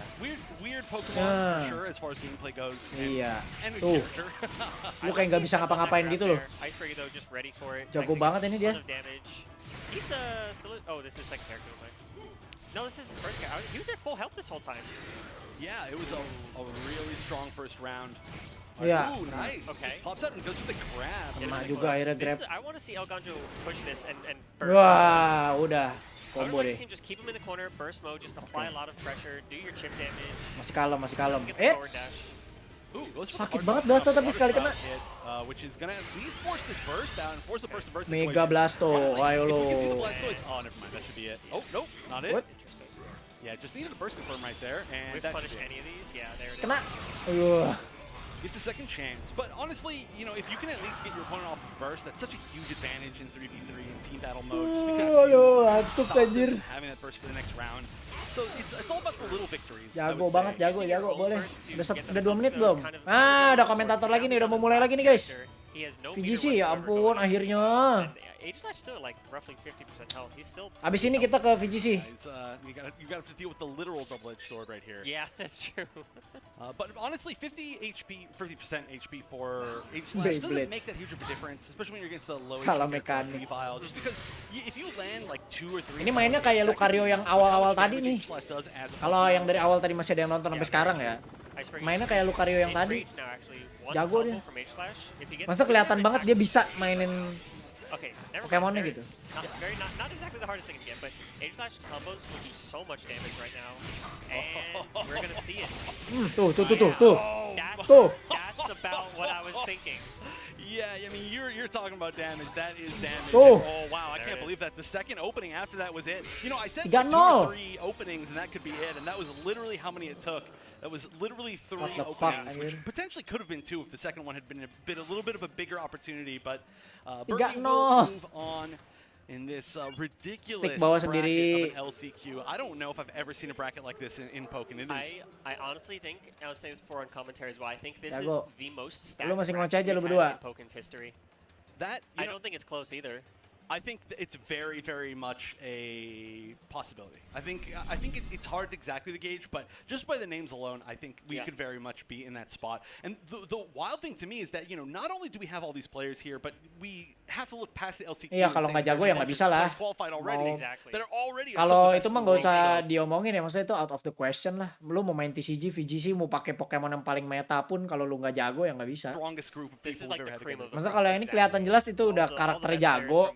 Q: Weird Pokemon for sure as far as gameplay goes.
A: Iya.
Q: And
A: Tuh.
Q: character.
A: Lu kayak nggak bisa ngapa-ngapain gitu loh.
N: Ice Breaker though, just ready for it.
A: Jago banget ini dia.
N: He's still. Oh, this is second character. No, this is first character. He was at full health this whole time.
Q: Yeah, it was a really strong first round.
A: Yeah.
Q: Ooh, nice.
N: Okay.
Q: Pops out and goes with the grab.
A: Kena juga akhirnya grab.
N: I want to see El Ganjo push this and burn.
A: Wah, udah.
N: I would
A: Combo
N: like
A: deh.
N: to see him just keep him in the corner, burst mode, just apply a lot of pressure, do your chip damage.
A: Masih kalem, masih kalem.
N: Get the forward dash.
A: Sakit banget Blasto tapi sekali kena.
Q: Which is gonna at least force this burst out and force the burst to burst
A: Mega Blasto, ayo lo.
Q: If you can see the Blastoise, oh never mind, that should be it. Oh nope, not it.
A: What?
Q: Yeah, just needed a burst confirm right there, and
N: We've
Q: that
N: punished
Q: should be
N: any of these, yeah, there it is.
A: Kena. Aduh.
Q: Gets a second chance, but honestly, you know, if you can at least get your opponent off of burst, that's such a huge advantage in 3v3 and team battle mode, just because you stop them from having that burst for the next round. So it's all about the little victories.
A: Jago banget, jago, boleh. Udah 2 menit belum? Ah, ada komentator lagi nih, udah mau mulai lagi nih guys. VGC, ya ampun, akhirnya.
N: H-Slash still like roughly 50% health. He's still.
A: Abis ini kita ke VGC.
Q: You got to deal with the literal double-edged sword right here.
N: Yeah, that's true.
Q: But honestly, 50% HP for H-Slash doesn't make that huge of a difference, especially when you're against the low HP Weavile. Just because if you land like 2 or 3.
A: Ini mainnya kayak Lucario yang awal-awal tadi nih. Kalau yang dari awal tadi masih ada yang nonton sampai sekarang ya. Mainnya kayak Lucario yang tadi. Jago dia. Maksudnya kelihatan banget dia bisa mainin Pokemonnya gitu.
N: Not exactly the hardest thing to get, but H-Slash combos will do so much damage right now, and we're gonna see it.
A: Tuh.
N: That's about what I was thinking.
Q: Yeah, I mean, you're talking about damage. That is damage.
A: Oh,
Q: wow, I can't believe that. The second opening after that was it. You know, I said
A: 2
Q: or 3 openings, and that could be it, and that was literally how many it took. That was literally 3 openings, which potentially could have been 2 if the second one had been a little bit of a bigger opportunity. But Berkeley will move on in this ridiculous bracket of an LCQ. I don't know if I've ever seen a bracket like this in Pokken. It is.
N: I honestly think, I was saying this before on commentary as well, I think this is the most stacked
A: Lu masih
N: bracket
A: ngoceh aja lu
N: we've had
A: berdua.
N: in Pokken's history.
Q: I
N: don't think it's close either.
Q: I think it's very, very much a possibility. I think it's hard exactly to gauge, but just by the names alone, I think we could very much be in that spot. And the wild thing to me is that, you know, not only do we have all these players here, but we have to look past the LCQ.
A: Iya, kalau nggak jago ya nggak bisa lah. Kalau itu mah nggak usah diomongin ya, maksudnya itu out of the question lah. Lu mau main TCG, VGC, mau pakai Pokemon yang paling meta pun, kalau lu nggak jago ya nggak bisa. Maksudnya kalau yang ini kelihatan jelas itu udah karakternya jago.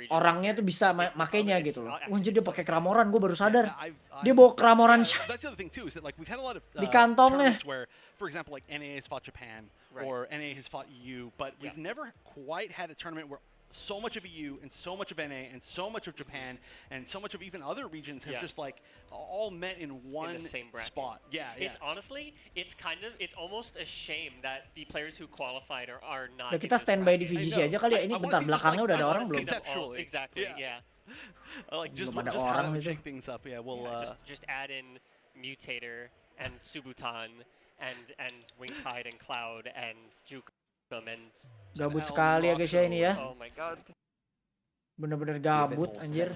A: Orangnya tuh bisa makainya gitu loh. Anjir dia pakai Cramoran, gue baru sadar. Dia bawa Cramoran di kantongnya.
Q: For example, like NA has fought Japan or NA has fought EU, but we've never quite had a tournament where so much of EU and so much of NA and so much of Japan and so much of even other regions have just like all met in one spot. Yeah.
N: It's honestly, it's almost a shame that the players who qualified are not.
A: Udah kita standby di VGC aja kali ya. Ini bentar belakangnya udah ada orang belum?
N: Exactly. Yeah.
Q: Like just how to shake things up. Yeah, we'll
N: just add in Mutator and Subutan and Wingtide and Cloud and Jukum and
A: gabut sekali ya guys ya ini ya.
N: Oh my god.
A: Bener-bener gabut anjir.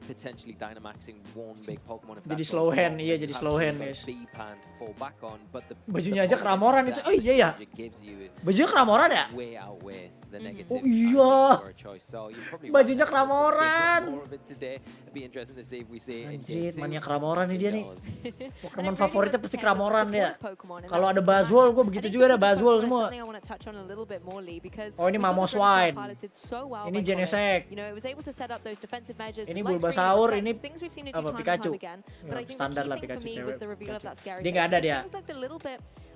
I: Potentially Dynamaxing one big Pokemon.
A: Jadi slow hand, iya jadi slow hand guys. Bajunya aja Cramoran itu, oh iya ya. Bajunya Cramoran ya? Oh iya. Bajunya Cramoran. Anjir, mania Cramoran nih dia nih. Pokemon favoritnya pasti Cramoran dia. Kalau ada Buzzwole, gue begitu juga ada Buzzwole semua. Oh ini Mamoswine. Ini Genesect. Ini Bulbasaur, ini apa Pikachu. Ya, standar lah Pikachu cewek. Dia nggak ada dia.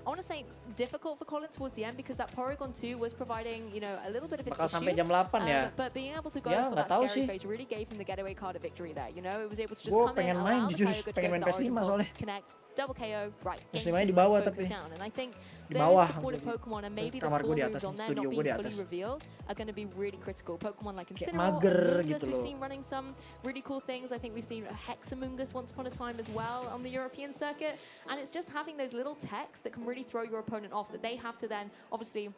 J: I want to say difficult for Colin towards the end because that Porygon 2 was providing, you know, a little bit of an
A: Bakal
J: issue.
A: sampai jam 8 ya.
J: But being able to go
A: Ya,
J: for that
A: nggak tahu
J: scary
A: sih.
J: phase really gave him the getaway card of victory there. You know, it was able to just
A: Gua
J: come
A: pengen
J: in,
A: main,
J: allow the
A: jujur,
J: Kyogre to
A: pengen
J: go
A: main
J: for the
A: PS5
J: origin pulse,
A: soalnya.
J: connect, double KO, right,
A: PS5
J: game
A: di
J: two,
A: bawah
J: let's focus
A: tapi.
J: down. And I think
A: Di
J: those
A: bawah,
J: supportive
A: maksudnya.
J: Pokemon and maybe the
A: Kamar
J: full
A: gua di
J: moves
A: atas,
J: on there
A: studio
J: not
A: gua
J: being
A: di
J: fully
A: atas.
J: revealed are going to be really critical. Pokemon like
A: Kayak
J: Incineroar
A: mager
J: and Mungus,
A: gitu
J: we've
A: loh.
J: seen running some really cool things. I think we've seen Hexamungus once upon a time as well on the European circuit. And it's just having those little techs that can really throw your opponent off that they have to then obviously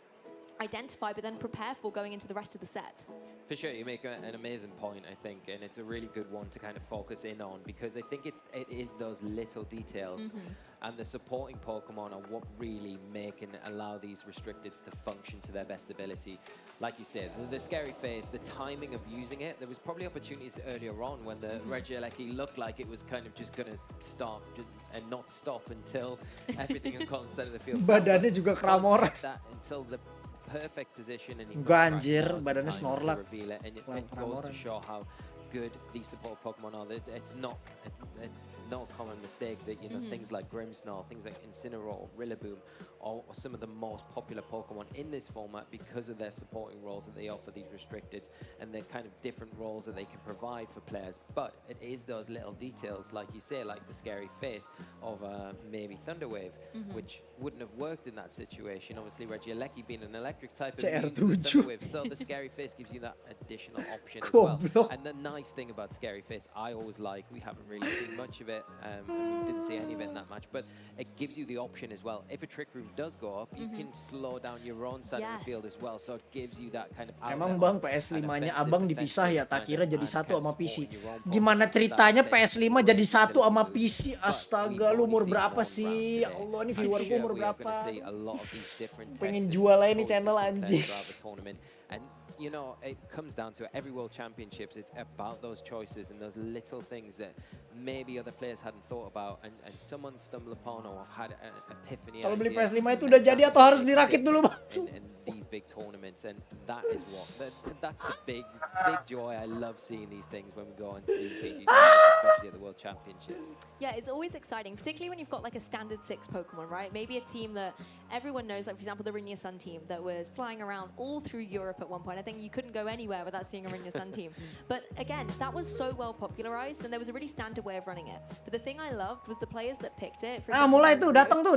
J: identify but then prepare for going into the rest of the set.
I: For sure, you make an amazing point, I think, and it's a really good one to kind of focus in on because I think it is those little details and the supporting Pokemon are what really make and allow these restricteds to function to their best ability. Like you said, the scary phase, the timing of using it, there was probably opportunities earlier on when the Regieleki looked like it was kind of just going to stop and not stop until everything on Colin's side of the field.
A: Badannya juga keramoran.
I: That until the perfect position and he
A: Enggak,
I: right,
A: anjir,
I: now's the
A: badannya
I: time to
A: Snorlax.
I: reveal it, and it goes to show how good these support Pokemon are. It's not a common mistake that, you know, things like Grimmsnarl, things like Incineroar, Rillaboom are some of the most popular Pokemon in this format because of their supporting roles that they offer these restricteds and the kind of different roles that they can provide for players. But it is those little details, like you say, like the scary face of maybe Thunderwave, which wouldn't have worked in that situation. Obviously, Regieleki being an electric type immune to the Thunderwave, so the scary face gives you that additional option as well. And the nice thing about scary face, I always like, we haven't really seen much of it, and we didn't see any of it in that match, but it gives you the option as well. If a Trick Room does go up, you can slow down your own side of the field as well, so it gives you that kind of
A: Emang bang PS5-nya abang dipisah ya, tak kira jadi satu sama PC. Gimana ceritanya PS5 jadi satu sama PC? Astaga, lu umur berapa sih? Ya Allah, ini viewer gue umur berapa? Pengen jual aja nih channel anjing.
I: And you know, it comes down to every World Championships, it's about those choices and those little things that maybe other players hadn't thought about and someone stumbled upon or had an epiphany.
A: Kalau beli PS5 itu udah jadi atau harus dirakit dulu, Bang?
I: In these big tournaments, and that is that's the big joy. I love seeing these things when we go into these PG tournaments, especially at the World Championships.
J: Yeah, it's always exciting, particularly when you've got like a standard 6 Pokemon, right? Maybe a team that everyone knows, like for example, the Ring Your Sun team that was flying around all through Europe at one point. I think you couldn't go anywhere without seeing a Ring Your Sun team. But again, that was so well popularized and there was a really standard way of running it. But the thing I loved was the players that picked it. For example,
A: Mulai tuh, datang tuh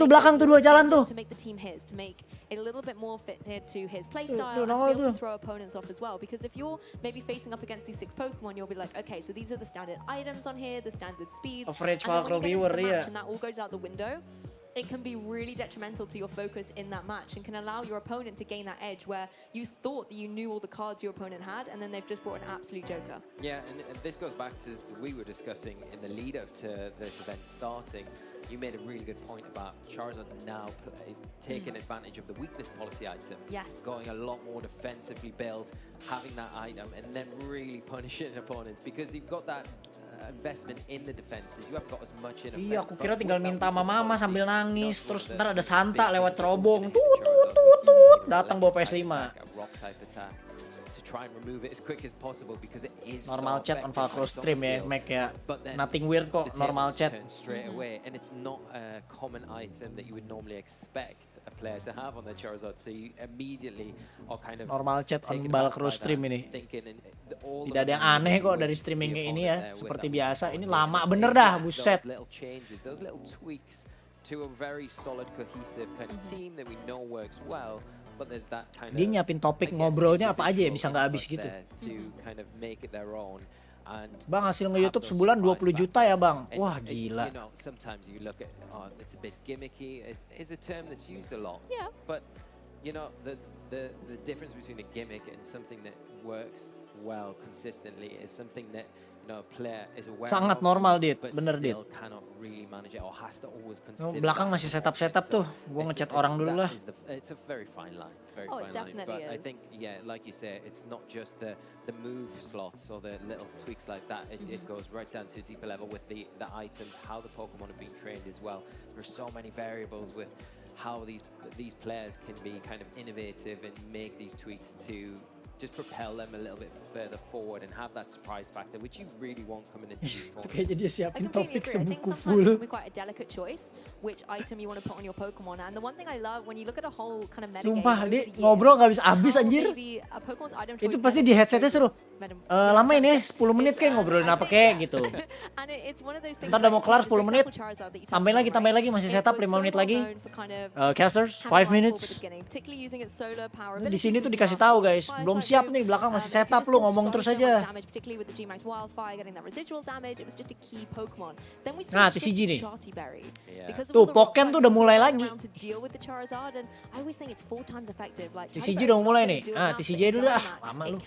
A: belakang tuh 2 jalan tuh.
J: To make the team his, to make it a little bit more fitted to his playstyle and to be able to throw opponents off as well. Because if you're maybe facing up against these 6 Pokemon, you'll be like, okay, so these are the standard items on here, the standard speeds.
A: Average
J: and then when
A: Falkro
J: you get into the
A: viewer,
J: match and that all goes out the window, it can be really detrimental to your focus in that match and can allow your opponent to gain that edge where you thought that you knew all the cards your opponent had and then they've just brought an absolute joker.
I: Yeah, and this goes back to we were discussing in the lead up to this event starting. You made a really good point about Charizard now taking advantage of the weakness policy item.
J: Yes.
I: Going a lot more defensively built, having that item, and then really punishing opponents because you've got that investment in the defenses. You haven't got as much in offense.
A: Iya, aku kira tinggal minta sama mama sambil nangis, terus ntar ada Santa lewat cerobong, tut, datang bawa PS5.
I: Try and remove it as quick as possible because it is
A: normal
I: so
A: chat on Falkro stream ya, Mac ya. Nothing weird kok, normal chat.
I: Straight away, and it's not a common item that you would normally expect a player to have on their Charizard, so you immediately are kind of
A: normal chat on Falkro stream ini. Tidak ada yang aneh kok dari streamingnya ini ya, seperti biasa. Ini lama bener dah, buset.
I: Those little tweaks to a very solid, cohesive kind of team that we know works well. But there's that kind
A: Dia nyiapin topik ngobrolnya apa aja ya, bisa nggak habis gitu.
I: Kind of make it their own. And
A: Bang, hasil nge-YouTube sebulan 20 juta ya, Bang. Wah, gila.
I: You know, sometimes you look at it's a bit gimmicky. It's a term that's used a lot.
J: Yeah.
I: But you know, the difference between a gimmick and something that works well consistently is something that a player is aware
A: sangat
I: of,
A: normal, Dit.
I: but
A: Bener, Dit.
I: still cannot really manage it or has to always consider.
A: Belakang masih setup tuh. Gua ngechat orang dulu lah.
I: It's a very fine line. Very fine line. But I think, yeah, like you say, it's not just the move slots or the little tweaks like that. It goes right down to a deeper level with the items, how the Pokemon have been trained as well. There's so many variables with how these players can be kind of innovative and make these tweaks to just propel them a little bit further forward and have that surprise factor, which you really want coming into these tournaments.
A: Kayaknya dia
J: I
A: siapin
J: completely
A: topik
J: agree. I think
A: sebuku
J: sometimes
A: full.
J: it can be quite a delicate choice which item you want to put on your Pokemon. And the one thing I love when you look at a whole kind of meta
A: Sumpah,
J: game
A: dia
J: over the years,
A: ngobrol gak bisa habis
J: how
A: anjir.
J: maybe a Pokemon's item
A: Itu
J: choice
A: pasti di
J: benefits
A: headsetnya suruh
J: versus
A: lamain ya 10 menit kayak ngobrolin apa kayak gitu.
J: And it's one of those things
A: Ntar udah mau kelar
J: where,
A: 10 menit.
J: Charizard that you touched
A: Tambahin
J: on,
A: lagi,
J: right?
A: tambahin lagi, masih
J: It
A: setup
J: was
A: 5
J: so
A: menit
J: well
A: lagi.
J: known for kind of
A: Casters,
J: having
A: 5
J: life
A: minutes.
J: at the beginning, particularly using its solar power
A: Di
J: ability
A: sini tuh
J: boost
A: dikasih
J: up,
A: tahu guys,
J: fire
A: belum
J: type
A: siap
J: moves,
A: nih, belakang masih
J: and it
A: setup
J: just
A: lu
J: deals
A: ngomong
J: so
A: terus
J: much
A: aja.
J: damage, particularly with the G-Max Wildfire, getting that residual damage. It was just a key Pokemon. Then we
A: Nah,
J: switched
A: TCG
J: to
A: nih.
J: Shotty Berry.
I: Yeah.
J: Because of
A: Tuh,
J: all the rock
A: Pokken tuh
J: type
A: udah
J: moves
A: mulai
J: running
A: lagi.
J: around to deal with the Charizard, and I always think it's 4 times effective. Like,
A: TCG
J: Charizard
A: udah
J: is not
A: mulai
J: gonna
A: nih.
J: do
A: Ah,
J: enough,
A: TCG
J: but in
A: dulu dah.
J: Dynamax,
A: Lama
J: it
A: lu.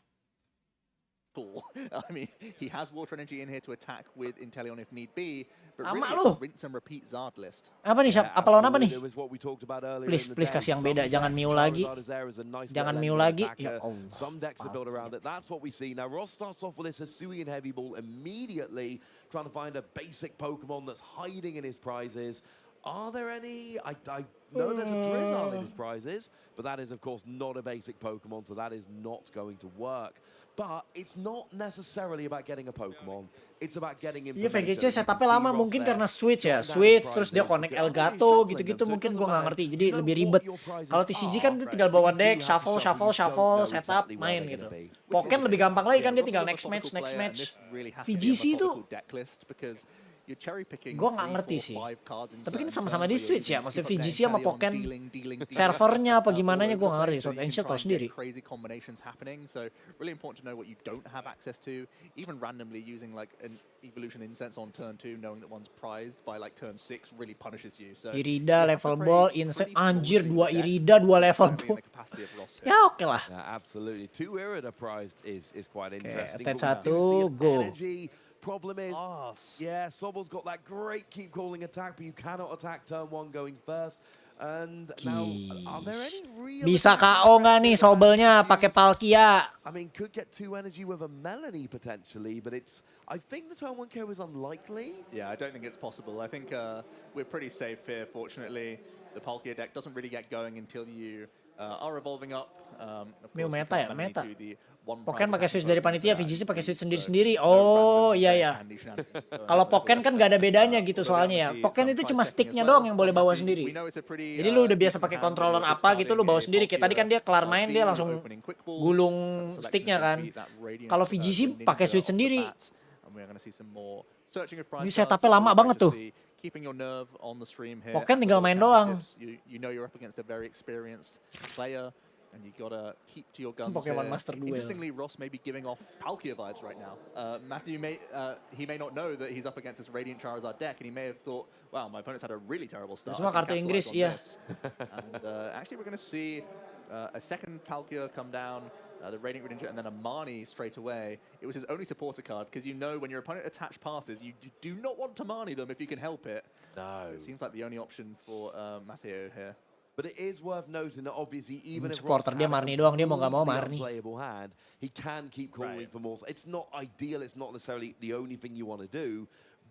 L: I mean, he has Water Energy in here to attack with Inteleon if need be, but
A: Lama
L: really
A: lu.
L: it's a rinse and repeat Zard list.
A: Apa nih, Syap? Apa lawan apa nih?
R: It was what we talked about earlier
A: Please,
R: in the
A: please
R: day.
A: kasih yang beda.
R: Some
A: Jangan
R: decks,
A: Mew lagi.
R: Charizard is there as a nice
A: Jangan
R: little
A: Mew
R: endgame
A: lagi.
R: attacker.
A: Ya, oh.
R: Some decks are built around it. That's what we see. Now, Ross starts off with this Hisuian Heavy Ball immediately, trying to find a basic Pokemon that's hiding in his prizes. Are there any? I know there's a Drizzle in his prizes, but that is, of course, not a basic Pokemon, so that is not going to work. But it's not necessarily about getting a Pokemon. It's about getting
A: Iya,
R: information.
A: VGC setupnya lama mungkin karena Switch ya. Switch, terus dia connect Elgato, gitu-gitu mungkin gua nggak ngerti. Jadi lebih ribet. Kalau TCG kan dia tinggal bawa deck, shuffle, setup, main gitu. Pokken lebih gampang lagi kan, dia tinggal next match. VGC itu
L: You're cherry picking
A: gue nggak ngerti sih. Tapi kan sama-sama di Switch ya, maksudnya VGC sama Pokken servernya apa gimana nya gue nggak ngerti. Sword and Shield tau sendiri.
L: Crazy combinations happening, so really important to know what you don't have access to. Even randomly using like an evolution incense on turn 2, knowing that one's prized by like turn 6 really punishes you. So
A: Irida level ball, incense, anjir 2 Irida 2 level ball. Ya oke lah.
R: Absolutely, 2 Irida prized is quite interesting.
A: Attack 1, go.
R: Problem is, yeah, Sobel's got that great keep calling attack, but you cannot attack turn 1 going first. And now, are there any real...
A: Bisa KO nggak nih Sobelnya pakai Palkia?
R: I mean, could get 2 energy with a Melanie potentially, but it's... I think the turn 1 KO is unlikely.
L: Yeah, I don't think it's possible. I think we're pretty safe here, fortunately. The Palkia deck doesn't really get going until you are evolving up.
A: Mew meta ya, meta. Pokken pakai switch dari panitia, VGC pakai switch sendiri-sendiri. Oh iya ya. Kalau Pokken kan gak ada bedanya gitu soalnya ya. Pokken itu cuma sticknya doang yang boleh bawa sendiri. Jadi lu udah biasa pakai controller apa gitu lu bawa sendiri. Kayak tadi kan dia kelar main dia langsung gulung sticknya kan. Kalau VGC pakai switch sendiri. Ini setupnya lama banget tuh. Pokken tinggal main doang.
L: You know you're up against a very experienced player. And you gotta keep to your guns
A: Pokemon
L: here.
A: Master Duel.
L: Interestingly, Ross may be giving off Palkia vibes right now. Matthew may not know that he's up against this Radiant Charizard deck, and he may have thought, "Wow, my opponent's had a really terrible start."
A: Semua kartu Inggris, iya.
L: And actually, we're gonna see a second Palkia come down. The Radiant Greninja and then a Marnie straight away. It was his only supporter card because you know when your opponent attach passes, you do not want to Marnie them if you can help it.
R: No.
L: It seems like the only option for Matteo here.
R: But it is worth noting that obviously even if
A: supporter dia Marnie doang, dia mau nggak mau Marnie.
R: Playable hand, he can keep calling for more. It's not ideal. It's not necessarily the only thing you want to do,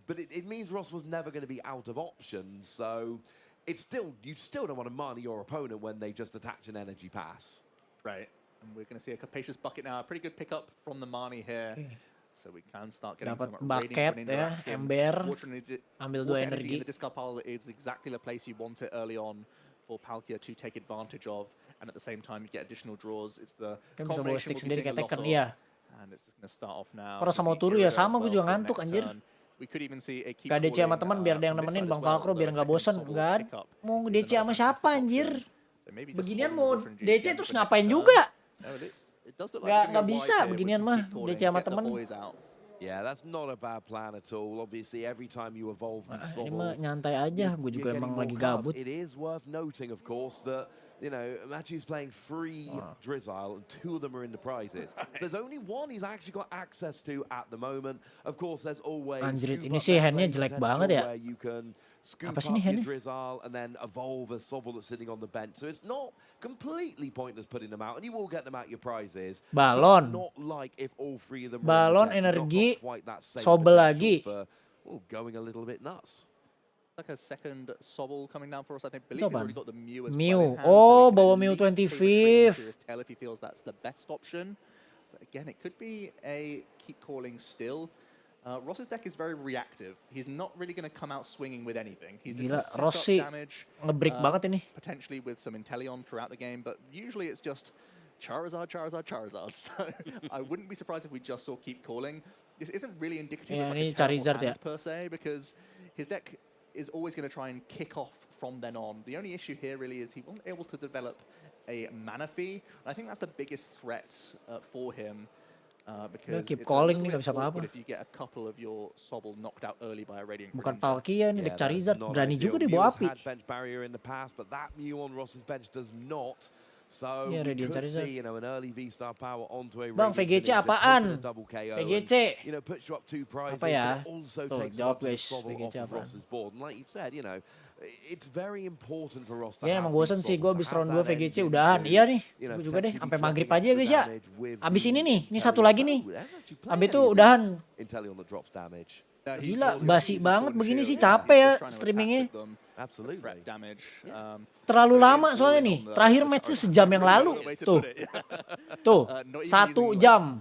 R: but it means Ross was never going to be out of options. So it's still you still don't want to Marnie your opponent when they just attach an energy pass.
L: Right. And we're going to see a Capacious Bucket now. A pretty good pickup from the Marnie here. So we can start getting
A: Dapat
L: some
A: bucket ya, ember, ambil 2 energi.
L: In the discard pile is exactly the place you want it early on for Palkia to take advantage of, and at the same time you get additional draws. It's the combination we'll be seeing a lot of, and it's just going to start off now.
A: Kalau sama Turu ya sama, gue juga ngantuk anjir.
L: We could even see a keep
A: gak DC sama teman biar ada yang nemenin Bang Falkro biar nggak bosan. Gak mau DC sama siapa anjir. Beginian mau DC terus ngapain juga? Gak bisa beginian mah DC sama temen.
R: Yeah, that's not a bad plan at all. Obviously, every time you evolve the
A: Ini mah nyantai aja, gue juga emang lagi gabut.
R: It is worth noting, of course, that you know Machi's playing 3 Drizzile and 2 of them are in the prizes. There's only 1 he's actually got access to at the moment. Of course, there's always.
A: Anjrit, ini sih handnya jelek banget ya.
R: Scoop up your Drizzile and then evolve a Sobble that's sitting on the bench. So it's not completely pointless putting them out, and you will get them out your prizes.
A: Balon.
R: Not like if all 3 of them
A: Balon energi, Sobble lagi.
R: Going a little bit nuts.
L: Like a second Sobble coming down for us. I think Belum has already got the Mew as well.
A: Oh, bawa Mew 25th.
L: Tell if he feels that's the best option. But again, it could be a keep calling still. Ross's deck is very reactive. He's not really going to come out swinging with anything. He's going to set up damage,
A: nge-break banget ini.
L: potentially with some Inteleon throughout the game, but usually it's just Charizard, Charizard, Charizard. So I wouldn't be surprised if we just saw keep calling. This isn't really indicative of like a terrible hand per se, because his deck is always going to try and kick off from then on. The only issue here really is he wasn't able to develop a mana fee. And I think that's the biggest threat for him. Because
A: keep calling nih, nggak bisa
L: awkward
A: apa-apa.
L: if you get a couple of your Sobble knocked out early by a Radiant
A: Bukan
L: Greninja.
A: Palkia nih, deck Charizard berani juga dia bawa api.
R: Had bench barrier in the past, but that Mew on Ross's bench does not. So
A: Yeah,
R: we
A: Radiant
R: could
A: Charizard.
R: see, an early V-Star power onto a
A: Bang,
R: Radiant
A: VGC
R: Greninja,
A: apaan?
R: taking a double KO
A: VGC.
R: and, puts you up 2 prizes,
A: Apa ya?
R: but also
A: Tuh,
R: takes
A: jawab
R: a
A: guys,
R: Sobble
A: VGC
R: off of
A: apaan?
R: Ross's board. And like you've said, it's very important for Ross to
A: Ya
R: have
A: emang bosen
R: these
A: sih, gue
R: Sobble,
A: habis
R: to have
A: round 2
R: that
A: VGC
R: engine
A: udahan.
R: to,
A: Iya nih, gue juga deh,
R: potentially
A: sampai
R: be
A: maghrib
R: dropping
A: aja guys ya.
R: damage with
A: Abis
R: the
A: ini nih, ini satu
R: Inteleon.
A: lagi nih.
R: Oh, they're actually playing
A: Abis itu
R: anything.
A: udahan.
R: Inteleon that drops damage.
A: Gila, basi banget begini sih, capek ya streamingnya.
R: Absolutely.
A: Terlalu lama soalnya nih. Terakhir match tuh sejam yang lalu. Tuh. Tuh, 1 jam.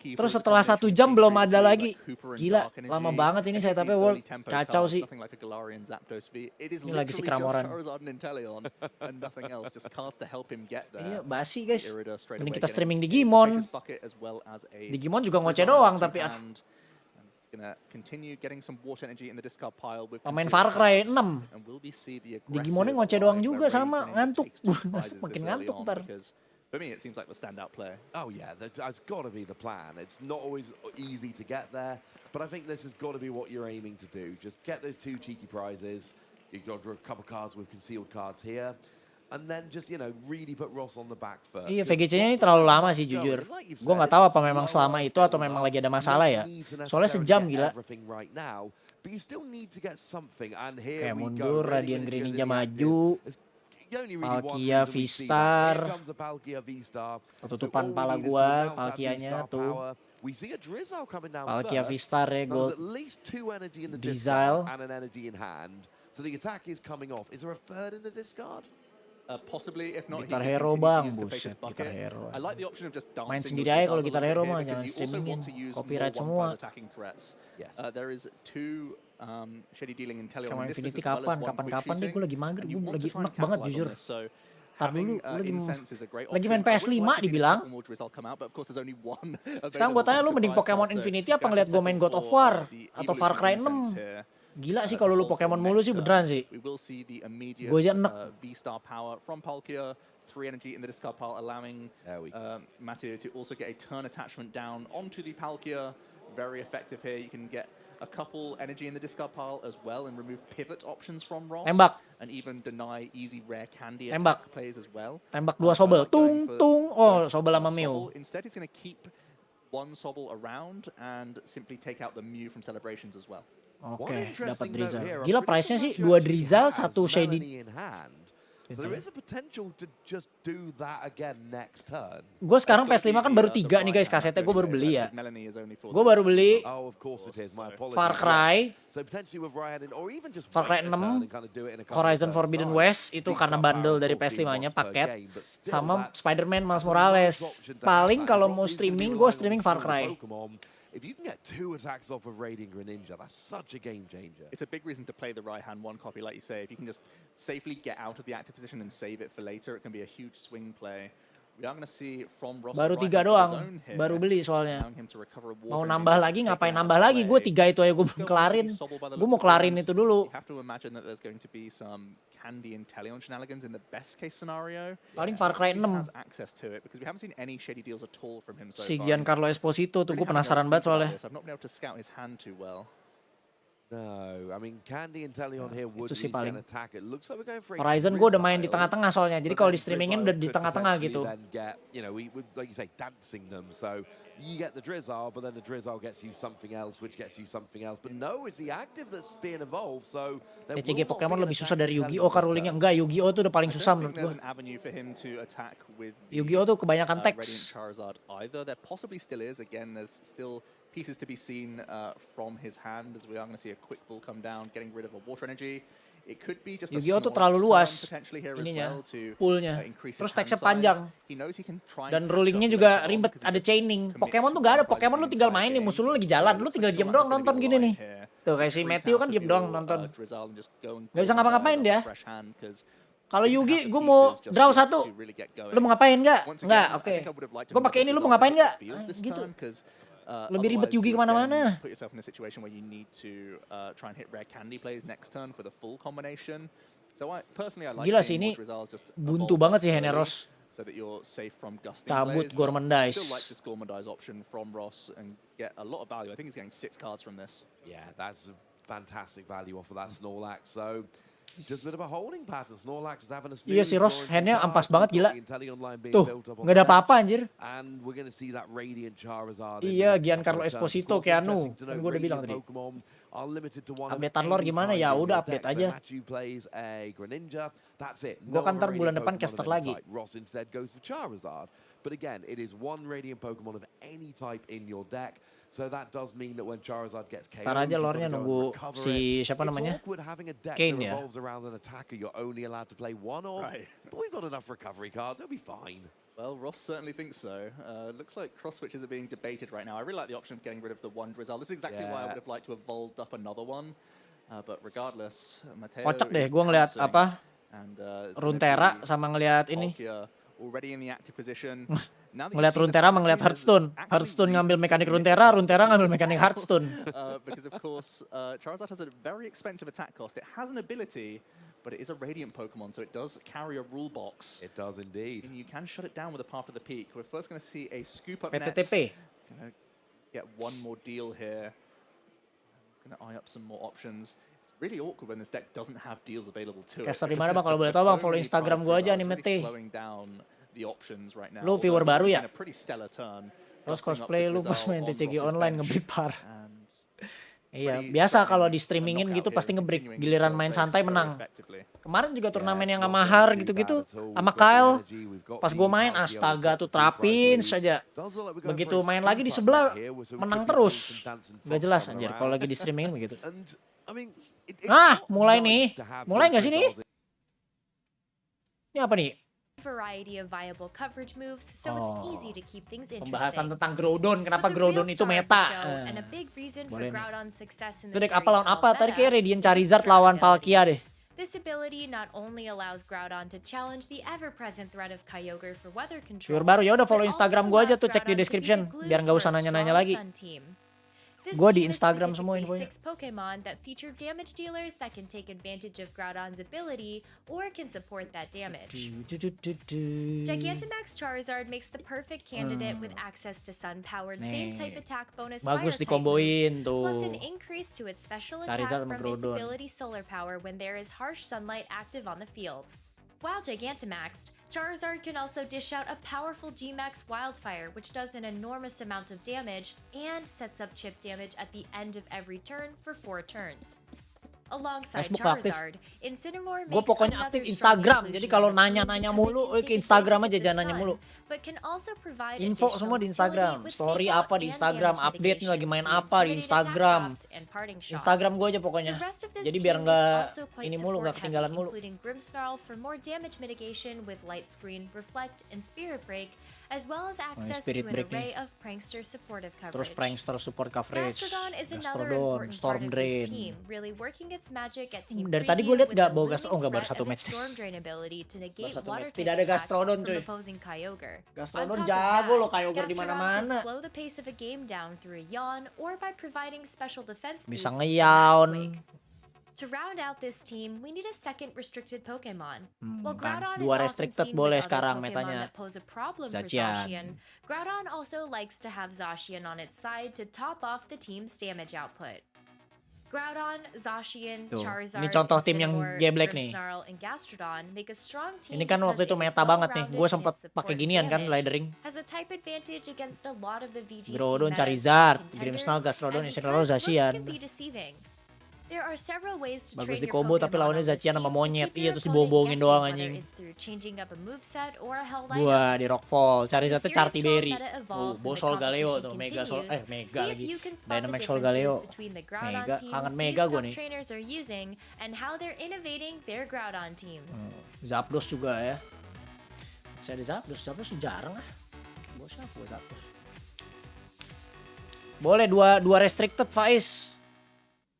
A: Terus setelah 1 jam belum ada lagi. Gila, lama banget ini saya tapi World. Kacau sih. Ini lagi si Kramoran. Iya, basi guys. Mending kita streaming di Gimon. Di Gimon juga ngoceh doang tapi pemain Far Cry 6. Di Gimonnya ngoceh doang juga sama, ngantuk. Makin ngantuk ntar.
L: For me, it seems like the standout player.
R: Oh yeah, that's got to be the plan. It's not always easy to get there, but I think this has got to be what you're aiming to do. Just get those 2 cheeky prizes. You've got to draw a couple cards with concealed cards here. And then just, really put Ross on the back foot.
A: Iya, VGC-nya ini terlalu lama sih jujur. Gue nggak tahu apa memang selama itu atau memang lagi ada masalah ya. Soalnya sejam gila. Kayak mundur, Radiant Greninja maju. Palkia V-Star. Ketutupan pala gua, Palkianya tuh. Palkia V-Star ya, Gold. Diesel.
R: So the attack is coming off. Is there a third in the discard?
L: Possibly, if not,
A: Gitar Hero bang, buset, Gitar Hero.
L: I like the option of just dancing
A: Main
L: with
A: sendiri aja kalau
L: Gizzard
A: Gitar
L: a
A: Hero
L: little
A: mah,
L: bit
A: jangan
L: because you also
A: streamingin.
L: want to use
A: Copyright
L: more
A: semua.
L: one-prize attacking threats. There is 2 shady dealing Inteleon.
A: Kamu
L: This is
A: Infinity
L: as well as
A: kapan?
L: 1 quick
A: Kapan-kapan deh,
L: shooting,
A: gue lagi mager,
L: and you
A: gue
L: want
A: lagi
L: to try
A: enak
L: and
A: banget
L: capitalize
A: jujur.
L: on this. So
A: Tar dulu,
L: Incense is a great
A: lagi
L: option.
A: main
L: I would
A: PS5
L: like to see the
A: dibilang.
L: Pokemon result come out, but of course there's only one
A: Sekarang gue tanya lu mending Pokemon Infinity apa ngeliat gue main God of War atau Far Cry 6? Gila sih kalau lu Pokemon mulu sih beneran sih. Gue aja enak.
L: V-Star power from Palkia, 3 energy in the discard pile, allowing Matteo to also get a turn attachment down onto the Palkia. Very effective here. You can get a couple energy in the discard pile as well and remove pivot options from Ross.
A: Tembak.
L: And even deny easy rare candy
A: Tembak.
L: attack plays as well.
A: Tembak 2 Sobble. Tung, tung. Oh, Sobble sama Mew.
L: Instead, he's going to keep 1 Sobble around and simply take out the Mew from celebrations as well.
A: Oke, dapat Drizzle. Gila price-nya sih 2 Drizzle, 1 Shady.
R: So there is a potential to just do that again next turn.
A: Gue sekarang PS5 kan baru 3 nih guys, kasetnya gue baru beli ya. Gue baru beli Far Cry, Far Cry 6, Horizon Forbidden West, itu karena bundle dari PS5-nya, paket, sama Spider-Man Miles Morales. Paling kalau mau streaming, gue streaming Far Cry.
R: If you can get 2 attacks off of Radiant Greninja, that's such a game changer.
L: It's a big reason to play the right hand 1 copy, like you say. If you can just safely get out of the active position and save it for later, it can be a huge swing play. We are going to see from Ross
A: Baru 3 doang, baru beli soalnya. Mau nambah lagi, ngapain nambah lagi? Gue 3 itu aja gue belum kelarin. Gue mau kelarin itu dulu.
L: You have to imagine that there's going to be some Candy and Inteleon shenanigans in the best case scenario.
A: Paling Far Cry 6.
L: Has access to it because we haven't seen any shady deals at all from him so
A: Si
L: far.
A: Giancarlo Esposito tuh gue penasaran banget soalnya.
L: I've not been able to scout his hand too well.
R: No, I mean Candy and Inteleon here would
A: Itu sih paling.
R: attack. It looks like we're going for
A: Horizon gue udah main di tengah-tengah soalnya. Jadi kalau di streamingin udah di tengah-tengah gitu.
R: We would, like you say, dancing them. So you get the Drizzle, but then the Drizzle gets you something else, which gets you something else. But no, it's the active that's being evolved. So
A: TCG Pokemon lebih susah dari Yu-Gi-Oh kah rulingnya? Enggak, Yu-Gi-Oh tuh udah paling susah menurut gue. Yu-Gi-Oh tuh kebanyakan teks.
L: Charizard either. There possibly still is. Again, there's still pieces to be seen from his hand, as we are going to see a quick ball come down, getting rid of a water energy. It could be just a
A: Yu-Gi-Oh tuh
L: Snorlax
A: terlalu
L: turn
A: luas
L: potentially here as
A: ininya,
L: well to
A: poolnya.
L: increase his
A: Terus
L: hand
A: teksnya
L: size.
A: panjang.
L: He knows he can try
A: Dan
L: and catch
A: rulingnya
L: up
A: juga
L: later on
A: ribet,
L: because he
A: ada
L: just
A: chaining.
L: commits
A: Pokemon
L: to
A: tuh gak ada,
L: one prize
A: Pokemon lu
L: the
A: tinggal
L: entire
A: main nih,
L: game.
A: musuh lu lagi jalan, lu
L: Looks
A: tinggal
L: like
A: diem
L: Snorlax
A: doang
L: is gonna
A: nonton
L: be
A: gini
L: the
A: nih.
L: line here.
A: Tuh kayak si
L: Retreat
A: Matthew
L: out
A: kan
L: of
A: diem
L: your,
A: doang nonton.
L: Drizzle and just go and
A: Gak bisa
L: pull
A: ngapa-ngapain
L: off
A: dia.
L: a fresh hand 'cause
A: Kalau
L: he didn't
A: Yugi,
L: have the
A: gue mau
L: pieces just
A: draw
L: to
A: satu.
L: really get going.
A: Lu mau ngapain nggak?
L: Once
A: Nggak,
L: again, I
A: oke.
L: think I would have liked to
A: Gue
L: have
A: pakai ini, lu
L: Drizzle
A: mau ngapain
L: to
A: nggak?
L: the field this
A: Gitu.
L: turn, 'cause,
A: Lebih ribet
L: otherwise
A: Yugi
L: you would
A: kemana-mana.
L: then put yourself in a situation where you need to try and hit rare candy plays next turn for the full combination. So personally I like
A: Gila sih
L: seeing
A: ini
L: more Drizzles just
A: buntu
L: evolve
A: banget sih
L: early
A: Heneros.
L: so that you're safe from gusting
A: Cabut
L: plays.
A: Gormandize.
L: Still like this Gormandize option from Ross and get a lot of value. I think he's getting 6 cards from this.
R: Yeah, that's a fantastic value off of that Snorlax. So just a bit of a holding pattern. Snorlax is having a
A: Iya si Ross handnya ampas banget gila. Tuh, nggak ada apa-apa anjir.
R: And we're going to see that Radiant Charizard.
A: Iya, Giancarlo Esposito, Keanu. Kan gue udah bilang tadi. Updatean lore gimana ya? Udah update aja. Gue kan ntar bulan depan caster lagi.
R: Ross instead goes for Charizard. But again, it is one Radiant Pokemon of any type in your deck. So that does mean that when Charizard gets KO'd,
A: Ntar aja lore-nya nunggu si siapa namanya? Kane ya.
R: Around an attacker, you're only allowed to play one of.
L: Right.
R: But we've got enough recovery cards. They'll be fine.
L: Well, Ross certainly thinks so. Looks like cross switches are being debated right now. I really like the option of getting rid of the one Drizzle. This is exactly why I would have liked to have evolved up another one. But regardless, Mateo
A: Kocak deh,
L: is
A: gue ngeliat
L: bouncing,
A: apa?
L: and,
A: Runeterra sama ngeliat ini.
L: Already in the active position.
A: Ngeliat Runeterra sama ngeliat Hearthstone. Hearthstone ngambil mekanik Runeterra, Runeterra ngambil mekanik Hearthstone.
L: Because of course, Charizard has a very expensive attack cost. It has an ability, but it is a Radiant Pokemon, so it does carry a rule box.
R: It does indeed.
L: And you can shut it down with a Path of the Peak. We're first going to see a scoop up
A: PTTP.
L: Gonna get one more deal here. Going to eye up some more options. It's really awkward when this deck doesn't have deals available to it.
A: Caster di mana bang? Kalau boleh tahu bang, follow Instagram gue aja Anime T. Lu viewer baru ya? Terus cosplay lu pas main TCG online nge-break par. Iya, biasa kalau di streamingin gitu pasti nge-break. Giliran main santai menang. Kemarin juga turnamen yang sama Har gitu-gitu, sama Kyle. Pas gue main, astaga tuh terapin saja. Begitu main lagi di sebelah, menang terus. Gak jelas anjir kalau lagi di streamingin begitu. Ah, mulai nih. Mulai gak sih nih? Ini apa nih?
P: Variety of viable coverage moves, so it's easy to keep things interesting.
A: Pembahasan tentang Groudon, kenapa Groudon itu meta.
P: And a big reason for Groudon's success in
A: Itu
P: the
A: deck apa lawan
P: series
A: apa?
P: called
A: Tadi
P: meta
A: kayak Radiant
P: is
A: Charizard
P: its
A: lawan
P: ability.
A: Palkia deh.
P: This ability not only allows Groudon to challenge the ever-present threat of Kyogre for weather control.
A: Viewer baru ya udah follow
P: but
A: Instagram
P: also
A: gue aja
P: allows
A: tuh, cek di
P: Groudon to be
A: description
P: the glue
A: biar nggak
P: for
A: usah
P: a
A: nanya-nanya
P: strong
A: lagi.
P: Sun team. This
A: Gue di
P: team is
A: Instagram semua
P: specifically
A: infonya.
P: 6 Pokemon that feature damage dealers that can take advantage of Groudon's ability or can support that damage. Gigantamax Charizard makes the perfect candidate with access to sun-powered same-type attack bonus
A: Bagus
P: fire-type
A: dikomboin
P: moves, plus
A: tuh.
P: an increase to its special
A: Charizard
P: attack
A: sama
P: from its
A: Groudon.
P: ability Solar Power when there is harsh sunlight active on the field. While Gigantamaxed, Charizard can also dish out a powerful G-Max Wildfire, which does an enormous amount of damage and sets up chip damage at the end of every turn for 4 turns. Alongside
A: Facebook aktif.
P: Charizard, Incineroar
A: Gue
P: makes
A: pokoknya
P: another
A: aktif
P: strong
A: Instagram.
P: inclusion
A: Jadi
P: in
A: kalau
P: the team
A: nanya-nanya
P: because it
A: mulu,
P: can
A: ke
P: take
A: Instagram
P: advantage
A: aja,
P: of the
A: jangan nanya
P: sun,
A: mulu.
P: but can also provide
A: Info
P: additional
A: semua di
P: utility
A: Instagram.
P: with
A: Story
P: fake out
A: apa di
P: and
A: Instagram,
P: damage
A: update nih
P: mitigation
A: lagi main
P: through
A: apa di
P: intimidated
A: Instagram.
P: attack drops and parting shot.
A: Instagram gue aja pokoknya.
P: The rest of this
A: Jadi biar
P: team is
A: nggak
P: also quite
A: ini mulu, nggak
P: support
A: ketinggalan
P: heavy,
A: mulu.
P: including Grimmsnarl for more damage mitigation with Light Screen, Reflect, and Spirit Break, as well as access to
A: Spirit
P: an
A: Break
P: array
A: nih.
P: of Prankster supportive coverage.
A: Terus Prankster support coverage.
P: Gastrodon is another
A: Gastrodon,
P: important
A: Storm
P: part of
A: Drain.
P: this team, really working its magic at team
A: Dari tadi gue
P: preview
A: liat
P: with
A: gak
P: the
A: bawa
P: looming
A: Gastrodon. Oh nggak, baru
P: threat
A: satu
P: of
A: match.
P: its Storm Drain ability to negate
A: satu
P: water
A: match.
P: type
A: Tidak ada
P: attacks
A: Gastrodon,
P: from
A: cuy.
P: opposing Kyogre.
A: Gastrodon
P: On top of
A: jago
P: that,
A: loh Kyogre di
P: Gastrodon
A: mana-mana.
P: can slow the pace of a game down through a yawn or by providing special defense
A: Bisa
P: boosts from
A: ngeyawn.
P: Max Quake. To round out this team, we need a second restricted Pokemon. While
A: kan.
P: Groudon
A: Dua
P: is often
A: restricted
P: seen
A: boleh
P: with other
A: sekarang
P: Pokemon
A: metanya.
P: that pose a problem for
A: Zacian.
P: Zacian, Groudon also likes to have Zacian on its side to top off the team's damage output. Groudon, Zacian,
A: Tuh,
P: Charizard,
A: ini contoh tim yang
P: Incineroar,
A: geblek nih.
P: Grimmsnarl, and Gastrodon make a strong team
A: Ini kan waktu
P: because
A: itu
P: it is
A: meta banget nih.
P: well-rounded
A: Gue
P: in
A: sempet
P: its
A: pakai
P: support
A: ginian kan,
P: damage,
A: Lidering.
P: has a type advantage against a lot of the VGC
A: Groudon,
P: metas
A: Charizard,
P: and
A: Grimmsnarl,
P: contenders,
A: Gastrodon,
P: and
A: Incineroar,
P: because looks
A: Zacian.
P: can be deceiving. There are several ways to
A: Bagus
P: train
A: di
P: your
A: combo tapi
P: Pokemon
A: lawannya
P: on this
A: Zacian
P: team
A: sama
P: to
A: monyet.
P: keep
A: Iya
P: your
A: terus
P: opponent
A: dibohongin
P: guessing,
A: doang
P: whether
A: anjing.
P: it's through changing up a moveset or a held item.
A: Gua di Rockfall cari
P: As the
A: zatnya
P: series 12
A: Chartiberry.
P: meta evolves and the
A: Bosol Galeo
P: competition
A: tuh Mega Sol
P: continues,
A: Mega
P: see if
A: lagi.
P: you can spot the
A: Dynamax Sol
P: differences
A: Galeo.
P: between the Groudon
A: Mega
P: teams
A: kangen
P: these
A: Mega gua
P: top
A: nih.
P: trainers are using and how they're innovating their Groudon teams.
A: Zapdos juga ya. Saya ada Zapdos tuh jarang ah. Bos apa gua Zapdos. Boleh dua restricted Faiz.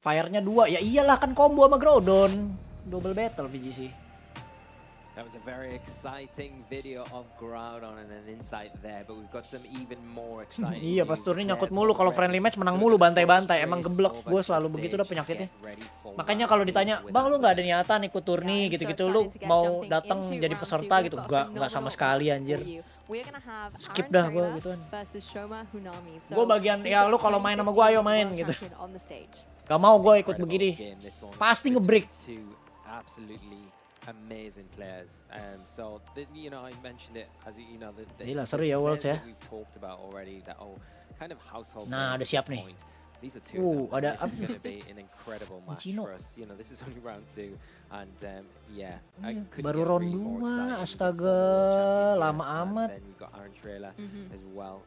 A: Fire-nya 2. Ya iyalah kan combo sama Groudon. Double battle VGC.
I: That was a very exciting video of Groudon and an insight there, but we've got some even more exciting.
A: Iya pas turnya nyangkut mulu, kalau friendly match menang mulu bantai-bantai. Emang geblek, gue selalu begitu udah penyakitnya. Makanya kalau ditanya, bang lu nggak ada niatan ikut turni gitu-gitu, lu mau datang jadi peserta gitu? Nggak sama sekali anjir. Skip dah gue gituan. Gue bagian ya lu kalau main sama gue ayo main gitu. Gak mau gue ikut begini, pasti nge-break.
I: Amazing players. So you know, I mentioned it as you know the
A: Gila seru ya Worlds ya.
I: we've talked about already that kind of household.
A: Nah, udah siap nih.
I: These are two.
A: Ada
I: This is going to be an incredible match for us. You know, this is only round 2 and yeah.
A: Baru round 2, astaga, lama amat.
I: Then we've got Aaron Trailer as well.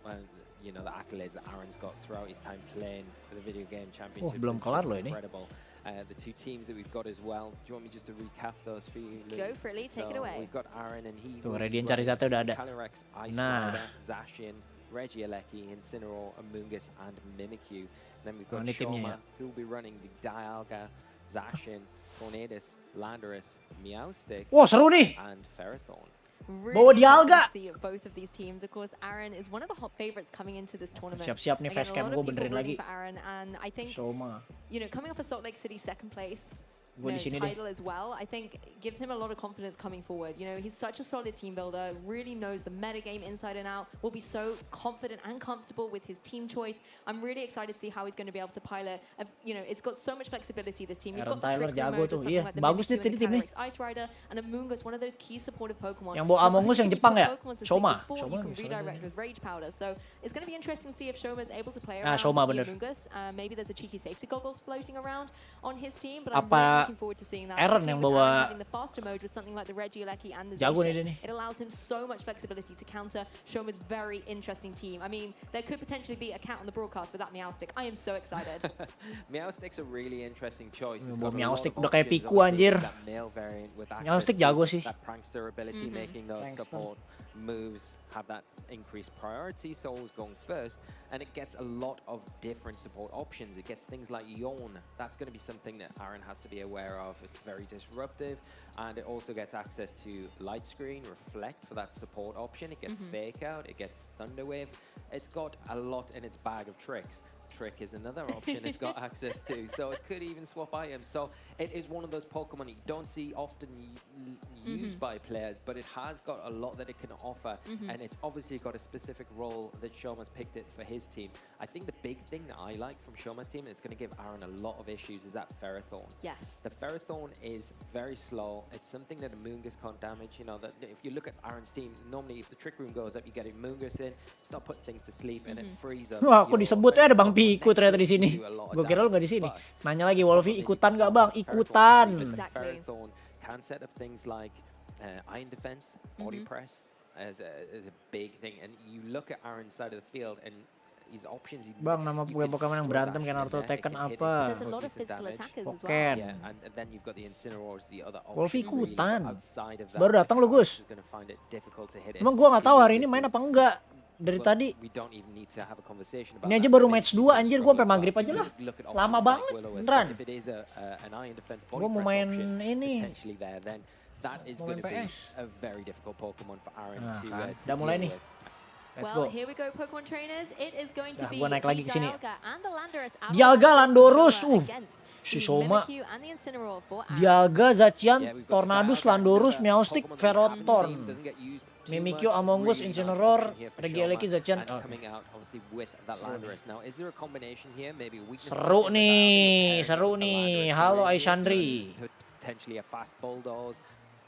I: You know, the accolades that Aaron's got throughout his time playing for the video game championships.
A: Belum
I: is
A: kelar
I: just
A: loh ini.
I: incredible. The two teams that we've got as well. Do you want me just to recap those for you?
J: Go for it, Lee. Take it away.
I: We've got Aaron and he.
A: Tuh, Radiant Charizard udah ada.
I: Calyrex, Ice
A: Nah.
I: Rider, Zacian, Regieleki, Incineroar, Amoonguss, and Mimikyu. Then we've got
A: ini timnya ya.
I: Shoma, who will be running the Dialga, Zacian, Tornadus, Landorus, Meowstic,
A: Wah, seru nih.
I: and Ferrothorn.
A: Bawa Dialga.
J: See both of these teams. Of course, Aaron is one of the hot favorites coming into this tournament.
A: Siap-siap nih
J: Again,
A: facecam
J: a lot
A: gue
J: of people
A: benerin
J: rooting
A: lagi.
J: for Aaron, and I think
A: Shoma.
J: you know, coming off a Salt Lake City second place
A: Gue di sini deh.
J: title as well, I think gives him a lot of confidence coming forward. You know, he's such a solid team builder, really knows the meta game inside and out, will be so confident and comfortable with his team choice. I'm really excited to see how he's going to be able to pilot. You know, it's got so much flexibility, this team. You've
A: Aaron
J: got the
A: Tyler
J: Trick Room
A: jago
J: mode with
A: tuh,
J: something
A: iya.
J: like the
A: Bagus
J: Mimikyu
A: nih
J: and
A: tim nih.
J: Calyrex Ice Rider, and Amoonguss, one of those key supportive Pokemon.
A: Yang bawa Among Us yang Jepang ya? Shoma.
J: You can
A: bisa
J: redirect
A: aja.
J: with Rage Powder. So it's going to be interesting to see if Shoma is able to play
A: Ah,
J: around
A: Shoma
J: with the
A: bener.
J: Amoonguss. Maybe there's a cheeky safety goggles floating around on his team, but I'm
A: Apa
J: really looking forward to seeing that.
A: Aaron
J: particularly
A: yang
J: with
A: bawa
J: having the faster mode with something like the Regieleki and the
A: Jago nih
J: Zacian.
A: dia nih.
J: It allows him so much flexibility to counter Shoma's very interesting team. I mean, there could potentially be a cat on the broadcast with that Meowstic. I am so excited.
I: Meowstic's a really interesting choice. It's
A: Bawa
I: got a lot
A: Meowstic
I: of
A: udah kayak
I: options,
A: Piku,
I: obviously,
A: anjir.
I: that male variant with access
A: Meowstic
I: to
A: jago sih.
I: that prankster ability, making those
A: Prankster.
I: support moves have that increased priority, so always going first, and it gets a lot of different support options. It gets things like Yawn. That's going to be something that Aaron has to be aware of. It's very disruptive, and it also gets access to Light Screen, Reflect for that support option. It gets Fake Out, it gets Thunder Wave. It's got a lot in its bag of tricks. Trick is another option it's got access to, so it could even swap items. So it is one of those Pokemon you don't see often used by players, but it has got a lot that it can offer, and it's obviously got a specific role that Shoma's picked it for his team. I think the big thing that I like from Shoma's team, and it's going to give Aaron a lot of issues, is that Ferrothorn.
J: Yes.
I: The Ferrothorn is very slow. It's something that Amoonguss can't damage. You know, that if you look at Aaron's team, normally if the Trick Room goes up, you get Amoonguss in, start putting things to sleep, and it frees up.
A: Wah, aku
I: your
A: disebut ada Bang
I: offensive
A: Piku ternyata di sini.
I: do a lot of
A: Gue kira lu
I: damage,
A: nggak di sini.
I: but
A: Nanya lagi Wolfie, ikutan nggak Bang?
I: Ferrothorn
A: Ikutan.
I: Ferrothorn can set up things like Iron Defense, Body Press as a big thing. And you look at Aaron's side of the field and his options.
A: Bang, nama gue Pokemon yang berantem kayak Naruto Tekken apa?
J: There's a lot of physical attackers as well.
A: Pokken.
I: Yeah, and then you've got the Incineroars, the other
A: Wolfie
I: option, really,
A: ikutan.
I: outside of that.
A: Baru datang lu Gus.
I: Is gonna find it difficult to hit it.
A: Emang gue nggak tahu hari ini
I: This
A: main
I: is-
A: apa enggak. Dari
I: Well,
A: tadi.
I: we don't even need to have a conversation about
A: Ini aja
I: that.
A: baru
I: Maybe
A: match
I: he's
A: 2
I: gonna
A: anjir, gue
I: struggle
A: sampai
I: as well.
A: maghrib aja lah.
I: Look at
A: Lama
I: options like
A: banget,
I: Will-O-Wisp,
A: beneran.
I: but if it is an Iron Defense Body
A: Gue mau
I: Press
A: main
I: option
A: ini.
I: potentially there, then that is
A: Mau
I: going to
A: main
I: be
A: PS.
I: a very difficult Pokemon for Aaron
A: Nah,
I: to
A: kan.
I: to
A: Udah mulai
I: deal
A: nih.
I: with.
A: Let's
J: Well,
A: go.
J: here we go, Pokemon trainers. It is going to
A: Dah,
J: be
A: gua naik lagi
J: the
A: ke sini.
J: Dialga and the Landorus out of
A: Dialga,
J: the
A: Landorus,
J: Shoma against
A: si
J: the
A: Shoma.
J: Mimikyu and the Incineroar for Aaron.
A: Dialga, Zacian,
I: Yeah, we've got
A: Tornadus,
I: Dialga,
A: Landorus,
I: another
A: Meowstic,
I: Pokemon that we haven't
A: Ferrothorn.
I: seen, doesn't get used too
A: Mimikyu,
I: much.
A: Among Us,
I: Really nice
A: Incineroar,
I: option here for
A: Regieleki,
I: Shoma,
A: Zacian.
I: and
A: Oh.
I: coming out obviously with that Landorus. Now, is there a combination here? Maybe a weakness.
A: Seru
I: versus the
A: nih,
I: Dialga,
A: seru
I: with the
A: nih.
I: Landorus
A: Halo
I: really
A: Aishandri.
I: good, potentially a fast Bulldoze.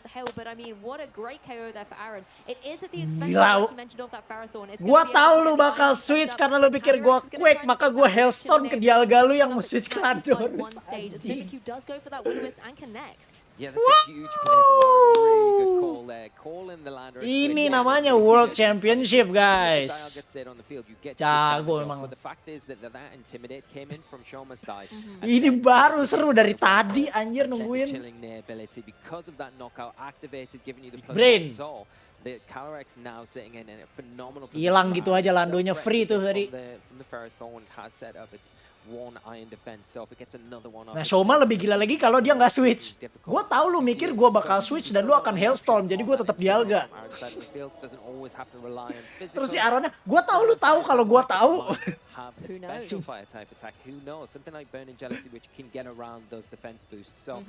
J: of the hail, but I mean, what a great KO there for Aaron. It is at the expense,
A: Gila.
J: like you mentioned, of that Pharathorn.
A: Gua tahu lu bakal switch karena lu pikir gua quick, maka gua Hailstorm ke Dialga lu yang mau switch ke Landor.
J: Thankyou does go for that Will-O-Wisp and connects.
I: Yeah, that's a huge play from Aaron. Really good call there. Call in the Landor.
A: Ini namanya World Championship, guys. Jago emang.
I: But the fact is that intimidate came in from Shoma's side.
A: Ini baru seru dari tadi anjir nungguin.
I: Because of that knockout activated, giving you the
A: Brain.
I: The Calyrex now sitting in a phenomenal position.
A: Hilang gitu aja Landonya free tuh tadi.
I: From the Ferrothorn has set up its one iron defense, so if it gets another one off.
A: Nah, Shoma lebih gila lagi kalau dia nggak switch. Gue tahu lu mikir gue bakal switch dan lu akan Hailstorm, jadi gue tetap Dialga. Terus si Aaronnya, gue tahu lu tahu kalau gue tahu.
I: Have a special fire type attack. Who knows? Something like Burning Jealousy, which can get around those defense boosts. So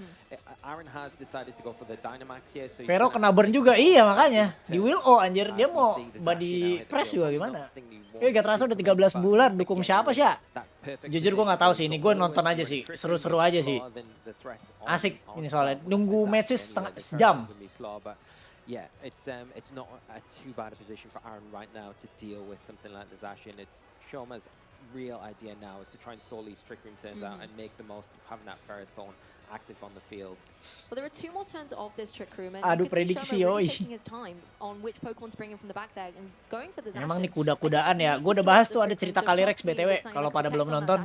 I: Aaron has decided to go for the Dynamax here. So
A: Vero kena burn juga, iya makanya. Di Will O anjir, dia mau body press juga gimana. Gak terasa udah 13 bulan, dukung siapa sih ya? Jujur gue gak tahu sih, ini gue nonton aja sih, seru-seru aja sih. Asik ini soalnya, nunggu matches setengah jam.
I: Yeah, it's not a too bad a position for Aaron right now to deal with something like the Zacian. It's Shoma's real idea now is to try and stall these Trick Room turns out and make the most of having that Ferrothorn active on the field.
J: Well, there are 2 more turns of this Trick Room, and
A: Aduh,
J: you can see
A: prediksi
J: Shoma really
A: yoi.
J: taking his time on which Pokemon's bringing from the back there and going for the Zacian.
A: Emang nih kuda-kudaan ya, gue udah bahas tuh ada cerita Calyrex BTW. Kalau pada belum nonton,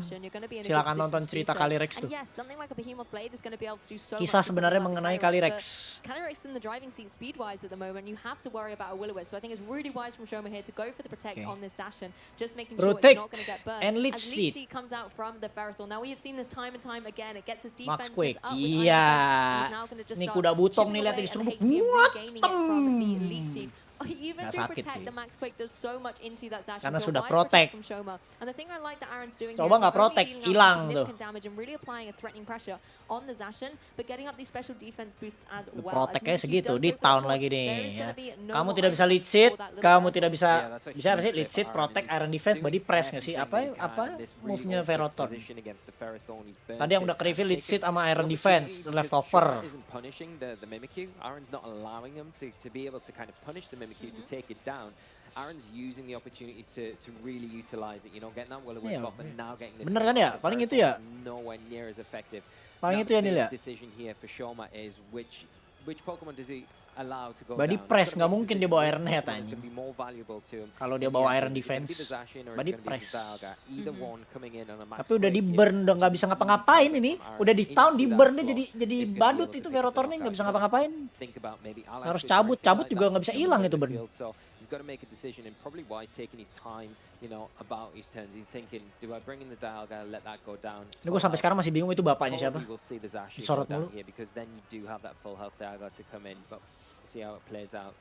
A: silakan nonton cerita Calyrex tuh. Kisah sebenarnya mengenai Calyrex.
J: Calyrex in the driving seat speed-wise at the moment, you have to worry about a Will-O-Wisp. So I think it's really wise from Shoma here to go for the protect on this Zacian, just making sure it's not going to get burned.
A: And Leech
J: As
A: Seed.
J: Leech Seed comes out from the Ferrothorn. Now we have seen this time and time again. It gets his
A: Max
J: defenses
A: Quick,
J: up with
A: iya.
J: Just
A: Nih
J: start
A: kuda butong nih
J: chipping
A: lihat
J: away
A: di disuruh
J: at the HP and
A: buat
J: regaining it from the Leech Seed. Even
A: Nggak
J: through
A: sakit
J: protect,
A: sih.
J: the Max Quake does so much into that Zacian.
A: Karena
J: So
A: sudah
J: wise
A: protect.
J: from Shoma. And the thing I like that Aaron's doing
A: Coba
J: here is
A: nggak
J: not only
A: protect,
J: dealing out
A: hilang
J: significant
A: tuh.
J: damage and really applying a threatening pressure on the Zacian, but getting up these special defense boosts as well.
A: Protect-nya
J: As Mimikyu
A: segitu
J: does
A: di
J: go for the
A: tahun
J: taunt,
A: lagi
J: there
A: nih
J: is
A: ya.
J: gonna be no
A: Kamu
J: more
A: tidak bisa
J: items
A: lead seat,
J: for that little
A: kamu
J: guy.
A: tidak bisa
I: that's a
A: bisa apa
I: huge
A: sih
I: bit
A: lead
I: for
A: seat,
I: Aaron.
A: protect,
I: He's
A: iron defense, body
I: doing
A: press nggak sih?
I: everything
A: Apa
I: he can in this really
A: move-nya
I: awkward
A: Ferrothorn?
I: position against the Ferrothorn. He's burnt
A: Tadi yang
I: it
A: udah
I: and
A: ke-reveal lead
I: taken
A: seat sama
I: an
A: iron
I: opportunity
A: defense
I: because
A: leftover.
I: Shoma isn't punishing the Mimikyu. Aaron's not allowing him to be able to kind of punish the Mimikyu to take it down. Aaron's using the opportunity to really utilize it, you know, getting that Will-O-Wisp off and now getting the
A: Bener kan ya? Paling itu ya?
I: nowhere near as effective.
A: Paling
I: Now,
A: itu ya
I: the
A: Nil ya?
I: big decision here for Shoma is which Pokemon does he allow to go
A: Body
I: down?
A: press,
I: It's
A: nggak
I: gonna be a
A: mungkin dia
I: decision
A: bawa
I: which
A: Iron Head
I: Pokemon is
A: anjing.
I: gonna be more valuable to him.
A: Kalau dia
I: In the
A: bawa
I: end,
A: iron
I: is it gonna be
A: defense,
I: the Zacian or is
A: body
I: it gonna be the
A: press.
I: Dialga? Either one coming in on a max
A: Tapi udah
I: break
A: di
I: here.
A: burn, udah nggak bisa ngapa-ngapain ini. Udah di tahun di burn dia jadi badut itu Ferrothorn-nya nggak bisa ngapa-ngapain.
I: Think about maybe Alex
A: Harus
I: would try and
A: cabut,
I: feel
A: cabut
I: like
A: juga
I: that
A: nggak bisa
I: comes
A: hilang
I: in
A: itu
I: the
A: burn.
I: field. So you've got to make a decision and probably wise taking his time, you know, about his turns. He's thinking, do I bring in the Dialga, let that go down?
A: Ini gue sampai sekarang masih bingung itu bapaknya siapa.
I: Probably will see the Zacian
A: Disorot
I: go down
A: mulu.
I: here because then you do have that full health Dialga to come in, but see how it plays out.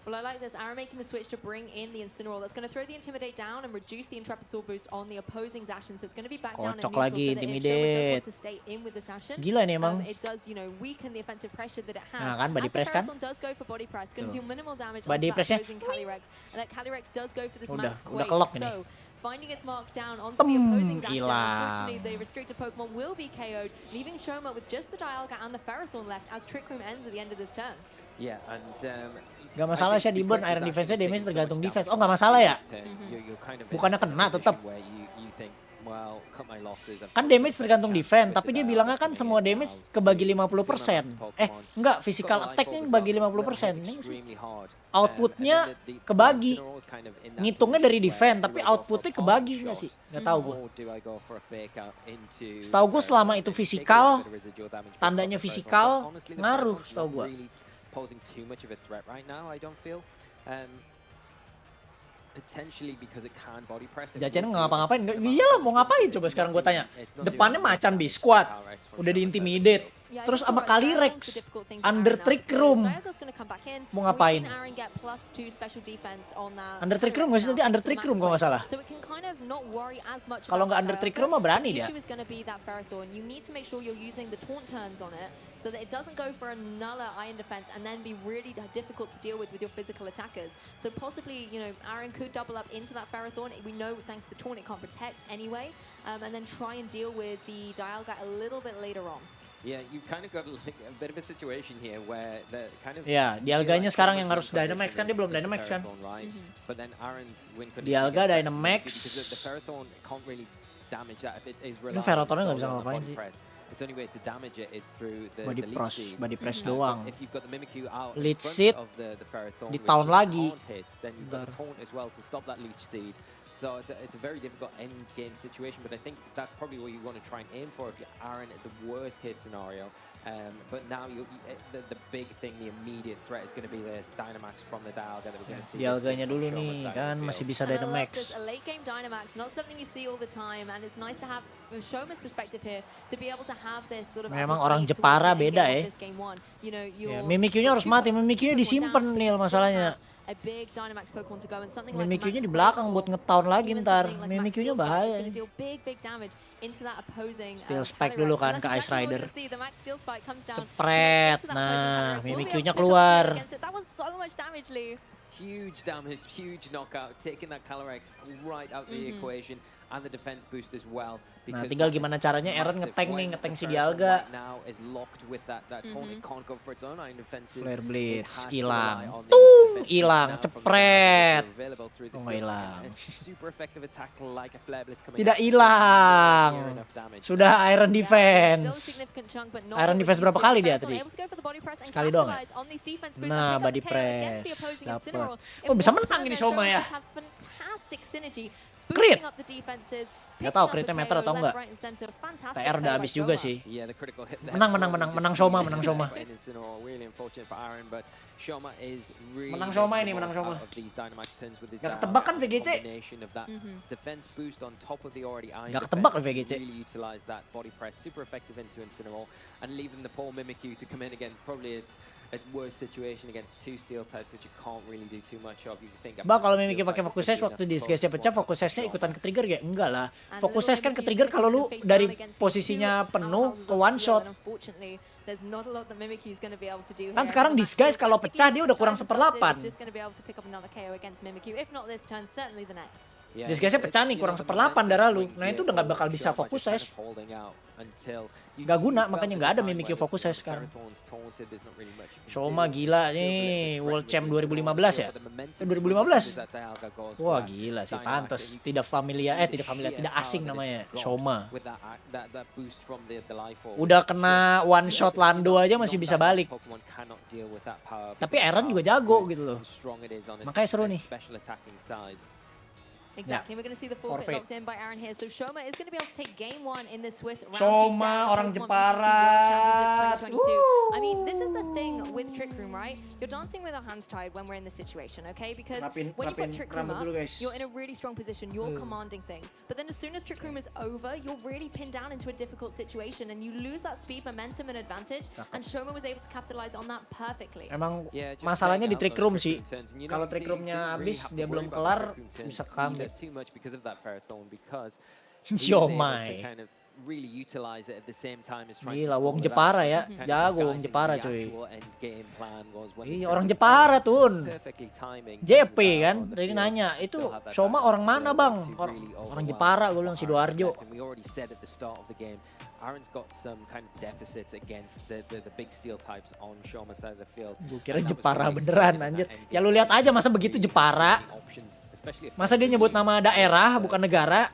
J: Well, I like this. Aaron making the switch to bring in the Incineroar. That's going to throw the Intimidate down and reduce the Intrepid Sword boost on the opposing Zacian. So it's going to be back down in
A: Kocok
J: neutral
A: lagi,
J: so that if Shoma does
A: Intimidate.
J: want to stay in with the Zacian,
A: Gila nih emang.
J: it does, you know, weaken the offensive pressure that it has.
A: Nah, kan, body
J: As the
A: press kan?
J: Ferrothorn does go for body press, going to
A: Tuh.
J: deal minimal damage
A: Body
J: onto that
A: pressnya.
J: opposing Calyrex. And that Calyrex does go for this
A: Udah
J: Max Quake.
A: kelok ini.
J: So finding its mark down onto the opposing Zacian.
A: hilang.
J: Unfortunately, the restricted Pokemon will be KO'd, leaving Shoma with just the Dialga and the Ferrothorn left as Trick Room ends at the end of this turn.
I: Yeah, and
A: Gak masalah sih di burn, iron defense-nya damage tergantung defense. Oh nggak masalah ya? Bukannya kena tetap. Kan damage tergantung defense, tapi dia bilangnya kan semua damage kebagi 50%. Enggak, physical attack-nya bagi 50%. Ini sih. Outputnya kebagi. Ngitungnya dari defense, tapi outputnya kebagi nggak sih? Nggak tahu gue. Setahu gue selama itu fisikal, tandanya fisikal, ngaruh setahu gue.
I: Posing too much of a threat right now, I don't feel. Potentially because it can body press.
A: Jajan nggak ngapa-ngapain. Iyalah mau ngapain coba sekarang gue tanya. Depannya macan biskuat. Udah di-intimidate. Terus sama Calyrex. Under Trick Room. Mau ngapain? Under Trick Room nggak sih tadi? Under Trick Room kalau nggak salah. Kalau nggak Under Trick Room mah berani dia.
J: So that it doesn't go for another iron defense and then be really difficult to deal with your physical attackers. So possibly, you know, Aaron could double up into that Ferrothorn. We know thanks to the taunt it can't protect anyway. And then try and deal with the Dialga a little bit later on.
I: Yeah, you kind of got like a bit of a situation here where the kind of
A: ya, Dialganya sekarang yang harus Dynamax kan, dia belum Dynamax kan.
I: But then Aaron's win
A: Dialga Dynamax.
I: Because the Ferrothorn can't really damage that if it is
A: Ini Ferrothornnya nggak bisa ngapain sih.
I: Its only way to damage it is through the
A: Body
I: leech
A: press,
I: seed.
A: body press doang.
I: If you've got the Mimikyu out in
A: Leech
I: front
A: seed
I: of the Ferrothorn,
A: di
I: which
A: tahun
I: you
A: lagi.
I: can't hit, then you've got the taunt as well to stop that leech seed. So it's a very difficult end game situation, but I think that's probably what you want to try and aim for if you're Aaron at the worst case scenario. But now the big thing, the immediate threat is going to be this Dynamax from the Dialga that we're going to see.
A: Dialganya dulu nih kan masih bisa Dynamax.
J: A late game Dynamax, not something you see all the time, and it's nice to have from Shoma's perspective here to be able to have this sort of.
A: Memang orang Jepara beda ya. Mimikyu-nya harus mati, Mimikyu-nya disimpan nih masalahnya. Mimikyu-nya di belakang buat nge-town lagi ntar. Mimikyu-nya bahaya. Steel Spike dulu kan ke Ice Rider. Cepret. Nah, Mimikyu-nya keluar.
I: Huge damage, huge knockout, taking that Calyrex right out the equation and the defense boost as well.
A: Nah, tinggal gimana caranya Aaron nge-tank nih, nge-tank si Dialga. Flare Blitz, hilang. Hilang, cepret. Oh, nggak hilang. Tidak hilang. Sudah Iron Defense. Iron Defense berapa kali dia tadi? Sekali doang ya? Nah, body press. Dapet. Oh, bisa menang ini Shoma ya. Crit. Gak tau critnya meter atau enggak. TR udah habis juga sih. Menang Shoma.
I: Menang
A: Shoma ini, menang Shoma. Gak ketebak kan VGC? Gak ketebak kan VGC? Bang, kalau Mimikyu pakai Focus Sash waktu disguise pecah, Focus Sash-nya ikutan ke trigger ya? Enggak lah. Focus Sash kan ke trigger kalau lu dari posisinya penuh ke one shot. Kan sekarang disguise kalau pecah dia udah kurang 1/8. Disguise-nya pecah nih, kurang 1/8 darah lu. Nah itu udah gak bakal bisa Focus Sash. Gak guna, makanya gak ada Mimikyu Focus Sash sekarang. Shoma gila nih, World Champ 2015 ya? 2015? Wah gila sih, pantes. Tidak asing namanya, Shoma. Udah kena one shot Lando aja masih bisa balik. Tapi Aaron juga jago gitu loh. Makanya seru nih.
J: Exactly. We're going to see the forfeit locked in by Aaron here. So Shoma is going to be able to take game 1 in the Swiss round 2
A: Shoma, orang Jepara.
J: I mean, this is the thing with Trick Room, right? You're dancing with our hands tied when we're in this situation, okay? Because when you put Trick Room up, you're in a really strong position. You're commanding things. But then as soon as Trick Room is over, you're really pinned down into a difficult situation and you lose that speed, momentum, and advantage. And Shoma was able to capitalize on that perfectly.
A: Emang masalahnya di Trick Room sih. Kalau Trick Room-nya habis, dia belum kelar, bisa comeback.
I: Too much because of that Ferrothorn because
A: Siomay. Gila, wong Jepara ya. Jago wong Jepara cuy. Iya, orang Jepara tuh. JP kan, tadi nanya, itu Shoma orang mana bang? Orang Jepara, gue bilang Sidoarjo.
I: Aaron's got some kind of deficits against the big steel types on Shoma's side of the field.
A: Gue kira Jepara beneran anjir. Ya lu lihat aja masa begitu Jepara. Masa dia nyebut nama daerah bukan negara.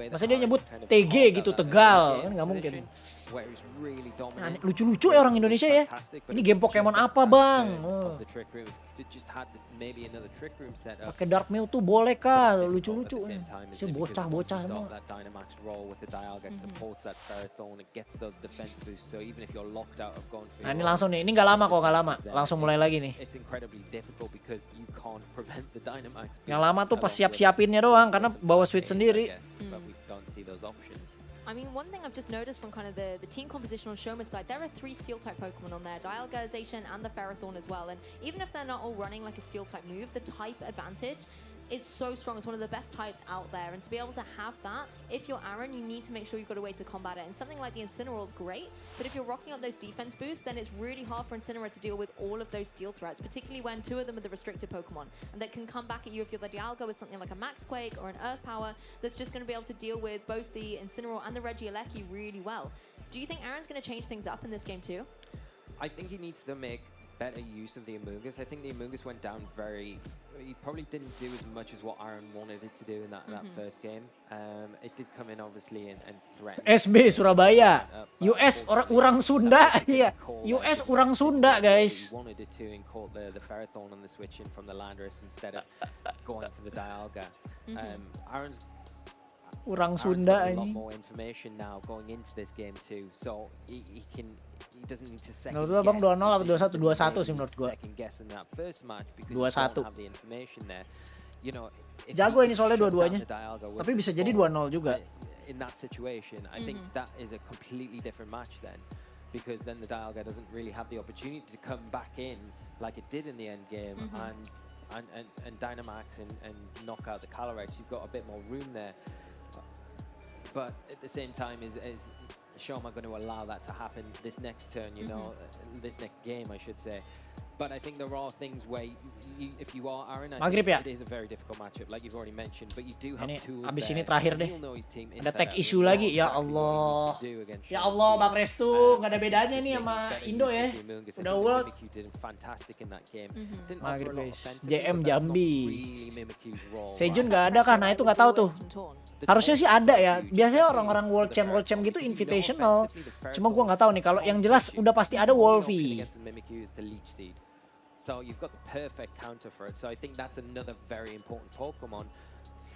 A: Masa dia nyebut TG gitu, Tegal. Kan nggak mungkin. Nah, lucu-lucu ya orang Indonesia ya. Ini game Pokemon apa bang? Pakai Dark Mewtwo boleh kah? Lucu-lucu. Si bocah-bocah semua. Nah ini langsung nih, ini nggak lama kok, nggak lama. Langsung mulai lagi nih. Yang lama tuh pas siap-siapinnya doang karena bawa Switch sendiri.
J: I mean, one thing I've just noticed from kind of the team composition on Shoma's side, there are 3 Steel-type Pokemon on there, Dialga, Zacian, and the Ferrothorn as well. And even if they're not all running like a Steel-type move, the type advantage is so strong. It's one of the best types out there. And to be able to have that, if you're Aaron, you need to make sure you've got a way to combat it. And something like the Incineroar is great, but if you're rocking up those defense boosts, then it's really hard for Incineroar to deal with all of those steel threats, particularly when 2 of them are the restricted Pokemon. And that can come back at you if you're the Dialga with something like a Max Quake or an Earth Power that's just going to be able to deal with both the Incineroar and the Regieleki really well. Do you think Aaron's going to change things up in this game too?
I: I think he needs to make better use of the Amoonguss. I think the Amoonguss went down he probably didn't do as much as what Aaron wanted it to do in that first game. It did come in obviously and threaten.
A: SB Surabaya, US orang Sunda, iya. US orang Sunda, guys.
I: He wanted it to and caught the Ferrothorn on the switch in from the Landorus instead of going for the Dialga. Aaron's
A: orang Sunda
I: got a lot
A: ini.
I: more information now going into this game too, so he doesn't need to second
A: Menurut Bang 2-0 atau 2-1 sih menurut gua.
I: second guess in that first match because
A: 2-1.
I: you don't have the information there. You know, if
A: Jago
I: he
A: ini
I: could
A: soalnya
I: shut down
A: dua-duanya.
I: the Dialga with
A: Tapi
I: the
A: bisa jadi
I: Spawn,
A: 2-0 juga.
I: In that situation, I think that is a completely different match then, because then the Dialga doesn't really have the opportunity to come back in like it did in the end game and Dynamax and knock out the Calyrex. You've got a bit more room there. But at the same time, is Shoma going to allow that to happen this next turn, you know, this next game, I should say. But I think there are things where, if you are Aaron, I think it is a very difficult matchup, like you've already mentioned. But you do have tools
A: abis
I: there.
A: ini terakhir deh.
I: He'll know his team
A: Ada
I: inside
A: tag
I: out.
A: issue
I: He'll know
A: lagi, ya
I: exactly what he
A: Allah.
I: needs to do against
A: Ya
I: Shoma
A: Allah,
I: Steel.
A: Bang Restu, nggak ada bedanya nih sama Indo ya. Udah world.
I: Mimikyu did fantastic in that game. Didn't
A: Maghrib
I: offer a lot
A: guys.
I: offensively,
A: JM
I: but that's not
A: Jambi.
I: really Mimikyu's role,
A: Sejun
I: right?
A: nggak ada kan? Nah itu nggak tahu tuh. Harusnya sih ada ya. Biasanya orang-orang world champ gitu invitational. Cuma gua nggak tahu nih. Kalau yang jelas udah pasti ada Wolfie.
I: So you've got the perfect counter for it. So I think that's another very important Pokemon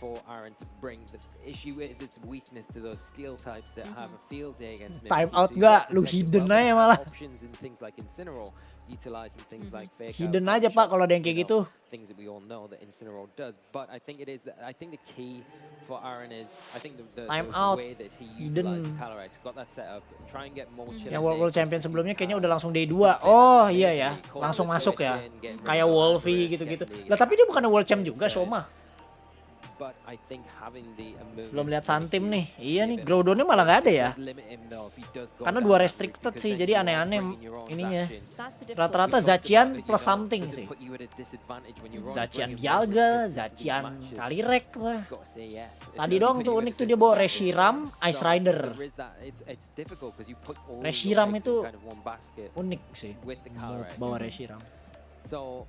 I: for Aaron to bring. The issue is its weakness to those steel types that have a field day against Mimikyu.
A: Time out
I: So you've
A: nggak?
I: got to
A: Lu
I: protect it
A: hidden
I: well,
A: aja
I: but
A: malah.
I: options in things like Incineroar, utilizing things like Fake
A: Hidden
I: Out,
A: aja
I: Pop
A: Pak
I: Shot,
A: kalau ada yang kayak
I: you know,
A: gitu.
I: things that we all know that Incineroar does. But I think the key for Aaron is, I think the
A: Time out.
I: way that he
A: Hidden.
I: utilized Calyrex, got that set up, try and get more chilling.
A: Yang World Champion sebelumnya kayaknya udah langsung day 2. Oh iya ya, langsung masuk ya. Kayak Wolfie gitu-gitu. Lah tapi dia bukan World Champ juga, Shoma.
I: But I think having the
A: Belum lihat Santim nih. Iya nih, Groudonnya malah nggak ada ya. Karena 2 restricted sih, jadi aneh-aneh ininya. Rata-rata Zacian plus something sih. Zacian Dialga, Zacian Calyrex lah. Tadi doang tuh unik tuh dia bawa Reshiram, Ice Rider. Reshiram itu unik sih. Bawa Reshiram.
I: So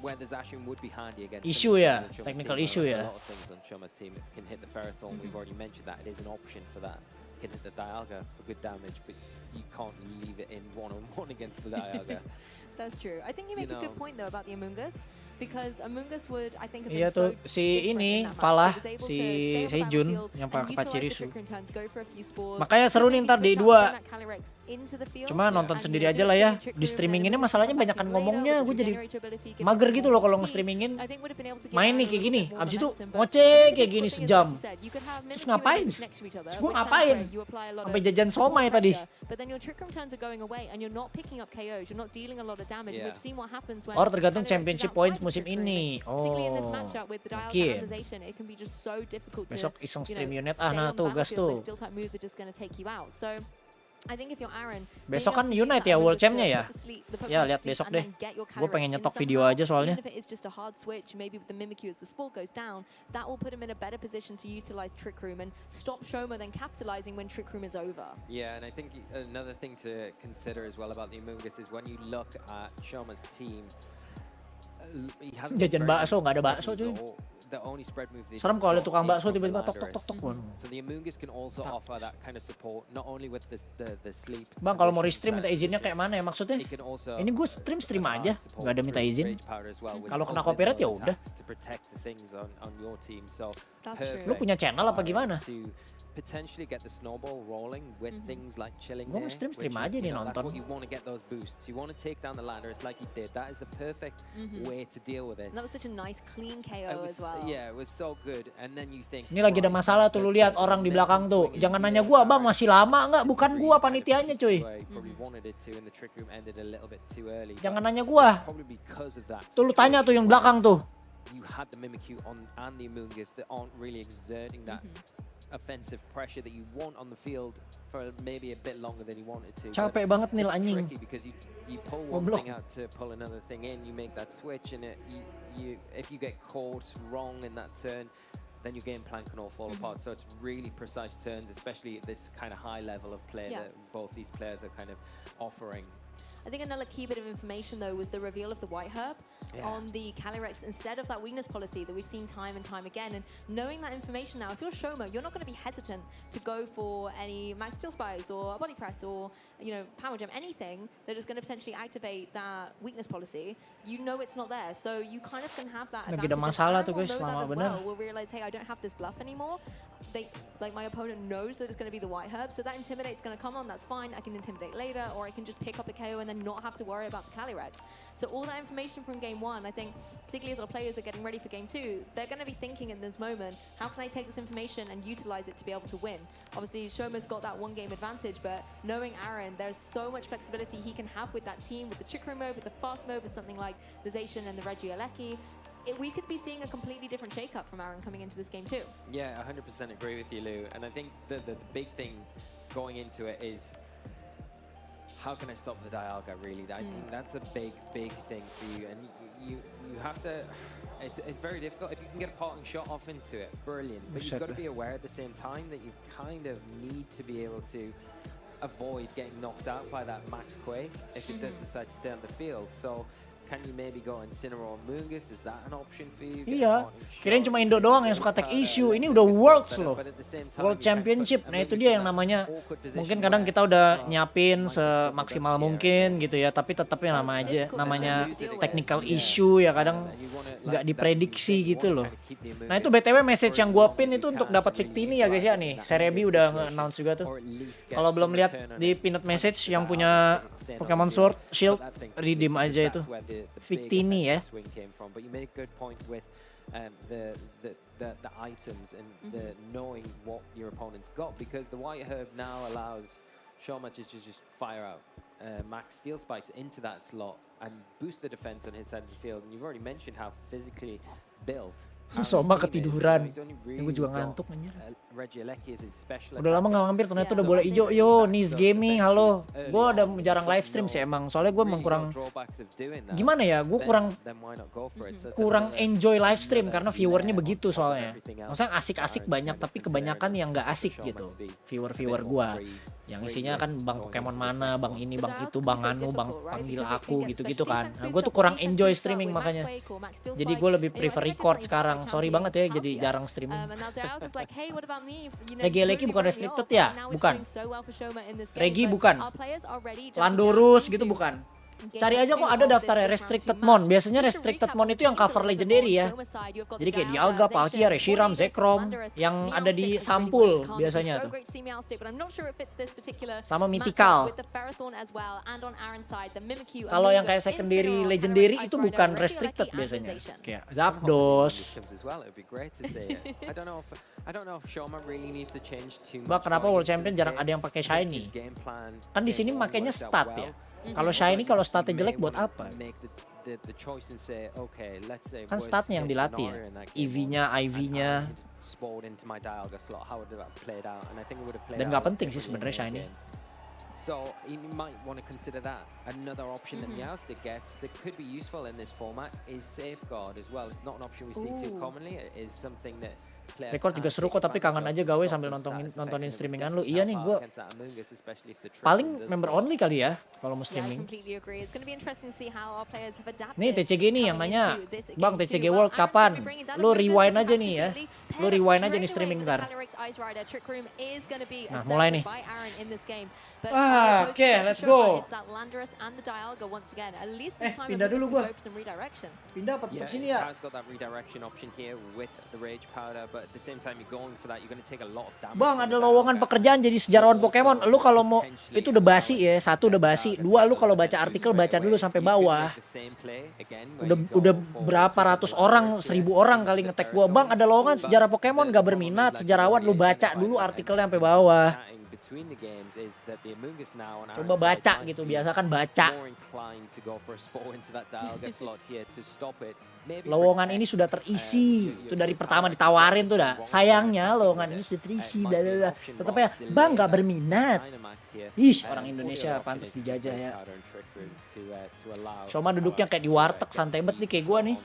I: where the Zacian would be handy against
A: Issue
I: some of
A: ya,
I: the Shoma's
A: technical
I: team.
A: issue ya.
I: A lot of things on Shoma's team can hit the Ferrothorn. We've already mentioned that it is an option for that. Can hit the Dialga for good damage, but you can't leave it in one-on-one against the Dialga.
J: That's true. I think you make a good point though about the Amoonguss, because Amoonguss would, I think, have
A: Iya
J: been so
A: tuh si ini Falah, si Sejun yang pakai Pachirisu. Makanya seru nih ntar di 2. Cuma nonton sendiri aja lah ya. Di streaminginnya masalahnya banyakan ngomongnya, gue jadi mager gitu loh kalau nge-streamingin. Main nih kayak gini, abis itu ngoceh kayak gini sejam. Terus ngapain? Terus gue ngapain? Sampai jajan somai tadi. Or tergantung championship points musim ini. Oh, mungkin. Besok iseng stream unit, nah tuh gas tuh. Besok kan Unite ya World Champ-nya ya? Ya lihat besok deh. Gue pengen nyetok video aja soalnya.
I: Yeah, and I think another thing to consider as well about the Amoonguss is when you look at Shoma's team, he hasn't
A: Jajan bakso, nggak ada bakso cuy. Serem kalau ada tukang bakso tiba-tiba tok tok tok tok.
I: So the Amoonguss can also offer that kind of support, not only with the sleep.
A: Bang kalau mau restream minta izinnya kayak mana ya maksudnya? Ini gue stream aja, nggak ada minta izin. Kalau kena copyright ya udah. Lu punya channel apa gimana?
I: Potentially get the snowball rolling with things like chilling.
A: Gue nge-stream aja nih
I: That's
A: nonton.
I: what you want to get those boosts. You want to take down the Landorus like you did. That is the perfect way to deal with it.
J: That was such a nice clean KO as well.
I: Yeah, it was so good. And then you think.
A: Ini lagi ada masalah tuh, lu lihat orang di belakang tuh. Jangan nanya gua, Bang masih lama nggak? Bukan gua panitianya cuy. Jangan nanya gua. Tuh lu tanya tuh yang belakang tuh.
I: You had the Mimikyu and the Amoonguss that aren't really exerting that offensive pressure that you want on the field for maybe a bit longer than you wanted to.
A: Capek banget nih anjing.
I: It's tricky because you pull one thing out to pull another thing in, you make that switch, and if you get caught wrong in that turn, then your game plan can all fall apart. So it's really precise turns, especially at this kind of high level of play that both these players are kind of offering.
J: I think another key bit of information though was the reveal of the White Herb on the Calyrex instead of that weakness policy that we've seen time and time again. And knowing that information now, if you're Shoma, you're not going to be hesitant to go for any max steel spikes or a body press or power gem, anything that is going to potentially activate that weakness policy. You know it's not there, so you kind of can have that
A: Lagi
J: advantage.
A: ada masalah tuh
J: Aaron
A: guys,
J: will know
A: lama
J: that as
A: bener.
J: well. We'll realize, hey, I don't have this bluff anymore. My opponent knows that it's going to be the White Herb, so that Intimidate's going to come on, that's fine. I can Intimidate later, or I can just pick up a KO and then not have to worry about the Calyrex. So all that information from game 1, I think, particularly as our players are getting ready for game 2, they're going to be thinking in this moment, how can I take this information and utilize it to be able to win? Obviously, Shoma's got that one game advantage, but knowing Aaron, there's so much flexibility he can have with that team, with the Trick Room mode, with the fast mode, with something like the Zacian and the Reggie Alecki. We could be seeing a completely different shake-up from Aaron coming into this game too.
I: Yeah, 100% agree with you, Lou. And I think the big thing going into it is, how can I stop the Dialga, really? I think that's a big thing for you. And you have to, it's very difficult. If you can get a parting shot off into it, brilliant. But you've got to be aware at the same time that you kind of need to be able to avoid getting knocked out by that Max Quake if it does decide to stay on the field. So can you maybe go Incineroar Mungus? Is that an option for you?
A: Iya, kirain cuma Indo doang yang suka tech issue. Ini udah Worlds loh, World Championship. Nah itu dia yang namanya, mungkin kadang kita udah nyiapin semaksimal mungkin gitu ya, tapi tetap yang namanya technical issue ya kadang nggak diprediksi gitu loh. Nah itu BTW message yang gua pin itu untuk dapat Victini ya guys ya nih. Serebi udah nge-announce juga tuh. Kalau belum lihat di pinned message yang punya Pokemon Sword Shield, redeem aja itu. Victini ya.
I: But you made a good point with the items and the knowing what your opponent's got, because the White Herb now allows Shoma to just fire out max steel spikes into that slot and boost the defense on his side of the field. And you've already mentioned how physically built
A: Soma ketiduran. Gue juga ngantuk anjir. Udah lama gak mampir, ternyata udah boleh ijo. Yo, Nis Gaming, halo. Gue udah jarang live stream sih emang. Soalnya gue emang kurang, gimana ya, gue kurang enjoy live stream karena viewernya begitu soalnya. Maksudnya asik-asik banyak, tapi kebanyakan yang gak asik gitu. Viewer gue. Yang isinya kan bang Pokemon mana, bang ini, bang itu, bang anu, bang panggil aku gitu-gitu kan. Nah, gue tuh kurang enjoy streaming makanya. Jadi gue lebih prefer record sekarang. Sorry banget ya jadi jarang streaming. Reggie Alecki bukan restricted ya? Bukan. Reggie bukan. Landorus gitu bukan. Cari aja kok ada daftar restricted mon. Biasanya restricted mon itu yang cover legendary ya. Jadi kayak Dialga, Palkia, Reshiram, Zekrom yang ada di sampul biasanya tuh. Sama mythical. Kalau yang kayak secondary legendary itu bukan restricted biasanya. Kayak Zapdos. Bah, kenapa World Champion jarang ada yang pakai shiny? Kan di sini makainya stat ya. Kalau shiny, kalau statnya jelek buat apa? Kan statnya yang dilatih ya. EV-nya, IV-nya. Dan nggak penting sih sebenarnya shiny.
I: So you might want to consider that. Another option that Meowstic gets that could be useful in this format is Safeguard as well. It's not an option we see too commonly. It is something that
A: Record juga seru kok, tapi kangen aja gawe sambil nontonin streamingan lu. Iya nih, gue paling member only kali ya kalau mau streaming. Nih TCG nih yang nanya, Bang TCG World kapan? Lu rewind aja nih ya. Lu rewind aja nih streaming ntar. Nah mulai nih. Oke, let's go. Pindah dulu gua. Pindah apa tetap sini ya? Bang, ada lowongan pekerjaan jadi sejarawan Pokemon. Lu kalau mau itu udah basi ya. 1 udah basi, 2 lu kalau baca artikel baca dulu sampai bawah. Udah berapa ratus orang, 1000 orang kali ngetek gua. Bang, ada lowongan sejarah Pokemon gak berminat, sejarawan. Lu baca dulu artikelnya sampai bawah. Coba baca gitu, biasa kan baca. Lowongan ini sudah terisi. Itu dari pertama ditawarin tuh dah. Sayangnya lowongan ini sudah terisi. Tetap ya, Bang gak berminat. Ih, orang Indonesia pantas dijajah ya. Cuma duduknya kayak di warteg, santai banget nih kayak gua nih.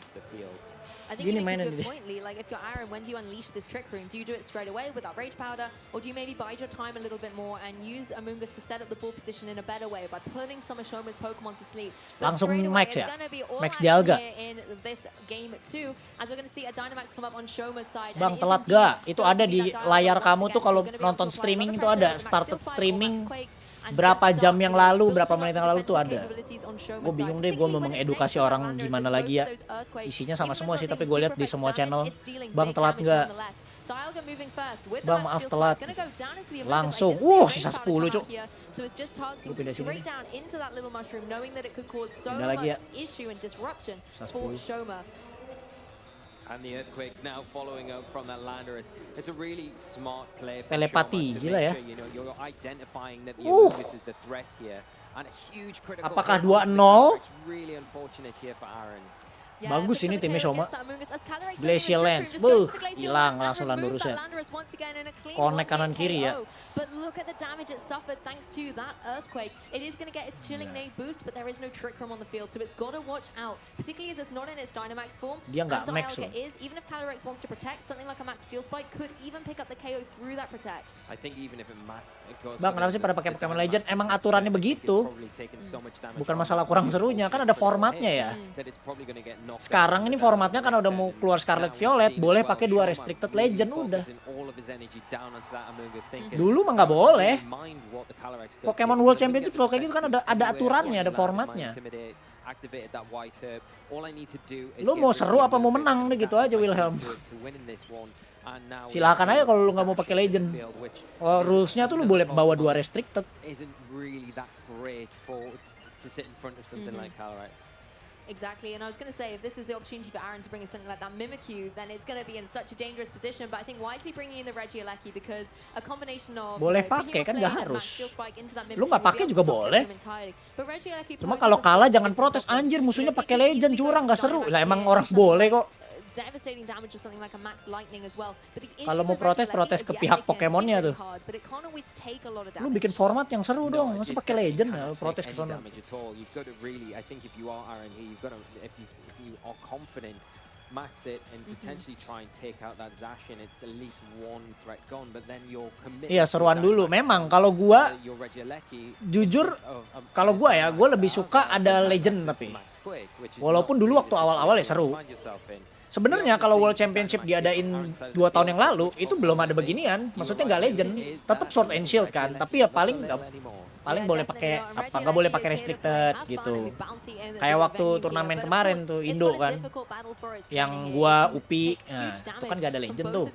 J: I think you make a good point, Lee. Like if you're Aaron, when do you unleash this trick room? Do you do it straight away with that rage powder, or do you maybe bide your time a little bit more and use Amoongus to set up the ball position in a better way by putting some of Shoma's Pokemon to sleep?
A: Langsung Max ya, Max Dialga. Bang telat gak? Itu ada di layar kamu tuh kalau nonton streaming itu ada started streaming berapa jam yang lalu, berapa menit yang lalu tuh ada. Gue bingung deh, gue mau mengedukasi orang gimana lagi ya. Isinya sama semua sih, tapi gue lihat di semua channel. Bang telat nggak? Bang maaf telat. Langsung, sisa 10 cuk. Gue pindah sini. Pindah lagi ya. Sisa 10.
I: And the earthquake now following up from that Landorus. It's a really smart play for
A: Telepati,
I: Shoma to
A: gila
I: make
A: ya.
I: sure, you know, you're identifying that the Amoongus is the threat here. And a huge critical
A: Apakah
I: hit onto the
A: 2-0?
I: Calyrex. Really unfortunate here for Aaron.
A: Bagus ini timnya Shoma. Glacial Lens, hilang langsung Landorusnya. Connect kanan kiri ya.
J: But look at the damage it suffered thanks to that earthquake. It is going to get its chilling nade boost, but there is no trick room on the field, so it's got to watch out, particularly as it's not in its Dynamax form.
A: Dia nggak max loh.
J: Even if Calyrex wants to protect, something like a Max Steel Spike could even pick up the KO through that protect.
I: I think even if it goes.
A: Bang, kenapa sih pada pakai Pokemon Legend? Emang aturannya begitu. Bukan masalah kurang serunya, kan ada formatnya ya. Sekarang ini formatnya kan udah mau keluar Scarlet Violet, boleh pakai 2 restricted legend udah. Dulu mah nggak boleh. Pokemon World Championship kalau kayak gitu kan ada aturannya, ada formatnya. Lu mau seru apa mau menang deh gitu aja Wilhelm. Silakan aja kalau lu nggak mau pakai legend. Rulesnya tuh lu boleh bawa 2 restricted.
J: Exactly, and I was going to say, if this is the opportunity for Aaron to bring us something like that Mimikyu, then it's going to be in such a dangerous position. But I think why is he bringing in the Regieleki? Because a combination of
A: boleh pakai kan, nggak harus. Lu nggak pakai juga boleh. Cuma kalau kalah jangan protes, anjir musuhnya pakai legend curang nggak seru. Lah emang orang boleh kok. Kalau mau protes ke pihak Pokemonnya tuh. Lu bikin format yang seru dong, masa pakai legend ya, protes ke sana.
I: Max it and potentially try and take out that Zacian. It's at least one threat gone, but then you're committed.
A: Iya, seruan dulu. Memang kalau gua jujur kalau gua ya, gua lebih suka ada legend tapi. Walaupun dulu waktu awal-awal ya seru. Sebenarnya kalau World Championship diadain 2 tahun yang lalu itu belum ada beginian, maksudnya nggak legend, tetap Sword and Shield kan, tapi ya paling boleh pakai apa, nggak boleh pakai restricted gitu. Kayak waktu turnamen kemarin tuh Indo kan, yang gua UPI, nah, itu kan nggak ada legend tuh.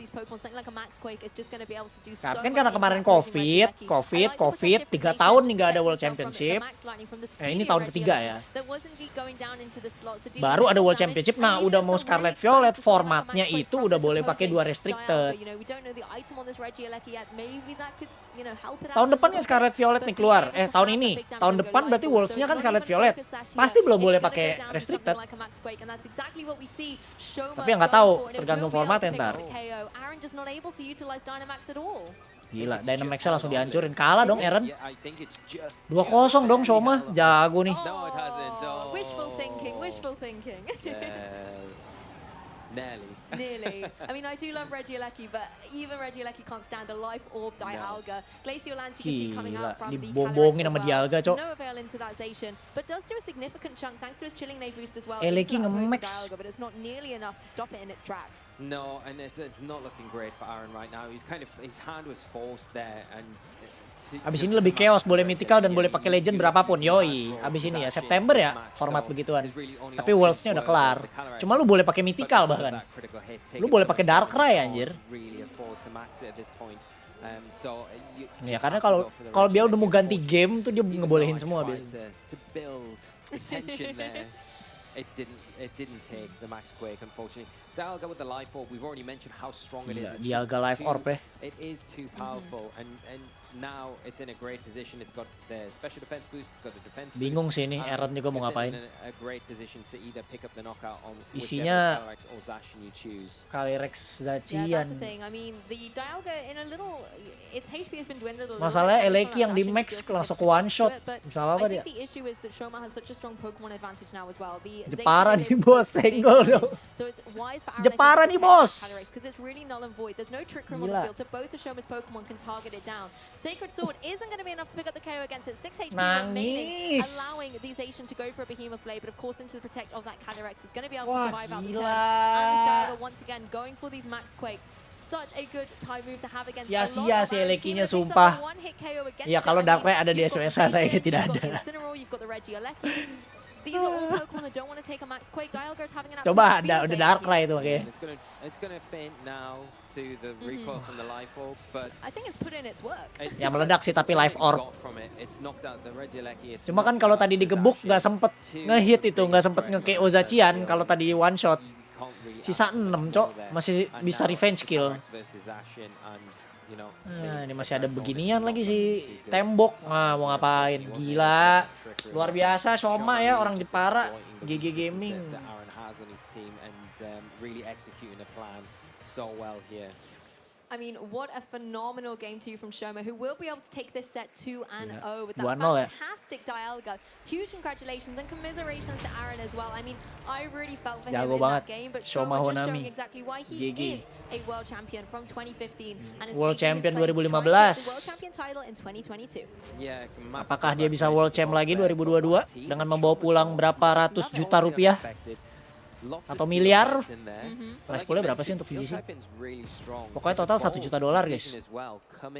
A: Kan karena kemarin COVID 3 tahun nih nggak ada World Championship. Ini tahun ketiga ya. Baru ada World Championship, nah udah mau Scarlet Violet, formatnya itu udah boleh pakai 2 restricted. Tahun depannya Scarlet Violet nih keluar. Tahun ini. Tahun depan berarti Worlds-nya kan Scarlet Violet. Pasti belum boleh pakai restricted. Tapi yang nggak tahu, tergantung formatnya ntar. Gila, Dynamax-nya langsung dihancurin. Kalah dong Eren. 2-0 dong Shoma. Jago nih.
J: Wishful thinking. Nearly. I mean, I do love Regieleki, but even Regieleki can't stand a life orb Dialga. Glacial Lance you can see coming out from the
A: dibombongin sama Dialga, cok.
J: No avail into that Zacian, but does do a significant chunk thanks to his chilling nade boost as well.
A: Eleki nge-max.
J: But it's not nearly enough to stop it in its tracks.
I: No, and it's not looking great for Aaron right now. He's kind of, his hand was forced there, and
A: abis ini lebih chaos, boleh mythical dan boleh pakai legend berapapun. Yoi, abis ini ya September ya format begituan. Tapi Worlds-nya udah kelar. Cuma lu boleh pakai mythical bahkan. Lu boleh pakai Darkrai anjir. Ya karena kalau dia udah mau ganti game tuh dia ngebolehin semua biasanya.
I: It didn't take the Max Quake, unfortunately. Dialga with the Life Orb, we've already mentioned how strong it is.
A: Dialga Life Orb
I: It is too powerful, and now it's in a great position. It's got the special defense boost, it's got the defense boost.
A: Bingung sih ini, Aaron juga mau ngapain.
I: A great position to either pick up the knockout on
A: isinya
I: Calyrex or Zacian you choose.
A: Calyrex
J: Yeah,
A: Zacian.
J: that's the thing. I mean, the Dialga in a little, its HP has been dwindled a little.
A: Masalahnya Eleki yang di max langsung ke one shot. Misalnya apa dia?
J: I think the issue is that Shoma has such a strong Pokemon advantage now as well.
A: Jepara nih bos, senggol dong.
J: So it's wise is for Aaron,
A: Jepara nih, bos.
J: Because it's really null and void. There's no trick room on the field, so both of Shoma's Pokemon can target it down. Sacred Sword isn't going to be enough to pick up the KO against it. 6 HP remaining, allowing these Asian to go for a Behemoth Blade, but of course into the protect of that Calyrex is going to be able to survive out the turn. And this Dialga once again going for these Max Quakes. Such a good time move to have against
A: sia-sia si Elekinya sumpah. Ya kalau Darkrai ada di SOS saya tidak ada.
J: These are all Pokemon that don't want to take a Max Quake. Dialga is having an
A: Coba ada udah Darkrai itu makanya.
I: It's gonna faint now to the recoil from the Life Orb, but
J: I think it's put in its work.
A: Ya meledak sih tapi Life Orb. Cuma kan kalau tadi digebuk nggak sempet ngehit itu, nggak sempet nge-KO Zacian kalau tadi one shot. Sisa 6, Cok. Masih bisa revenge kill. Nah, ini masih ada beginian lagi sih. Tembok. Nah, mau ngapain? Gila. Luar biasa Shoma ya, orang Jepara. GG Gaming.
J: I mean, what a phenomenal game 2 from Shoma, who will be able to take this set 2-0 with that
A: 2-0
J: fantastic Dialga. Huge congratulations and commiserations to Aaron as well. I mean, I really felt for him
A: Jago
J: in
A: banget.
J: that game, but
A: Shoma
J: Shoma just
A: Honami.
J: showing exactly why he is a world champion from 2015 and is
A: World
J: taking
A: champion
J: his claim to
A: 2015.
J: try and take the world champion title in 2022.
A: Apakah dia bisa World Champ lagi 2022 dengan membawa pulang berapa ratus juta rupiah? Atau miliar? Price poolnya berapa sih untuk VGC? Pokoknya total $1 juta guys.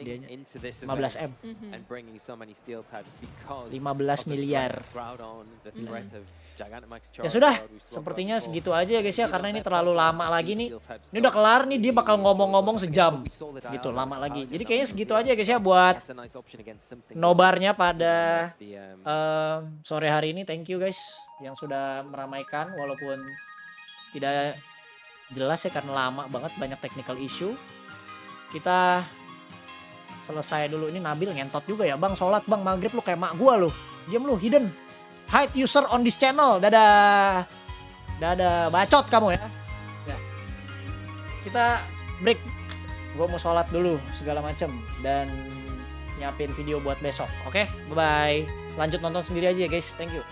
A: Dianya 15M. 15 miliar. Ya sudah, sepertinya segitu aja ya guys ya, karena ini terlalu lama lagi nih. Ini udah kelar nih, dia bakal ngomong-ngomong sejam gitu, lama lagi. Jadi kayaknya segitu aja guys ya buat nobarnya pada sore hari ini. Thank you guys yang sudah meramaikan, walaupun tidak jelas ya karena lama banget, banyak technical issue. Kita selesai dulu. Ini Nabil ngentot juga ya, Bang. Sholat Bang, maghrib lu kayak mak gua lu. Diam lu, hidden. Hide user on this channel. Dadah. Dadah, bacot kamu ya. Ya. Kita break. Gua mau sholat dulu segala macem dan nyiapin video buat besok. Oke, bye-bye. Lanjut nonton sendiri aja ya guys. Thank you.